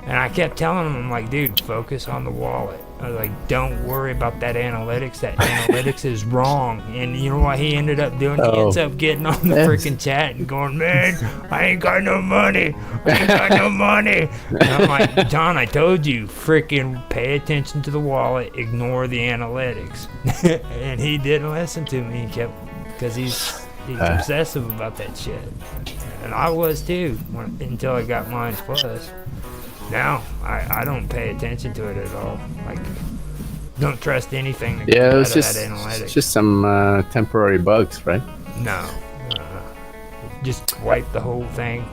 and I kept telling him, I'm like, dude, focus on the wallet. I was like, don't worry about that analytics. That analytics is wrong. And you know what he ended up doing? He ends up getting on the freaking chat and going, man, I ain't got no money. I ain't got no money. And I'm like, John, I told you, freaking pay attention to the wallet, ignore the analytics. And he didn't listen to me. He kept, because he's obsessive about that shit. And I was too, until I got Minds Plus. Now, I don't pay attention to it at all. Like, don't trust anything that Yeah, comes it's out of that analytics. just some temporary bugs, right? No. Just wipe the whole thing.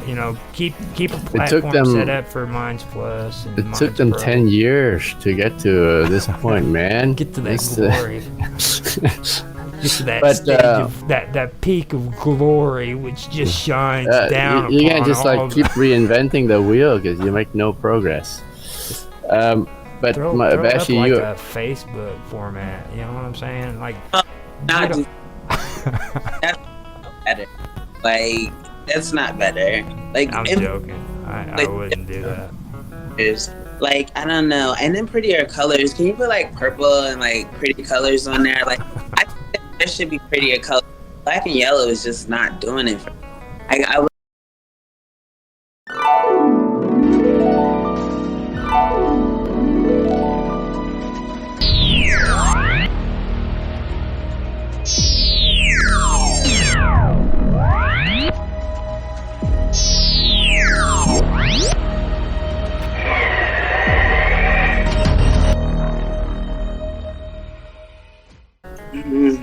You know, keep a took platform them- set up for Minds Plus. And It Minds took them Pro. 10 years to get to this point, man. Get to that This, glory. Get to that But, stage of that peak of glory, which just shines down. you can't upon just all like of keep reinventing the wheel because you make no progress. But throw Bashi, it up you like a Facebook format. You know what I'm saying? Like, Not you that's better. Like, that's not better. Like, I'm if joking. I wouldn't do that. there's Like, I don't know. And then prettier colors. Can you put like purple and like pretty colors on there? Like, I think there should be prettier colors. Black and yellow is just not doing it for me. I would.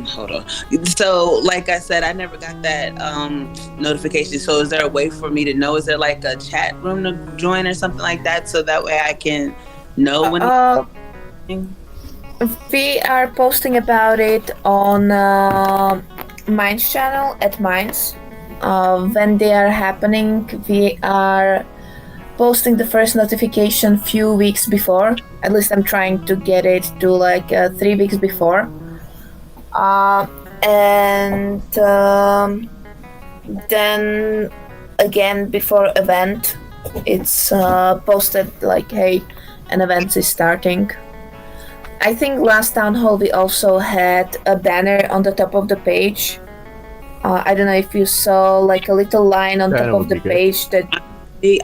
Hold on. So, like I said, I never got that notification. So, is there a way for me to know? Is there like a chat room to join or something like that, so that way I can know when? We are posting about it on Minds channel at Minds. When they are happening, we are posting the first notification few weeks before. At least I'm trying to get it to like 3 weeks before. And then again before event, it's posted like, hey, an event is starting. I think last town hall we also had a banner on the top of the page. I don't know if you saw like a little line on top of the page that.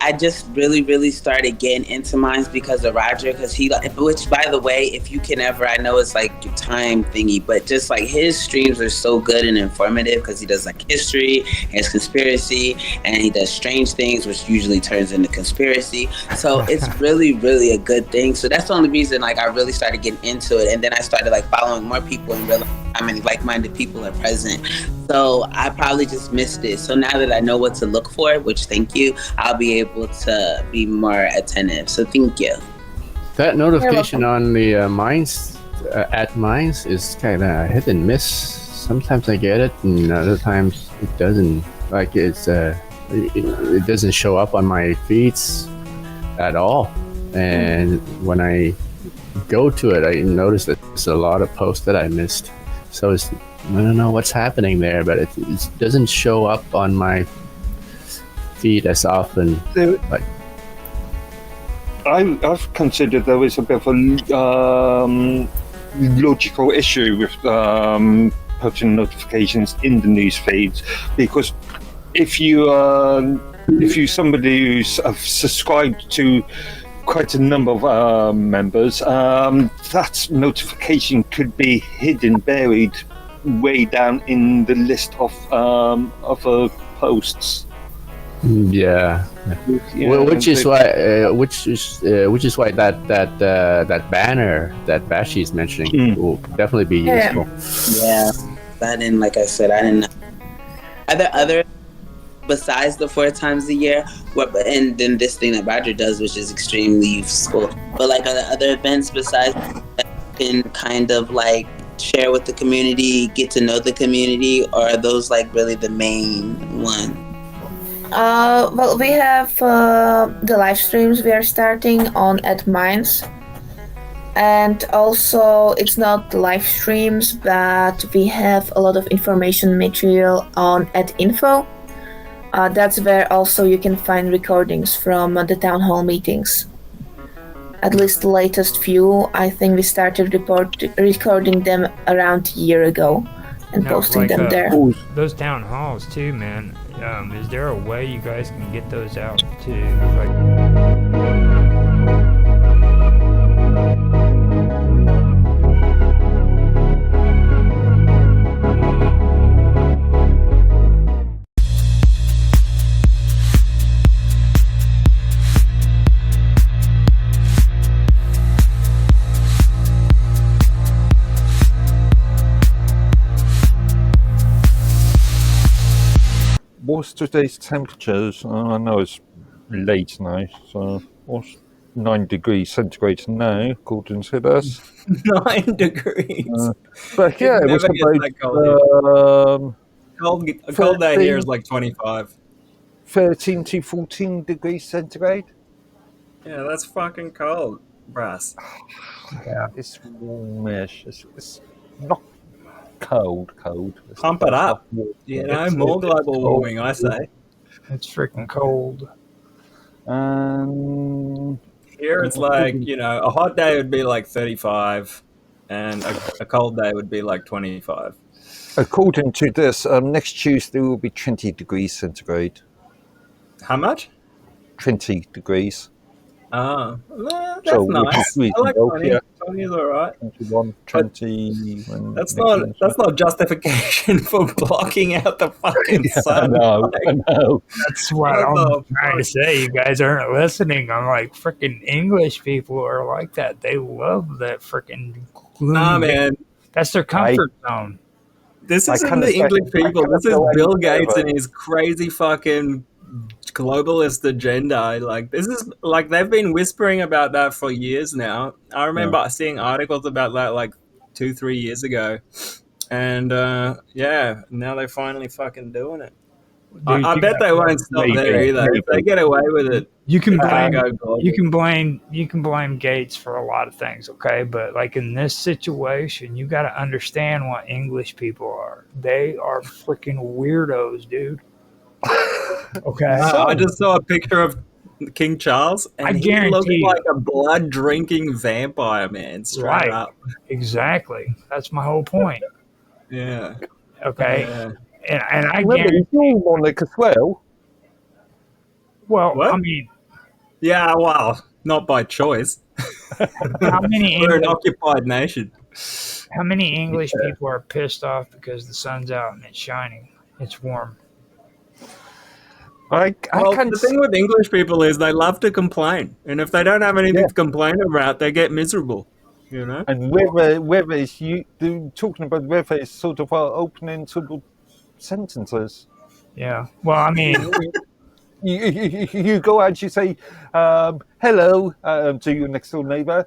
I just really started getting into mine because of Roger, because which by the way, if you can ever, I know it's like your time thingy, but just like his streams are so good and informative because he does like history, his conspiracy, and he does strange things, which usually turns into conspiracy. So it's really a good thing. So that's the only reason like I really started getting into it, and then I started like following more people and realizing how many like-minded people are present. So I probably just missed it. So now that I know what to look for, which thank you, I'll be able to be more attentive. So thank you. That notification on the Minds at Minds is kind of hit and miss. Sometimes I get it, and other times it doesn't. Like it doesn't show up on my feeds at all. And when I go to it, I notice that there's a lot of posts that I missed. So I don't know what's happening there, but it doesn't show up on my feed as often. Like I've considered there was a bit of a logical issue with putting notifications in the news feeds, because if you somebody who's subscribed to quite a number of members, that notification could be hidden, buried way down in the list of other posts. Yeah. Well, which is why that banner that Bashi is mentioning will definitely be useful. Yeah, I didn't. Like I said, I didn't know. Are there other besides the 4 times a year? And then this thing that Roger does, which is extremely useful. But like, are there other events besides that you can kind of like share with the community, get to know the community, or are those like really the main one? Well, we have the live streams we are starting on at Minds, and also it's not live streams, but we have a lot of information material on at Info. That's where also you can find recordings from the town hall meetings. At least the latest few, I think we started recording them around a year ago and posting them there. Those town halls too, man. Is there a way you guys can get those out to What's today's temperatures? I know it's late now, so what's 9 degrees centigrade now, according to this? 9 degrees. But yeah, it was about a cold day here is like 25. 13 to 14 degrees centigrade. Yeah, that's fucking cold, brass. Yeah, it's warmish. It's not cold. It's pump it up. You know, more global warming, I say. It's freaking cold. Here it's like, a hot day would be like 35 and a cold day would be like 25. According to this, next Tuesday will be 20 degrees centigrade. How much? 20 degrees. Oh, that's So, nice. I like 20. Yeah. 20 is all right. 21, 20. That's not justification for blocking out the fucking sun. I know. That's what I'm trying to say. You guys aren't listening. I'm like, freaking English people are like that. They love that freaking gloom. Nah, man. That's their comfort zone. This isn't the English people. This is Bill Gates and his crazy fucking globalist agenda. Like, this is like they've been whispering about that for years now. I remember seeing articles about that like 2-3 years ago, and now they're finally fucking doing it. Dude, I bet they won't stop there either. If they get away with it, you can blame Gates for a lot of things, okay? But like in this situation, you got to understand what English people are. They are freaking weirdos, dude. Okay. I just saw a picture of King Charles, and he looked like a blood-drinking vampire, man. Straight up. Exactly. That's my whole point. Yeah. Okay. Yeah. And I remember, he's all monarch as well. Well, what? I mean, yeah. Well, not by choice. How many? We're an occupied nation. How many English people are pissed off because the sun's out and it's shining? It's warm. The thing with English people is they love to complain, and if they don't have anything to complain about, they get miserable. You know. And whether it's talking about whether it's sort of opening sort of sentences. Yeah. Well, I mean, you go out, you say hello to your next door neighbour.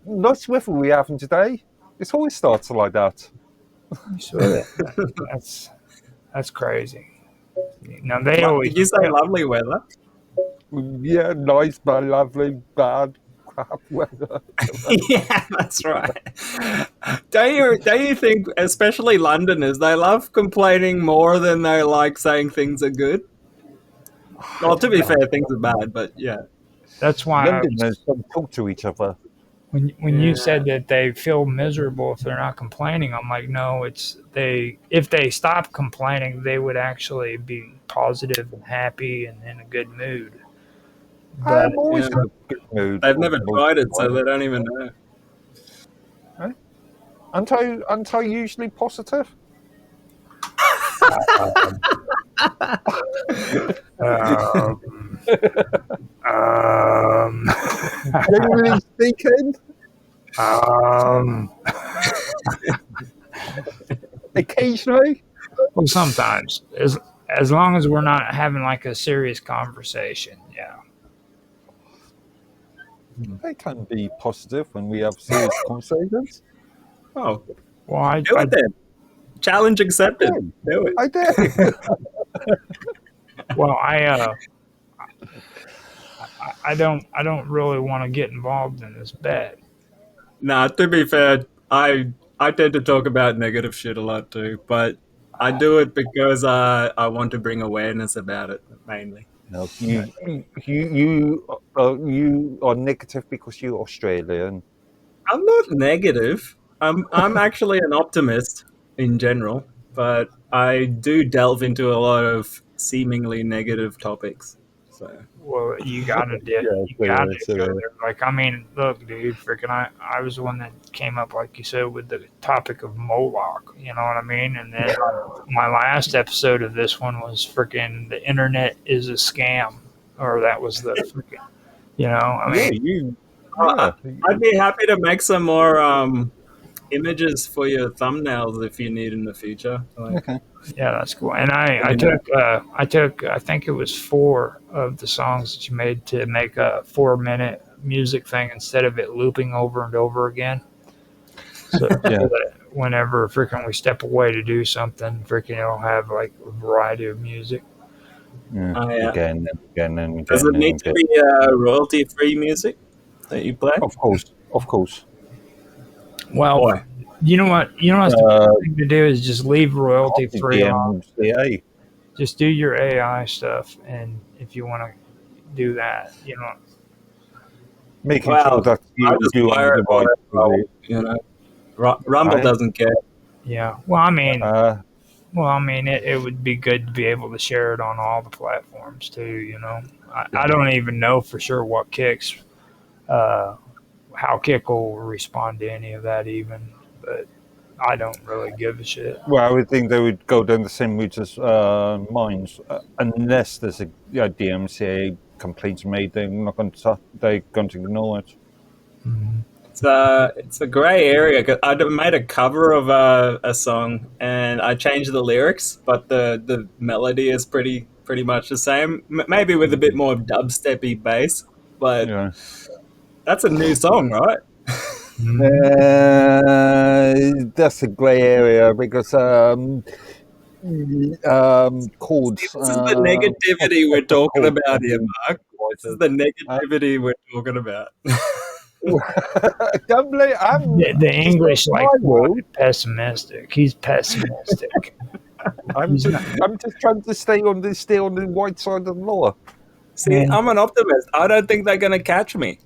Nice weather we're having today. It always starts like that. That's crazy. Now they always. Did you say lovely weather? Yeah, nice, but lovely, bad, crap weather. Yeah, that's right. Don't you think, especially Londoners, they love complaining more than they like saying things are good? Well, to be fair, things are bad, but yeah. That's why Londoners don't talk to each other. When you said that they feel miserable if they're not complaining, I'm like, no, if they stop complaining, they would actually be positive and happy and in a good mood. But I'm always in a good mood. They've never tried it, so they don't even know. Right? Aren't I usually positive? Generally speaking, occasionally. Well, sometimes, as long as we're not having like a serious conversation, yeah. I can be positive when we have serious conversations. Oh, well, I do it then. Challenge accepted. Do it. I did. Well, I don't really want to get involved in this bet. Nah, to be fair, I tend to talk about negative shit a lot too, but I do it because I want to bring awareness about it mainly. No, you are negative because you're Australian. I'm not negative. I'm actually an optimist in general, but I do delve into a lot of seemingly negative topics. So. Well, you gotta go there. Like, I mean, look, dude, freaking, I was the one that came up, like you said, with the topic of Moloch. You know what I mean? And then my last episode of this one was freaking the internet is a scam, or that was the freaking, you know, I mean, I'd be happy to make some more images for your thumbnails if you need in the future. Okay. Yeah, that's cool. And I took I think it was 4 of the songs that you made to make a 4-minute music thing instead of it looping over and over again. So that whenever freaking we step away to do something, freaking it'll have like a variety of music. Yeah. Again and again. Does it need to be royalty-free music that you play? Of course. Well, you know what's the thing to do is just leave royalty free on. Just do your AI stuff, and if you want to do that, you know. Making sure that I you just do wire on it the right. all, you know. Rumble Right? doesn't care. Yeah. Well, I mean, it would be good to be able to share it on all the platforms too. You know, I don't even know for sure what Kick's, how Kick will respond to any of that even, but I don't really give a shit. Well, I would think they would go down the same route as mines, unless there's a DMCA complaints made. They're going to ignore it. It's a grey area. 'Cause I made a cover of a song and I changed the lyrics, but the melody is pretty much the same. Maybe with a bit more dubsteppy bass, but that's a new song, right? That's a grey area because chords. This is the negativity we're talking about here, Mark. This is the negativity we're talking about. The English pessimistic. He's pessimistic. I'm just trying to stay on the right side of the law. See, I'm an optimist. I don't think they're going to catch me.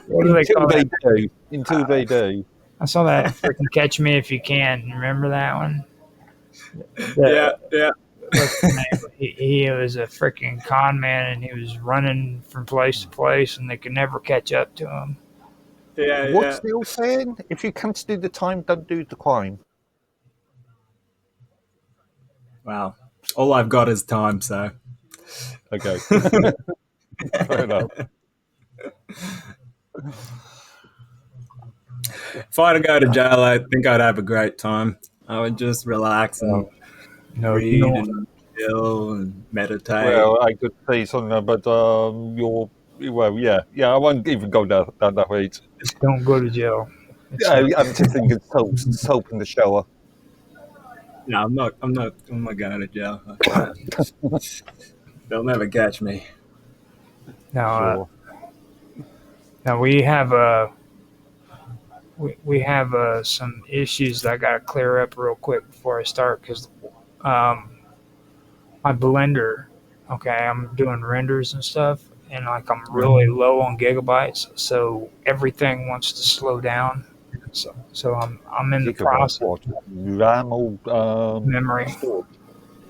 What do they call that? Until they do. I saw that freaking Catch Me If You Can. Remember that one? Yeah. What's his name? He was a freaking con man, and he was running from place to place, and they could never catch up to him. What's the old saying? If you can't do the time, don't do the crime. Wow. All I've got is time, so. Okay. Fair enough. If I had to go to jail, I think I'd have a great time. I would just relax and read and chill and meditate. Well, I could say something about I won't even go down that route. Don't go to jail. I'm just thinking soap in the shower. No, I'm not going to jail. They'll never catch me. Now we have we have some issues that I got to clear up real quick before I start because my Blender, okay, I'm doing renders and stuff, and like I'm really low on gigabytes, so everything wants to slow down. So I'm in the process. RAM or memory.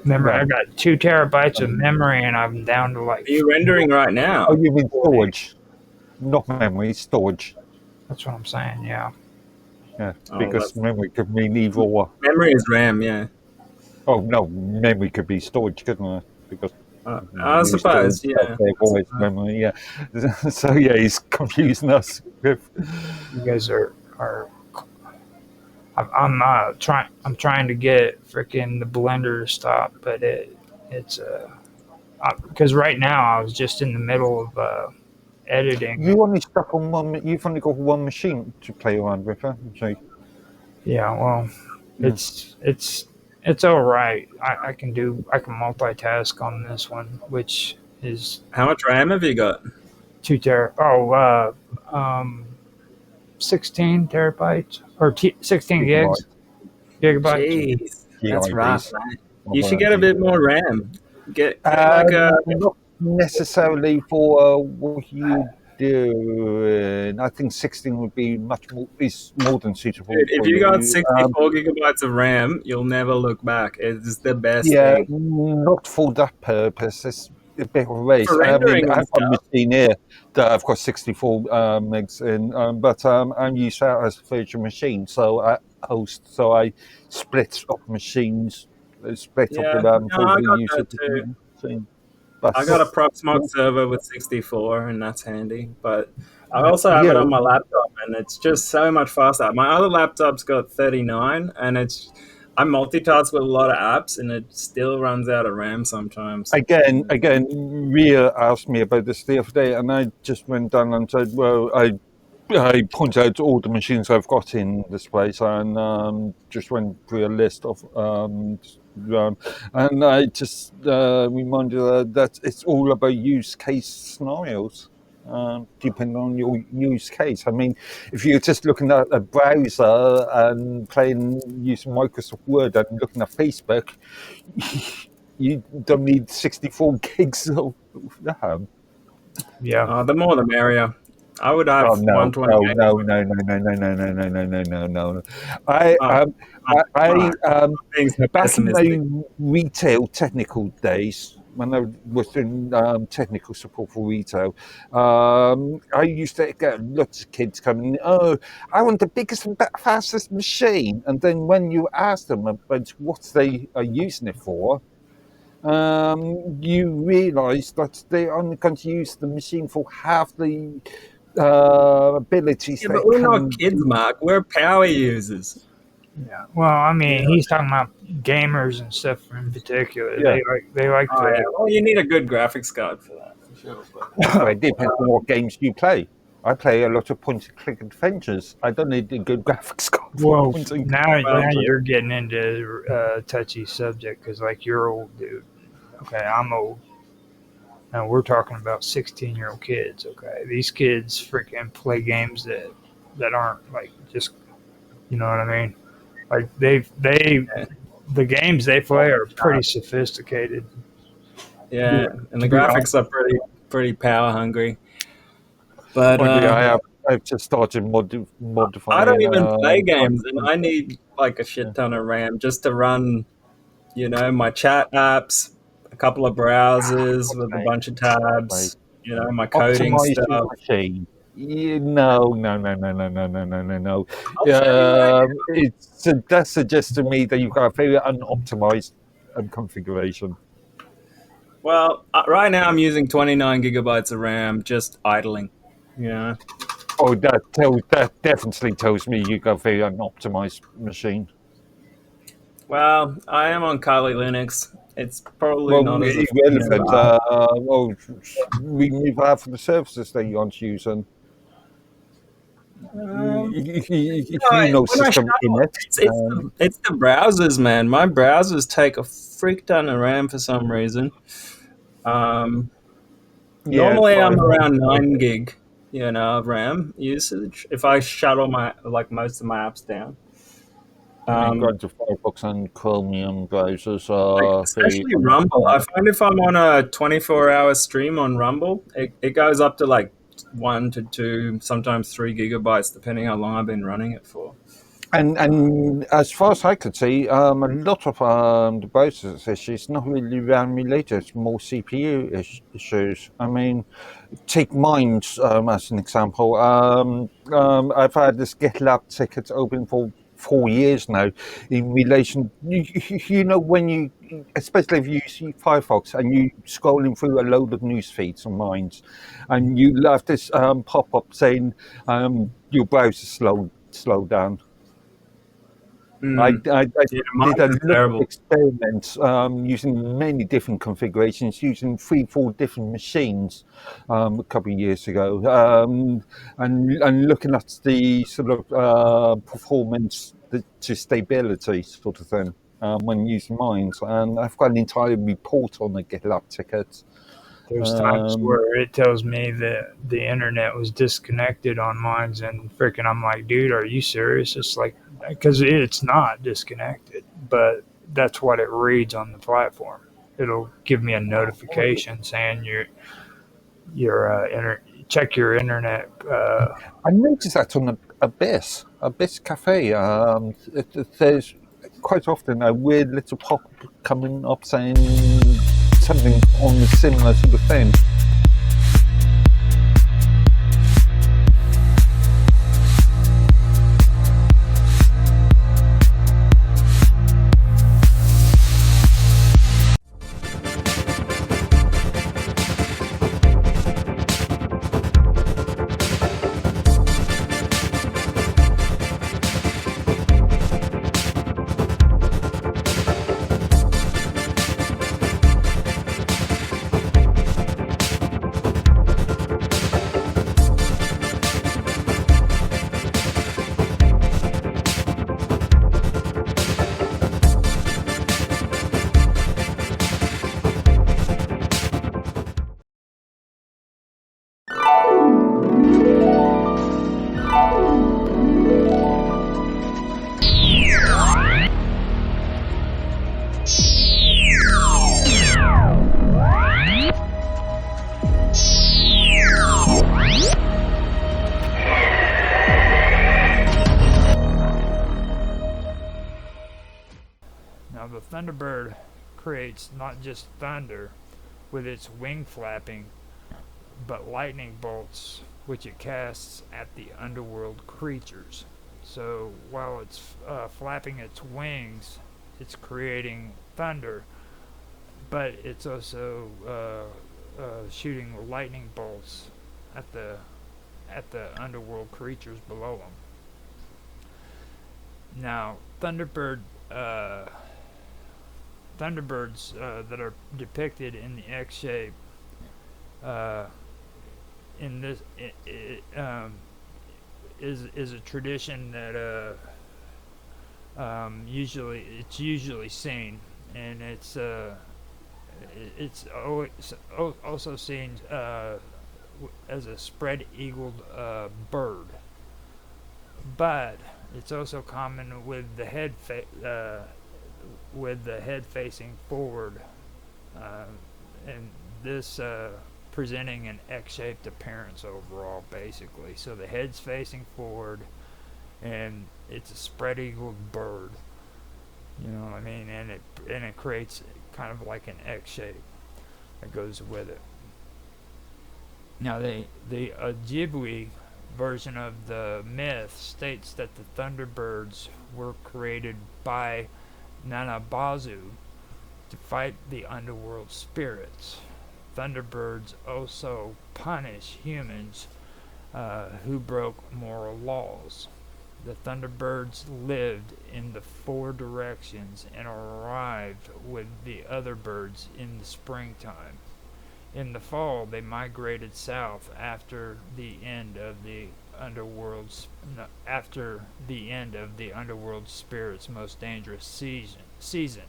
Memory. I got 2 terabytes of memory, and I'm down to like. Are you rendering right now? Oh, you mean storage? Not memory, storage. That's what I'm saying. Yeah. Yeah, because memory could mean either or. Memory is RAM, yeah. Oh no, memory could be storage, couldn't it? Because I suppose, yeah. Always memory, yeah. So yeah, he's confusing us with. You guys are. I'm trying to get freaking the Blender to stop, but it's because right now I was just in the middle of editing. You only stuck on one. You've only got one machine to play around with, huh? So. Yeah, well, it's all right. I can multitask on this one, which is. How much RAM have you got? 2 terabytes. 16 terabytes or 16 gigabytes. Jeez, that's rough, man. You should get a bit more RAM. Get like not necessarily for what you do. I think 16 would be is more than suitable. If you got 64 gigabytes of RAM, you'll never look back. It's the best thing. Not for that purpose. It's a bit of a race. I've got a machine here that I've got 64 megs in, but I'm used out as a virtual machine, so I split up machines, split up the RAM for the use of the machine. I got a Proxmox server with 64, and that's handy. But I also have it on my laptop, and it's just so much faster. My other laptop's got 39, and I multitask with a lot of apps, and it still runs out of RAM sometimes. Again, Ria asked me about this the other day, and I just went down and said, well, I point out all the machines I've got in this place, and just went through a list of and I just reminded her that it's all about use case scenarios. Depending on your use case. I mean, if you're just looking at a browser and using Microsoft Word and looking at Facebook, you don't need 64 gigs of RAM. Yeah. The more the merrier. I would have Oh no, 128. no, no, no, no, no, no, no, no, no, no, no, no, no. I Oh, I being so back in pessimistic. my retail technical days, when I was in technical support for retail, I used to get lots of kids coming, oh, I want the biggest and fastest machine. And then when you ask them about what they are using it for, you realise that they're only going to use the machine for half the abilities Yeah, they but we're can. not kids, Mark. We're power users. Yeah. Well, I mean, Yeah. he's talking about gamers and stuff in particular. Yeah. They like Oh, to. yeah. Well, you need a good graphics card for that, for sure. But, It depends on what games you play. I play a lot of point-and-click adventures. I don't need a good graphics card. Well, For point-and-click. now you're getting into a touchy subject because, like, you're old, dude. Okay, I'm old. And we're talking about 16-year-old kids. Okay, these kids freaking play games that aren't like just, you know what I mean? Like the games they play are pretty sophisticated. yeah, and the To be graphics are pretty power hungry. But I've just started modifying. I don't even play games, and I need like a shit ton of RAM just to run, my chat apps, a couple of browsers with a bunch of tabs, my coding Optimize stuff. your machine. Yeah, no. That suggests to me that you've got a very unoptimized configuration. Well, right now I'm using 29 gigabytes of RAM just idling. Yeah. Oh, that definitely tells me you got a very unoptimized machine. Well, I am on Kali Linux. It's probably not as irrelevant. We move out for the services that you're using. System in it. It's the browsers, man. My browsers take a freak ton of RAM for some reason. Normally I'm around 9 gig, of RAM usage if I shut all most of my apps down. Going to Firefox and Chromium browsers are especially Rumble. I find if I'm on a 24-hour stream on Rumble, it goes up to like 1 to 2, sometimes 3 gigabytes, depending how long I've been running it for. And as far as I could see, a lot of the browsers issues not really RAM related, it's more CPU issues. I mean, take mine as an example. I've had this GitLab ticket open for 4 years now in relation, when you, especially if you use Firefox and you scrolling through a load of news feeds on mine, and you have this pop-up saying your browser slowed down. I did a lot of experiments using many different configurations, using 3-4 different machines a couple of years ago, and looking at the sort of performance to stability sort of thing when using mines. And I've got an entire report on the GitLab ticket. There's times where it tells me that the internet was disconnected on mine, and freaking I'm like, dude, are you serious? It's like, because it's not disconnected, but that's what it reads on the platform. It'll give me a notification saying check your internet. I noticed that on Abyss Cafe. There's quite often a weird little pop coming up saying something on the similar sort of thing. thunderbird creates not just thunder with its wing flapping, but lightning bolts which it casts at the underworld creatures. So while it's flapping its wings, it's creating thunder, but it's also shooting lightning bolts at the underworld creatures below them. Now, thunderbirds that are depicted in the X shape in this is a tradition that usually seen, and it's also seen as a spread-eagled bird, but it's also common with the head facing forward, and this presenting an X-shaped appearance overall, basically. So the head's facing forward, and it's a spread-eagled bird. You know what I mean? And it creates kind of like an X shape that goes with it. Now the Ojibwe version of the myth states that the Thunderbirds were created by Nanabazu to fight the underworld spirits. Thunderbirds also punish humans who broke moral laws. The Thunderbirds lived in the four directions and arrived with the other birds in the springtime. In the fall, they migrated south after the end of the underworld spirit's most dangerous season.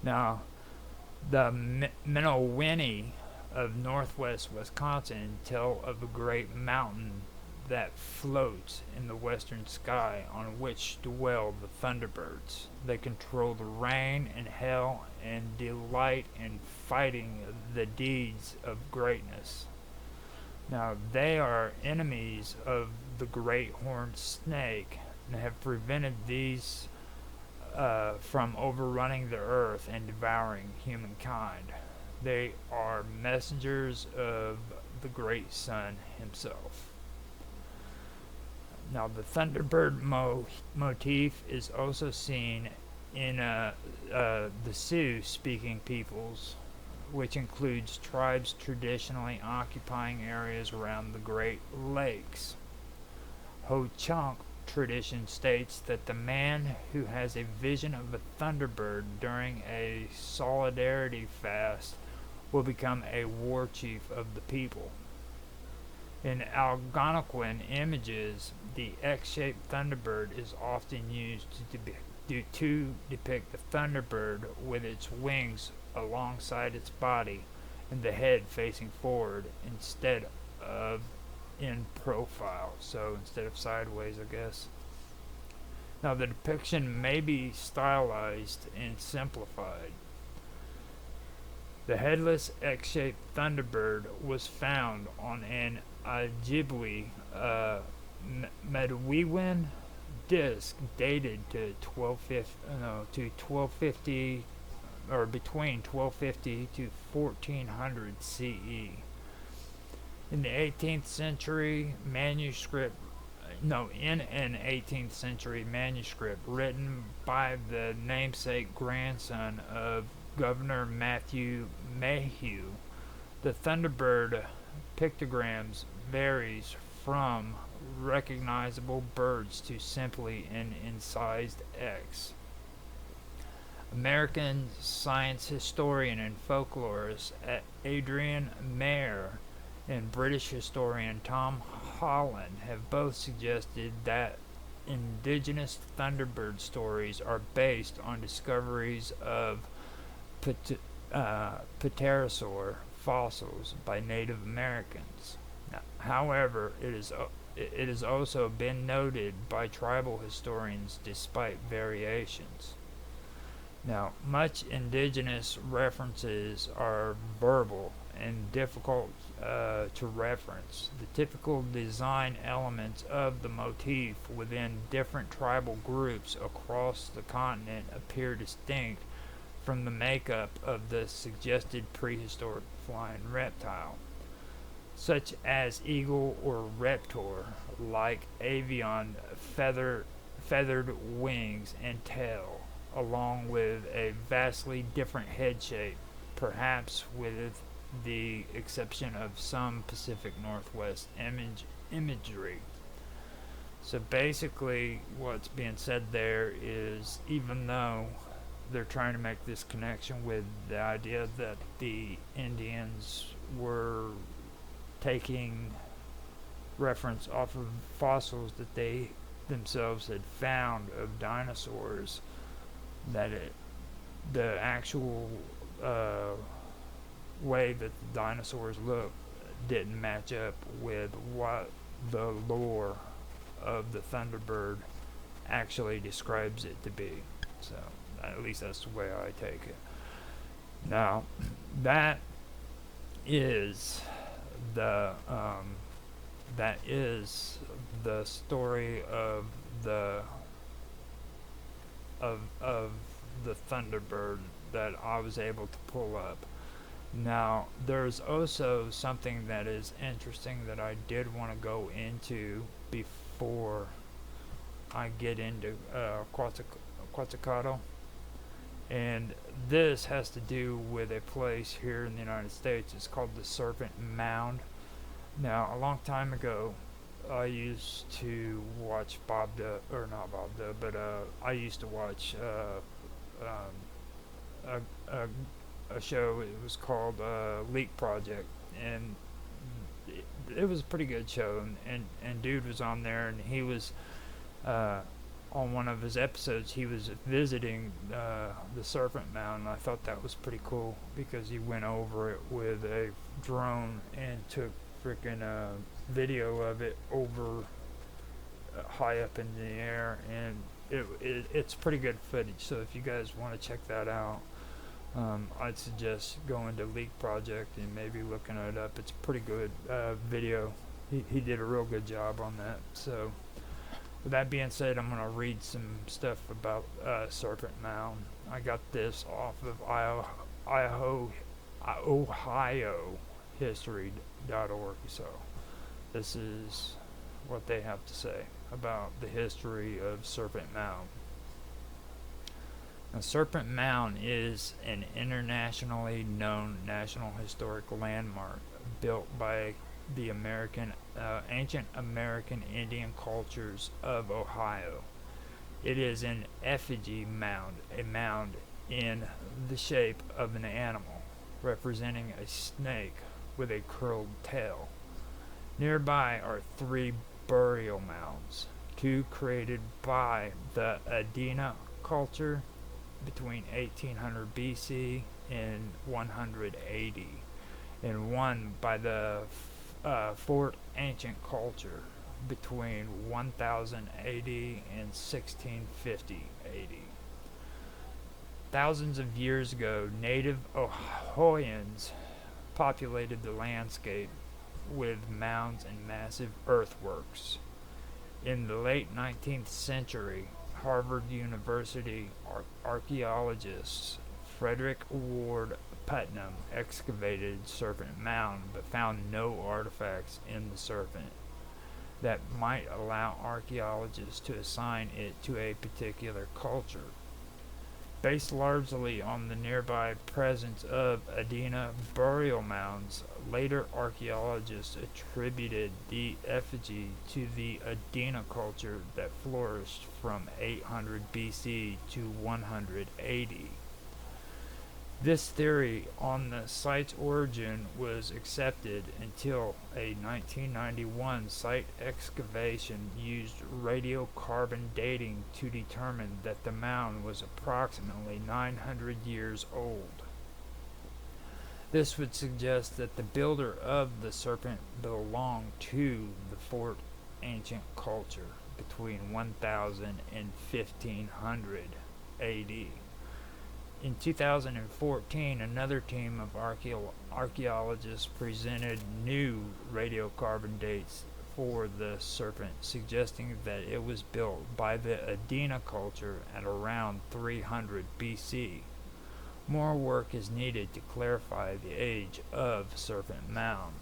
Now, the Menominee of northwest Wisconsin tell of a great mountain that floats in the western sky on which dwell the Thunderbirds. They control the rain and hail and delight in fighting the deeds of greatness. Now, they are enemies of the great horned snake and have prevented these from overrunning the earth and devouring humankind. They are messengers of the great sun himself. Now, the Thunderbird motif is also seen in the Sioux-speaking peoples, which includes tribes traditionally occupying areas around the Great Lakes. Ho-Chunk tradition states that the man who has a vision of a Thunderbird during a solidarity fast will become a war chief of the people. In Algonquin images, the X-shaped Thunderbird is often used to depict the Thunderbird with its wings alongside its body and the head facing forward instead of in profile, so instead of sideways, I guess. Now, the depiction may be stylized and simplified. The headless X-shaped Thunderbird was found on an Ojibwe Medwewin disc dated to 1250 or between 1250 to 1400 CE. In an 18th century manuscript written by the namesake grandson of Governor Matthew Mayhew, the Thunderbird pictograms varies from recognizable birds to simply an incised X. American science historian and folklorist Adrian Mayer and British historian Tom Holland have both suggested that indigenous Thunderbird stories are based on discoveries of pterosaur fossils by Native Americans. However, it has also been noted by tribal historians despite variations. Now, much indigenous references are verbal and difficult to reference. The typical design elements of the motif within different tribal groups across the continent appear distinct from the makeup of the suggested prehistoric flying reptile, such as eagle or reptor, like avian feathered wings and tail, along with a vastly different head shape, perhaps with the exception of some Pacific Northwest imagery. So basically, what's being said there is, even though they're trying to make this connection with the idea that the Indians were taking reference off of fossils that they themselves had found of dinosaurs, that the actual way that the dinosaurs look didn't match up with what the lore of the Thunderbird actually describes it to be. So at least that's the way I take it. Now, that is the story of the Thunderbird that I was able to pull up. Now, there's also something that is interesting that I did want to go into before I get into Quetzalcoatl. And this has to do with a place here in the United States. It's called the Serpent Mound. Now, a long time ago, I used to watch I used to watch a show. It was called Leak Project, and it was a pretty good show. And dude was on there, and he was on one of his episodes. He was visiting the Serpent Mound, and I thought that was pretty cool because he went over it with a drone and took freaking video of it over high up in the air, and it's pretty good footage. So if you guys want to check that out, I'd suggest going to Leak Project and maybe looking it up. It's a pretty good video. He did a real good job on that. So with that being said, I'm going to read some stuff about Serpent Mound. I got this off of Ohio History.org. So this is what they have to say about the history of Serpent Mound. Now, Serpent Mound is an internationally known National Historic Landmark built by the ancient American Indian cultures of Ohio. It is an effigy mound, a mound in the shape of an animal, representing a snake with a curled tail. Nearby are 3 burial mounds, 2 created by the Adena culture between 1800 BC and 180, and 1 by the Fort Ancient culture between 1000 AD and 1650 AD. Thousands of years ago, native Ohioans populated the landscape with mounds and massive earthworks. In the late 19th century, Harvard University archaeologists Frederick Ward Putnam excavated Serpent Mound but found no artifacts in the serpent that might allow archaeologists to assign it to a particular culture. Based largely on the nearby presence of Adena burial mounds, later archaeologists attributed the effigy to the Adena culture that flourished from 800 BC to 100 AD. This theory on the site's origin was accepted until a 1991 site excavation used radiocarbon dating to determine that the mound was approximately 900 years old. This would suggest that the builder of the serpent belonged to the Fort Ancient culture between 1000 and 1500 AD. In 2014, another team of archaeologists presented new radiocarbon dates for the serpent, suggesting that it was built by the Adena culture at around 300 BC. More work is needed to clarify the age of Serpent Mound.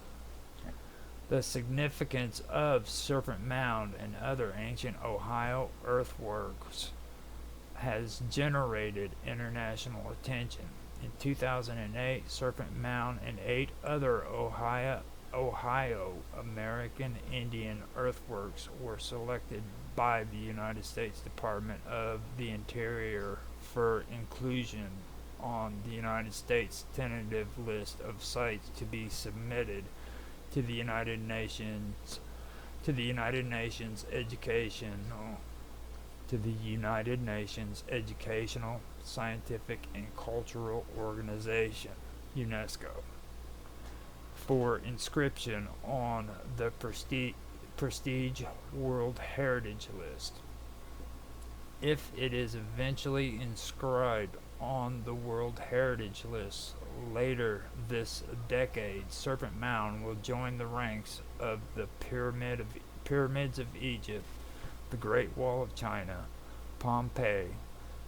The significance of Serpent Mound and other ancient Ohio earthworks has generated international attention. In 2008, Serpent Mound and 8 other Ohio American Indian earthworks were selected by the United States Department of the Interior for inclusion on the United States tentative list of sites to be submitted to the United Nations Educational, Scientific, and Cultural Organization, UNESCO, for inscription on the prestige World Heritage List. If it is eventually inscribed on the World Heritage List later this decade, Serpent Mound will join the ranks of the pyramids of Egypt, the Great Wall of China, Pompeii,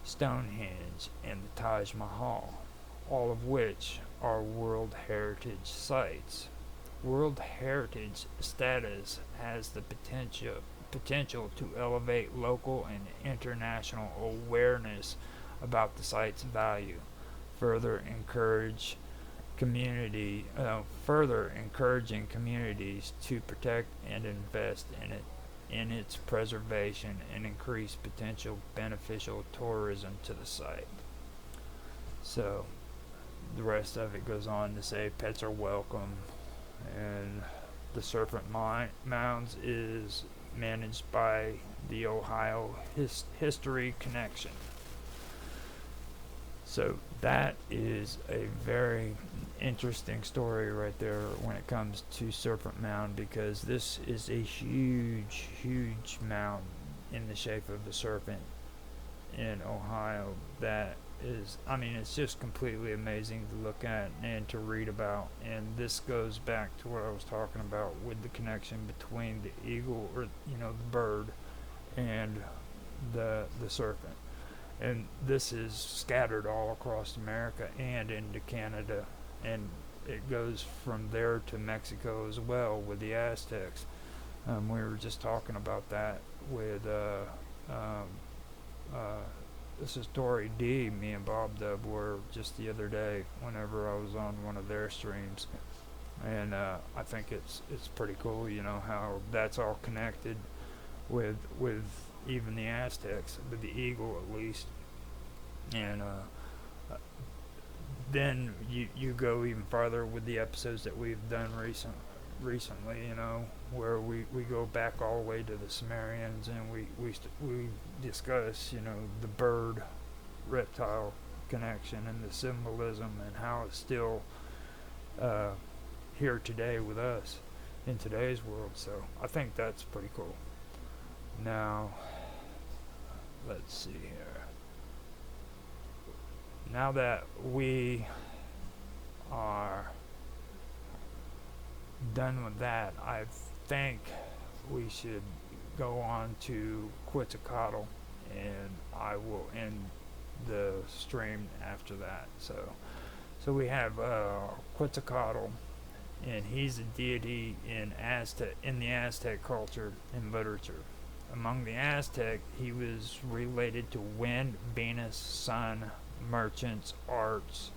Stonehenge, and the Taj Mahal, all of which are World Heritage Sites. World Heritage status has the potential to elevate local and international awareness about the site's value, further encouraging communities to protect and invest in its preservation and increase potential beneficial tourism to the site. So the rest of it goes on to say pets are welcome, and the Serpent Mounds is managed by the Ohio History Connection. So that is a very interesting story right there when it comes to Serpent Mound, because this is a huge, huge mound in the shape of the serpent in Ohio that is, I mean, it's just completely amazing to look at and to read about. And this goes back to what I was talking about with the connection between the eagle, or the bird, and the serpent. And this is scattered all across America and into Canada, and it goes from there to Mexico as well with the Aztecs. We were just talking about that with this is Dory D. Me and Bob Dub were just the other day whenever I was on one of their streams, and I think it's pretty cool, how that's all connected with even the Aztecs, with the eagle at least. And then you go even farther with the episodes that we've done recently, where we go back all the way to the Sumerians, and we discuss, the bird reptile connection and the symbolism and how it's still here today with us in today's world. So I think that's pretty cool. Now, let's see here. Now that we are done with that, I think we should go on to Quetzalcoatl, and I will end the stream after that. So we have Quetzalcoatl, and he's a deity in the Aztec culture and literature. Among the Aztec, he was related to wind, Venus, sun, merchants, arts.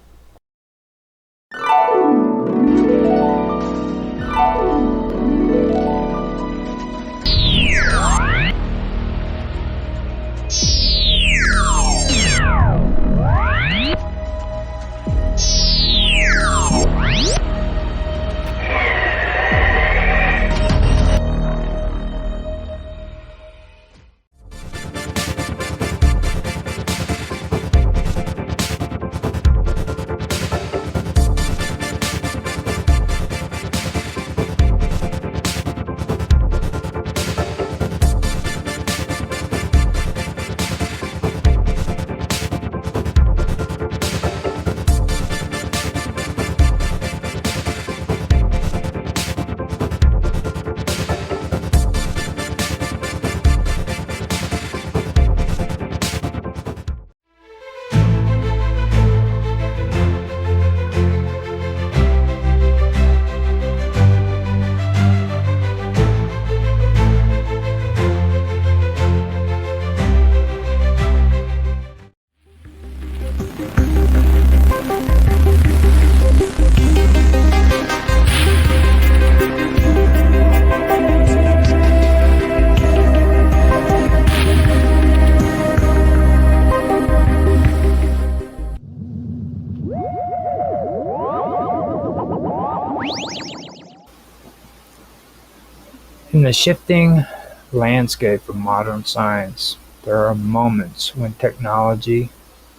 In the shifting landscape of modern science, there are moments when technology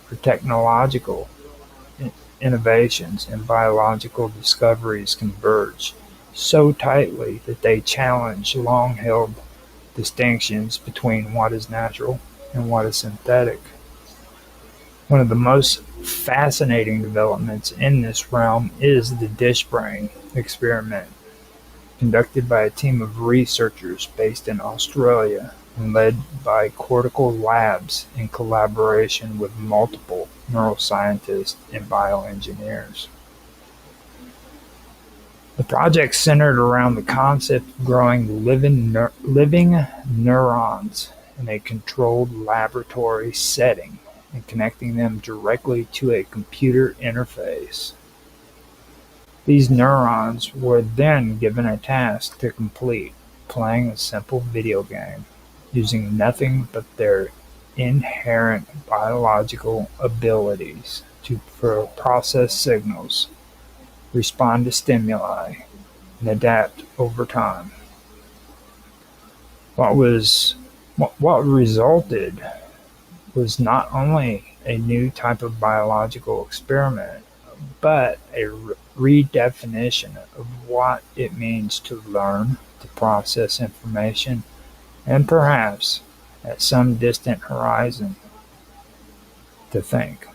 or technological innovations and biological discoveries converge so tightly that they challenge long-held distinctions between what is natural and what is synthetic. One of the most fascinating developments in this realm is the dish brain experiment, conducted by a team of researchers based in Australia and led by Cortical Labs in collaboration with multiple neuroscientists and bioengineers. The project centered around the concept of growing living neurons in a controlled laboratory setting and connecting them directly to a computer interface. These neurons were then given a task to complete, playing a simple video game, using nothing but their inherent biological abilities to process signals, respond to stimuli, and adapt over time. What resulted was not only a new type of biological experiment, but a redefinition of what it means to learn, to process information, and perhaps, at some distant horizon, to think.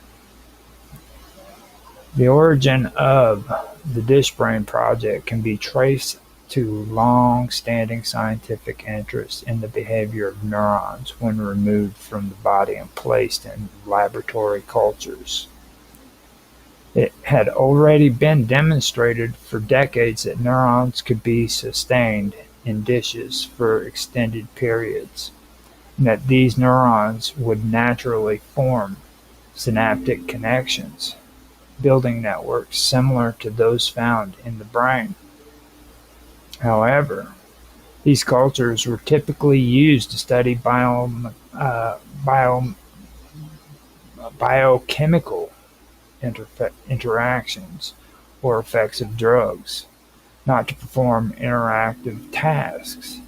The origin of the DishBrain project can be traced to long-standing scientific interest in the behavior of neurons when removed from the body and placed in laboratory cultures. It had already been demonstrated for decades that neurons could be sustained in dishes for extended periods, and that these neurons would naturally form synaptic connections, building networks similar to those found in the brain. However, these cultures were typically used to study biochemical interactions or effects of drugs, not to perform interactive tasks.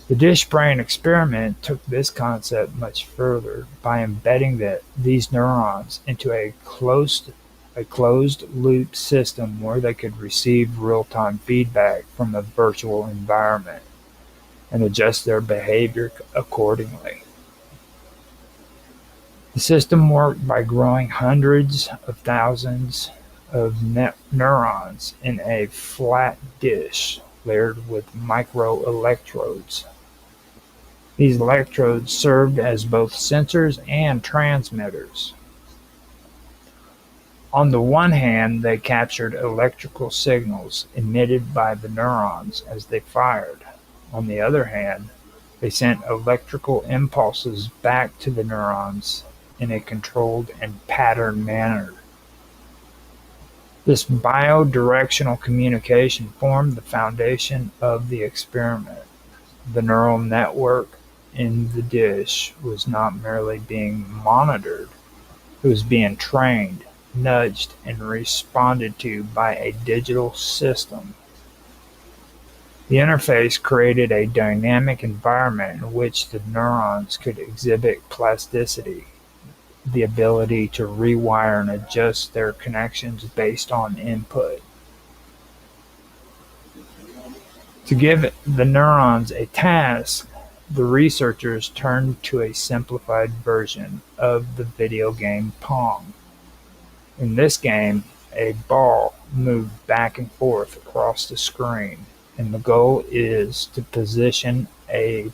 The dish-brain experiment took this concept much further by embedding these neurons into a closed-loop system where they could receive real-time feedback from a virtual environment and adjust their behavior accordingly. The system worked by growing hundreds of thousands of neurons in a flat dish layered with microelectrodes. These electrodes served as both sensors and transmitters. On the one hand, they captured electrical signals emitted by the neurons as they fired. On the other hand, they sent electrical impulses back to the neurons in a controlled and patterned manner. This bidirectional communication formed the foundation of the experiment. The neural network in the dish was not merely being monitored, it was being trained, nudged, and responded to by a digital system. The interface created a dynamic environment in which the neurons could exhibit plasticity, the ability to rewire and adjust their connections based on input. To give the neurons a task, the researchers turned to a simplified version of the video game Pong. In this game, a ball moved back and forth across the screen, and the goal is to position a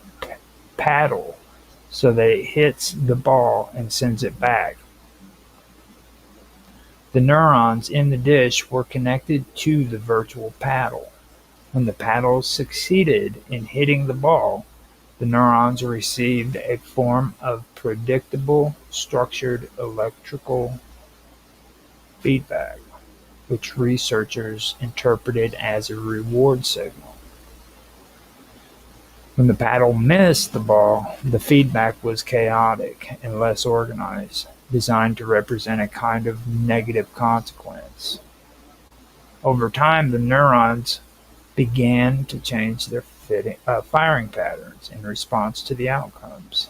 paddle so that it hits the ball and sends it back. The neurons in the dish were connected to the virtual paddle. When the paddle succeeded in hitting the ball, the neurons received a form of predictable, structured electrical feedback, which researchers interpreted as a reward signal. When the paddle missed the ball, the feedback was chaotic and less organized, designed to represent a kind of negative consequence. Over time, the neurons began to change their firing patterns in response to the outcomes.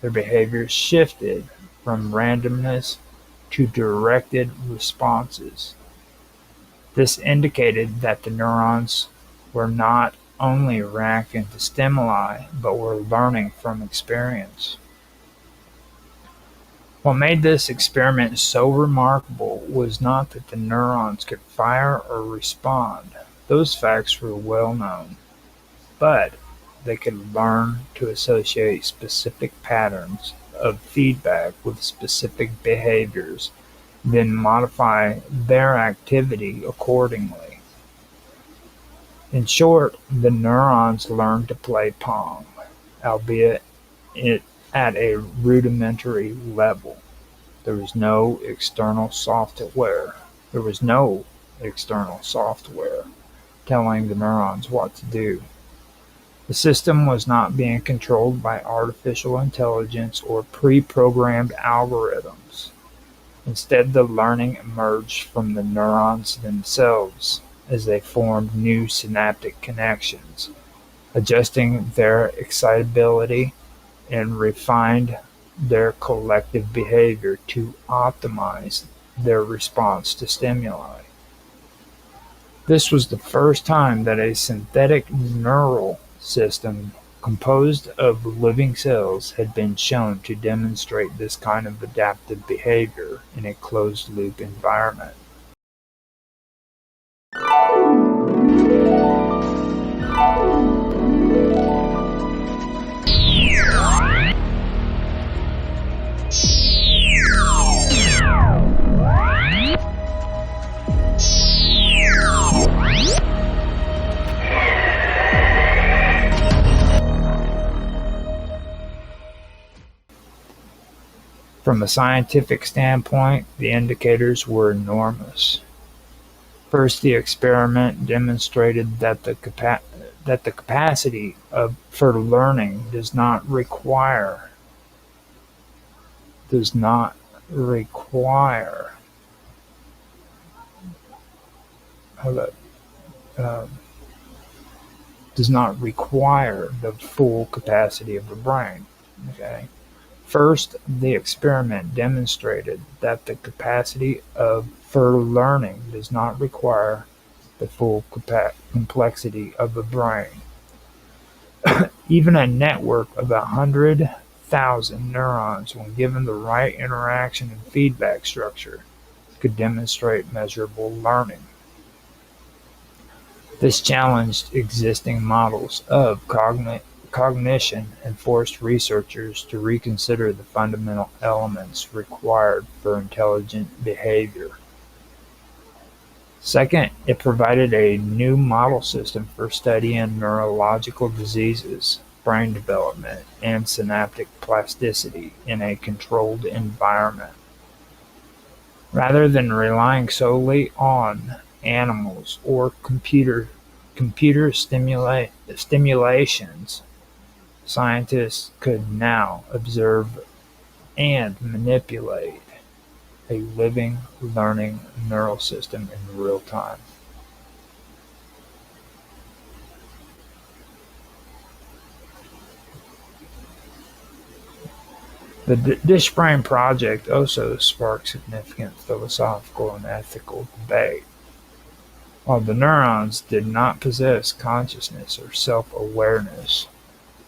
Their behaviors shifted from randomness to directed responses. This indicated that the neurons were not only reacting to stimuli, but were learning from experience. What made this experiment so remarkable was not that the neurons could fire or respond. Those facts were well known. But they could learn to associate specific patterns of feedback with specific behaviors, then modify their activity accordingly. In short, the neurons learned to play Pong, albeit at a rudimentary level. There was no external software. There was no external software telling the neurons what to do. The system was not being controlled by artificial intelligence or pre-programmed algorithms. Instead, the learning emerged from the neurons themselves as they formed new synaptic connections, adjusting their excitability and refined their collective behavior to optimize their response to stimuli. This was the first time that a synthetic neural system composed of living cells had been shown to demonstrate this kind of adaptive behavior in a closed-loop environment. From a scientific standpoint, the indicators were enormous. First, the experiment demonstrated that the capacity for learning does not require the full capacity of the brain. Okay. First, the experiment demonstrated that the capacity for learning does not require the full complexity of the brain. Even a network of 100,000 neurons, when given the right interaction and feedback structure, could demonstrate measurable learning. This challenged existing models of cognition and forced researchers to reconsider the fundamental elements required for intelligent behavior. Second, it provided a new model system for studying neurological diseases, brain development, and synaptic plasticity in a controlled environment. Rather than relying solely on animals or computer stimulations, scientists could now observe and manipulate a living, learning neural system in real time. The Dish Brain project also sparked significant philosophical and ethical debate. While the neurons did not possess consciousness or self-awareness,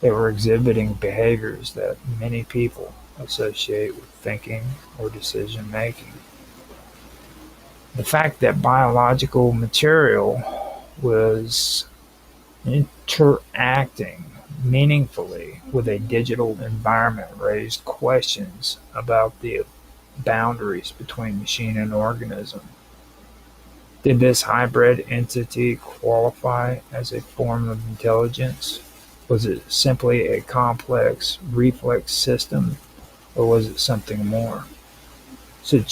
they were exhibiting behaviors that many people associate with thinking or decision-making. The fact that biological material was interacting meaningfully with a digital environment raised questions about the boundaries between machine and organism. Did this hybrid entity qualify as a form of intelligence? Was it simply a complex reflex system, or was it something more? Should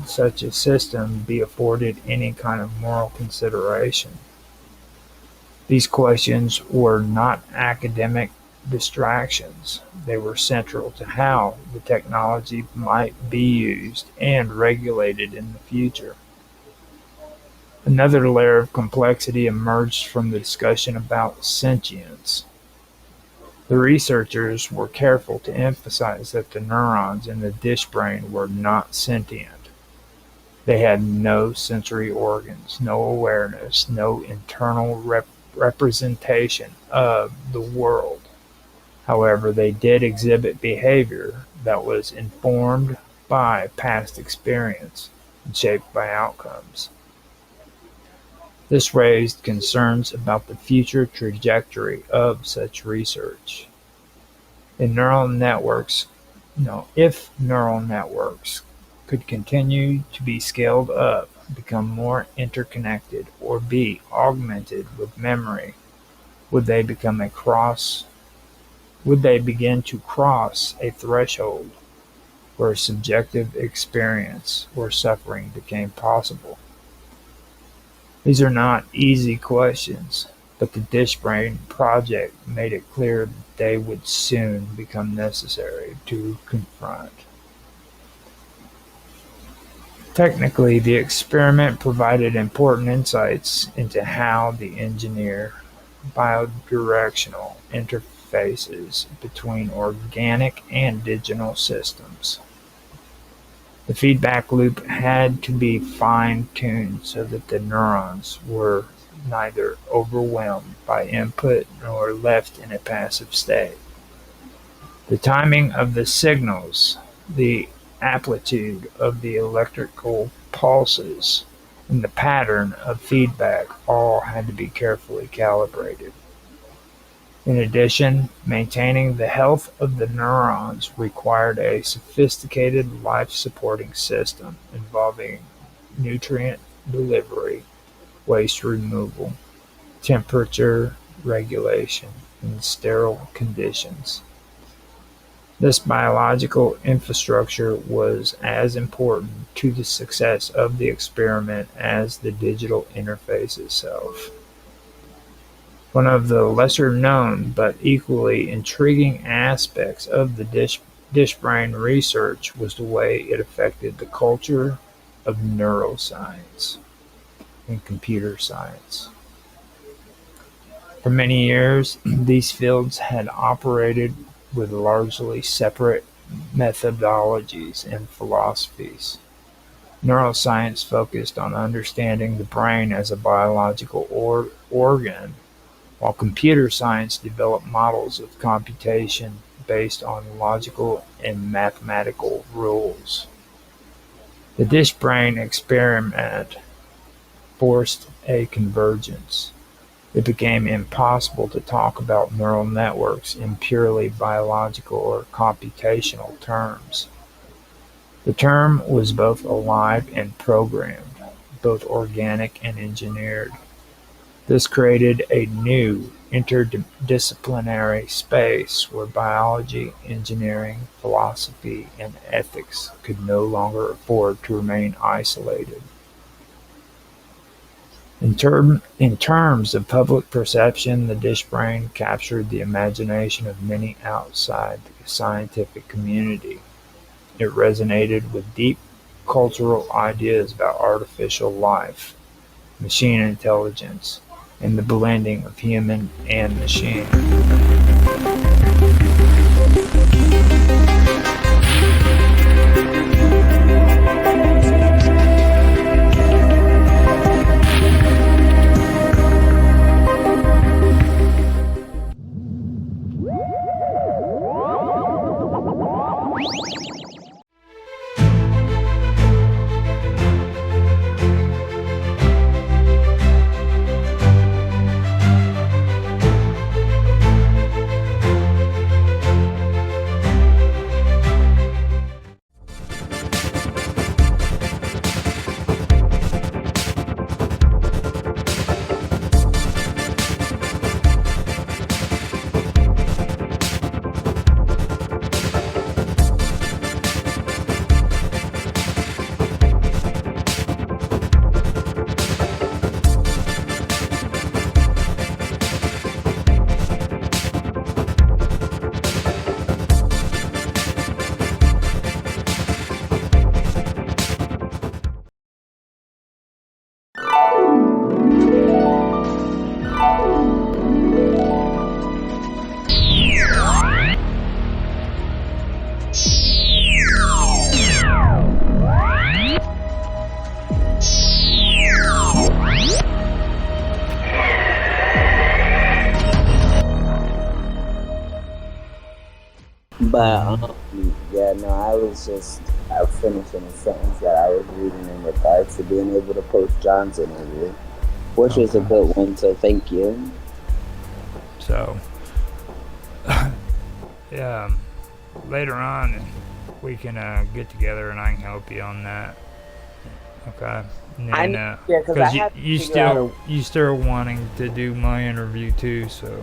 such a system be afforded any kind of moral consideration? These questions were not academic distractions. They were central to how the technology might be used and regulated in the future. Another layer of complexity emerged from the discussion about sentience. The researchers were careful to emphasize that the neurons in the dish brain were not sentient. They had no sensory organs, no awareness, no internal representation of the world. However, they did exhibit behavior that was informed by past experience and shaped by outcomes. This raised concerns about the future trajectory of such research. If neural networks could continue to be scaled up, become more interconnected, or be augmented with memory, would they begin to cross a threshold where subjective experience or suffering became possible? These are not easy questions, but the DishBrain project made it clear that they would soon become necessary to confront. Technically, the experiment provided important insights into how the engineer bidirectional interfaces between organic and digital systems. The feedback loop had to be fine-tuned so that the neurons were neither overwhelmed by input nor left in a passive state. The timing of the signals, the amplitude of the electrical pulses, and the pattern of feedback all had to be carefully calibrated. In addition, maintaining the health of the neurons required a sophisticated life-supporting system involving nutrient delivery, waste removal, temperature regulation, and sterile conditions. This biological infrastructure was as important to the success of the experiment as the digital interface itself. One of the lesser-known but equally intriguing aspects of the DishBrain research was the way it affected the culture of neuroscience and computer science. For many years, these fields had operated with largely separate methodologies and philosophies. Neuroscience focused on understanding the brain as a biological organ, while computer science developed models of computation based on logical and mathematical rules. The DishBrain experiment forced a convergence. It became impossible to talk about neural networks in purely biological or computational terms. The term was both alive and programmed, both organic and engineered. This created a new interdisciplinary space where biology, engineering, philosophy, and ethics could no longer afford to remain isolated. In terms of public perception, the DishBrain captured the imagination of many outside the scientific community. It resonated with deep cultural ideas about artificial life, machine intelligence, and the blending of human and machine. But yeah, no, I was finishing a sentence that I was reading in regards to being able to post John's interview, which was a good one. So thank you. So, yeah, later on we can get together and I can help you on that. Okay. And then, because you still wanting to do my interview too, so.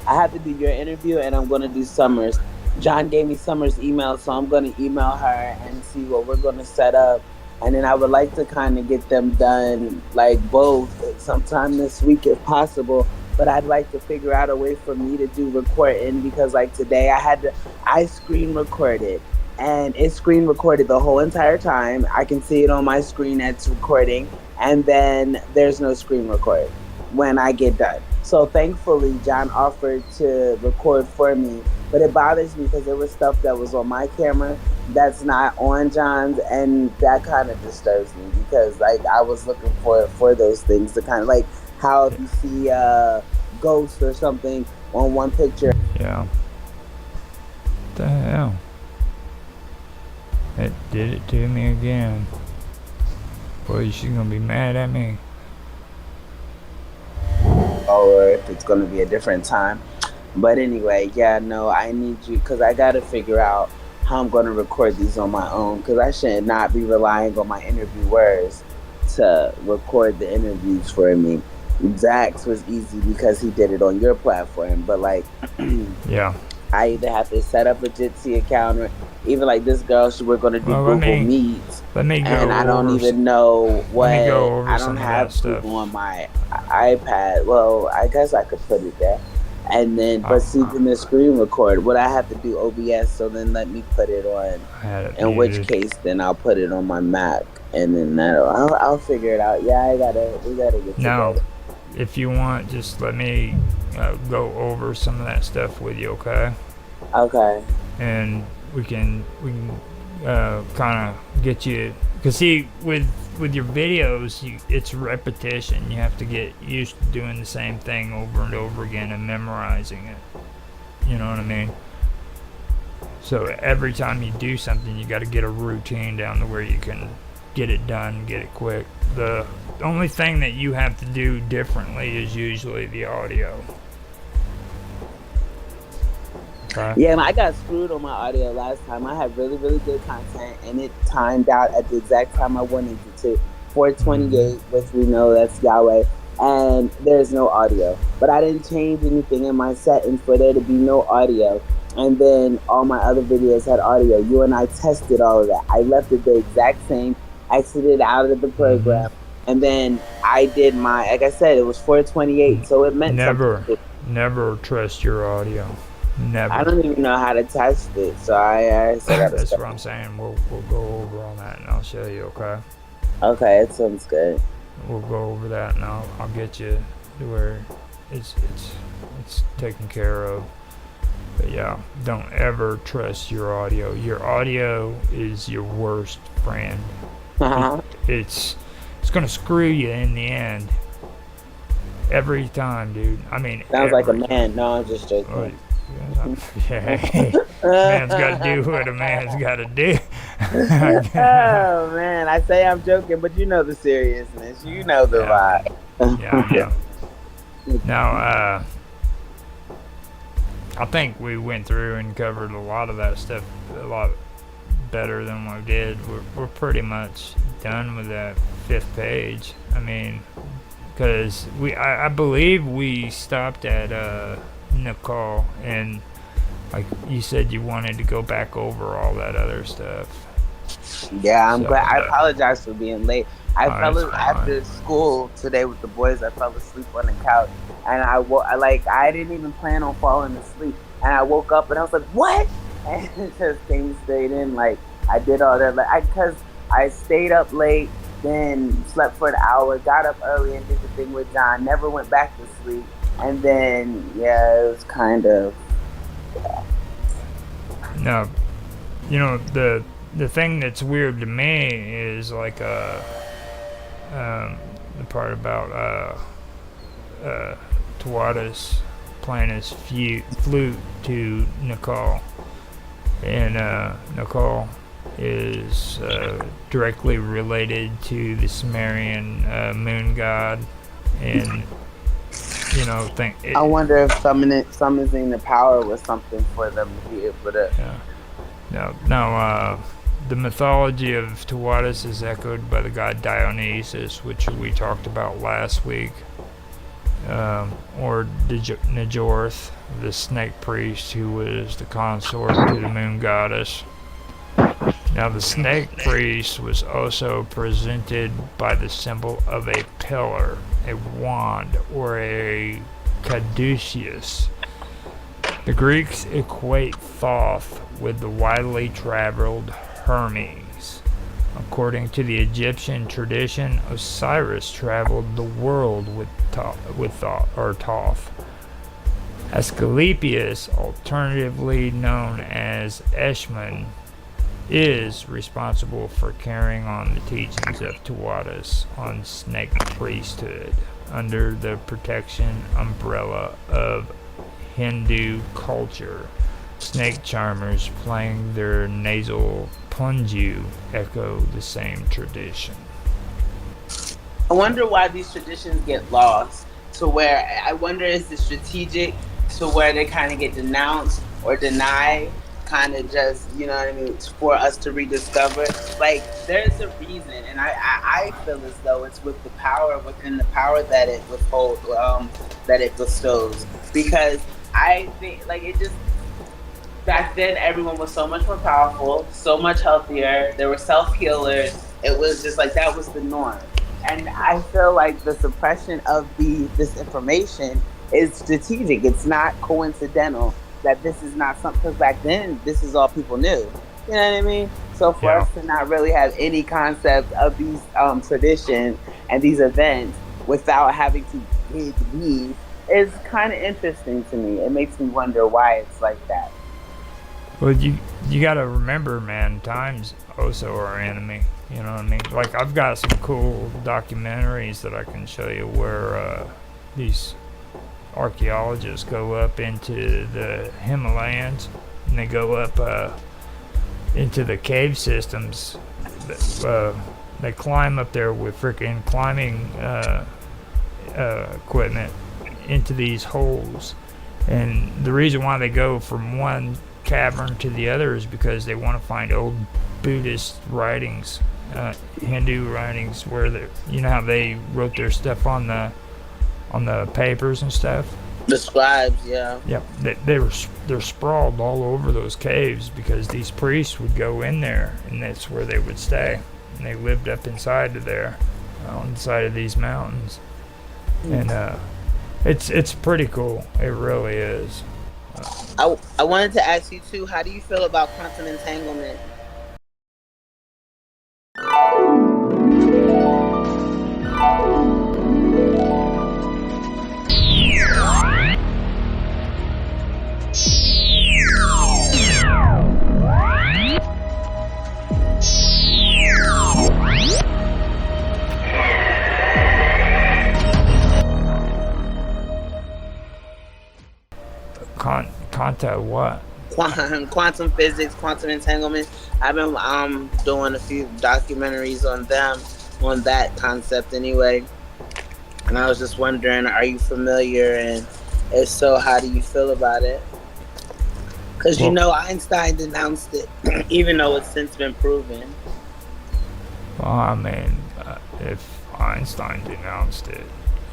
I have to do your interview, and I'm gonna do Summer's. John gave me Summer's email, so I'm gonna email her and see what we're gonna set up. And then I would like to kind of get them done, like both, sometime this week if possible. But I'd like to figure out a way for me to do recording, because like today I screen recorded, and it screen recorded the whole entire time. I can see it on my screen that's recording, and then there's no screen record when I get done. So thankfully, John offered to record for me, but it bothers me because there was stuff that was on my camera that's not on John's, and that kind of disturbs me because like I was looking for those things to kind of like how if you see a ghost or something on one picture. Yeah. What the hell? It did it to me again. Boy, she's gonna be mad at me. Or if it's going to be a different time. But anyway, yeah, no, I need you, because I got to figure out how I'm going to record these on my own, because I should not be relying on my interviewers to record the interviews for me. Zach's was easy because he did it on your platform, but like, yeah, I either have to set up a Jitsi account, or even like this girl, we're going to do Google Meets. Let me go and I don't over even know what. I don't have stuff Google on my iPad. Well, I guess I could put it there. And then, but in the screen record, would I have to do OBS? So then let me put it on. In which case, then I'll put it on my Mac, and then I'll figure it out. Yeah, we gotta get together. If you want, just let me go over some of that stuff with you, okay? Okay. And we can kind of get you, because see, with your videos, it's repetition. You have to get used to doing the same thing over and over again and memorizing it. You know what I mean? So every time you do something, you got to get a routine down to where you can get it done, get it quick. The only thing that you have to do differently is usually the audio. Okay. Yeah, I got screwed on my audio last time. I had really, really good content, and it timed out at the exact time I wanted it to. 428, which we know that's Yahweh, and there's no audio. But I didn't change anything in my settings for there to be no audio. And then all my other videos had audio. You and I tested all of that. I left it the exact same, exited out of the program, and then I did my, like I said, it was 428, so it meant something. Never trust your audio. Never. I don't even know how to test it, so I that's what I'm saying. We'll go over on that, and I'll show you. Okay. Okay, it sounds good. We'll go over that, and I'll get you to where it's taken care of. But yeah, don't ever trust your audio. Your audio is your worst friend. It's gonna screw you in the end. Every time, dude. I mean, sounds like a man. No, I'm just joking. Man's got to do what a man's got to do. Oh man, I say I'm joking, but you know the seriousness. You know the vibe. Yeah. Now, I think we went through and covered a lot of that stuff a lot better than we did. We're pretty much done with that 5th page. I mean, because I believe we stopped at Nicole, and like you said, you wanted to go back over all that other stuff. Yeah, I'm glad. I apologize for being late. I fell after school today with the boys. I fell asleep on the couch, and I didn't even plan on falling asleep. And I woke up and I was like, "What?" And it just came straight in. Like I did all that. Because I stayed up late, then slept for an hour, got up early and did the thing with John. Never went back to sleep. And then, yeah, it was kind of. Yeah. No, you know, the thing that's weird to me is like the part about Tawada's playing his flute to Nicole. and Nicole is directly related to the Sumerian moon god, and I wonder if summoning the power was something for them to be able to. Now, the mythology of Tawatis is echoed by the god Dionysus, which we talked about last week, or Njorth, the snake priest who was the consort to the moon goddess. Now, the snake priest was also presented by the symbol of a pillar, a wand, or a caduceus. The Greeks equate Thoth with the widely traveled Hermes. According to the Egyptian tradition, Osiris traveled the world with Thoth. Asclepius, alternatively known as Eshmun, is responsible for carrying on the teachings of Tawatis on snake priesthood under the protection umbrella of Hindu culture. Snake charmers playing their nasal punju echo the same tradition. I wonder why these traditions get lost, to where I wonder is it strategic to where they kind of get denounced or denied, kind of just, you know what I mean, for us to rediscover. Like, there's a reason, and I feel as though it's with the power, within the power that it withholds, that it bestows. Because I think, like, it just, back then everyone was so much more powerful, so much healthier, there were self-healers, it was just like, that was the norm. And I feel like the suppression of this information is strategic. It's not coincidental that this is not something, because back then, this is all people knew. You know what I mean? So for us to not really have any concept of these traditions and these events without having to dig deep is kind of interesting to me. It makes me wonder why it's like that. Well, you got to remember, man, time's also our enemy. You know what I mean? Like, I've got some cool documentaries that I can show you where these archaeologists go up into the Himalayas, and they go up into the cave systems. They climb up there with freaking climbing equipment into these holes, and the reason why they go from one cavern to the other is because they want to find old Buddhist writings, Hindu writings, where you know how they wrote their stuff on the papers and stuff. The scribes, yeah. Yep, they're sprawled all over those caves because these priests would go in there, and that's where they would stay. And they lived up inside of there, on the side of these mountains, and it's pretty cool. It really is. I wanted to ask you too. How do you feel about quantum entanglement? Quanta what? Quantum physics, quantum entanglement. I've been doing a few documentaries on them, on that concept anyway. And I was just wondering, are you familiar? And if so, how do you feel about it? Because you know Einstein denounced it, even though it's since been proven. Well, I mean, if Einstein denounced it,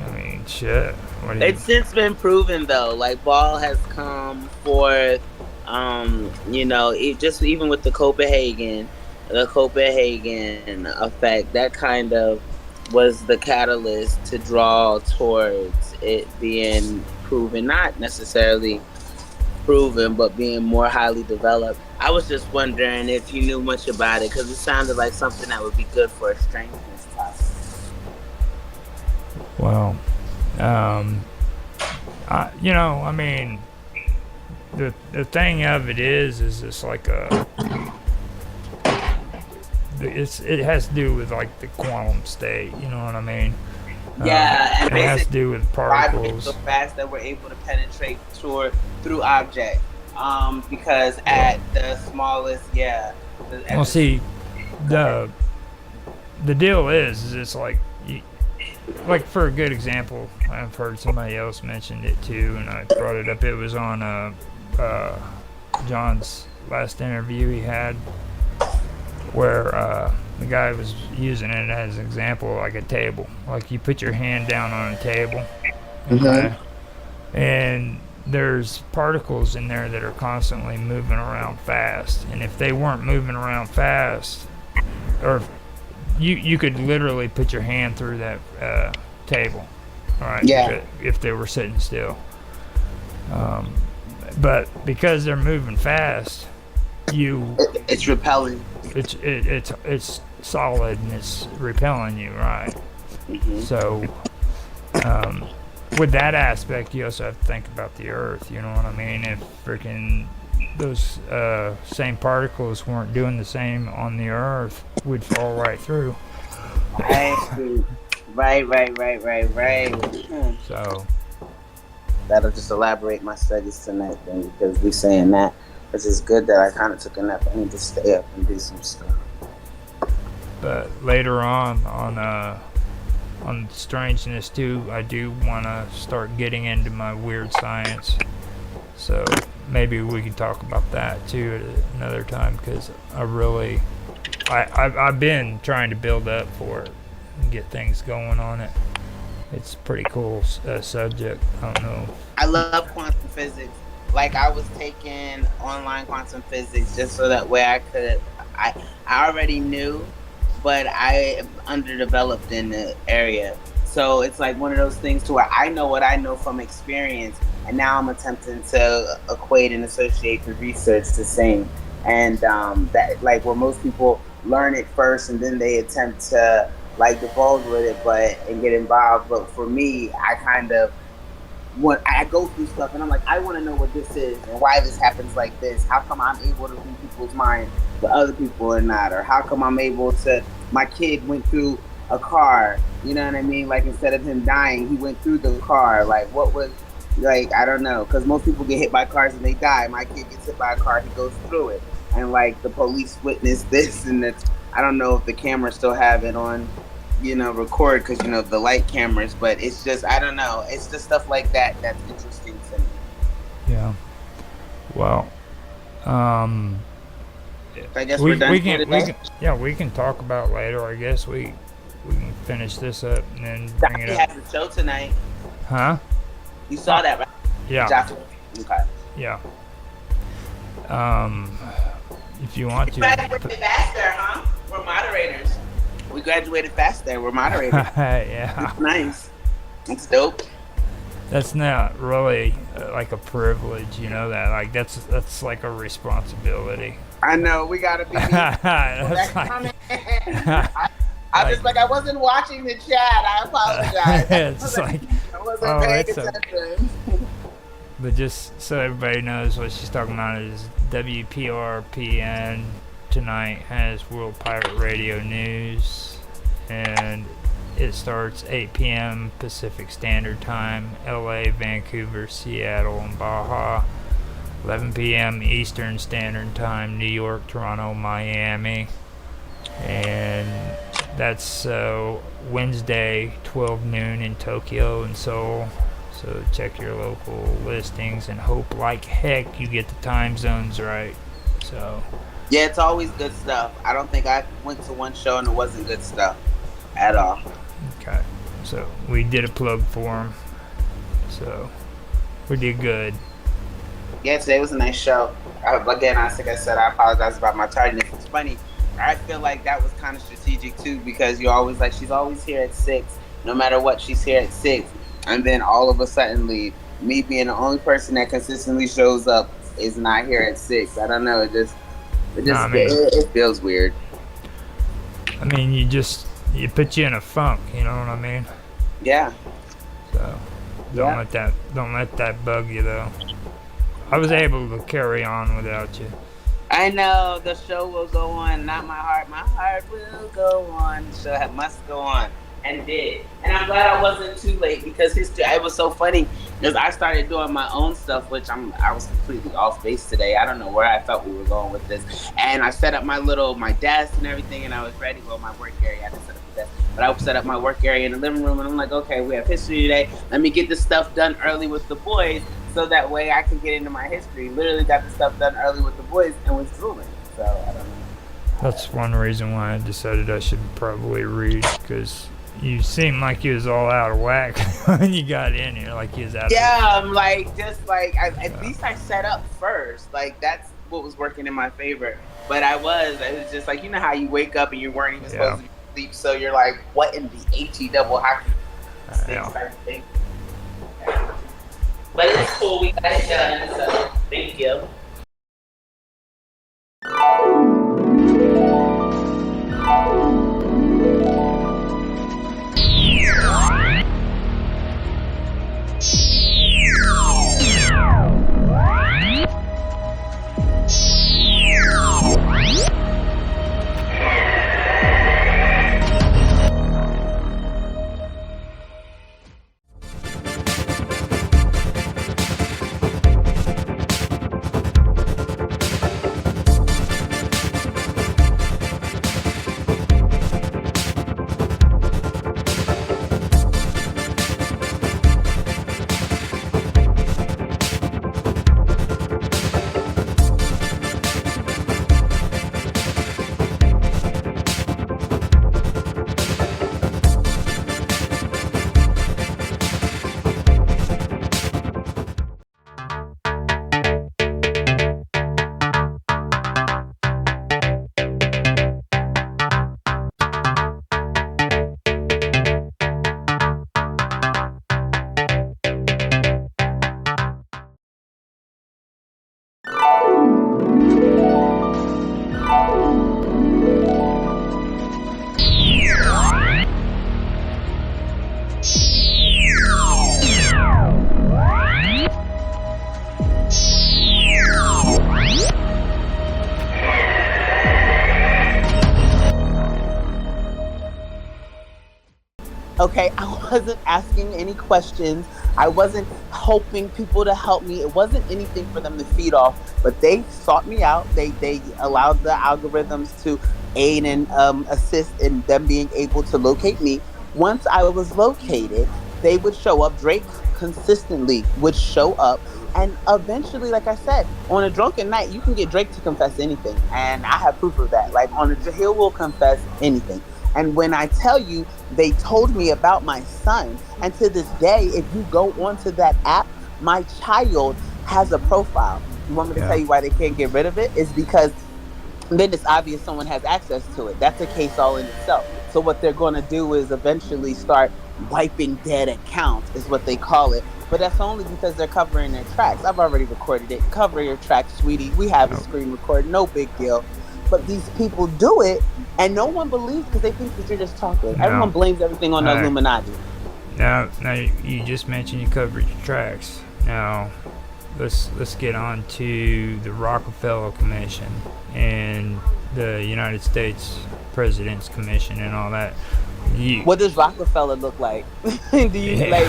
I mean, shit. It's since been proven, though. Like, Ball has come forth, you know, just even with the Copenhagen effect, that kind of was the catalyst to draw towards it being proven, not necessarily proven, but being more highly developed. I was just wondering if you knew much about it, because it sounded like something that would be good for a strength and stuff. Well, you know, I mean, the thing of it is it's like it has to do with like the quantum state, you know what I mean? Yeah, and it has to do with particles so fast that we're able to penetrate through object. Because at the smallest, yeah. Well, see, the deal is it's like for a good example, I've heard somebody else mentioned it too, and I brought it up. It was on John's last interview he had, where the guy was using it as an example, like a table. Like you put your hand down on a table, okay, and there's particles in there that are constantly moving around fast. And if they weren't moving around fast, or you could literally put your hand through that table, all right? Yeah. If they were sitting still. But because they're moving fast, it's repelling. It's solid and it's repelling you, right? So with that aspect, you also have to think about the Earth. You know what I mean? If freaking those same particles weren't doing the same on the Earth, we'd fall right through. Right. So that'll just elaborate my studies tonight then, because we saying that. It's just good that I kind of took a nap. I need to stay up and do some stuff. But later on strangeness too, I do want to start getting into my weird science. So maybe we can talk about that too at another time, because I've been trying to build up for it and get things going on it. It's a pretty cool subject. I don't know. I love quantum physics. Like, I was taking online quantum physics just so that way I already knew, but I am underdeveloped in the area. So it's like one of those things to where I know what I know from experience, and now I'm attempting to equate and associate the research the same. And that, like, where most people learn it first and then they attempt to like divulge with it, and get involved. But for me, I kind of, when I go through stuff and I'm like, I want to know what this is and why this happens like this. How come I'm able to read people's minds but other people are not? Or how come I'm able to, my kid went through a car, you know what I mean? Like, instead of him dying, he went through the car. Like, what was, like, I don't know. Because most people get hit by cars and they die. My kid gets hit by a car, he goes through it. And like, the police witnessed this, and it's, I don't know if the cameras still have it on, record, because, the light cameras, but it's just, I don't know. It's just stuff like that that's interesting to me. Yeah. Well, I guess we're done. We can talk about later. I guess we can finish this up and then bring it up. He has a show tonight. Huh? You saw that, right? Yeah. Okay. Yeah. If you want to. We graduated fast there, huh? We're moderators. We graduated fast there. We're moderators. Yeah. It's nice. It's dope. That's not really like a privilege, that. Like that's like a responsibility. I know, we gotta be. That's like, I'm just like, I wasn't watching the chat. I apologize. It's like, I wasn't paying attention. But just so everybody knows what she's talking about is WPRPN tonight has World Pirate Radio News, and it starts 8 p.m. Pacific Standard Time, LA, Vancouver, Seattle, and Baja. 11 p.m. Eastern Standard Time, New York, Toronto, Miami. And that's Wednesday, 12 noon in Tokyo and Seoul. So check your local listings and hope like heck you get the time zones right. So yeah, it's always good stuff. I don't think I went to one show and it wasn't good stuff at all. Okay. So we did a plug for them. So we did good. Yeah, today was a nice show. Again, like I said, I apologize about my tardiness. It's funny. I feel like that was kind of strategic too, because you're always like, she's always here at 6. No matter what, she's here at 6. And then all of a sudden leave. Me being the only person that consistently shows up is not here at 6. I don't know. It feels weird. I mean, it puts you in a funk. You know what I mean? Yeah. So don't let that bug you though. I was able to carry on without you. I know, the show will go on, not my heart. My heart will go on. The show must go on. and did. And I'm glad I wasn't too late because history. It was so funny because I started doing my own stuff, which I was completely off base today. I don't know where I thought we were going with this. And I set up my desk and everything, and I was ready. Well, my work area. I didn't set up the desk, but I set up my work area in the living room, and I'm like, okay, we have history today. Let me get this stuff done early with the boys, so that way I can get into my history. Literally got the stuff done early with the boys and was drooling. So I don't know. That's one reason why I decided I should probably read, because you seemed like you was all out of whack when you got in here, like you was out. I'm like, just like at least I set up first. Like that's what was working in my favor. But it was just like, you know how you wake up and you weren't even supposed to be asleep, so you're like, what in the HE double hockey type thing. But it's cool, we got it done. So thank you. Okay, I wasn't asking any questions. I wasn't hoping people to help me. It wasn't anything for them to feed off, but they sought me out. They allowed the algorithms to aid and assist in them being able to locate me. Once I was located, they would show up. Drake consistently would show up. And eventually, like I said, on a drunken night, you can get Drake to confess anything. And I have proof of that. Like, he will confess anything. And when I tell you, they told me about my son. And to this day, if you go onto that app, my child has a profile. You want me to tell you why they can't get rid of it? It's because then it's obvious someone has access to it. That's a case all in itself. So what they're going to do is eventually start wiping dead accounts, is what they call it. But that's only because they're covering their tracks. I've already recorded it. Cover your tracks, sweetie. We have a screen record. No big deal. But these people do it, and no one believes because they think that you're just talking. No. Everyone blames everything on the Illuminati. Now, you just mentioned you covered your tracks. Now, let's get on to the Rockefeller Commission and the United States President's Commission and all that. What does Rockefeller look like? Do you like,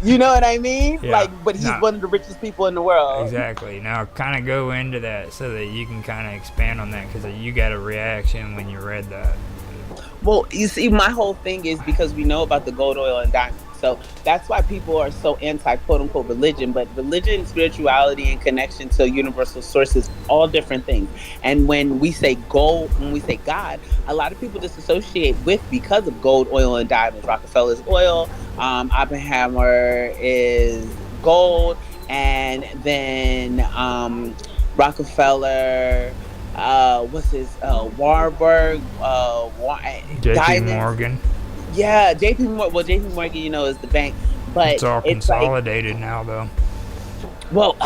you know what I mean? Yeah. Like, but he's one of the richest people in the world. Exactly. Now, kind of go into that so that you can kind of expand on that, because you got a reaction when you read that. Well, you see, my whole thing is because we know about the gold, oil, and diamonds. So that's why people are so anti quote unquote religion. But religion, spirituality, and connection to universal sources, all different things. And when we say gold, when we say God, a lot of people disassociate with because of gold, oil, and diamonds. Rockefeller's oil, Oppenheimer is gold, and then Rockefeller. What's his Warburg? J.P. Morgan. Yeah, J.P. Morgan. Well, J.P. Morgan, you know, is the bank, but it's all consolidated now, though. Well,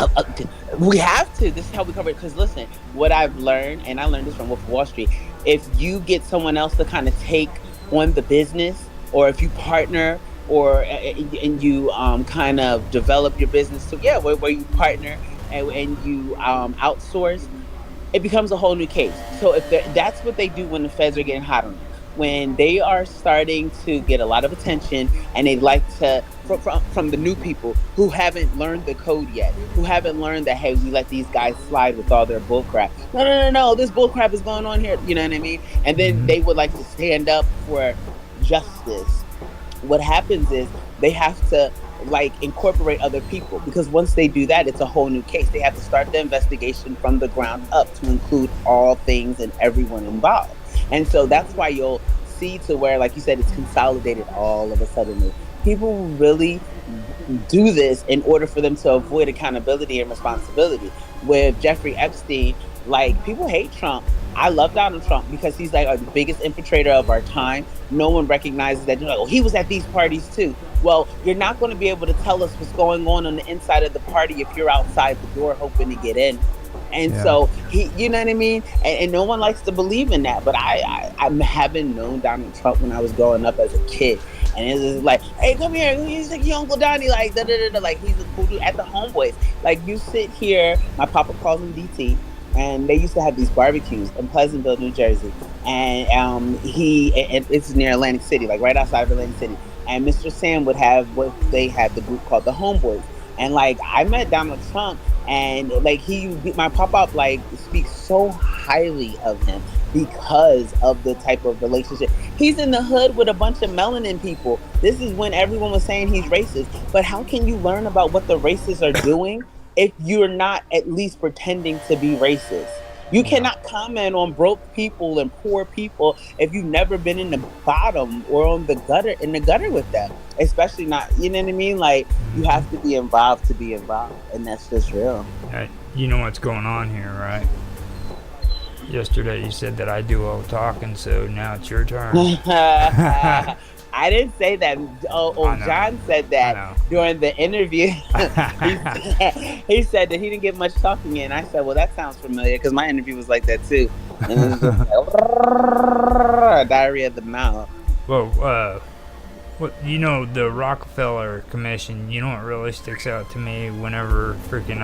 we have to. This is how we cover it. Because listen, what I've learned, and I learned this from Wolf of Wall Street, if you get someone else to kind of take on the business, or if you partner, or and you kind of develop your business, so yeah, where you partner and you outsource, it becomes a whole new case. So if that's what they do when the feds are getting hot on them. when they are starting to get a lot of attention, and they like to from the new people who haven't learned the code yet, who haven't learned that, hey, we let these guys slide with all their bullcrap. No, this bullcrap is going on here. You know what I mean? And then they would like to stand up for justice. What happens is they have to like incorporate other people, because once they do that, it's a whole new case. They have to start the investigation from the ground up to include all things and everyone involved. And so that's why you'll see to where, like you said, it's consolidated all of a sudden. People really do this in order for them to avoid accountability and responsibility. With Jeffrey Epstein, like, people hate Trump. I love Donald Trump because he's like the biggest infiltrator of our time. No one recognizes that. You're like, oh, he was at these parties too. Well, you're not going to be able to tell us what's going on the inside of the party if you're outside the door hoping to get in. And so he, you know what I mean? And no one likes to believe in that. But I haven't known Donald Trump when I was growing up as a kid. And it's just like, hey, come here. He's like your Uncle Donnie, like, da-da-da-da. Like, he's a cool dude at the Homeboys. Like, you sit here, my papa calls him DT. And they used to have these barbecues in Pleasantville, New Jersey. And it's near Atlantic City, like right outside of Atlantic City. And Mr. Sam would have they had the group called the Homeboys. And like, I met Donald Trump, and like, my pop-up like speaks so highly of him because of the type of relationship. He's in the hood with a bunch of melanin people. This is when everyone was saying he's racist. But how can you learn about what the racists are doing if you're not at least pretending to be racist? You cannot comment on broke people and poor people if you've never been in the bottom or in the gutter with them. Especially not, you know what I mean? Like, you have to be involved to be involved, and that's just real. You know what's going on here, right? Yesterday you said that I do all the talking, so now it's your turn. I didn't say that. John said that during the interview. He said that he didn't get much talking in. I said, well, that sounds familiar, because my interview was like that too. And it was just like, diarrhea of the mouth. Well, you know, the Rockefeller Commission, you know what really sticks out to me whenever freaking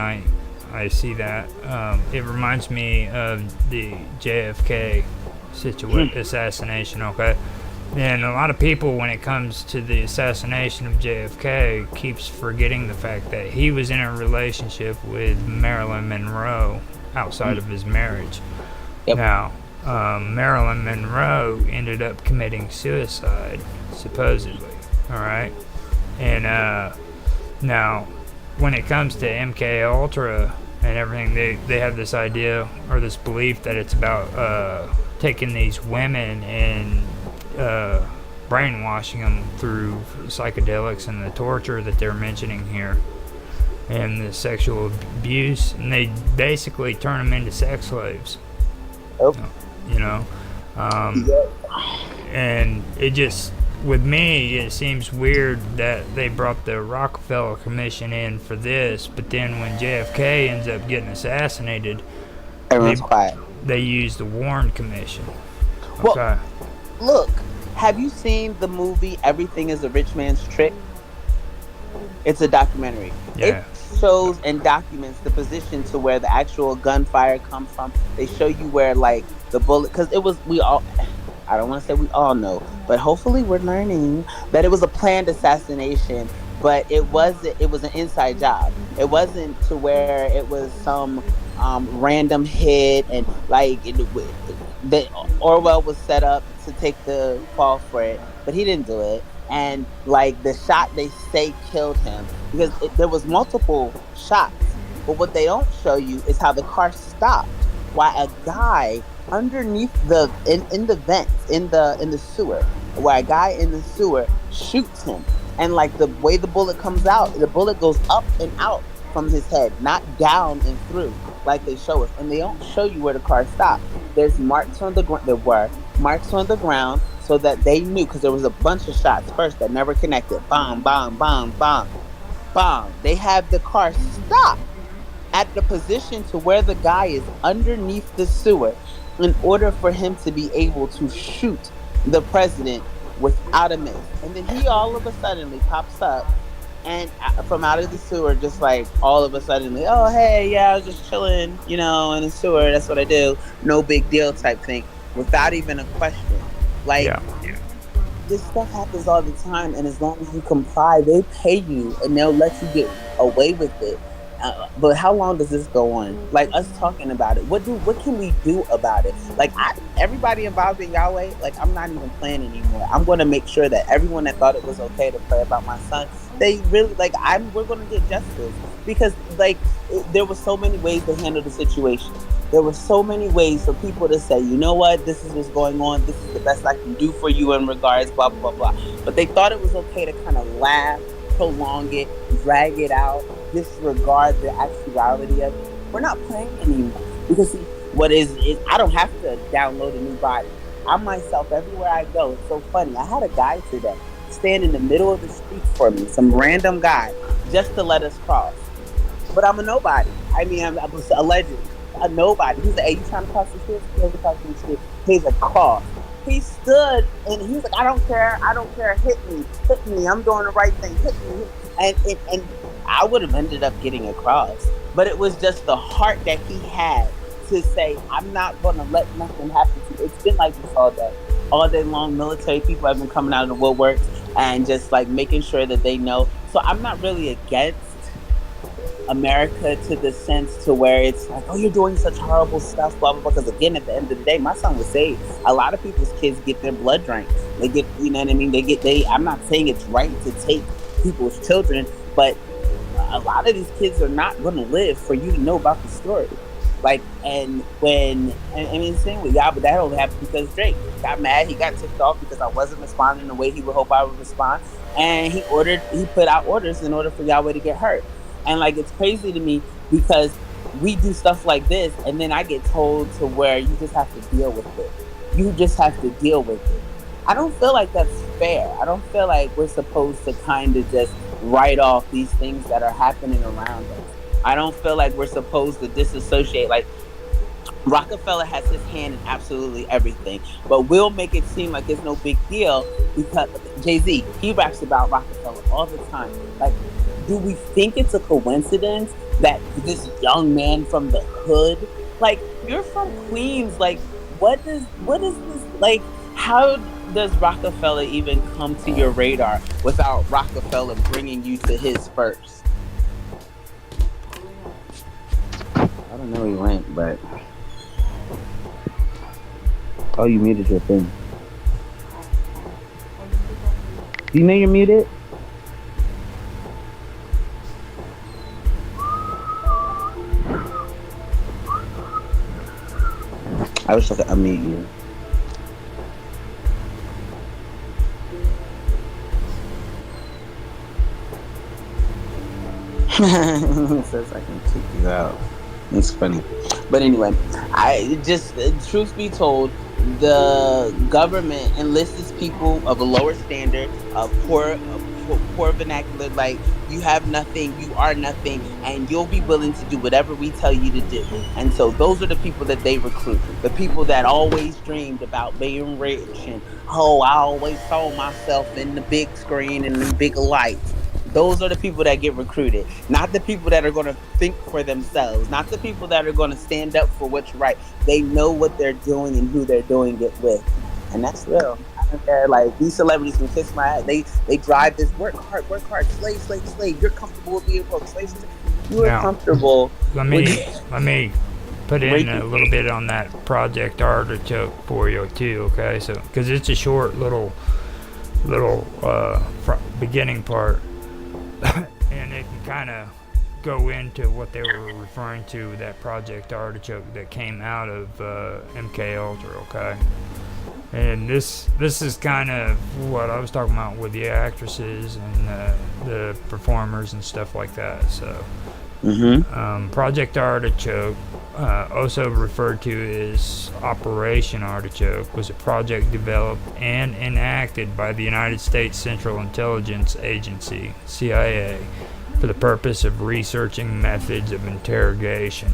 I see that? It reminds me of the JFK assassination, okay? And a lot of people, when it comes to the assassination of JFK, keeps forgetting the fact that he was in a relationship with Marilyn Monroe outside of his marriage. Yep. Now, Marilyn Monroe ended up committing suicide, supposedly, all right? And now, when it comes to MK Ultra and everything, they have this idea or this belief that it's about taking these women and brainwashing them through psychedelics and the torture that they're mentioning here and the sexual abuse, and they basically turn them into sex slaves. You know, and it just, with me, it seems weird that they brought the Rockefeller Commission in for this, but then when JFK ends up getting assassinated, everyone's quiet. They use the Warren Commission. Okay. Well, look, have you seen the movie Everything is a Rich Man's Trick? It's a documentary. Yeah. It shows and documents the position to where the actual gunfire comes from. They show you where, like, the bullet, because I don't want to say we all know, but hopefully we're learning that it was a planned assassination, but it was an inside job. It wasn't to where it was some random hit, and like that Orwell was set up to take the fall for it, but he didn't do it. And like, the shot they say killed him, because there was multiple shots, but what they don't show you is how the car stopped while a guy underneath in the vents in the sewer, where a guy in the sewer shoots him, and like, the way the bullet comes out, the bullet goes up and out from his head, not down and through like they show us. And they don't show you where the car stopped. There's marks on the ground. There were marks on the ground, so that they knew, because there was a bunch of shots first that never connected. Bomb, bomb, bomb, bomb, bomb. They have the car stop at the position to where the guy is underneath the sewer, in order for him to be able to shoot the president without a miss. And then he all of a sudden pops up, and from out of the sewer, just like all of a sudden, oh, hey, yeah, I was just chilling, in the sewer. That's what I do. No big deal type thing, without even a question. Like, Yeah. this stuff happens all the time, and as long as you comply, they pay you and they'll let you get away with it. But how long does this go on? Like, us talking about it, what can we do about it? Like, everybody involved in Yahweh, like, I'm not even playing anymore. I'm going to make sure that everyone that thought it was okay to play about my son, they really, like, we're going to get justice, because like there were so many ways to handle the situation. There were so many ways for people to say, you know what, this is what's going on. This is the best I can do for you in regards, blah, blah, blah, blah. But they thought it was okay to kind of laugh, prolong it, drag it out, disregard the actuality of it. We're not playing anymore. Because see, what is I don't have to download a new body. I myself, everywhere I go, it's so funny. I had a guy today stand in the middle of the street for me, some random guy, just to let us cross. But I'm a nobody. I mean, I'm allegedly a nobody. He's like, hey, you trying to cross the street? He's a cross. He stood and he was like, I don't care, hit me, I'm doing the right thing, hit me. And I would have ended up getting across. But it was just the heart that he had to say, I'm not going to let nothing happen to you. It's been like this all day. All day long, military people have been coming out of the woodworks and just like making sure that they know. So I'm not really against America to the sense to where it's like, oh, you're doing such horrible stuff, blah, blah, blah. Because again, at the end of the day, my son was saved. A lot of people's kids get their blood drank. They get, you know what I mean? I'm not saying it's right to take people's children, but a lot of these kids are not going to live for you to know about the story. Like, and when, I mean, same with y'all, but that only happened because Drake got mad. He got ticked off because I wasn't responding the way he would hope I would respond. And he put out orders in order for Yahweh to get hurt. And like, it's crazy to me because we do stuff like this and then I get told to where you just have to deal with it. You just have to deal with it. I don't feel like that's fair. I don't feel like we're supposed to kind of just write off these things that are happening around us. I don't feel like we're supposed to disassociate. Like, Rockefeller has his hand in absolutely everything, but we'll make it seem like it's no big deal because Jay-Z, he raps about Rockefeller all the time. Like, do we think it's a coincidence that this young man from the hood, like, you're from Queens, like, what is this, like, how does Rockefeller even come to your radar without Rockefeller bringing you to his first? I don't know where he went, but... Oh, you muted your thing. Do you know you're muted? I wish I could unmute you. It says I can kick you out. It's funny. But anyway, truth be told, the government enlists people of a lower standard, of poor vernacular, like, you have nothing, you are nothing, and you'll be willing to do whatever we tell you to do. And so those are the people that they recruit. The people that always dreamed about being rich and, oh, I always saw myself in the big screen and the big lights. Those are the people that get recruited, not the people that are going to think for themselves, not the people that are going to stand up for what's right. They know what they're doing and who they're doing it with. And that's real. I don't care. Like, these celebrities can kiss my ass. They drive this work hard, slave. You're comfortable with being broke. Slave. You are comfortable. Let me put in a little bit on that Project Artichoke for you too, okay? So, because it's a short little beginning part. And it can kind of go into what they were referring to, that Project Artichoke that came out of MK Ultra, okay? And this is kind of what I was talking about with the actresses and the performers and stuff like that. So, Project Artichoke, also referred to as Operation Artichoke, was a project developed and enacted by the United States Central Intelligence Agency, CIA, for the purpose of researching methods of interrogation.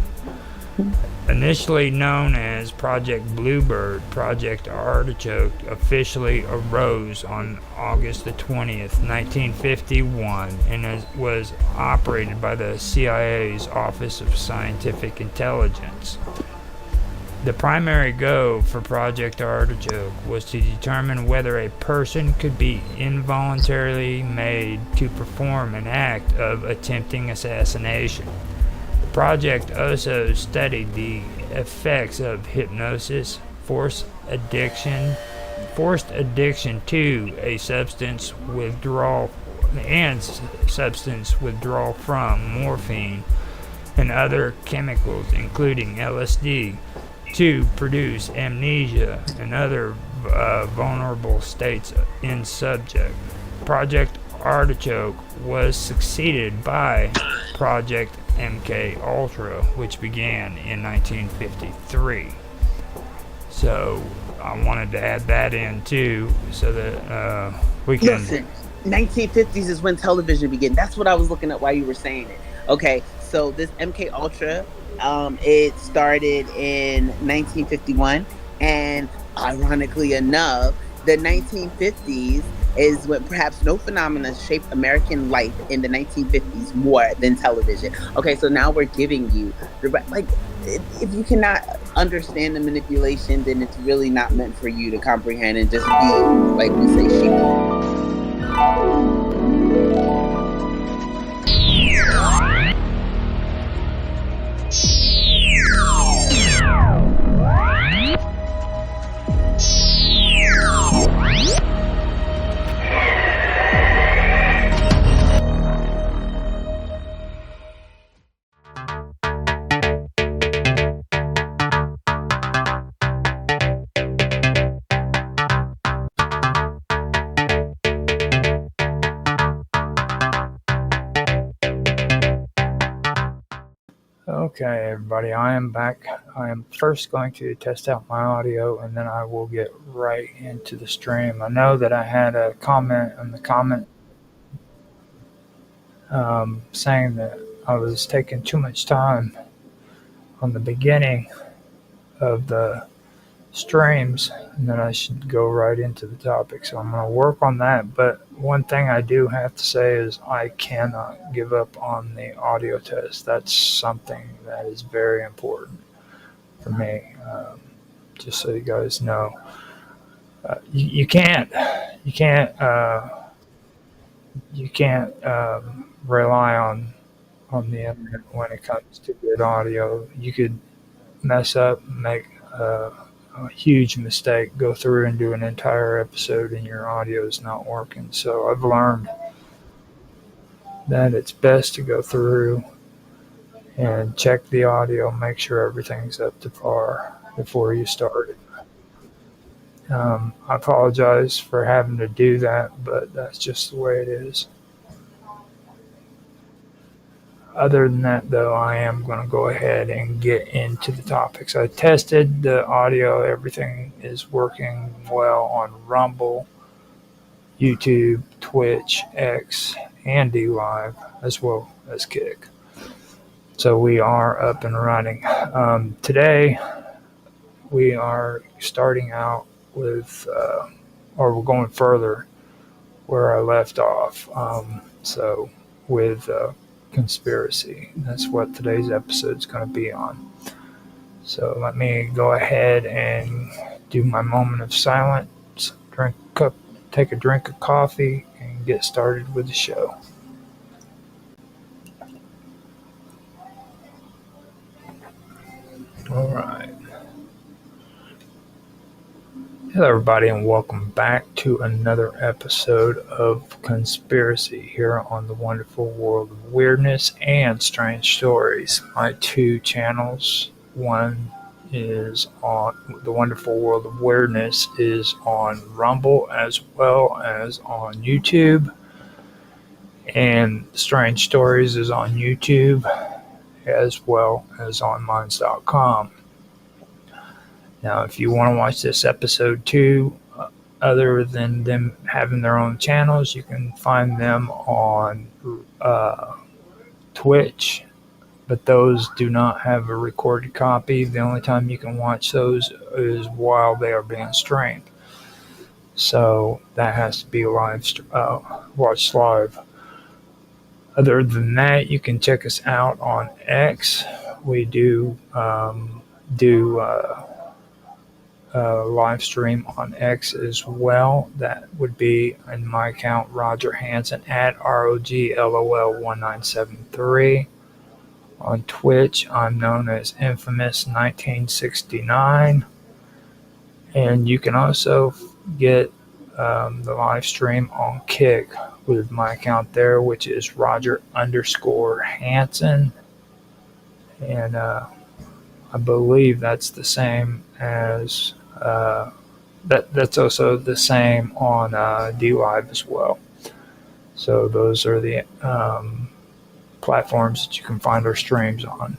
Initially known as Project Bluebird, Project Artichoke officially arose on August the 20th, 1951, and was operated by the CIA's Office of Scientific Intelligence. The primary goal for Project Artichoke was to determine whether a person could be involuntarily made to perform an act of attempting assassination. The project also studied the effects of hypnosis, forced addiction to a substance withdrawal from morphine and other chemicals, including LSD, to produce amnesia and other vulnerable states in subject. Project Artichoke was succeeded by Project MK Ultra, which began in 1953. So I wanted to add that in too, so that we can. Listen, 1950s is when television began. That's what I was looking at while you were saying it. Okay, so this MK Ultra, it started in 1951, and ironically enough, the 1950s is when perhaps no phenomena shaped American life in the 1950s more than television. Okay, so now we're giving you the like. If you cannot understand the manipulation, then it's really not meant for you to comprehend and just be, like we say, sheep. Okay, everybody, I am back. I am first going to test out my audio, and then I will get right into the stream. I know that I had a comment in the comment saying that I was taking too much time on the beginning of the streams, and then I should go right into the topic. So I'm going to work on that. But one thing I do have to say is I cannot give up on the audio test. That's something that is very important for me. Just so you guys know, you can't rely on the internet when it comes to good audio. You could mess up, make a huge mistake, go through and do an entire episode and your audio is not working. So I've learned that it's best to go through and check the audio, make sure everything's up to par before you start it. I apologize for having to do that, but that's just the way it is. Other than that, though, I am going to go ahead and get into the topics. I tested the audio. Everything is working well on Rumble, YouTube, Twitch, X, and DLive, as well as Kick. So we are up and running. Today, we are starting out with, or we're going further where I left off. So with conspiracy. That's what today's episode is going to be on. So let me go ahead and do my moment of silence, take a drink of coffee, and get started with the show. All right. Hello, everybody, and welcome back to another episode of Conspiracy here on the Wonderful World of Weirdness and Strange Stories. My two channels, one is on the Wonderful World of Weirdness is on Rumble as well as on YouTube, and Strange Stories is on YouTube as well as on Minds.com. Now, if you want to watch this episode too, other than them having their own channels, you can find them on Twitch, but those do not have a recorded copy. The only time you can watch those is while they are being streamed. So that has to be watched live. Other than that, you can check us out on X. We do live stream on X as well. That would be in my account, Roger Hanson at ROGLOL1973. On Twitch, I'm known as Infamous1969. And you can also get the live stream on Kick with my account there, which is Roger_Hanson. And I believe that's the same as that's also the same on DLive as well. So those are the platforms that you can find our streams on.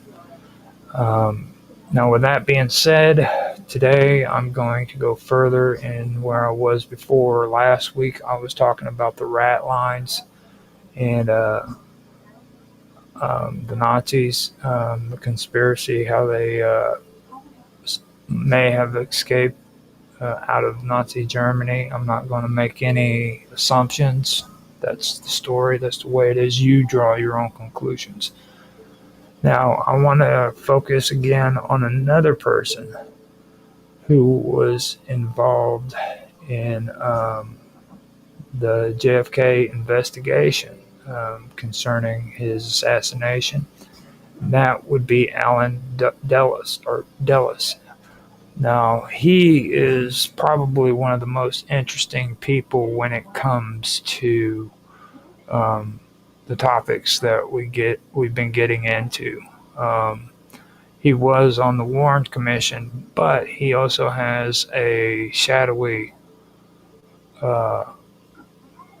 Now, with that being said, today I'm going to go further in where I was before. Last week I was talking about the rat lines and the Nazis, the conspiracy, how they may have escaped out of Nazi Germany. I'm not going to make any assumptions. That's the story. That's the way it is. You draw your own conclusions. Now, I want to focus again on another person who was involved in the JFK investigation concerning his assassination. That would be Alan Dulles. Now, he is probably one of the most interesting people when it comes to the topics that we've been getting into. He was on the Warren Commission, but he also has a shadowy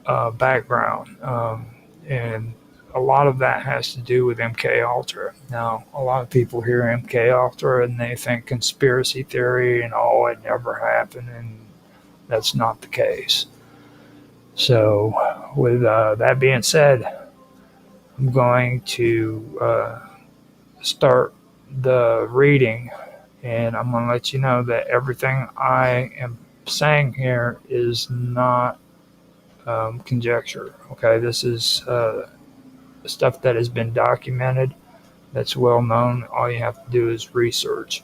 background, and a lot of that has to do with MK Ultra. Now, a lot of people hear MK Ultra and they think conspiracy theory and it never happened, and that's not the case. So, with that being said, I'm going to start the reading, and I'm going to let you know that everything I am saying here is not conjecture. Okay, this is stuff that has been documented, that's well known. All you have to do is research.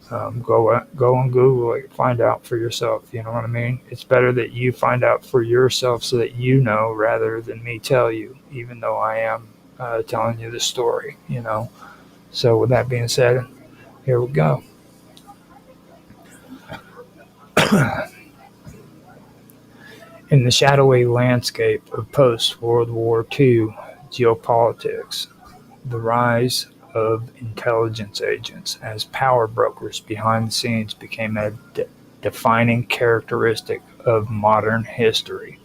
Go on Google it, find out for yourself. You know what I mean? It's better that you find out for yourself so that you know rather than me tell you, even though I am telling you the story, you know. So with that being said, here we go. In the shadowy landscape of post-World War II geopolitics, the rise of intelligence agents as power brokers behind the scenes became a defining characteristic of modern history.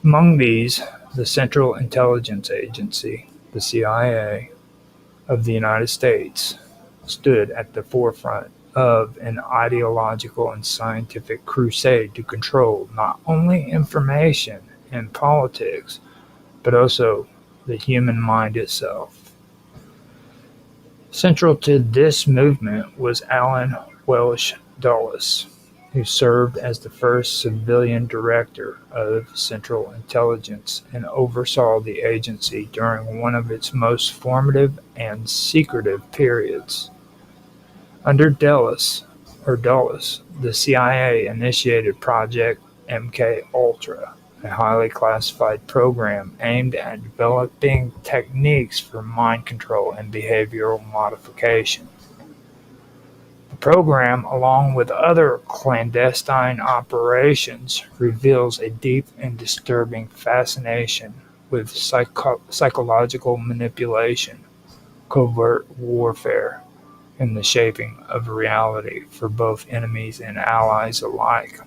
Among these, the Central Intelligence Agency, the CIA, of the United States stood at the forefront of an ideological and scientific crusade to control not only information and politics, but also the human mind itself. Central to this movement was Alan Welsh Dulles, who served as the first civilian director of Central Intelligence and oversaw the agency during one of its most formative and secretive periods. Under Dulles, the CIA initiated Project MK Ultra, a highly classified program aimed at developing techniques for mind control and behavioral modification. The program, along with other clandestine operations, reveals a deep and disturbing fascination with psychological manipulation, covert warfare, and the shaping of reality for both enemies and allies alike.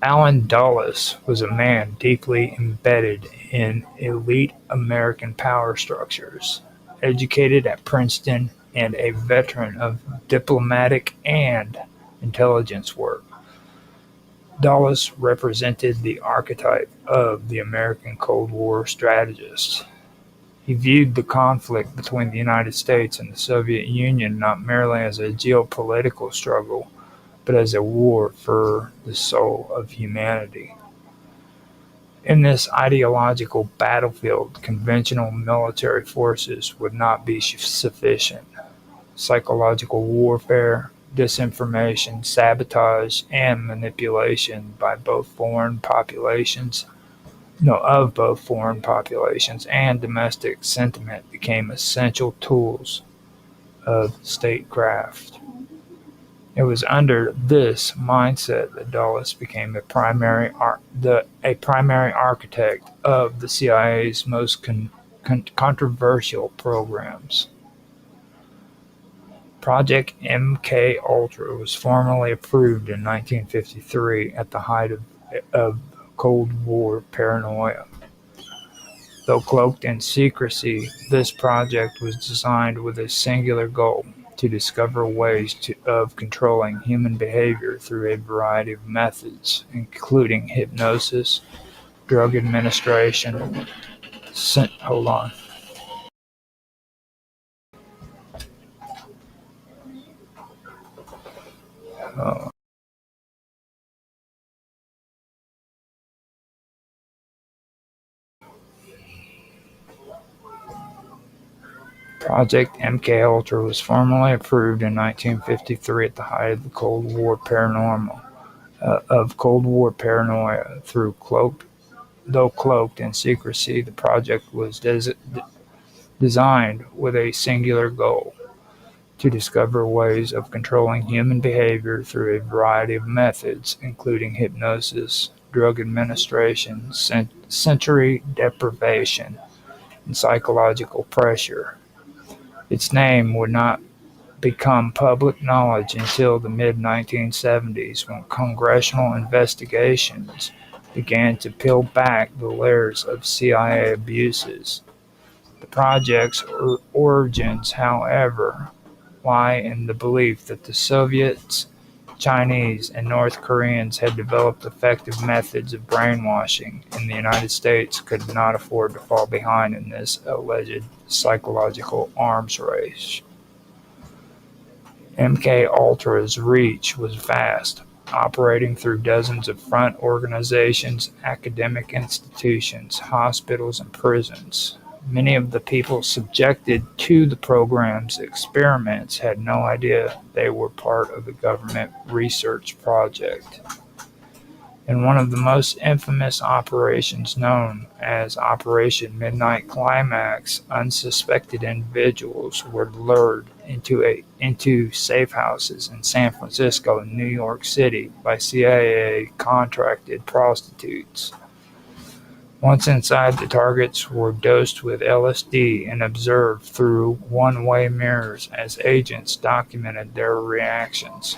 Alan Dulles was a man deeply embedded in elite American power structures, educated at Princeton and a veteran of diplomatic and intelligence work. Dulles represented the archetype of the American Cold War strategist. He viewed the conflict between the United States and the Soviet Union not merely as a geopolitical struggle, but as a war for the soul of humanity. In this ideological battlefield, conventional military forces would not be sufficient. psychological warfare, disinformation, sabotage, and manipulation by both foreign populations. No, of both foreign populations and domestic sentiment became essential tools of statecraft. It was under this mindset that Dulles became a primary architect of the CIA's most controversial programs. Project MK was formally approved in 1953 at the height of Cold War paranoia. Though cloaked in secrecy, this project was designed with a singular goal: to discover ways of controlling human behavior through a variety of methods, including hypnosis, drug administration. Hold on. Project MKUltra was formally approved in 1953 at the height of the Cold War paranoia. Though cloaked in secrecy, the project was designed with a singular goal: to discover ways of controlling human behavior through a variety of methods, including hypnosis, drug administration, sensory deprivation, and psychological pressure. Its name would not become public knowledge until the mid-1970s, when congressional investigations began to peel back the layers of CIA abuses. The project's origins, however, lie in the belief that the Soviets, Chinese, and North Koreans had developed effective methods of brainwashing, and the United States could not afford to fall behind in this alleged psychological arms race. MKUltra's reach was vast, operating through dozens of front organizations, academic institutions, hospitals, and prisons. Many of the people subjected to the program's experiments had no idea they were part of a government research project. In one of the most infamous operations, known as Operation Midnight Climax, unsuspected individuals were lured into safe houses in San Francisco and New York City by CIA contracted prostitutes. Once inside, the targets were dosed with LSD and observed through one-way mirrors as agents documented their reactions.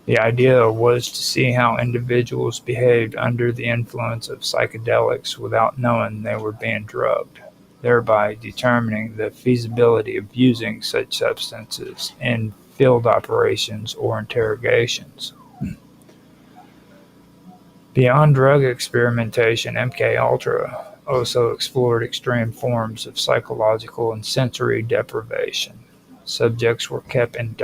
The idea was to see how individuals behaved under the influence of psychedelics without knowing they were being drugged, thereby determining the feasibility of using such substances in field operations or interrogations. Beyond drug experimentation, MKUltra also explored extreme forms of psychological and sensory deprivation. Subjects were kept in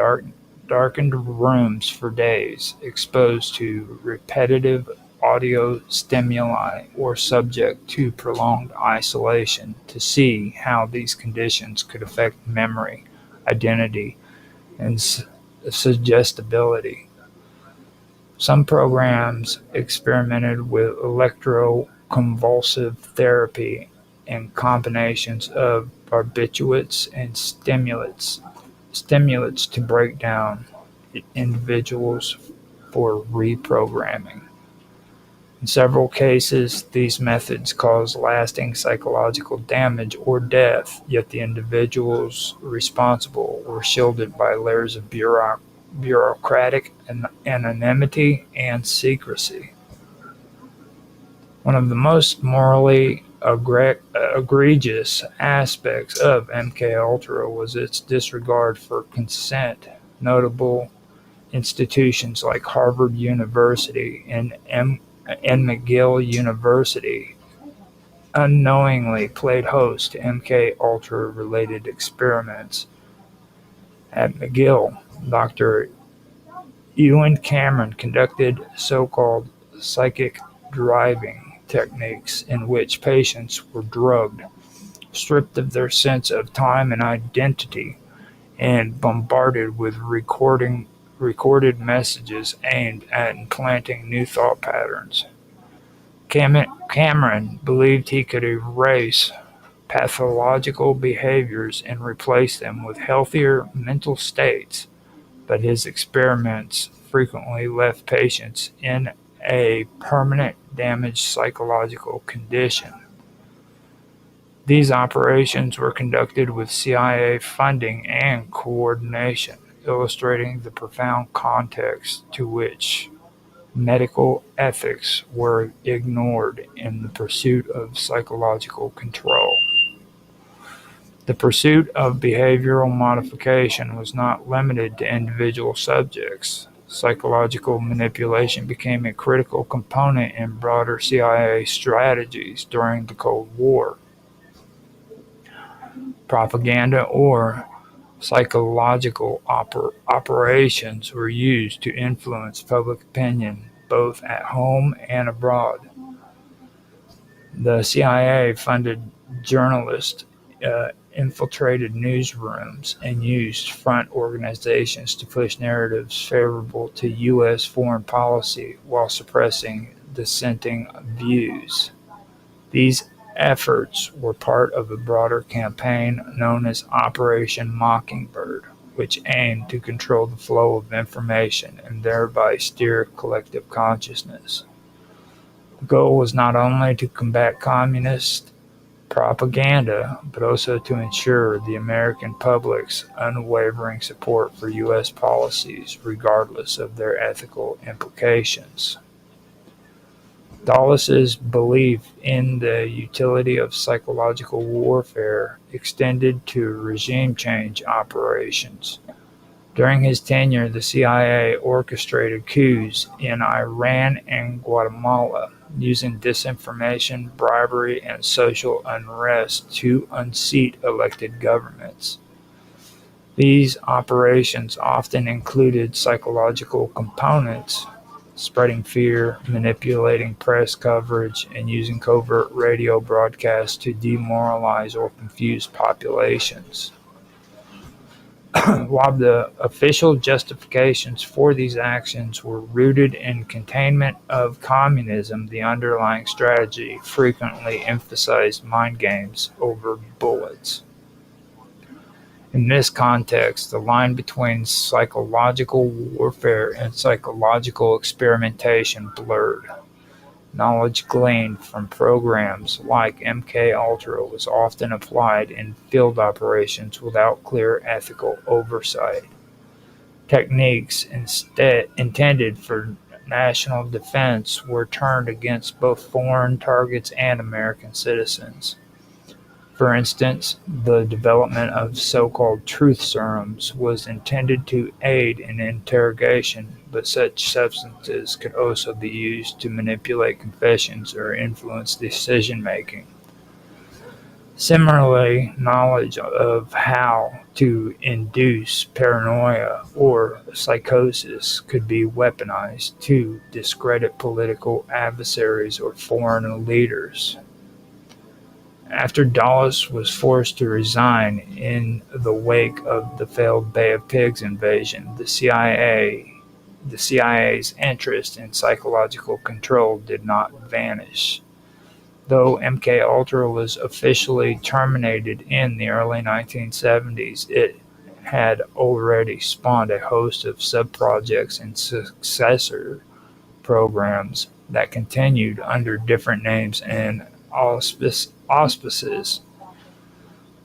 darkened rooms for days, exposed to repetitive audio stimuli, or subject to prolonged isolation to see how these conditions could affect memory, identity, and suggestibility. Some programs experimented with electroconvulsive therapy and combinations of barbiturates and stimulants to break down individuals for reprogramming. In several cases, these methods caused lasting psychological damage or death, yet the individuals responsible were shielded by layers of bureaucratic anonymity and secrecy. One of the most morally egregious aspects of MKUltra was its disregard for consent. Notable institutions like Harvard University and McGill University unknowingly played host to MKUltra related experiments. At McGill, Dr. Ewan Cameron conducted so-called psychic driving techniques in which patients were drugged, stripped of their sense of time and identity, and bombarded with recorded messages aimed at implanting new thought patterns. Cameron believed he could erase pathological behaviors and replace them with healthier mental states, but his experiments frequently left patients in a permanent damaged psychological condition. These operations were conducted with CIA funding and coordination, illustrating the profound context to which medical ethics were ignored in the pursuit of psychological control. The pursuit of behavioral modification was not limited to individual subjects. Psychological manipulation became a critical component in broader CIA strategies during the Cold War. Propaganda or psychological operations were used to influence public opinion both at home and abroad. The CIA funded journalists, infiltrated newsrooms, and used front organizations to push narratives favorable to U.S. foreign policy while suppressing dissenting views. These efforts were part of a broader campaign known as Operation Mockingbird, which aimed to control the flow of information and thereby steer collective consciousness. The goal was not only to combat communist propaganda, but also to ensure the American public's unwavering support for U.S. policies, regardless of their ethical implications. Dulles' belief in the utility of psychological warfare extended to regime change operations. During his tenure, the CIA orchestrated coups in Iran and Guatemala, using disinformation, bribery, and social unrest to unseat elected governments. These operations often included psychological components, spreading fear, manipulating press coverage, and using covert radio broadcasts to demoralize or confuse populations. While the official justifications for these actions were rooted in containment of communism, the underlying strategy frequently emphasized mind games over bullets. In this context, the line between psychological warfare and psychological experimentation blurred. Knowledge gleaned from programs like MKUltra was often applied in field operations without clear ethical oversight. Techniques instead intended for national defense were turned against both foreign targets and American citizens. For instance, the development of so-called truth serums was intended to aid in interrogation, but such substances could also be used to manipulate confessions or influence decision-making. Similarly, knowledge of how to induce paranoia or psychosis could be weaponized to discredit political adversaries or foreign leaders. After Dulles was forced to resign in the wake of the failed Bay of Pigs invasion, the CIA's interest in psychological control did not vanish. Though MKUltra was officially terminated in the early 1970s, it had already spawned a host of sub-projects and successor programs that continued under different names and auspices.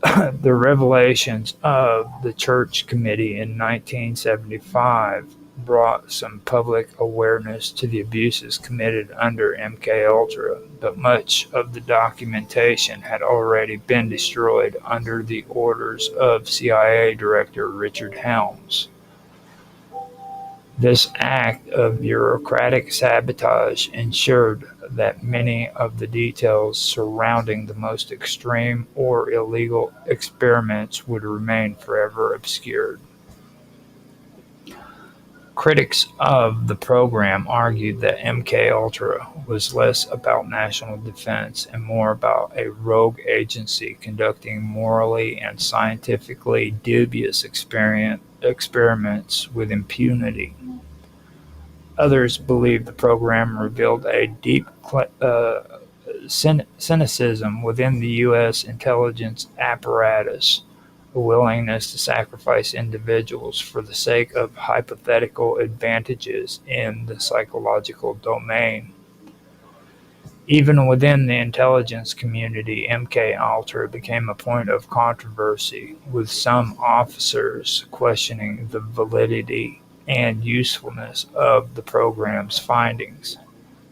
The revelations of the Church Committee in 1975 brought some public awareness to the abuses committed under MKUltra, but much of the documentation had already been destroyed under the orders of CIA Director Richard Helms. This act of bureaucratic sabotage ensured that many of the details surrounding the most extreme or illegal experiments would remain forever obscured. Critics of the program argued that MK Ultra was less about national defense and more about a rogue agency conducting morally and scientifically dubious experiments with impunity. Others believed the program revealed a deep cynicism within the U.S. intelligence apparatus, a willingness to sacrifice individuals for the sake of hypothetical advantages in the psychological domain. Even within the intelligence community, MK Ultra became a point of controversy, with some officers questioning the validity and usefulness of the program's findings.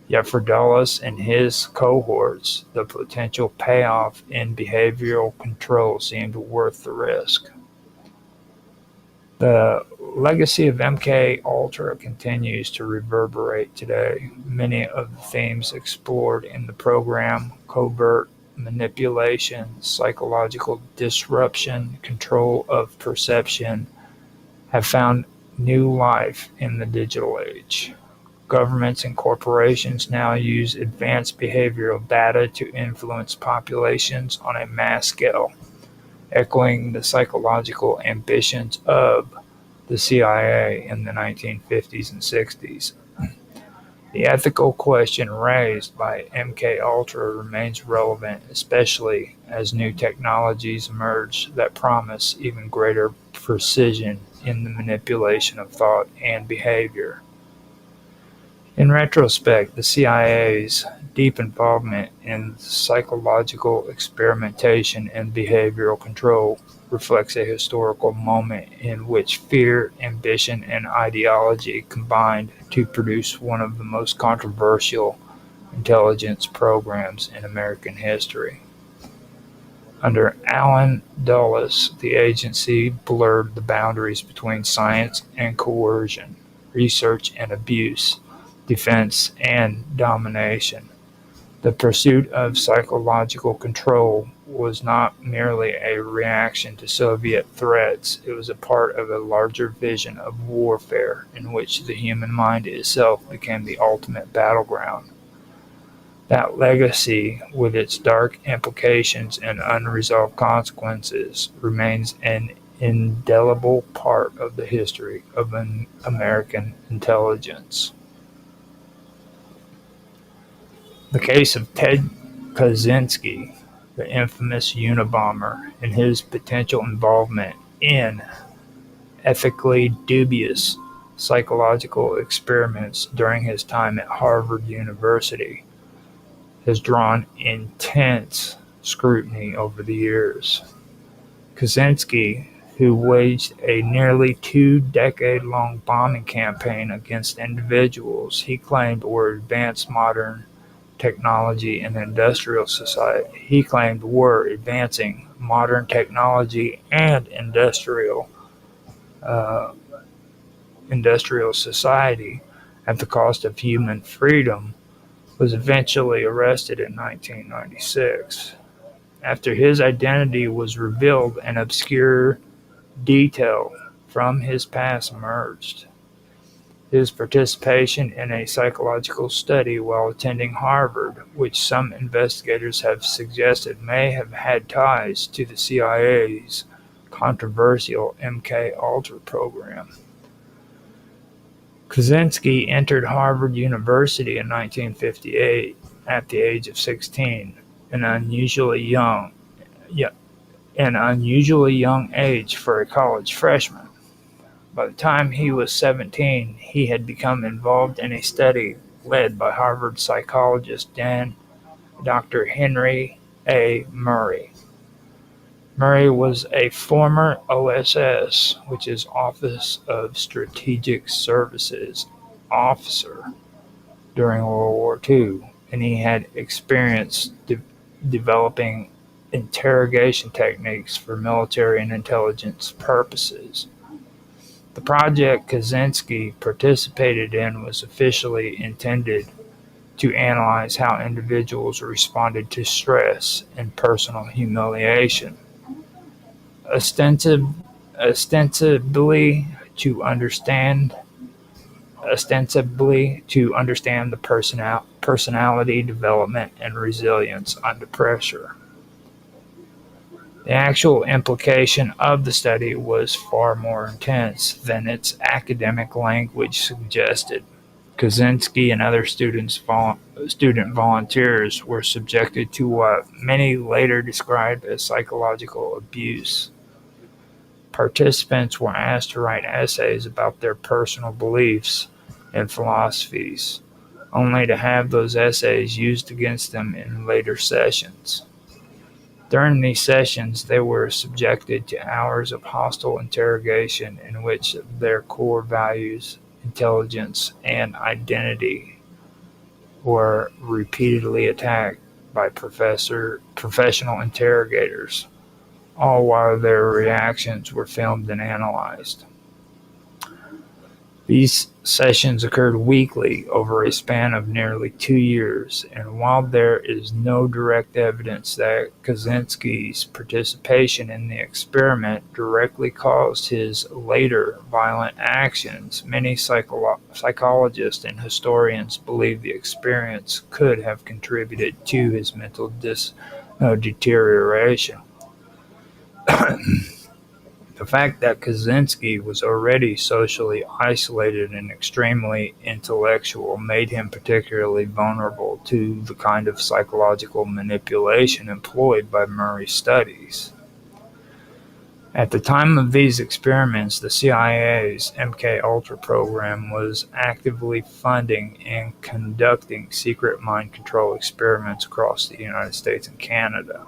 Yet for Dulles and his cohorts, the potential payoff in behavioral control seemed worth the risk. The legacy of MK Ultra continues to reverberate today. Many of the themes explored in the program, covert manipulation, psychological disruption, control of perception, have found new life in the digital age. Governments and corporations now use advanced behavioral data to influence populations on a mass scale, echoing the psychological ambitions of the CIA in the 1950s and 60s. The ethical question raised by MK Ultra remains relevant, especially as new technologies emerge that promise even greater precision in the manipulation of thought and behavior. In retrospect, the CIA's deep involvement in psychological experimentation and behavioral control reflects a historical moment in which fear, ambition, and ideology combined to produce one of the most controversial intelligence programs in American history. Under Allen Dulles, the agency blurred the boundaries between science and coercion, research and abuse, defense and domination. The pursuit of psychological control was not merely a reaction to Soviet threats, it was a part of a larger vision of warfare in which the human mind itself became the ultimate battleground. That legacy, with its dark implications and unresolved consequences, remains an indelible part of the history of American intelligence. The case of Ted Kaczynski, the infamous Unabomber, and his potential involvement in ethically dubious psychological experiments during his time at Harvard University, has drawn intense scrutiny over the years. Kaczynski, who waged a nearly 2-decade-long bombing campaign against individuals he claimed were advancing modern technology and industrial society at the cost of human freedom, was eventually arrested in 1996. After his identity was revealed, an obscure detail from his past emerged. His participation in a psychological study while attending Harvard, which some investigators have suggested may have had ties to the CIA's controversial MK Ultra program. Kaczynski entered Harvard University in 1958 at the age of 16, an unusually young age for a college freshman. By the time he was 17, he had become involved in a study led by Harvard psychologist Dr. Henry A. Murray. Murray was a former OSS, which is Office of Strategic Services officer during World War II, and he had experience developing interrogation techniques for military and intelligence purposes. The project Kaczynski participated in was officially intended to analyze how individuals responded to stress and personal humiliation, ostensibly to understand ostensibly to understand the personality development and resilience under pressure. The actual implication of the study was far more intense than its academic language suggested. Kaczynski and other student volunteers were subjected to what many later described as psychological abuse. Participants were asked to write essays about their personal beliefs and philosophies, only to have those essays used against them in later sessions. During these sessions, they were subjected to hours of hostile interrogation in which their core values, intelligence, and identity were repeatedly attacked by professional interrogators, all while their reactions were filmed and analyzed. These sessions occurred weekly over a span of nearly 2 years, and while there is no direct evidence that Kaczynski's participation in the experiment directly caused his later violent actions, many psychologists and historians believe the experience could have contributed to his mental deterioration. The fact that Kaczynski was already socially isolated and extremely intellectual made him particularly vulnerable to the kind of psychological manipulation employed by Murray's studies. At the time of these experiments, the CIA's MKUltra program was actively funding and conducting secret mind control experiments across the United States and Canada.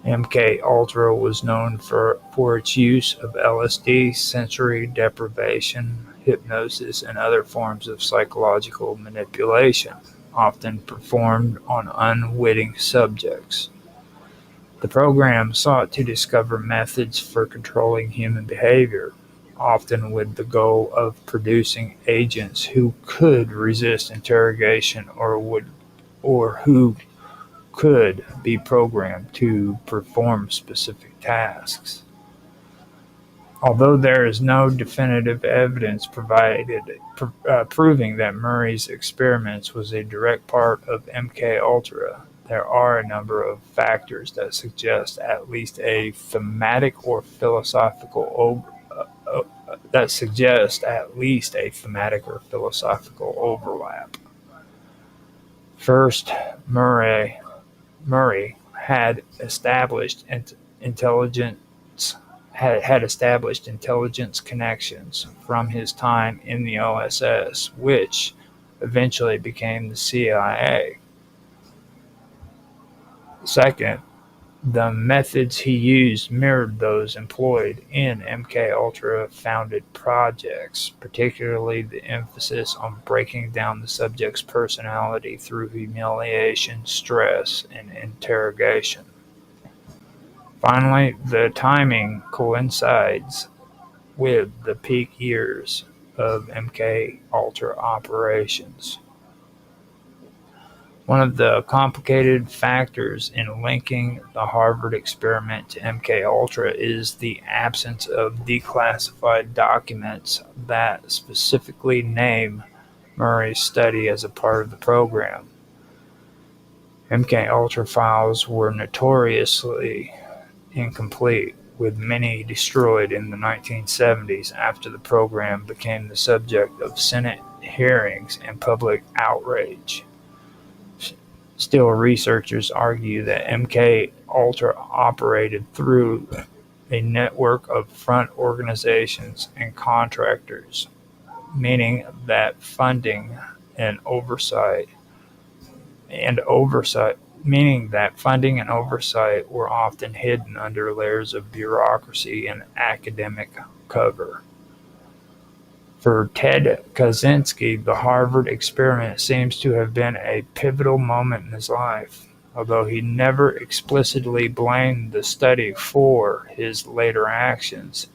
MKUltra was known for its use of LSD, sensory deprivation, hypnosis, and other forms of psychological manipulation, often performed on unwitting subjects. The program sought to discover methods for controlling human behavior, often with the goal of producing agents who could resist interrogation or who could be programmed to perform specific tasks. Although there is no definitive evidence proving that Murray's experiments was a direct part of MKUltra, there are a number of factors that suggest at least a thematic or philosophical overlap. First, Murray had established intelligence connections from his time in the OSS, which eventually became the CIA. Second, the methods he used mirrored those employed in MKUltra founded projects, particularly the emphasis on breaking down the subject's personality through humiliation, stress, and interrogation. Finally, the timing coincides with the peak years of MKUltra operations. One of the complicated factors in linking the Harvard experiment to MKUltra is the absence of declassified documents that specifically name Murray's study as a part of the program. MKUltra files were notoriously incomplete, with many destroyed in the 1970s after the program became the subject of Senate hearings and public outrage. Still, researchers argue that MKUltra operated through a network of front organizations and contractors, meaning that funding and oversight were often hidden under layers of bureaucracy and academic cover. For Ted Kaczynski, the Harvard experiment seems to have been a pivotal moment in his life. Although he never explicitly blamed the study for his later actions,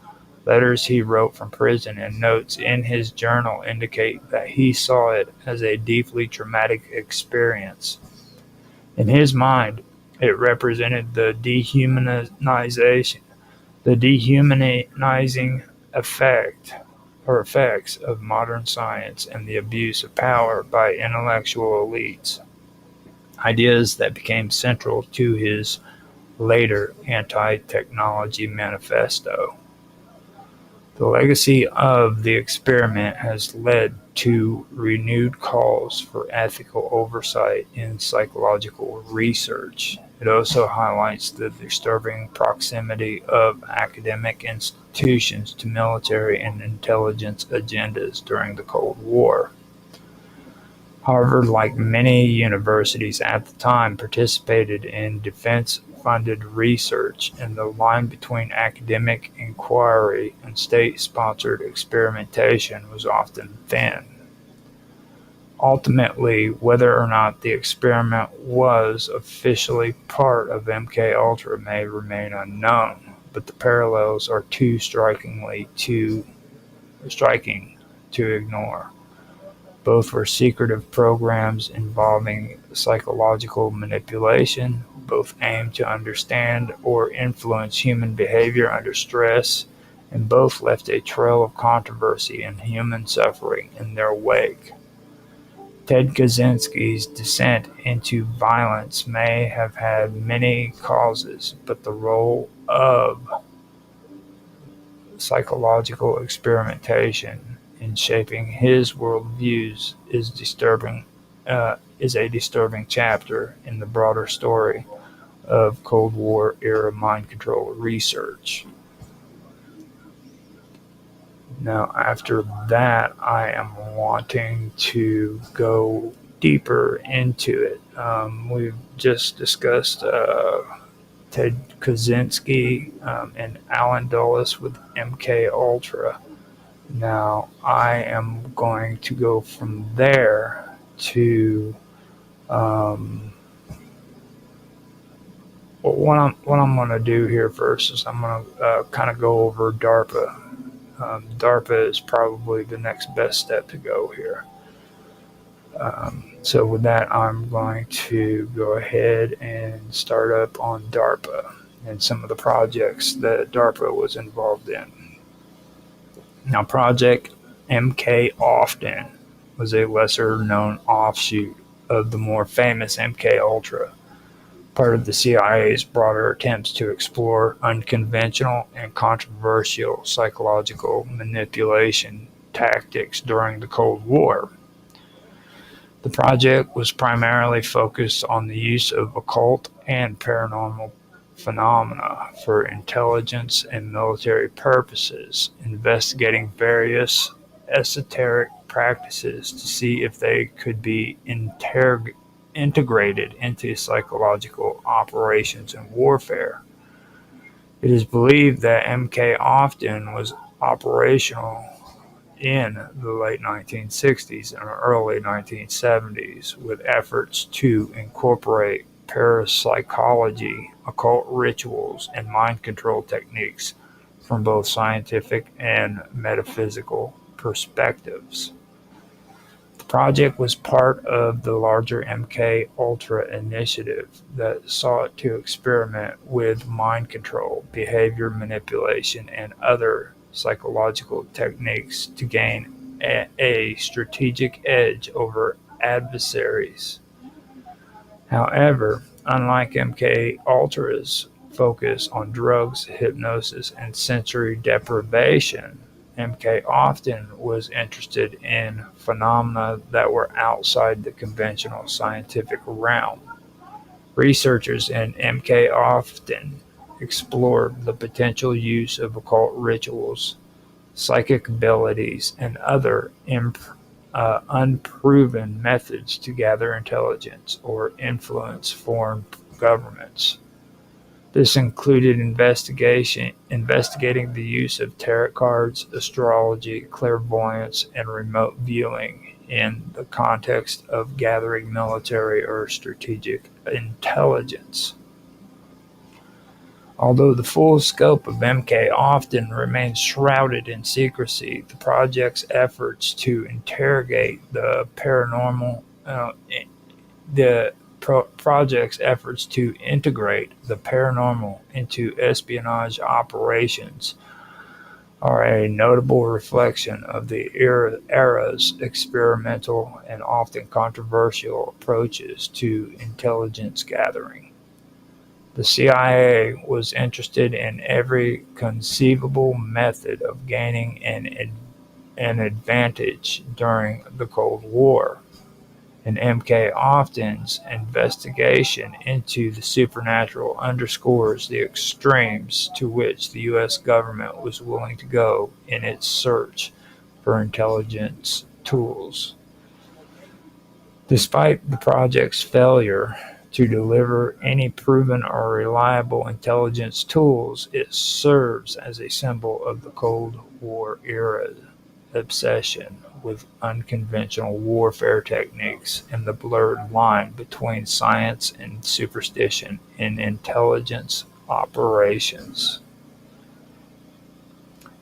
letters he wrote from prison and notes in his journal indicate that he saw it as a deeply traumatic experience. In his mind, it represented the dehumanizing effect or effects of modern science and the abuse of power by intellectual elites, ideas that became central to his later anti-technology manifesto. The legacy of the experiment has led to renewed calls for ethical oversight in psychological research. It also highlights the disturbing proximity of academic institutions to military and intelligence agendas during the Cold War. Harvard, like many universities at the time, participated in defense-funded research, and the line between academic inquiry and state-sponsored experimentation was often thin. Ultimately, whether or not the experiment was officially part of MKUltra may remain unknown, but the parallels are too striking to ignore. Both were secretive programs involving psychological manipulation. Both aimed to understand or influence human behavior under stress, and both left a trail of controversy and human suffering in their wake. Ted Kaczynski's descent into violence may have had many causes, but the role of psychological experimentation in shaping his worldviews is a disturbing chapter in the broader story of Cold War era mind control research. Now, after that, I am wanting to go deeper into it. We've just discussed Ted Kaczynski and Alan Dulles with MKUltra. Now, I am going to go from there to what I'm going to do here first is I'm going to kind of go over DARPA. DARPA is probably the next best step to go here. So with that, I'm going to go ahead and start up on DARPA and some of the projects that DARPA was involved in. Now, Project MK was a lesser-known offshoot of the more famous MKUltra, part of the CIA's broader attempts to explore unconventional and controversial psychological manipulation tactics during the Cold War. The project was primarily focused on the use of occult and paranormal phenomena for intelligence and military purposes, investigating various esoteric practices to see if they could be integrated into psychological operations and warfare. It is believed that MK often was operational in the late 1960s and early 1970s, with efforts to incorporate parapsychology, occult rituals, and mind control techniques from both scientific and metaphysical perspectives. The project was part of the larger MKUltra initiative that sought to experiment with mind control, behavior manipulation, and other psychological techniques to gain a strategic edge over adversaries. However, unlike MKUltra's focus on drugs, hypnosis, and sensory deprivation, MK often was interested in phenomena that were outside the conventional scientific realm. Researchers in MK often explored the potential use of occult rituals, psychic abilities, and other unproven methods to gather intelligence or influence foreign governments. This included investigating the use of tarot cards, astrology, clairvoyance, and remote viewing in the context of gathering military or strategic intelligence. Although the full scope of MK often remains shrouded in secrecy, the project's efforts to interrogate the paranormal, project's efforts to integrate the paranormal into espionage operations are a notable reflection of the era's experimental and often controversial approaches to intelligence gathering. The CIA was interested in every conceivable method of gaining an advantage during the Cold War, and MK Austin's investigation into the supernatural underscores the extremes to which the U.S. government was willing to go in its search for intelligence tools. Despite the project's failure to deliver any proven or reliable intelligence tools, it serves as a symbol of the Cold War era obsession with unconventional warfare techniques and the blurred line between science and superstition in intelligence operations.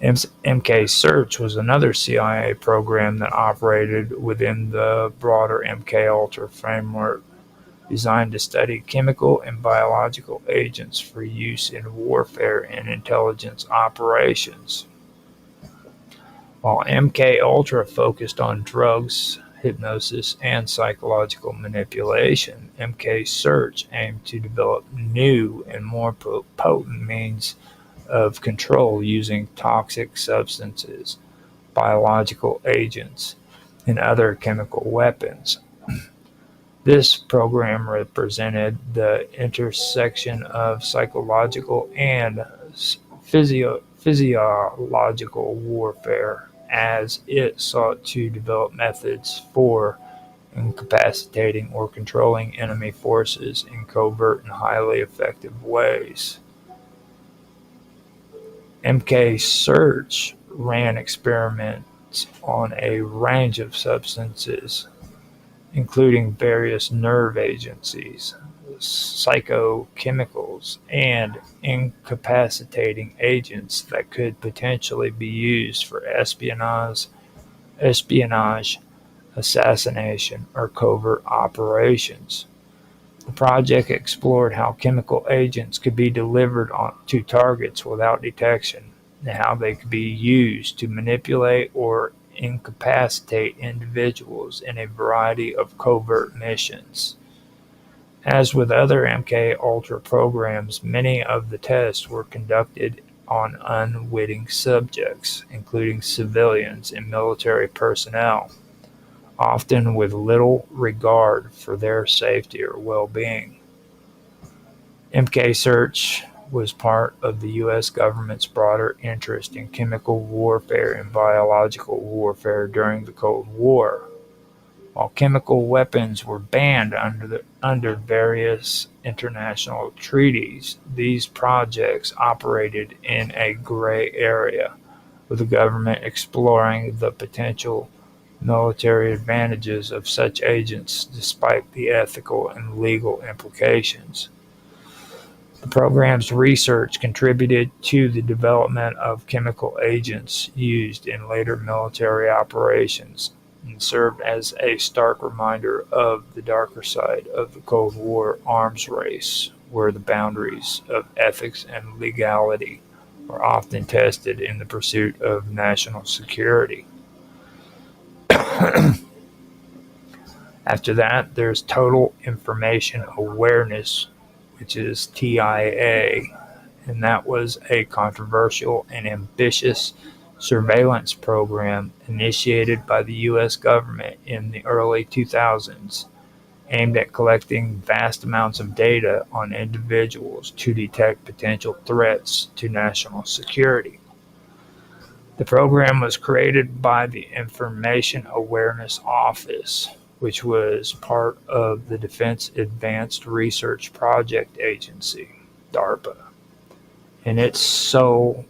MK Search was another CIA program that operated within the broader MK Ultra framework, designed to study chemical and biological agents for use in warfare and intelligence operations. While MK Ultra focused on drugs, hypnosis, and psychological manipulation, MK Search aimed to develop new and more potent means of control using toxic substances, biological agents, and other chemical weapons. This program represented the intersection of psychological and physiological warfare, as it sought to develop methods for incapacitating or controlling enemy forces in covert and highly effective ways. MK Search ran experiments on a range of substances, including various nerve agencies, psychochemicals, and incapacitating agents that could potentially be used for espionage, assassination, or covert operations. The project explored how chemical agents could be delivered to targets without detection, and how they could be used to manipulate or incapacitate individuals in a variety of covert missions. As with other MK Ultra programs, many of the tests were conducted on unwitting subjects, including civilians and military personnel, often with little regard for their safety or well-being. MK Search was part of the U.S. government's broader interest in chemical warfare and biological warfare during the Cold War. While chemical weapons were banned under various international treaties, these projects operated in a gray area, with the government exploring the potential military advantages of such agents despite the ethical and legal implications. The program's research contributed to the development of chemical agents used in later military operations, and served as a stark reminder of the darker side of the Cold War arms race, where the boundaries of ethics and legality were often tested in the pursuit of national security. After that, there's Total Information Awareness, which is TIA, and that was a controversial and ambitious surveillance program initiated by the U.S. government in the early 2000s, aimed at collecting vast amounts of data on individuals to detect potential threats to national security. The program was created by the Information Awareness Office, which was part of the Defense Advanced Research Project Agency, DARPA, and it sought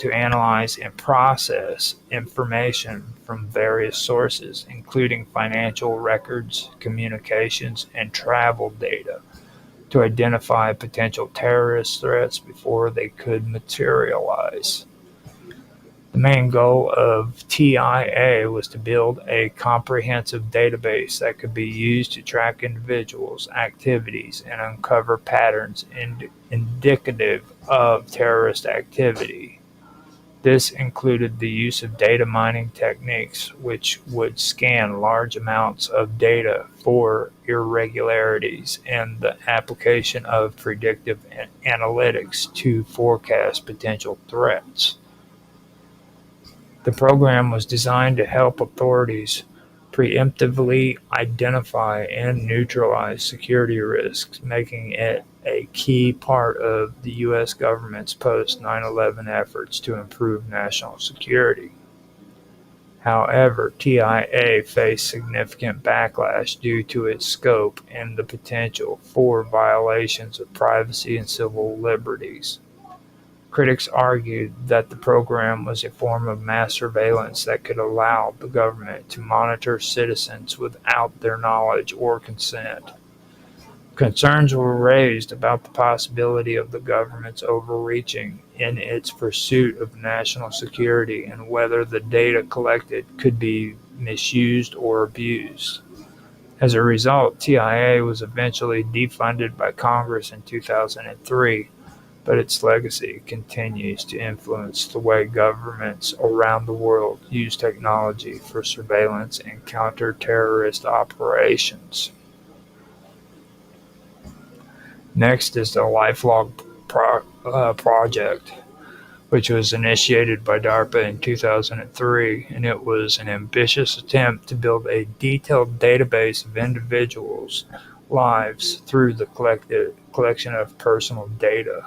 to analyze and process information from various sources, including financial records, communications, and travel data, to identify potential terrorist threats before they could materialize. The main goal of TIA was to build a comprehensive database that could be used to track individuals' activities and uncover patterns indicative of terrorist activity. This included the use of data mining techniques, which would scan large amounts of data for irregularities, and the application of predictive analytics to forecast potential threats. The program was designed to help authorities preemptively identify and neutralize security risks, making it a key part of the U.S. government's post 9/11 efforts to improve national security. However, TIA faced significant backlash due to its scope and the potential for violations of privacy and civil liberties. Critics argued that the program was a form of mass surveillance that could allow the government to monitor citizens without their knowledge or consent. Concerns were raised about the possibility of the government's overreaching in its pursuit of national security and whether the data collected could be misused or abused. As a result, TIA was eventually defunded by Congress in 2003, but its legacy continues to influence the way governments around the world use technology for surveillance and counter-terrorist operations. Next is the LifeLog project, which was initiated by DARPA in 2003, and it was an ambitious attempt to build a detailed database of individuals' lives through the collection of personal data.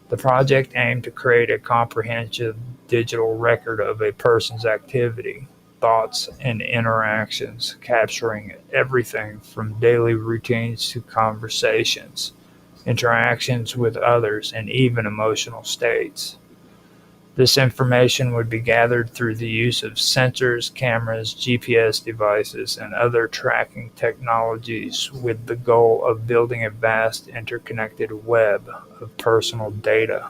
The project aimed to create a comprehensive digital record of a person's activity, thoughts, and interactions, capturing everything from daily routines to conversations, interactions with others, and even emotional states. This information would be gathered through the use of sensors, cameras, GPS devices, and other tracking technologies with the goal of building a vast interconnected web of personal data.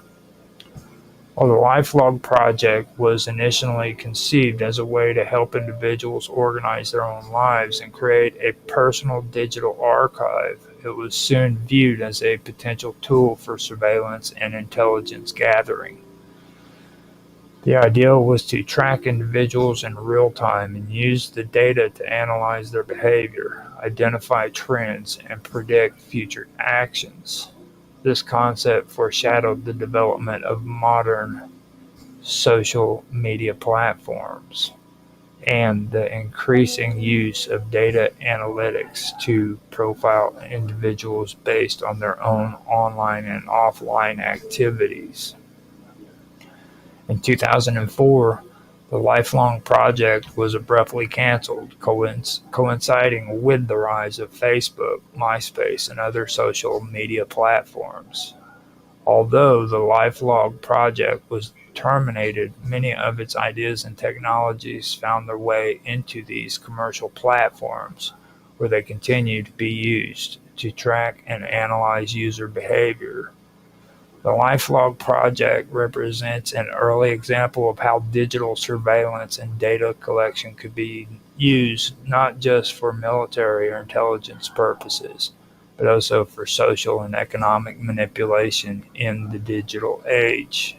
While the LifeLog project was initially conceived as a way to help individuals organize their own lives and create a personal digital archive, it was soon viewed as a potential tool for surveillance and intelligence gathering. The idea was to track individuals in real time and use the data to analyze their behavior, identify trends, and predict future actions. This concept foreshadowed the development of modern social media platforms and the increasing use of data analytics to profile individuals based on their own online and offline activities. In 2004, the lifelong project was abruptly canceled, coinciding with the rise of Facebook, MySpace, and other social media platforms. Although the lifelong project was terminated, many of its ideas and technologies found their way into these commercial platforms, where they continue to be used to track and analyze user behavior. The LifeLog project represents an early example of how digital surveillance and data collection could be used not just for military or intelligence purposes, but also for social and economic manipulation in the digital age.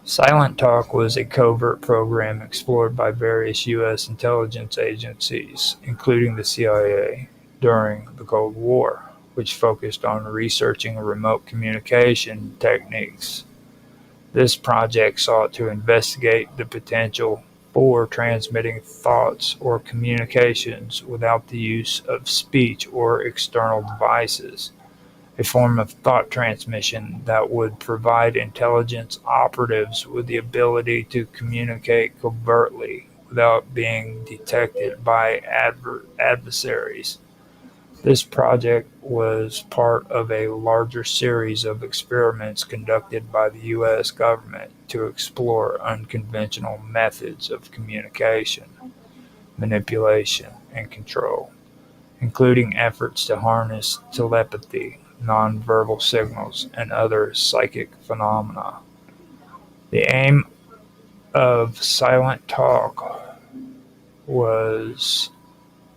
Silent Talk was a covert program explored by various U.S. intelligence agencies, including the CIA, during the Cold War, which focused on researching remote communication techniques. This project sought to investigate the potential for transmitting thoughts or communications without the use of speech or external devices, a form of thought transmission that would provide intelligence operatives with the ability to communicate covertly without being detected by adversaries. This project was part of a larger series of experiments conducted by the U.S. government to explore unconventional methods of communication, manipulation, and control, including efforts to harness telepathy, nonverbal signals, and other psychic phenomena. The aim of Silent Talk was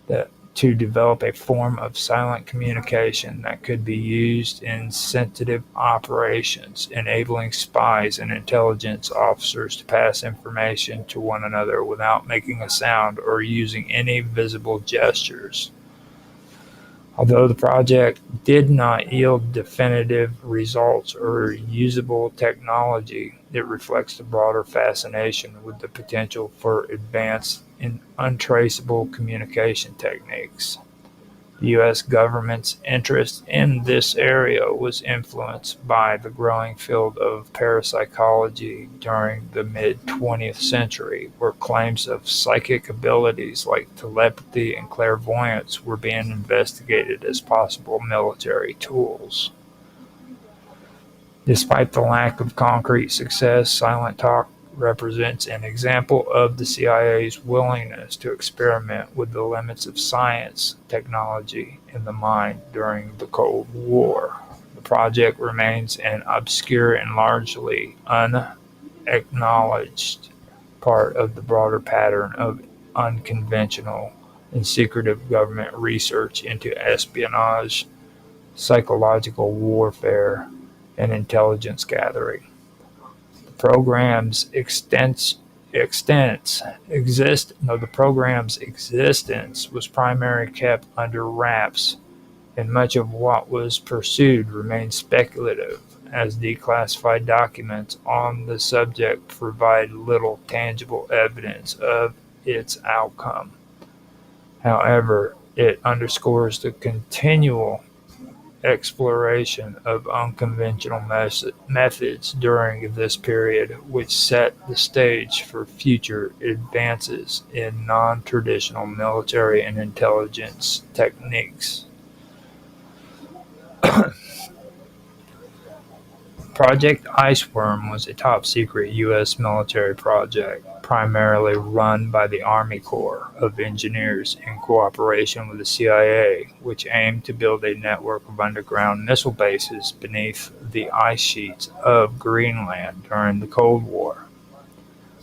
that to develop a form of silent communication that could be used in sensitive operations, enabling spies and intelligence officers to pass information to one another without making a sound or using any visible gestures. Although the project did not yield definitive results or usable technology, it reflects the broader fascination with the potential for advanced and untraceable communication techniques. The U.S. government's interest in this area was influenced by the growing field of parapsychology during the mid-20th century, where claims of psychic abilities like telepathy and clairvoyance were being investigated as possible military tools. Despite the lack of concrete success, silent talk represents an example of the CIA's willingness to experiment with the limits of science, technology, and the mind during the Cold War. The project remains an obscure and largely unacknowledged part of the broader pattern of unconventional and secretive government research into espionage, psychological warfare, and intelligence gathering. The program's existence was primarily kept under wraps, and much of what was pursued remained speculative, as declassified documents on the subject provide little tangible evidence of its outcome. However, it underscores the continual exploration of unconventional methods during this period, which set the stage for future advances in non-traditional military and intelligence techniques. Project Iceworm was a top-secret U.S. military project, primarily run by the Army Corps of Engineers in cooperation with the CIA, which aimed to build a network of underground missile bases beneath the ice sheets of Greenland during the Cold War.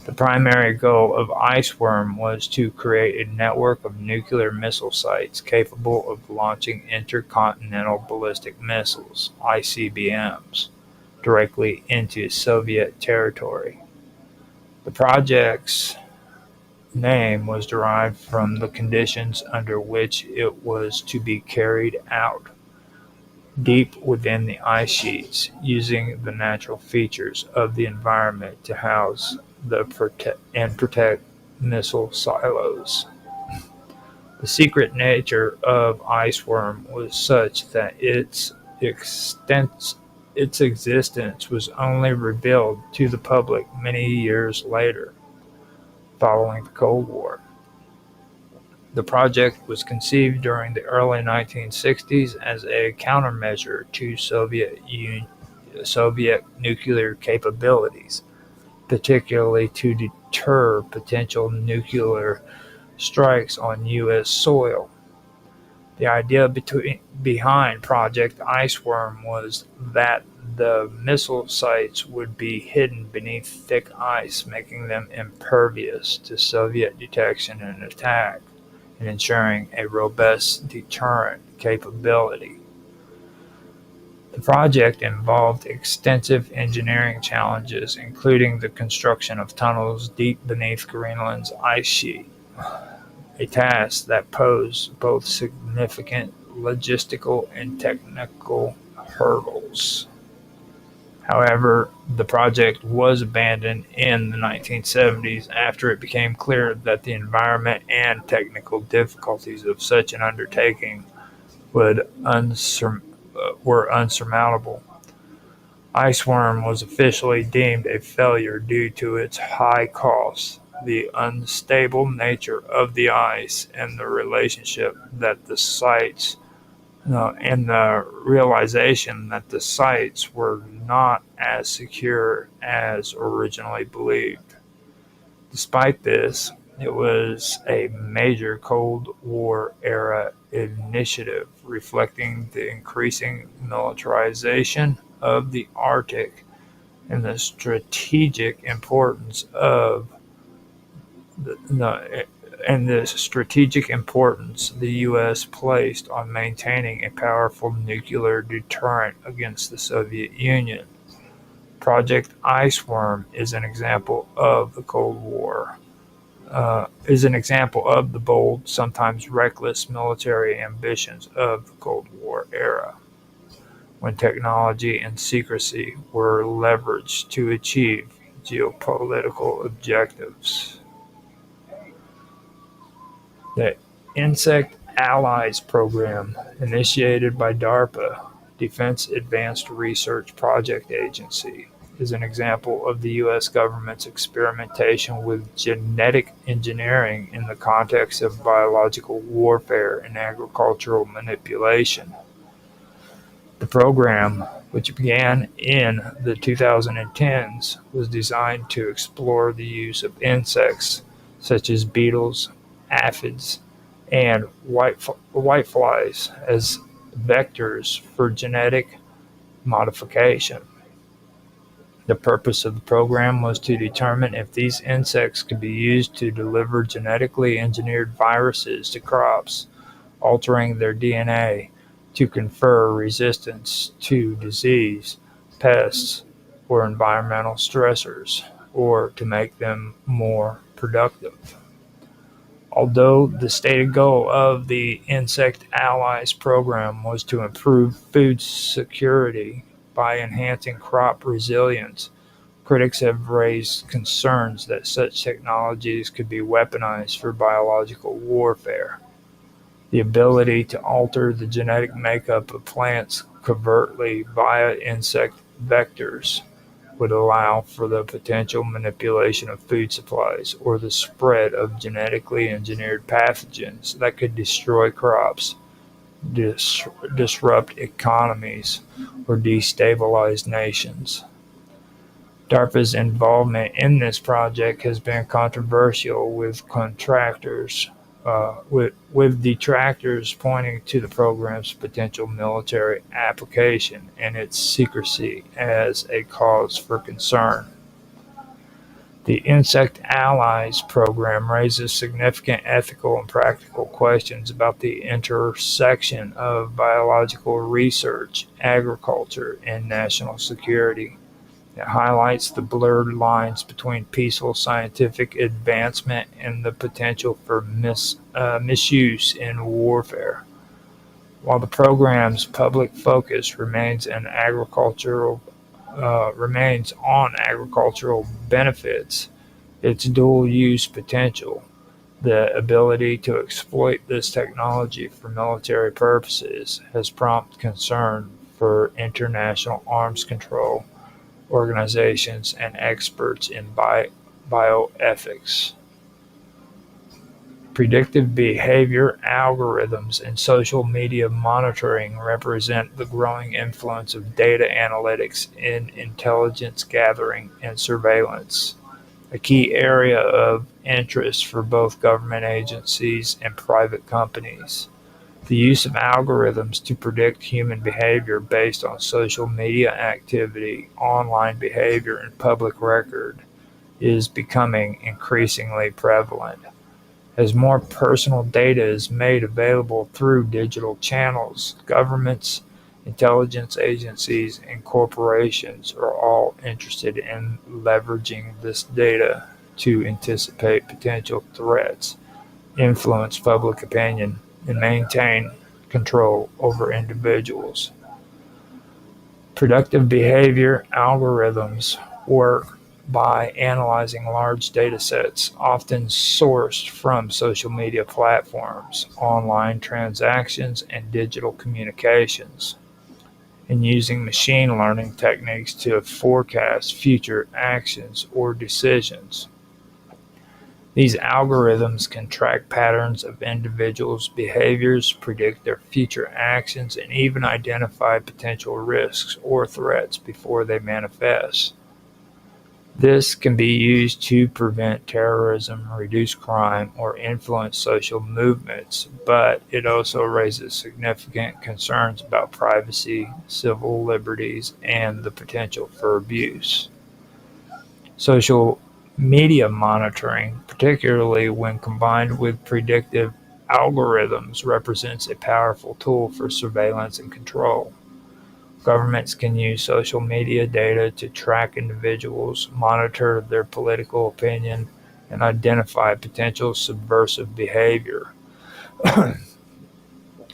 The primary goal of Iceworm was to create a network of nuclear missile sites capable of launching intercontinental ballistic missiles, ICBMs, directly into Soviet territory. The project's name was derived from the conditions under which it was to be carried out, deep within the ice sheets, using the natural features of the environment to house and protect missile silos. The secret nature of Iceworm was such that its existence was only revealed to the public many years later, following the Cold War. The project was conceived during the early 1960s as a countermeasure to Soviet nuclear capabilities, particularly to deter potential nuclear strikes on U.S. soil. The idea behind Project Iceworm was that the missile sites would be hidden beneath thick ice, making them impervious to Soviet detection and attack, and ensuring a robust deterrent capability. The project involved extensive engineering challenges, including the construction of tunnels deep beneath Greenland's ice sheet, a task that posed both significant logistical and technical hurdles. However, the project was abandoned in the 1970s after it became clear that the environment and technical difficulties of such an undertaking were unsurmountable. Iceworm was officially deemed a failure due to its high costs, the unstable nature of the ice, and the relationship that the sites and the realization that the sites were not as secure as originally believed. Despite this, it was a major Cold War era initiative reflecting the increasing militarization of the Arctic and the strategic importance of the strategic importance the U.S. placed on maintaining a powerful nuclear deterrent against the Soviet Union. Project Iceworm is an example of the Cold War. Is an example of the bold, sometimes reckless military ambitions of the Cold War era, when technology and secrecy were leveraged to achieve geopolitical objectives. The Insect Allies Program, initiated by DARPA, Defense Advanced Research Project Agency, is an example of the U.S. government's experimentation with genetic engineering in the context of biological warfare and agricultural manipulation. The program, which began in the 2010s, was designed to explore the use of insects such as beetles, aphids, and whiteflies as vectors for genetic modification. The purpose of the program was to determine if these insects could be used to deliver genetically engineered viruses to crops, altering their DNA to confer resistance to disease, pests, or environmental stressors, or to make them more productive. Although the stated goal of the Insect Allies program was to improve food security by enhancing crop resilience, critics have raised concerns that such technologies could be weaponized for biological warfare. The ability to alter the genetic makeup of plants covertly via insect vectors would allow for the potential manipulation of food supplies or the spread of genetically engineered pathogens that could destroy crops, disrupt economies, or destabilize nations. DARPA's involvement in this project has been controversial, with with detractors pointing to the program's potential military application and its secrecy as a cause for concern. The Insect Allies program raises significant ethical and practical questions about the intersection of biological research, agriculture, and national security. It highlights the blurred lines between peaceful scientific advancement and the potential for misuse in warfare. While the program's public focus remains on agricultural benefits, its dual-use potential, the ability to exploit this technology for military purposes, has prompted concern for international arms control organizations and experts in bioethics. Predictive behavior algorithms and social media monitoring represent the growing influence of data analytics in intelligence gathering and surveillance, a key area of interest for both government agencies and private companies. The use of algorithms to predict human behavior based on social media activity, online behavior, and public record is becoming increasingly prevalent. As more personal data is made available through digital channels, governments, intelligence agencies, and corporations are all interested in leveraging this data to anticipate potential threats, influence public opinion, and maintain control over individuals. Predictive behavior algorithms work by analyzing large data sets, often sourced from social media platforms, online transactions, and digital communications, and using machine learning techniques to forecast future actions or decisions. These algorithms can track patterns of individuals' behaviors, predict their future actions, and even identify potential risks or threats before they manifest. This can be used to prevent terrorism, reduce crime, or influence social movements, but it also raises significant concerns about privacy, civil liberties, and the potential for abuse. Social Media monitoring, particularly when combined with predictive algorithms, represents a powerful tool for surveillance and control. Governments can use social media data to track individuals, monitor their political opinion, and identify potential subversive behavior.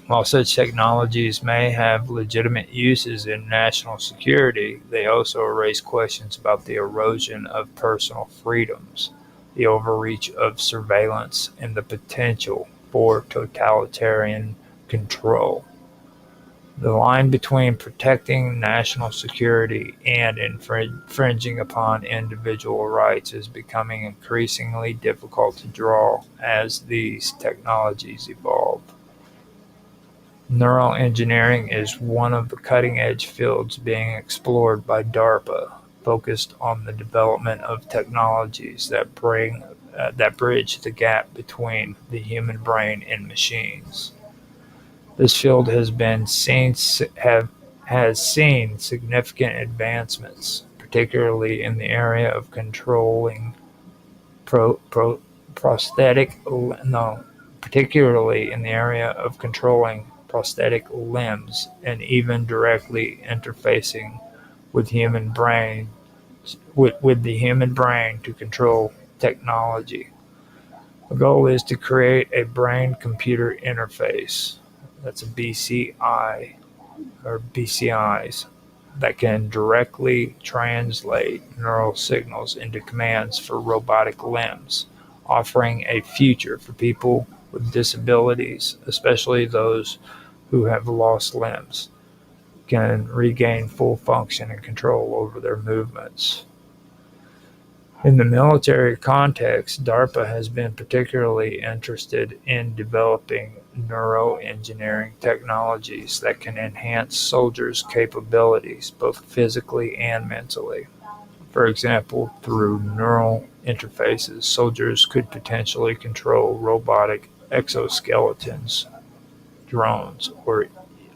While such technologies may have legitimate uses in national security, they also raise questions about the erosion of personal freedoms, the overreach of surveillance, and the potential for totalitarian control. The line between protecting national security and infringing upon individual rights is becoming increasingly difficult to draw as these technologies evolve. Neural engineering is one of the cutting-edge fields being explored by DARPA, focused on the development of technologies that bridge the gap between the human brain and machines. This field has seen significant advancements, particularly in the area of controlling pro, pro, prosthetic no, particularly in the area of controlling prosthetic limbs and even directly interfacing with human brain with the human brain to control technology. The goal is to create a brain-computer interface, that's a BCI or BCIs, that can directly translate neural signals into commands for robotic limbs, offering a future for people with disabilities, especially those who have lost limbs, can regain full function and control over their movements. In the military context, DARPA has been particularly interested in developing neuroengineering technologies that can enhance soldiers' capabilities, both physically and mentally. For example, through neural interfaces, soldiers could potentially control robotic exoskeletons, drones, or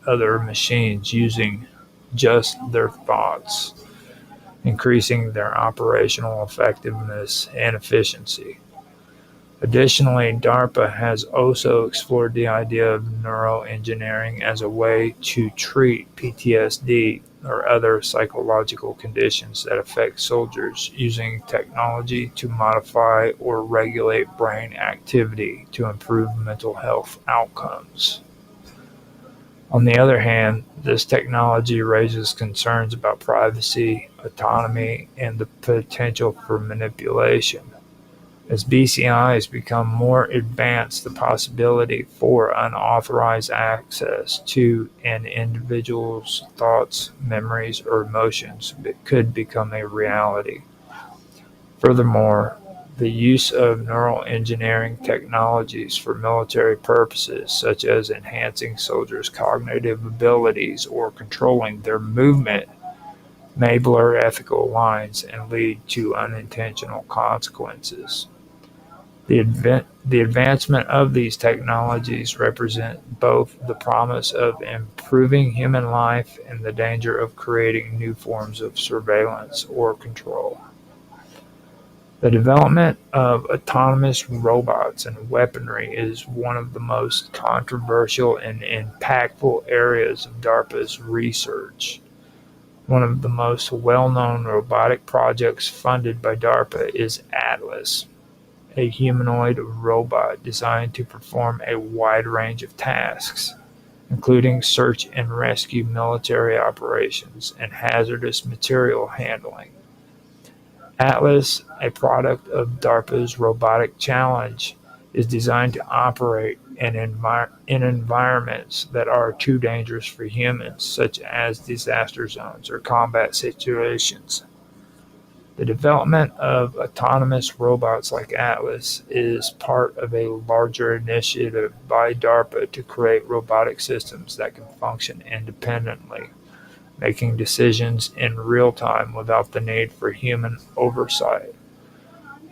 other machines using just their thoughts, increasing their operational effectiveness and efficiency. Additionally, DARPA has also explored the idea of neuroengineering as a way to treat PTSD or other psychological conditions that affect soldiers, using technology to modify or regulate brain activity to improve mental health outcomes. On the other hand, this technology raises concerns about privacy, autonomy, and the potential for manipulation. As BCIs become more advanced, the possibility for unauthorized access to an individual's thoughts, memories, or emotions could become a reality. Furthermore, the use of neural engineering technologies for military purposes, such as enhancing soldiers' cognitive abilities or controlling their movement, may blur ethical lines and lead to unintentional consequences. The advancement of these technologies represent both the promise of improving human life and the danger of creating new forms of surveillance or control. The development of autonomous robots and weaponry is one of the most controversial and impactful areas of DARPA's research. One of the most well-known robotic projects funded by DARPA is Atlas, a humanoid robot designed to perform a wide range of tasks, including search and rescue, military operations, and hazardous material handling. Atlas, a product of DARPA's Robotic Challenge, is designed to operate in environments that are too dangerous for humans, such as disaster zones or combat situations. The development of autonomous robots like Atlas is part of a larger initiative by DARPA to create robotic systems that can function independently, making decisions in real time without the need for human oversight.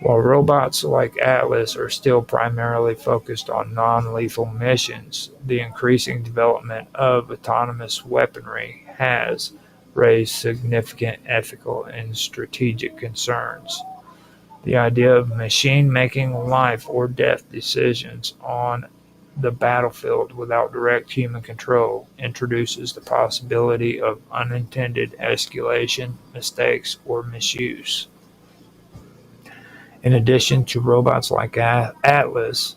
While robots like Atlas are still primarily focused on non-lethal missions, the increasing development of autonomous weaponry has raised significant ethical and strategic concerns. The idea of machine making life or death decisions on the battlefield without direct human control introduces the possibility of unintended escalation, mistakes, or misuse. In addition to robots like Atlas,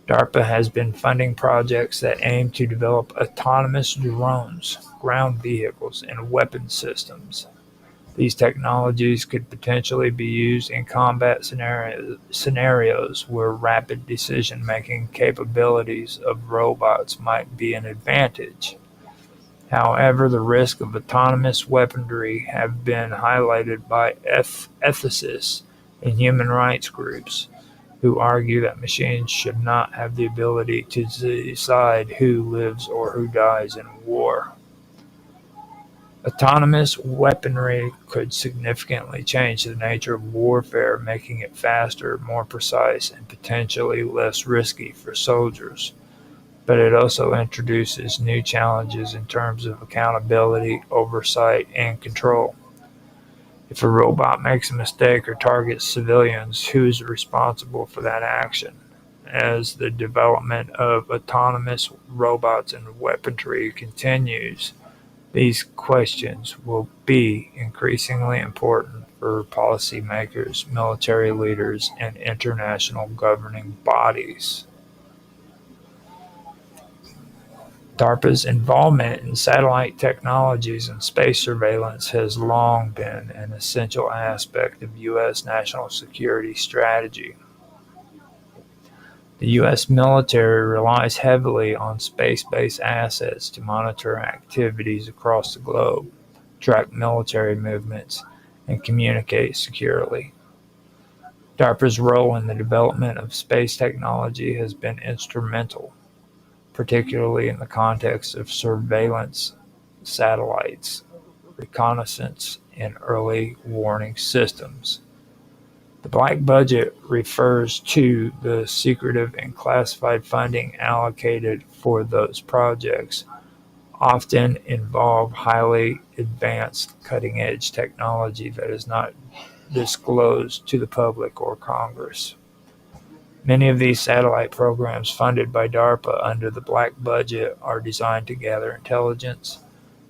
DARPA has been funding projects that aim to develop autonomous drones, ground vehicles, and weapon systems. These technologies could potentially be used in combat scenarios where rapid decision-making capabilities of robots might be an advantage. However, the risks of autonomous weaponry have been highlighted by ethicists and human rights groups who argue that machines should not have the ability to decide who lives or who dies in war. Autonomous weaponry could significantly change the nature of warfare, making it faster, more precise, and potentially less risky for soldiers. But it also introduces new challenges in terms of accountability, oversight, and control. If a robot makes a mistake or targets civilians, who is responsible for that action? As the development of autonomous robots and weaponry continues, these questions will be increasingly important for policymakers, military leaders, and international governing bodies. DARPA's involvement in satellite technologies and space surveillance has long been an essential aspect of U.S. national security strategy. The U.S. military relies heavily on space-based assets to monitor activities across the globe, track military movements, and communicate securely. DARPA's role in the development of space technology has been instrumental, particularly in the context of surveillance satellites, reconnaissance, and early warning systems. The Black Budget refers to the secretive and classified funding allocated for those projects, often involve highly advanced cutting-edge technology that is not disclosed to the public or Congress. Many of these satellite programs funded by DARPA under the Black Budget are designed to gather intelligence,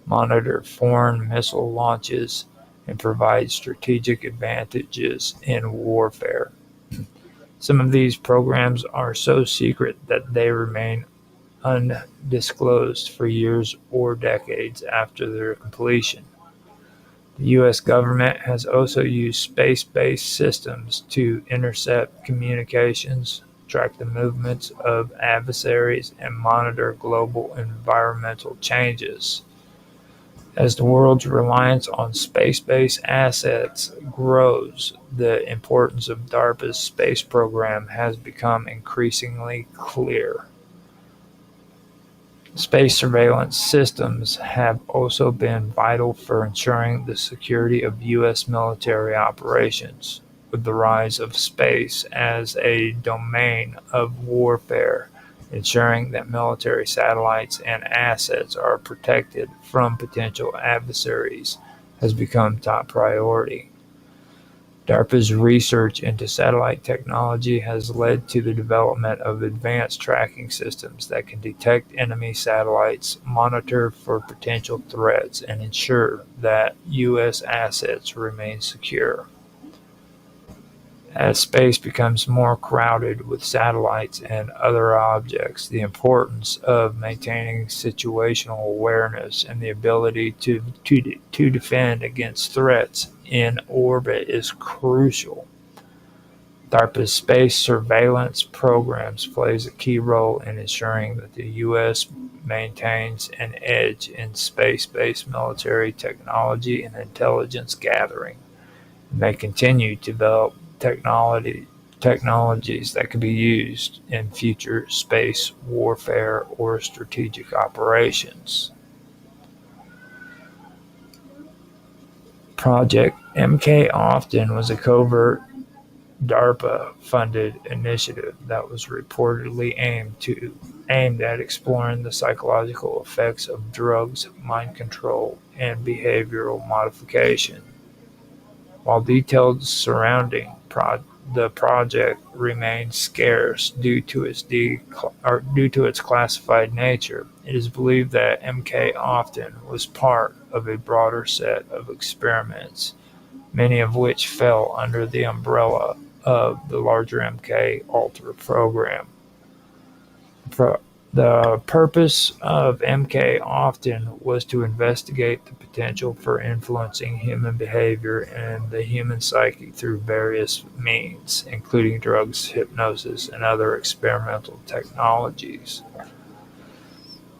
monitor foreign missile launches, and provide strategic advantages in warfare. Some of these programs are so secret that they remain undisclosed for years or decades after their completion. The U.S. government has also used space-based systems to intercept communications, track the movements of adversaries, and monitor global environmental changes. As the world's reliance on space-based assets grows, the importance of DARPA's space program has become increasingly clear. Space surveillance systems have also been vital for ensuring the security of U.S. military operations. With the rise of space as a domain of warfare, ensuring that military satellites and assets are protected from potential adversaries has become top priority. DARPA's research into satellite technology has led to the development of advanced tracking systems that can detect enemy satellites, monitor for potential threats, and ensure that U.S. assets remain secure. As space becomes more crowded with satellites and other objects, the importance of maintaining situational awareness and the ability to defend against threats in orbit is crucial. DARPA's space surveillance programs plays a key role in ensuring that the U.S. maintains an edge in space-based military technology and intelligence gathering. They continue to develop technologies that can be used in future space warfare or strategic operations. Project MK Often was a covert DARPA-funded initiative that was reportedly aimed at exploring the psychological effects of drugs, mind control, and behavioral modification. while details surrounding the project remain scarce due to its classified nature. It is believed that MK Often was part of a broader set of experiments, many of which fell under the umbrella of the larger MK Ultra program. The purpose of MK Often was to investigate the potential for influencing human behavior and the human psyche through various means, including drugs, hypnosis, and other experimental technologies.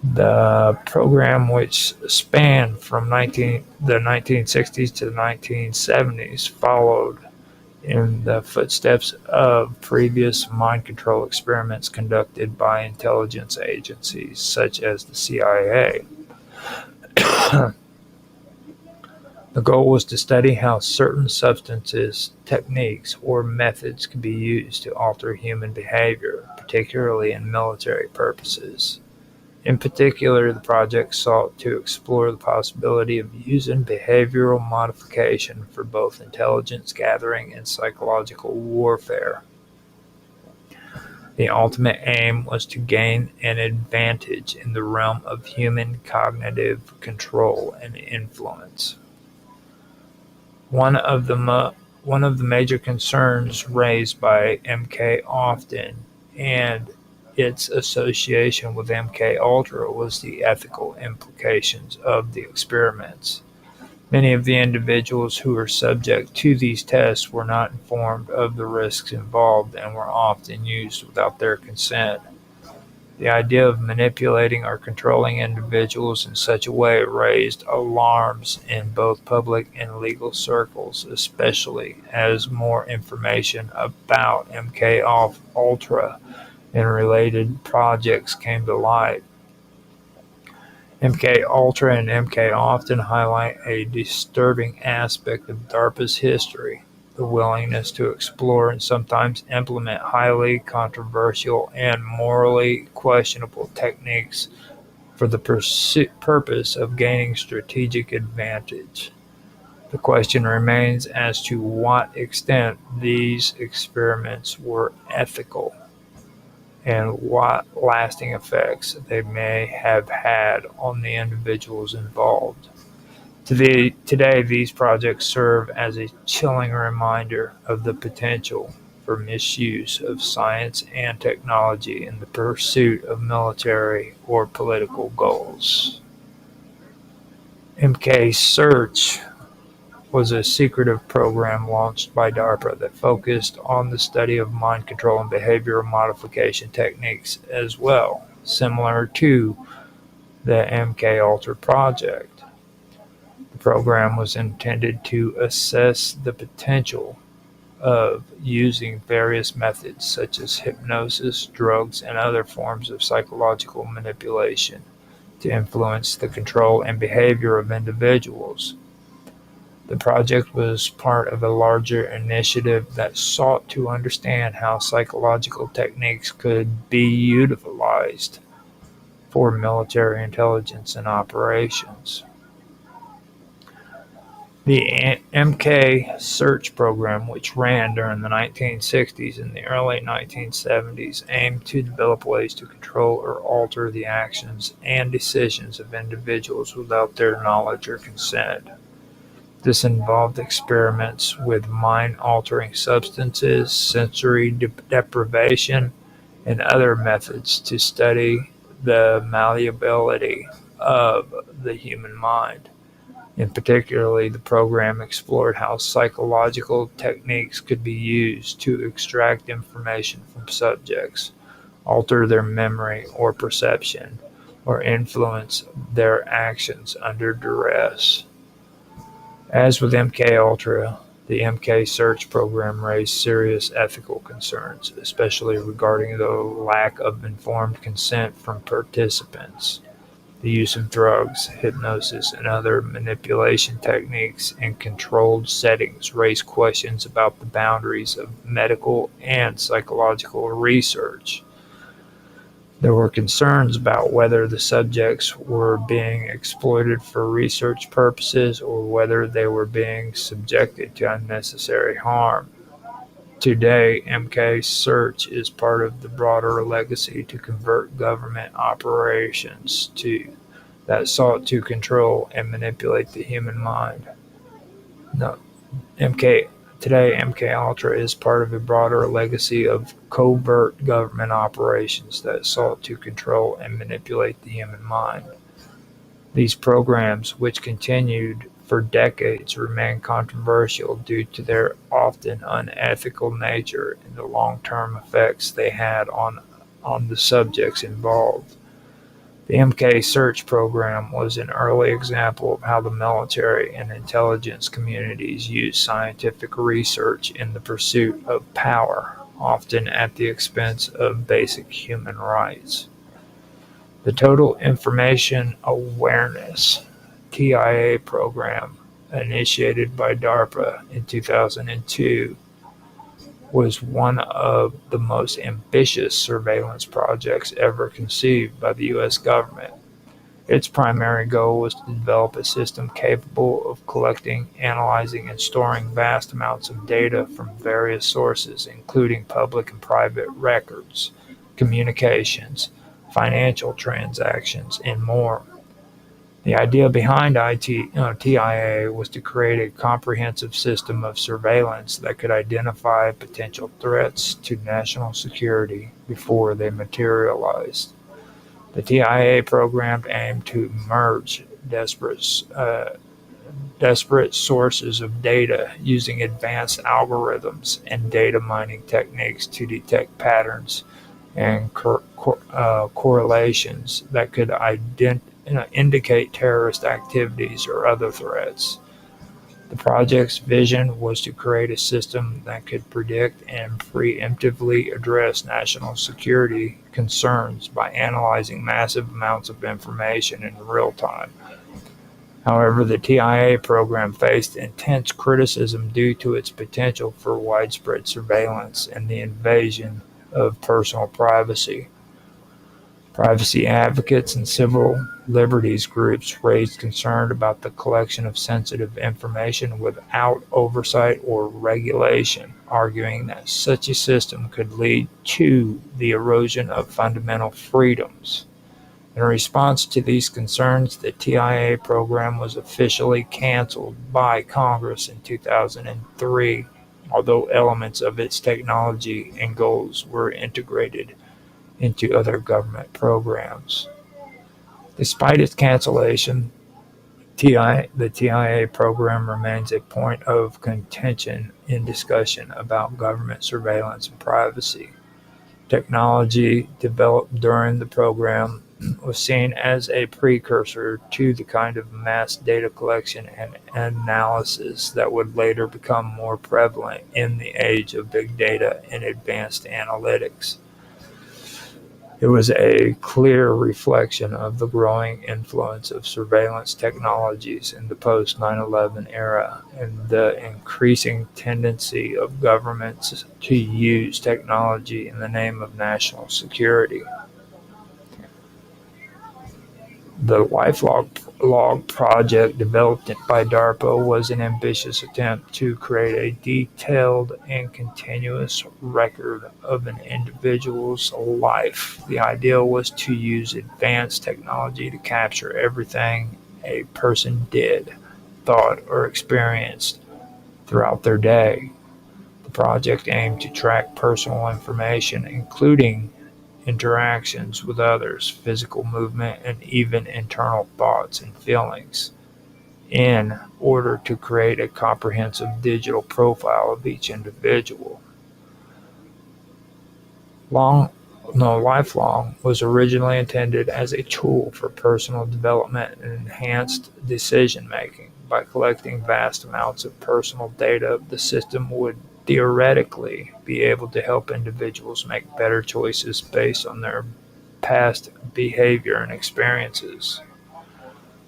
The program, which spanned from the 1960s to the 1970s, followed in the footsteps of previous mind control experiments conducted by intelligence agencies such as the CIA. The goal was to study how certain substances, techniques, or methods could be used to alter human behavior, particularly in military purposes. In particular, the project sought to explore the possibility of using behavioral modification for both intelligence gathering and psychological warfare. The ultimate aim was to gain an advantage in the realm of human cognitive control and influence. One of the major concerns raised by MK Often and its association with MK Ultra was the ethical implications of the experiments. Many of the individuals who were subject to these tests were not informed of the risks involved and were often used without their consent. The idea of manipulating or controlling individuals in such a way raised alarms in both public and legal circles, especially as more information about MK Ultra and related projects came to light. MK Ultra and MK Often highlight a disturbing aspect of DARPA's history: the willingness to explore and sometimes implement highly controversial and morally questionable techniques for the purpose of gaining strategic advantage. The question remains as to what extent these experiments were ethical and what lasting effects they may have had on the individuals involved. Today, these projects serve as a chilling reminder of the potential for misuse of science and technology in the pursuit of military or political goals. MK Search was a secretive program launched by DARPA that focused on the study of mind control and behavioral modification techniques as well, similar to the MK Ultra project. The program was intended to assess the potential of using various methods such as hypnosis, drugs, and other forms of psychological manipulation to influence the control and behavior of individuals. The project was part of a larger initiative that sought to understand how psychological techniques could be utilized for military intelligence and operations. The MK Search program, which ran during the 1960s and the early 1970s, aimed to develop ways to control or alter the actions and decisions of individuals without their knowledge or consent. This involved experiments with mind-altering substances, sensory deprivation, and other methods to study the malleability of the human mind. In particular, the program explored how psychological techniques could be used to extract information from subjects, alter their memory or perception, or influence their actions under duress. As with MK Ultra, the MK Search program raised serious ethical concerns, especially regarding the lack of informed consent from participants. The use of drugs, hypnosis, and other manipulation techniques in controlled settings raised questions about the boundaries of medical and psychological research. There were concerns about whether the subjects were being exploited for research purposes or whether they were being subjected to unnecessary harm. Today, MK Search is part of the broader legacy to convert government operations that sought to control and manipulate the human mind. No, MK Today, MK Ultra is part of a broader legacy of covert government operations that sought to control and manipulate the human mind. These programs, which continued for decades, remain controversial due to their often unethical nature and the long-term effects they had on the subjects involved. The MK Search program was an early example of how the military and intelligence communities used scientific research in the pursuit of power, often at the expense of basic human rights. The Total Information Awareness (TIA) program, initiated by DARPA in 2002, was one of the most ambitious surveillance projects ever conceived by the U.S. government. Its primary goal was to develop a system capable of collecting, analyzing, and storing vast amounts of data from various sources, including public and private records, communications, financial transactions, and more. The idea behind TIA was to create a comprehensive system of surveillance that could identify potential threats to national security before they materialized. The TIA program aimed to merge disparate sources of data using advanced algorithms and data mining techniques to detect patterns and correlations that could indicate terrorist activities or other threats. The project's vision was to create a system that could predict and preemptively address national security concerns by analyzing massive amounts of information in real time. However, the TIA program faced intense criticism due to its potential for widespread surveillance and the invasion of personal privacy. Privacy advocates and civil liberties groups raised concern about the collection of sensitive information without oversight or regulation, arguing that such a system could lead to the erosion of fundamental freedoms. In response to these concerns, the TIA program was officially canceled by Congress in 2003, although elements of its technology and goals were integrated into other government programs. Despite its cancellation, the TIA program remains a point of contention in discussion about government surveillance and privacy. Technology developed during the program was seen as a precursor to the kind of mass data collection and analysis that would later become more prevalent in the age of big data and advanced analytics. It was a clear reflection of the growing influence of surveillance technologies in the post-9/11 era and the increasing tendency of governments to use technology in the name of national security. The LifeLog project developed by DARPA was an ambitious attempt to create a detailed and continuous record of an individual's life. The idea was to use advanced technology to capture everything a person did, thought, or experienced throughout their day. The project aimed to track personal information, including interactions with others, physical movement, and even internal thoughts and feelings, in order to create a comprehensive digital profile of each individual. LifeLong was originally intended as a tool for personal development and enhanced decision making. By collecting vast amounts of personal data, the system would theoretically be able to help individuals make better choices based on their past behavior and experiences.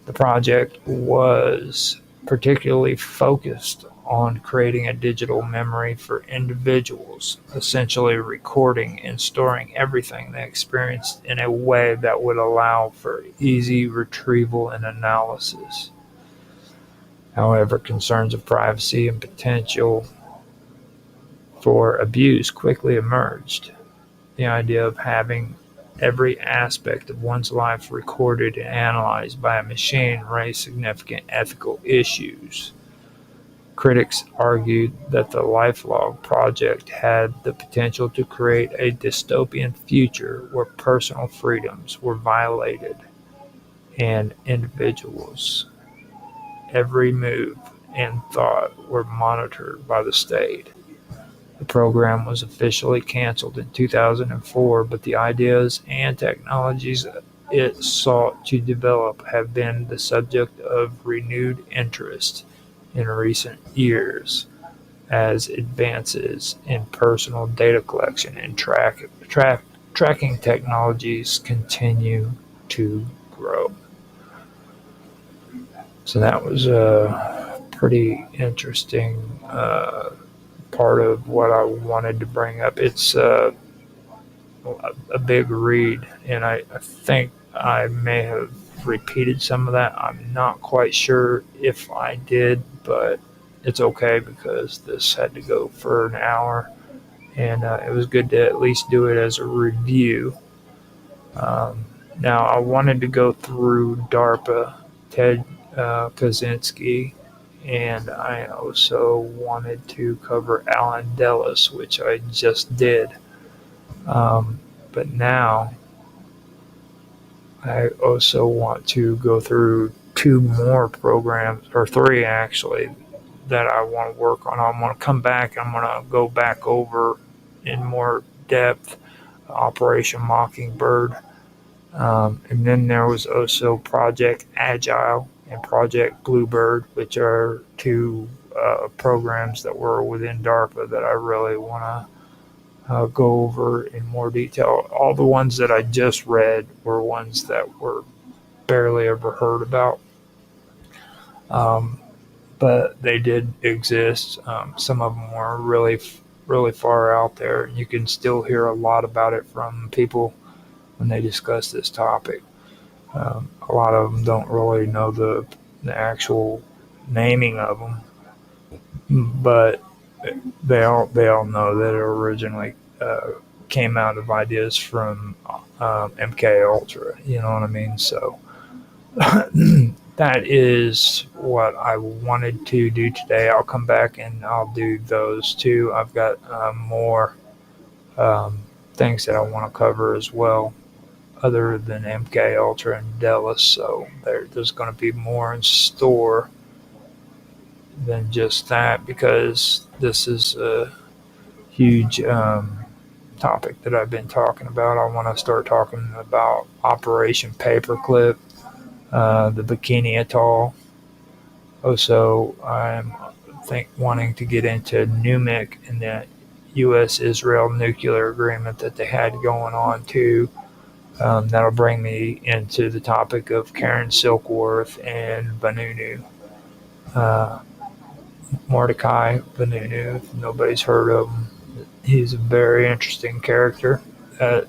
The project was particularly focused on creating a digital memory for individuals, essentially recording and storing everything they experienced in a way that would allow for easy retrieval and analysis. However, concerns of privacy and potential for abuse quickly emerged. The idea of having every aspect of one's life recorded and analyzed by a machine raised significant ethical issues. Critics argued that the LifeLog project had the potential to create a dystopian future where personal freedoms were violated and individuals' every move and thought were monitored by the state. The program was officially canceled in 2004, but the ideas and technologies it sought to develop have been the subject of renewed interest in recent years as advances in personal data collection and tracking technologies continue to grow. So that was a pretty interesting part of what I wanted to bring up. It's a big read, and I think I may have repeated some of that. I'm not quite sure if I did, but it's okay because this had to go for an hour, and it was good to at least do it as a review. Now, I wanted to go through DARPA, Ted Kaczynski, and I also wanted to cover Alan Dulles, which I just did. But now I also want to go through two more programs, or three actually, that I want to work on. I'm going to come back. I'm going to go back over in more depth Operation Mockingbird. And then there was also Project Agile and Project Bluebird, which are two programs that were within DARPA that I really want to go over in more detail. All the ones that I just read were ones that were barely ever heard about. But they did exist. Some of them were really far out there. You can still hear a lot about it from people when they discuss this topic. A lot of them don't really know the actual naming of them, but they all know that it originally came out of ideas from MK Ultra. You know what I mean? So that is what I wanted to do today. I'll come back and I'll do those too. I've got more things that I want to cover as well, other than MK Ultra and Dulles. So there's going to be more in store than just that, because this is a huge topic that I've been talking about. I want to start talking about Operation Paperclip, the Bikini Atoll. Also, I'm wanting to get into NUMIC and the U.S.-Israel nuclear agreement that they had going on too. That'll bring me into the topic of Karen Silkworth and Vanunu. Mordecai Vanunu, if nobody's heard of him. He's a very interesting character that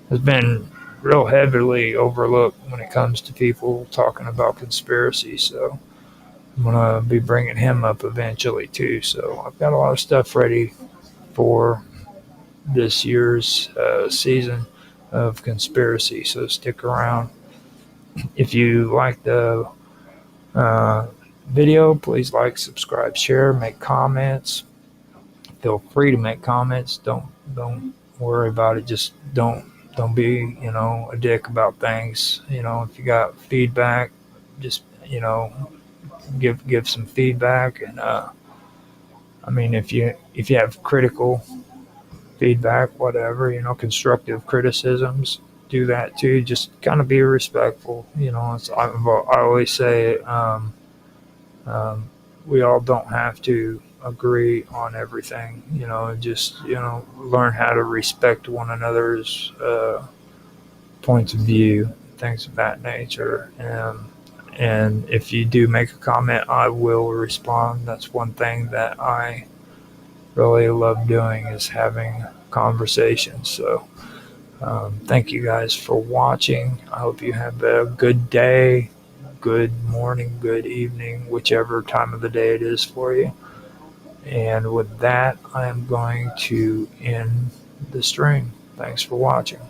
has been real heavily overlooked when it comes to people talking about conspiracy. So I'm going to be bringing him up eventually too. So I've got a lot of stuff ready for this year's season of conspiracy. So stick around. If you like the video, please like, subscribe, share, make comments. Feel free to make comments. Don't worry about it. Just don't be a dick about things. If you got feedback, just give some feedback. And I mean, if you have critical feedback, whatever, constructive criticisms, do that too. Just kind of be respectful. I always say we all don't have to agree on everything. Just learn how to respect one another's points of view, things of that nature. And if you do make a comment, I will respond. That's one thing that I really love doing, is having conversations. So thank you guys for watching. I hope you have a good day, good morning, good evening, whichever time of the day it is for you. And with that, I am going to end the stream. Thanks for watching.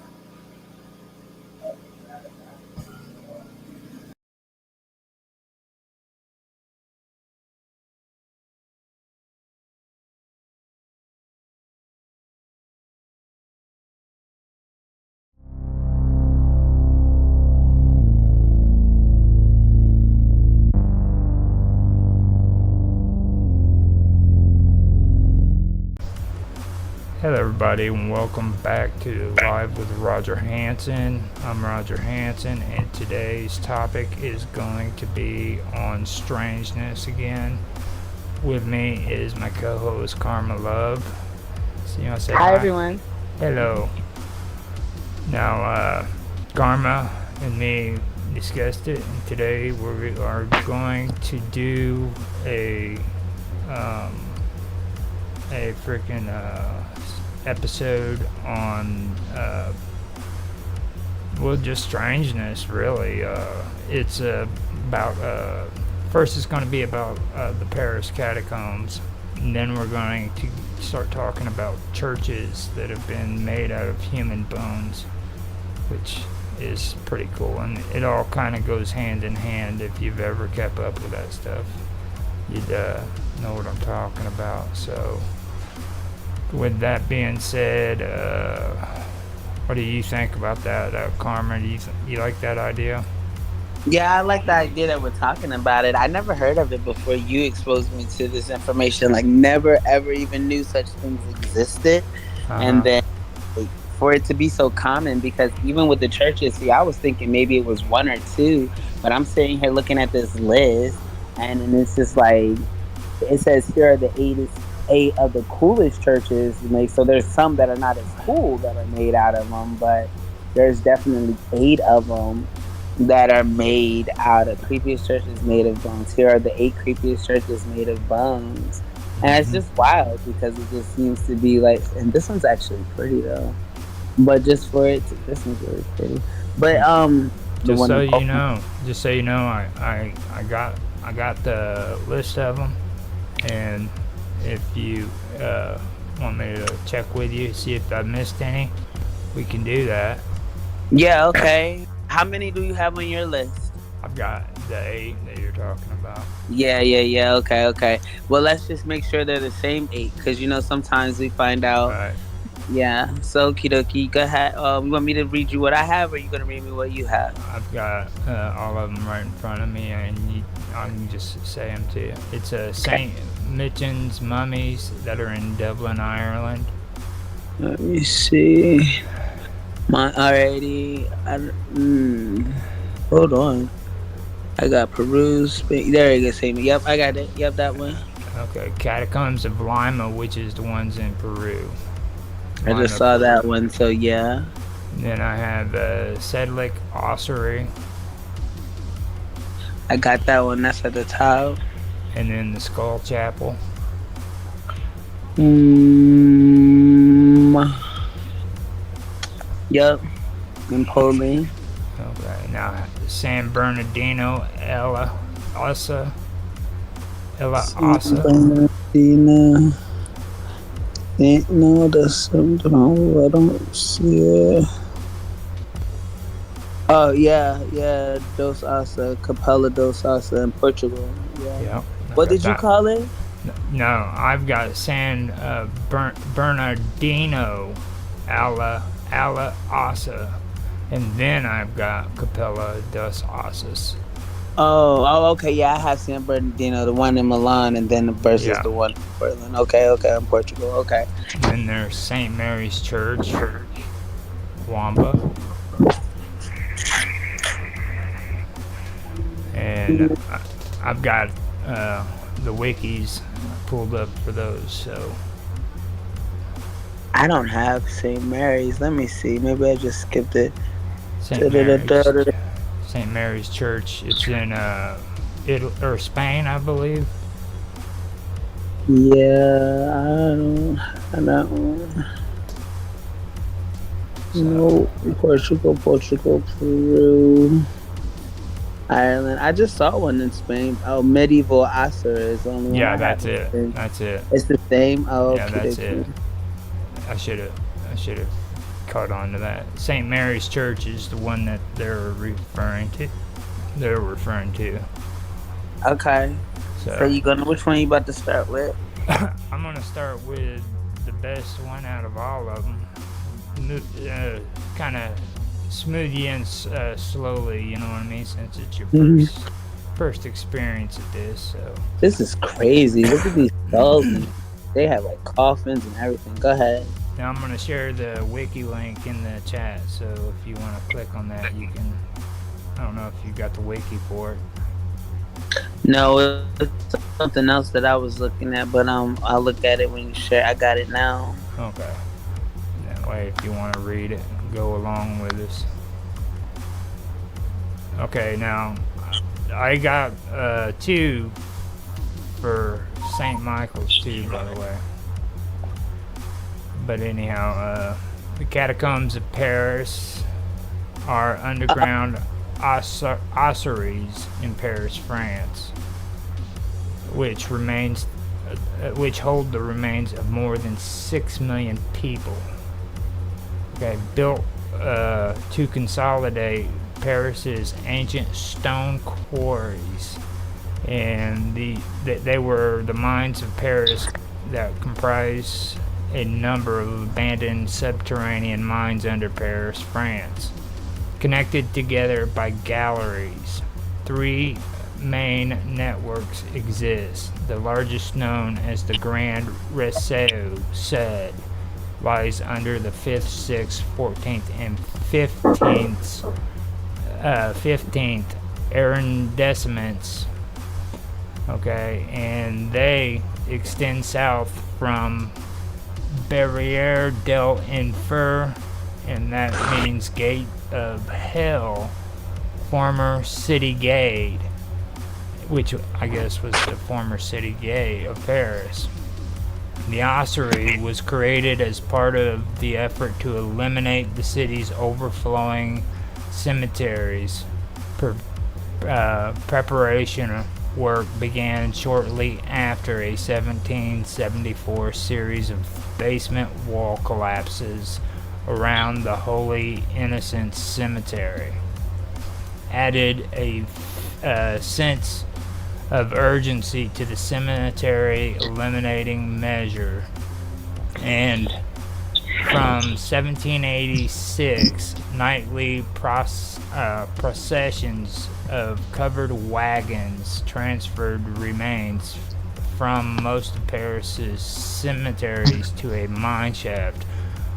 Hello everybody, and welcome back to Live with Roger Hanson. I'm Roger Hanson, and today's topic is going to be on strangeness again. With me is my co-host Karma Love. So you want to say hi? Hi everyone. Hello. Now, Karma and me discussed it, and today we are going to do a freaking episode on well, just strangeness, really. It's about first it's going to be about the Paris catacombs, and then we're going to start talking about churches that have been made out of human bones, which is pretty cool, and it all kind of goes hand in hand. If you've ever kept up with that stuff, you'd know what I'm talking about. So with that being said, what do you think about that, Karma? Do you like that idea? Yeah, I like the idea that we're talking about it. I never heard of it before you exposed me to this information. Like, never ever even knew such things existed. And then for it to be so common, because even with the churches, see, I was thinking maybe it was one or two, but I'm sitting here looking at this list, and it's just like, it says here are the eight of the coolest churches made. So there's some that are not as cool that are made out of them, but there's definitely 8 of them that are made out of creepiest churches made of bones. Here are the 8 creepiest churches made of bones. And it's just wild, because it just seems to be like, and this one's actually pretty though, but just for it to, this one's really pretty. But just so you know, I got the list of them, and if you want me to check with you, see if I missed any, we can do that. Yeah, okay. How many do you have on your list? I've got the 8 that you're talking about. Yeah. Okay. Well, let's just make sure they're the same 8, because sometimes we find out. Right. Yeah. So, kidoki, go ahead. You want me to read you what I have, or are you gonna read me what you have? I've got all of them right in front of me, and I can just say them to you. It's St. Michan's mummies that are in Dublin, Ireland. Let me see. Hold on. I got Peru, Spain. There you go, St. Yep, I got it. Yep, that one. Okay, Catacombs of Lima, which is the ones in Peru. I just saw that one, so yeah. And then I have Sedlick Ossuary. I got that one. That's at the top. And then the Skull Chapel. Yep. In Poland. Okay, now San Bernardino Ella Ossa. Bernardino. No, that's something. I don't see it. Oh, yeah. Dos Asa, Capella dos Asa in Portugal. Yeah. What did you call it? No, I've got San Bernardino Alla Ossa, and then I've got Capella dos Osas. Oh, okay. Yeah, I have San Bernardino, the one in Milan, and then versus the one in Portland. Okay, in Portugal. Okay. And then there's St. Mary's Church, Wamba. And I've got the wikis pulled up for those, so. I don't have St. Mary's. Let me see. Maybe I just skipped it. St. Mary's Church. It's in Italy, or Spain, I believe. Yeah, I don't have that one. No, Portugal, Peru, Ireland. I just saw one in Spain. Oh, Medieval Acer is the only one Yeah, I that's have. it. That's it. It's the same. Oh, Yeah, okay, that's it. I should have caught on to that. St. Mary's Church is the one that they're referring to. Okay. So you gonna which one you about to start with? I'm gonna start with the best one out of all of them. Kind of smooth you in slowly, you know what I mean? Since it's your first experience at this. So this is crazy. Look at these skulls. They have like coffins and everything. Go ahead. Now I'm gonna share the wiki link in the chat. So if you want to click on that, you can. I don't know if you got the wiki for it. No, it's something else that I was looking at, but I'll look at it when you share. I got it now. Okay. That way, if you want to read it, go along with us. Okay, now I got 2 for St. Michael's too, by the way. But anyhow, the catacombs of Paris are underground ossuaries in Paris, France, which hold the remains of more than 6 million people. Okay, built to consolidate Paris's ancient stone quarries, and they were the mines of Paris that comprise a number of abandoned subterranean mines under Paris, France, connected together by galleries. 3 main networks exist. The largest, known as the Grand Réseau Sud, lies under the 5th, 6th, 14th, and 15th arrondissements. Okay, and they extend south from Barrière del Enfer, and that means Gate of Hell, former city gate, which I guess was the former city gate of Paris. The ossuary was created as part of the effort to eliminate the city's overflowing cemeteries. Preparation work began shortly after a 1774 series of basement wall collapses around the Holy Innocents Cemetery. Added a sense of urgency to the cemetery eliminating measure, and from 1786, nightly processions of covered wagons transferred remains from most of Paris's cemeteries to a mine shaft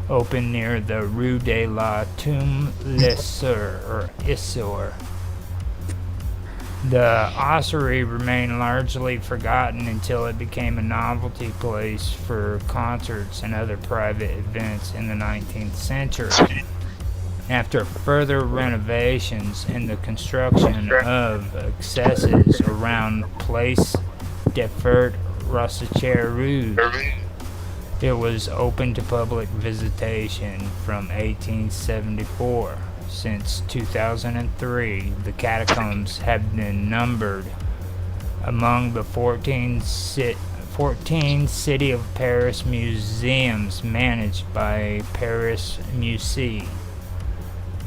open near the Rue de la Tombe l'Issor. The ossuary remained largely forgotten until it became a novelty place for concerts and other private events in the 19th century. After further renovations and the construction of accesses around Place des Fêtes Rossetières, it was open to public visitation from 1874. Since 2003, the catacombs have been numbered among the 14 City of Paris museums managed by Paris Musée.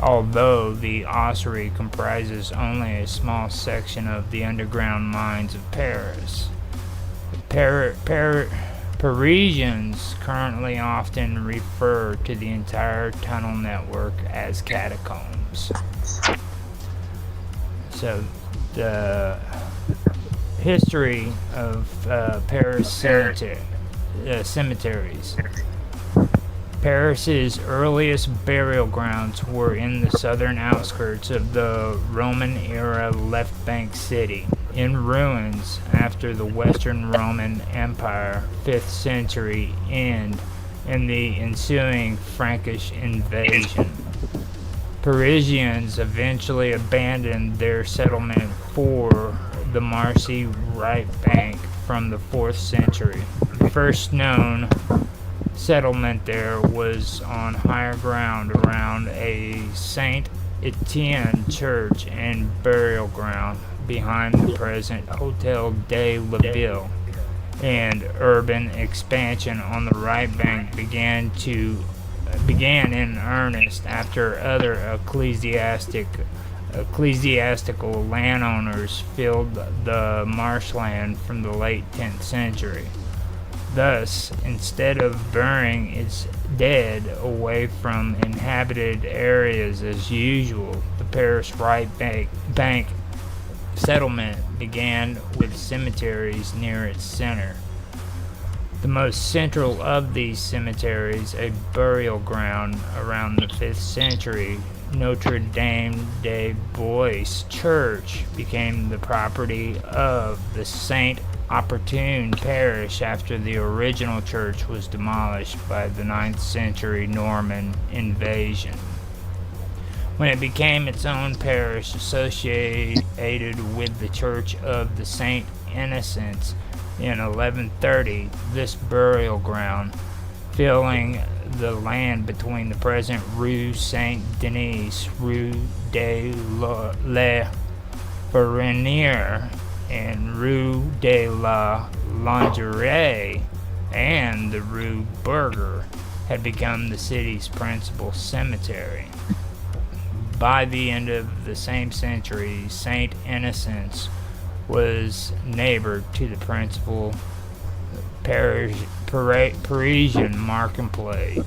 Although the ossuary comprises only a small section of the underground mines of Paris, Parisians currently often refer to the entire tunnel network as catacombs. So, the history of Paris cemeteries. Paris's earliest burial grounds were in the southern outskirts of the Roman-era left bank city, in ruins after the Western Roman Empire 5th century end and the ensuing Frankish invasion. Parisians eventually abandoned their settlement for the marshy right bank from the 4th century. The first known settlement there was on higher ground around a Saint Etienne church and burial ground behind the present Hotel de la Ville, and urban expansion on the right bank began in earnest after other ecclesiastical landowners filled the marshland from the late 10th century. Thus, instead of burying its dead away from inhabited areas as usual, the parish right bank settlement began with cemeteries near its center. The most central of these cemeteries, a burial ground around the 5th century, Notre Dame des Bois Church, became the property of the Saint Opportune parish after the original church was demolished by the 9th century Norman invasion. When it became its own parish associated with the Church of the Saint Innocents in 1130, this burial ground, filling the land between the present Rue Saint-Denis, Rue de la Ferronnière, and Rue de la Lingerie, and the Rue Berger, had become the city's principal cemetery. By the end of the same century, Saint Innocents was neighbor to the principal Parisian marketplace,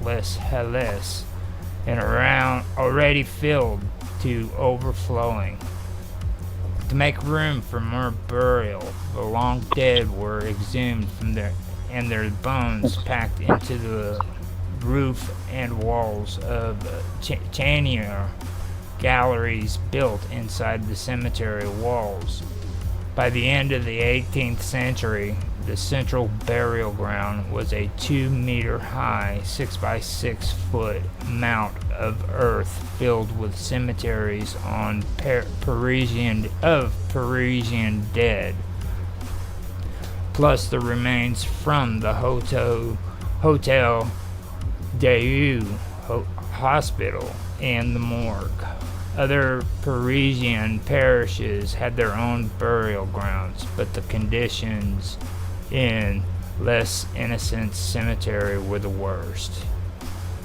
Les Halles, and around already filled to overflowing. To make room for more burial, the long dead were exhumed from their bones packed into the roof and walls of Chanier galleries built inside the cemetery walls. By the end of the 18th century, the central burial ground was a 2-meter high, 6 by 6 foot mount of earth filled with cemeteries on Parisian dead, plus the remains from the Hotel Dieu hospital and the morgue. Other Parisian parishes had their own burial grounds, but the conditions in Les Innocents Cemetery were the worst.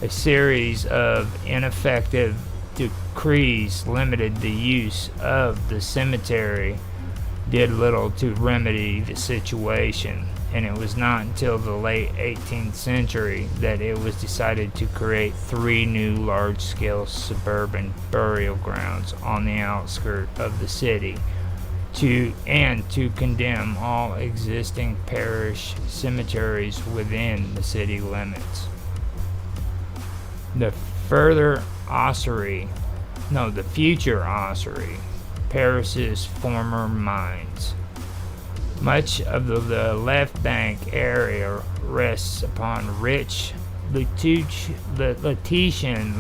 A series of ineffective decrees limited the use of the cemetery did little to remedy the situation, and it was not until the late 18th century that it was decided to create 3 new large-scale suburban burial grounds on the outskirts of the city, to condemn all existing parish cemeteries within the city limits. The future ossuary, Paris's former mines. Much of the left bank area rests upon rich Latetian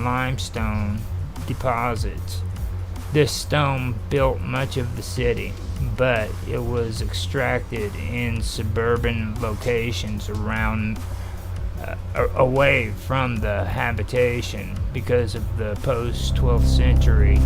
limestone deposits. This stone built much of the city, but it was extracted in suburban locations away from the habitation because of the post-12th century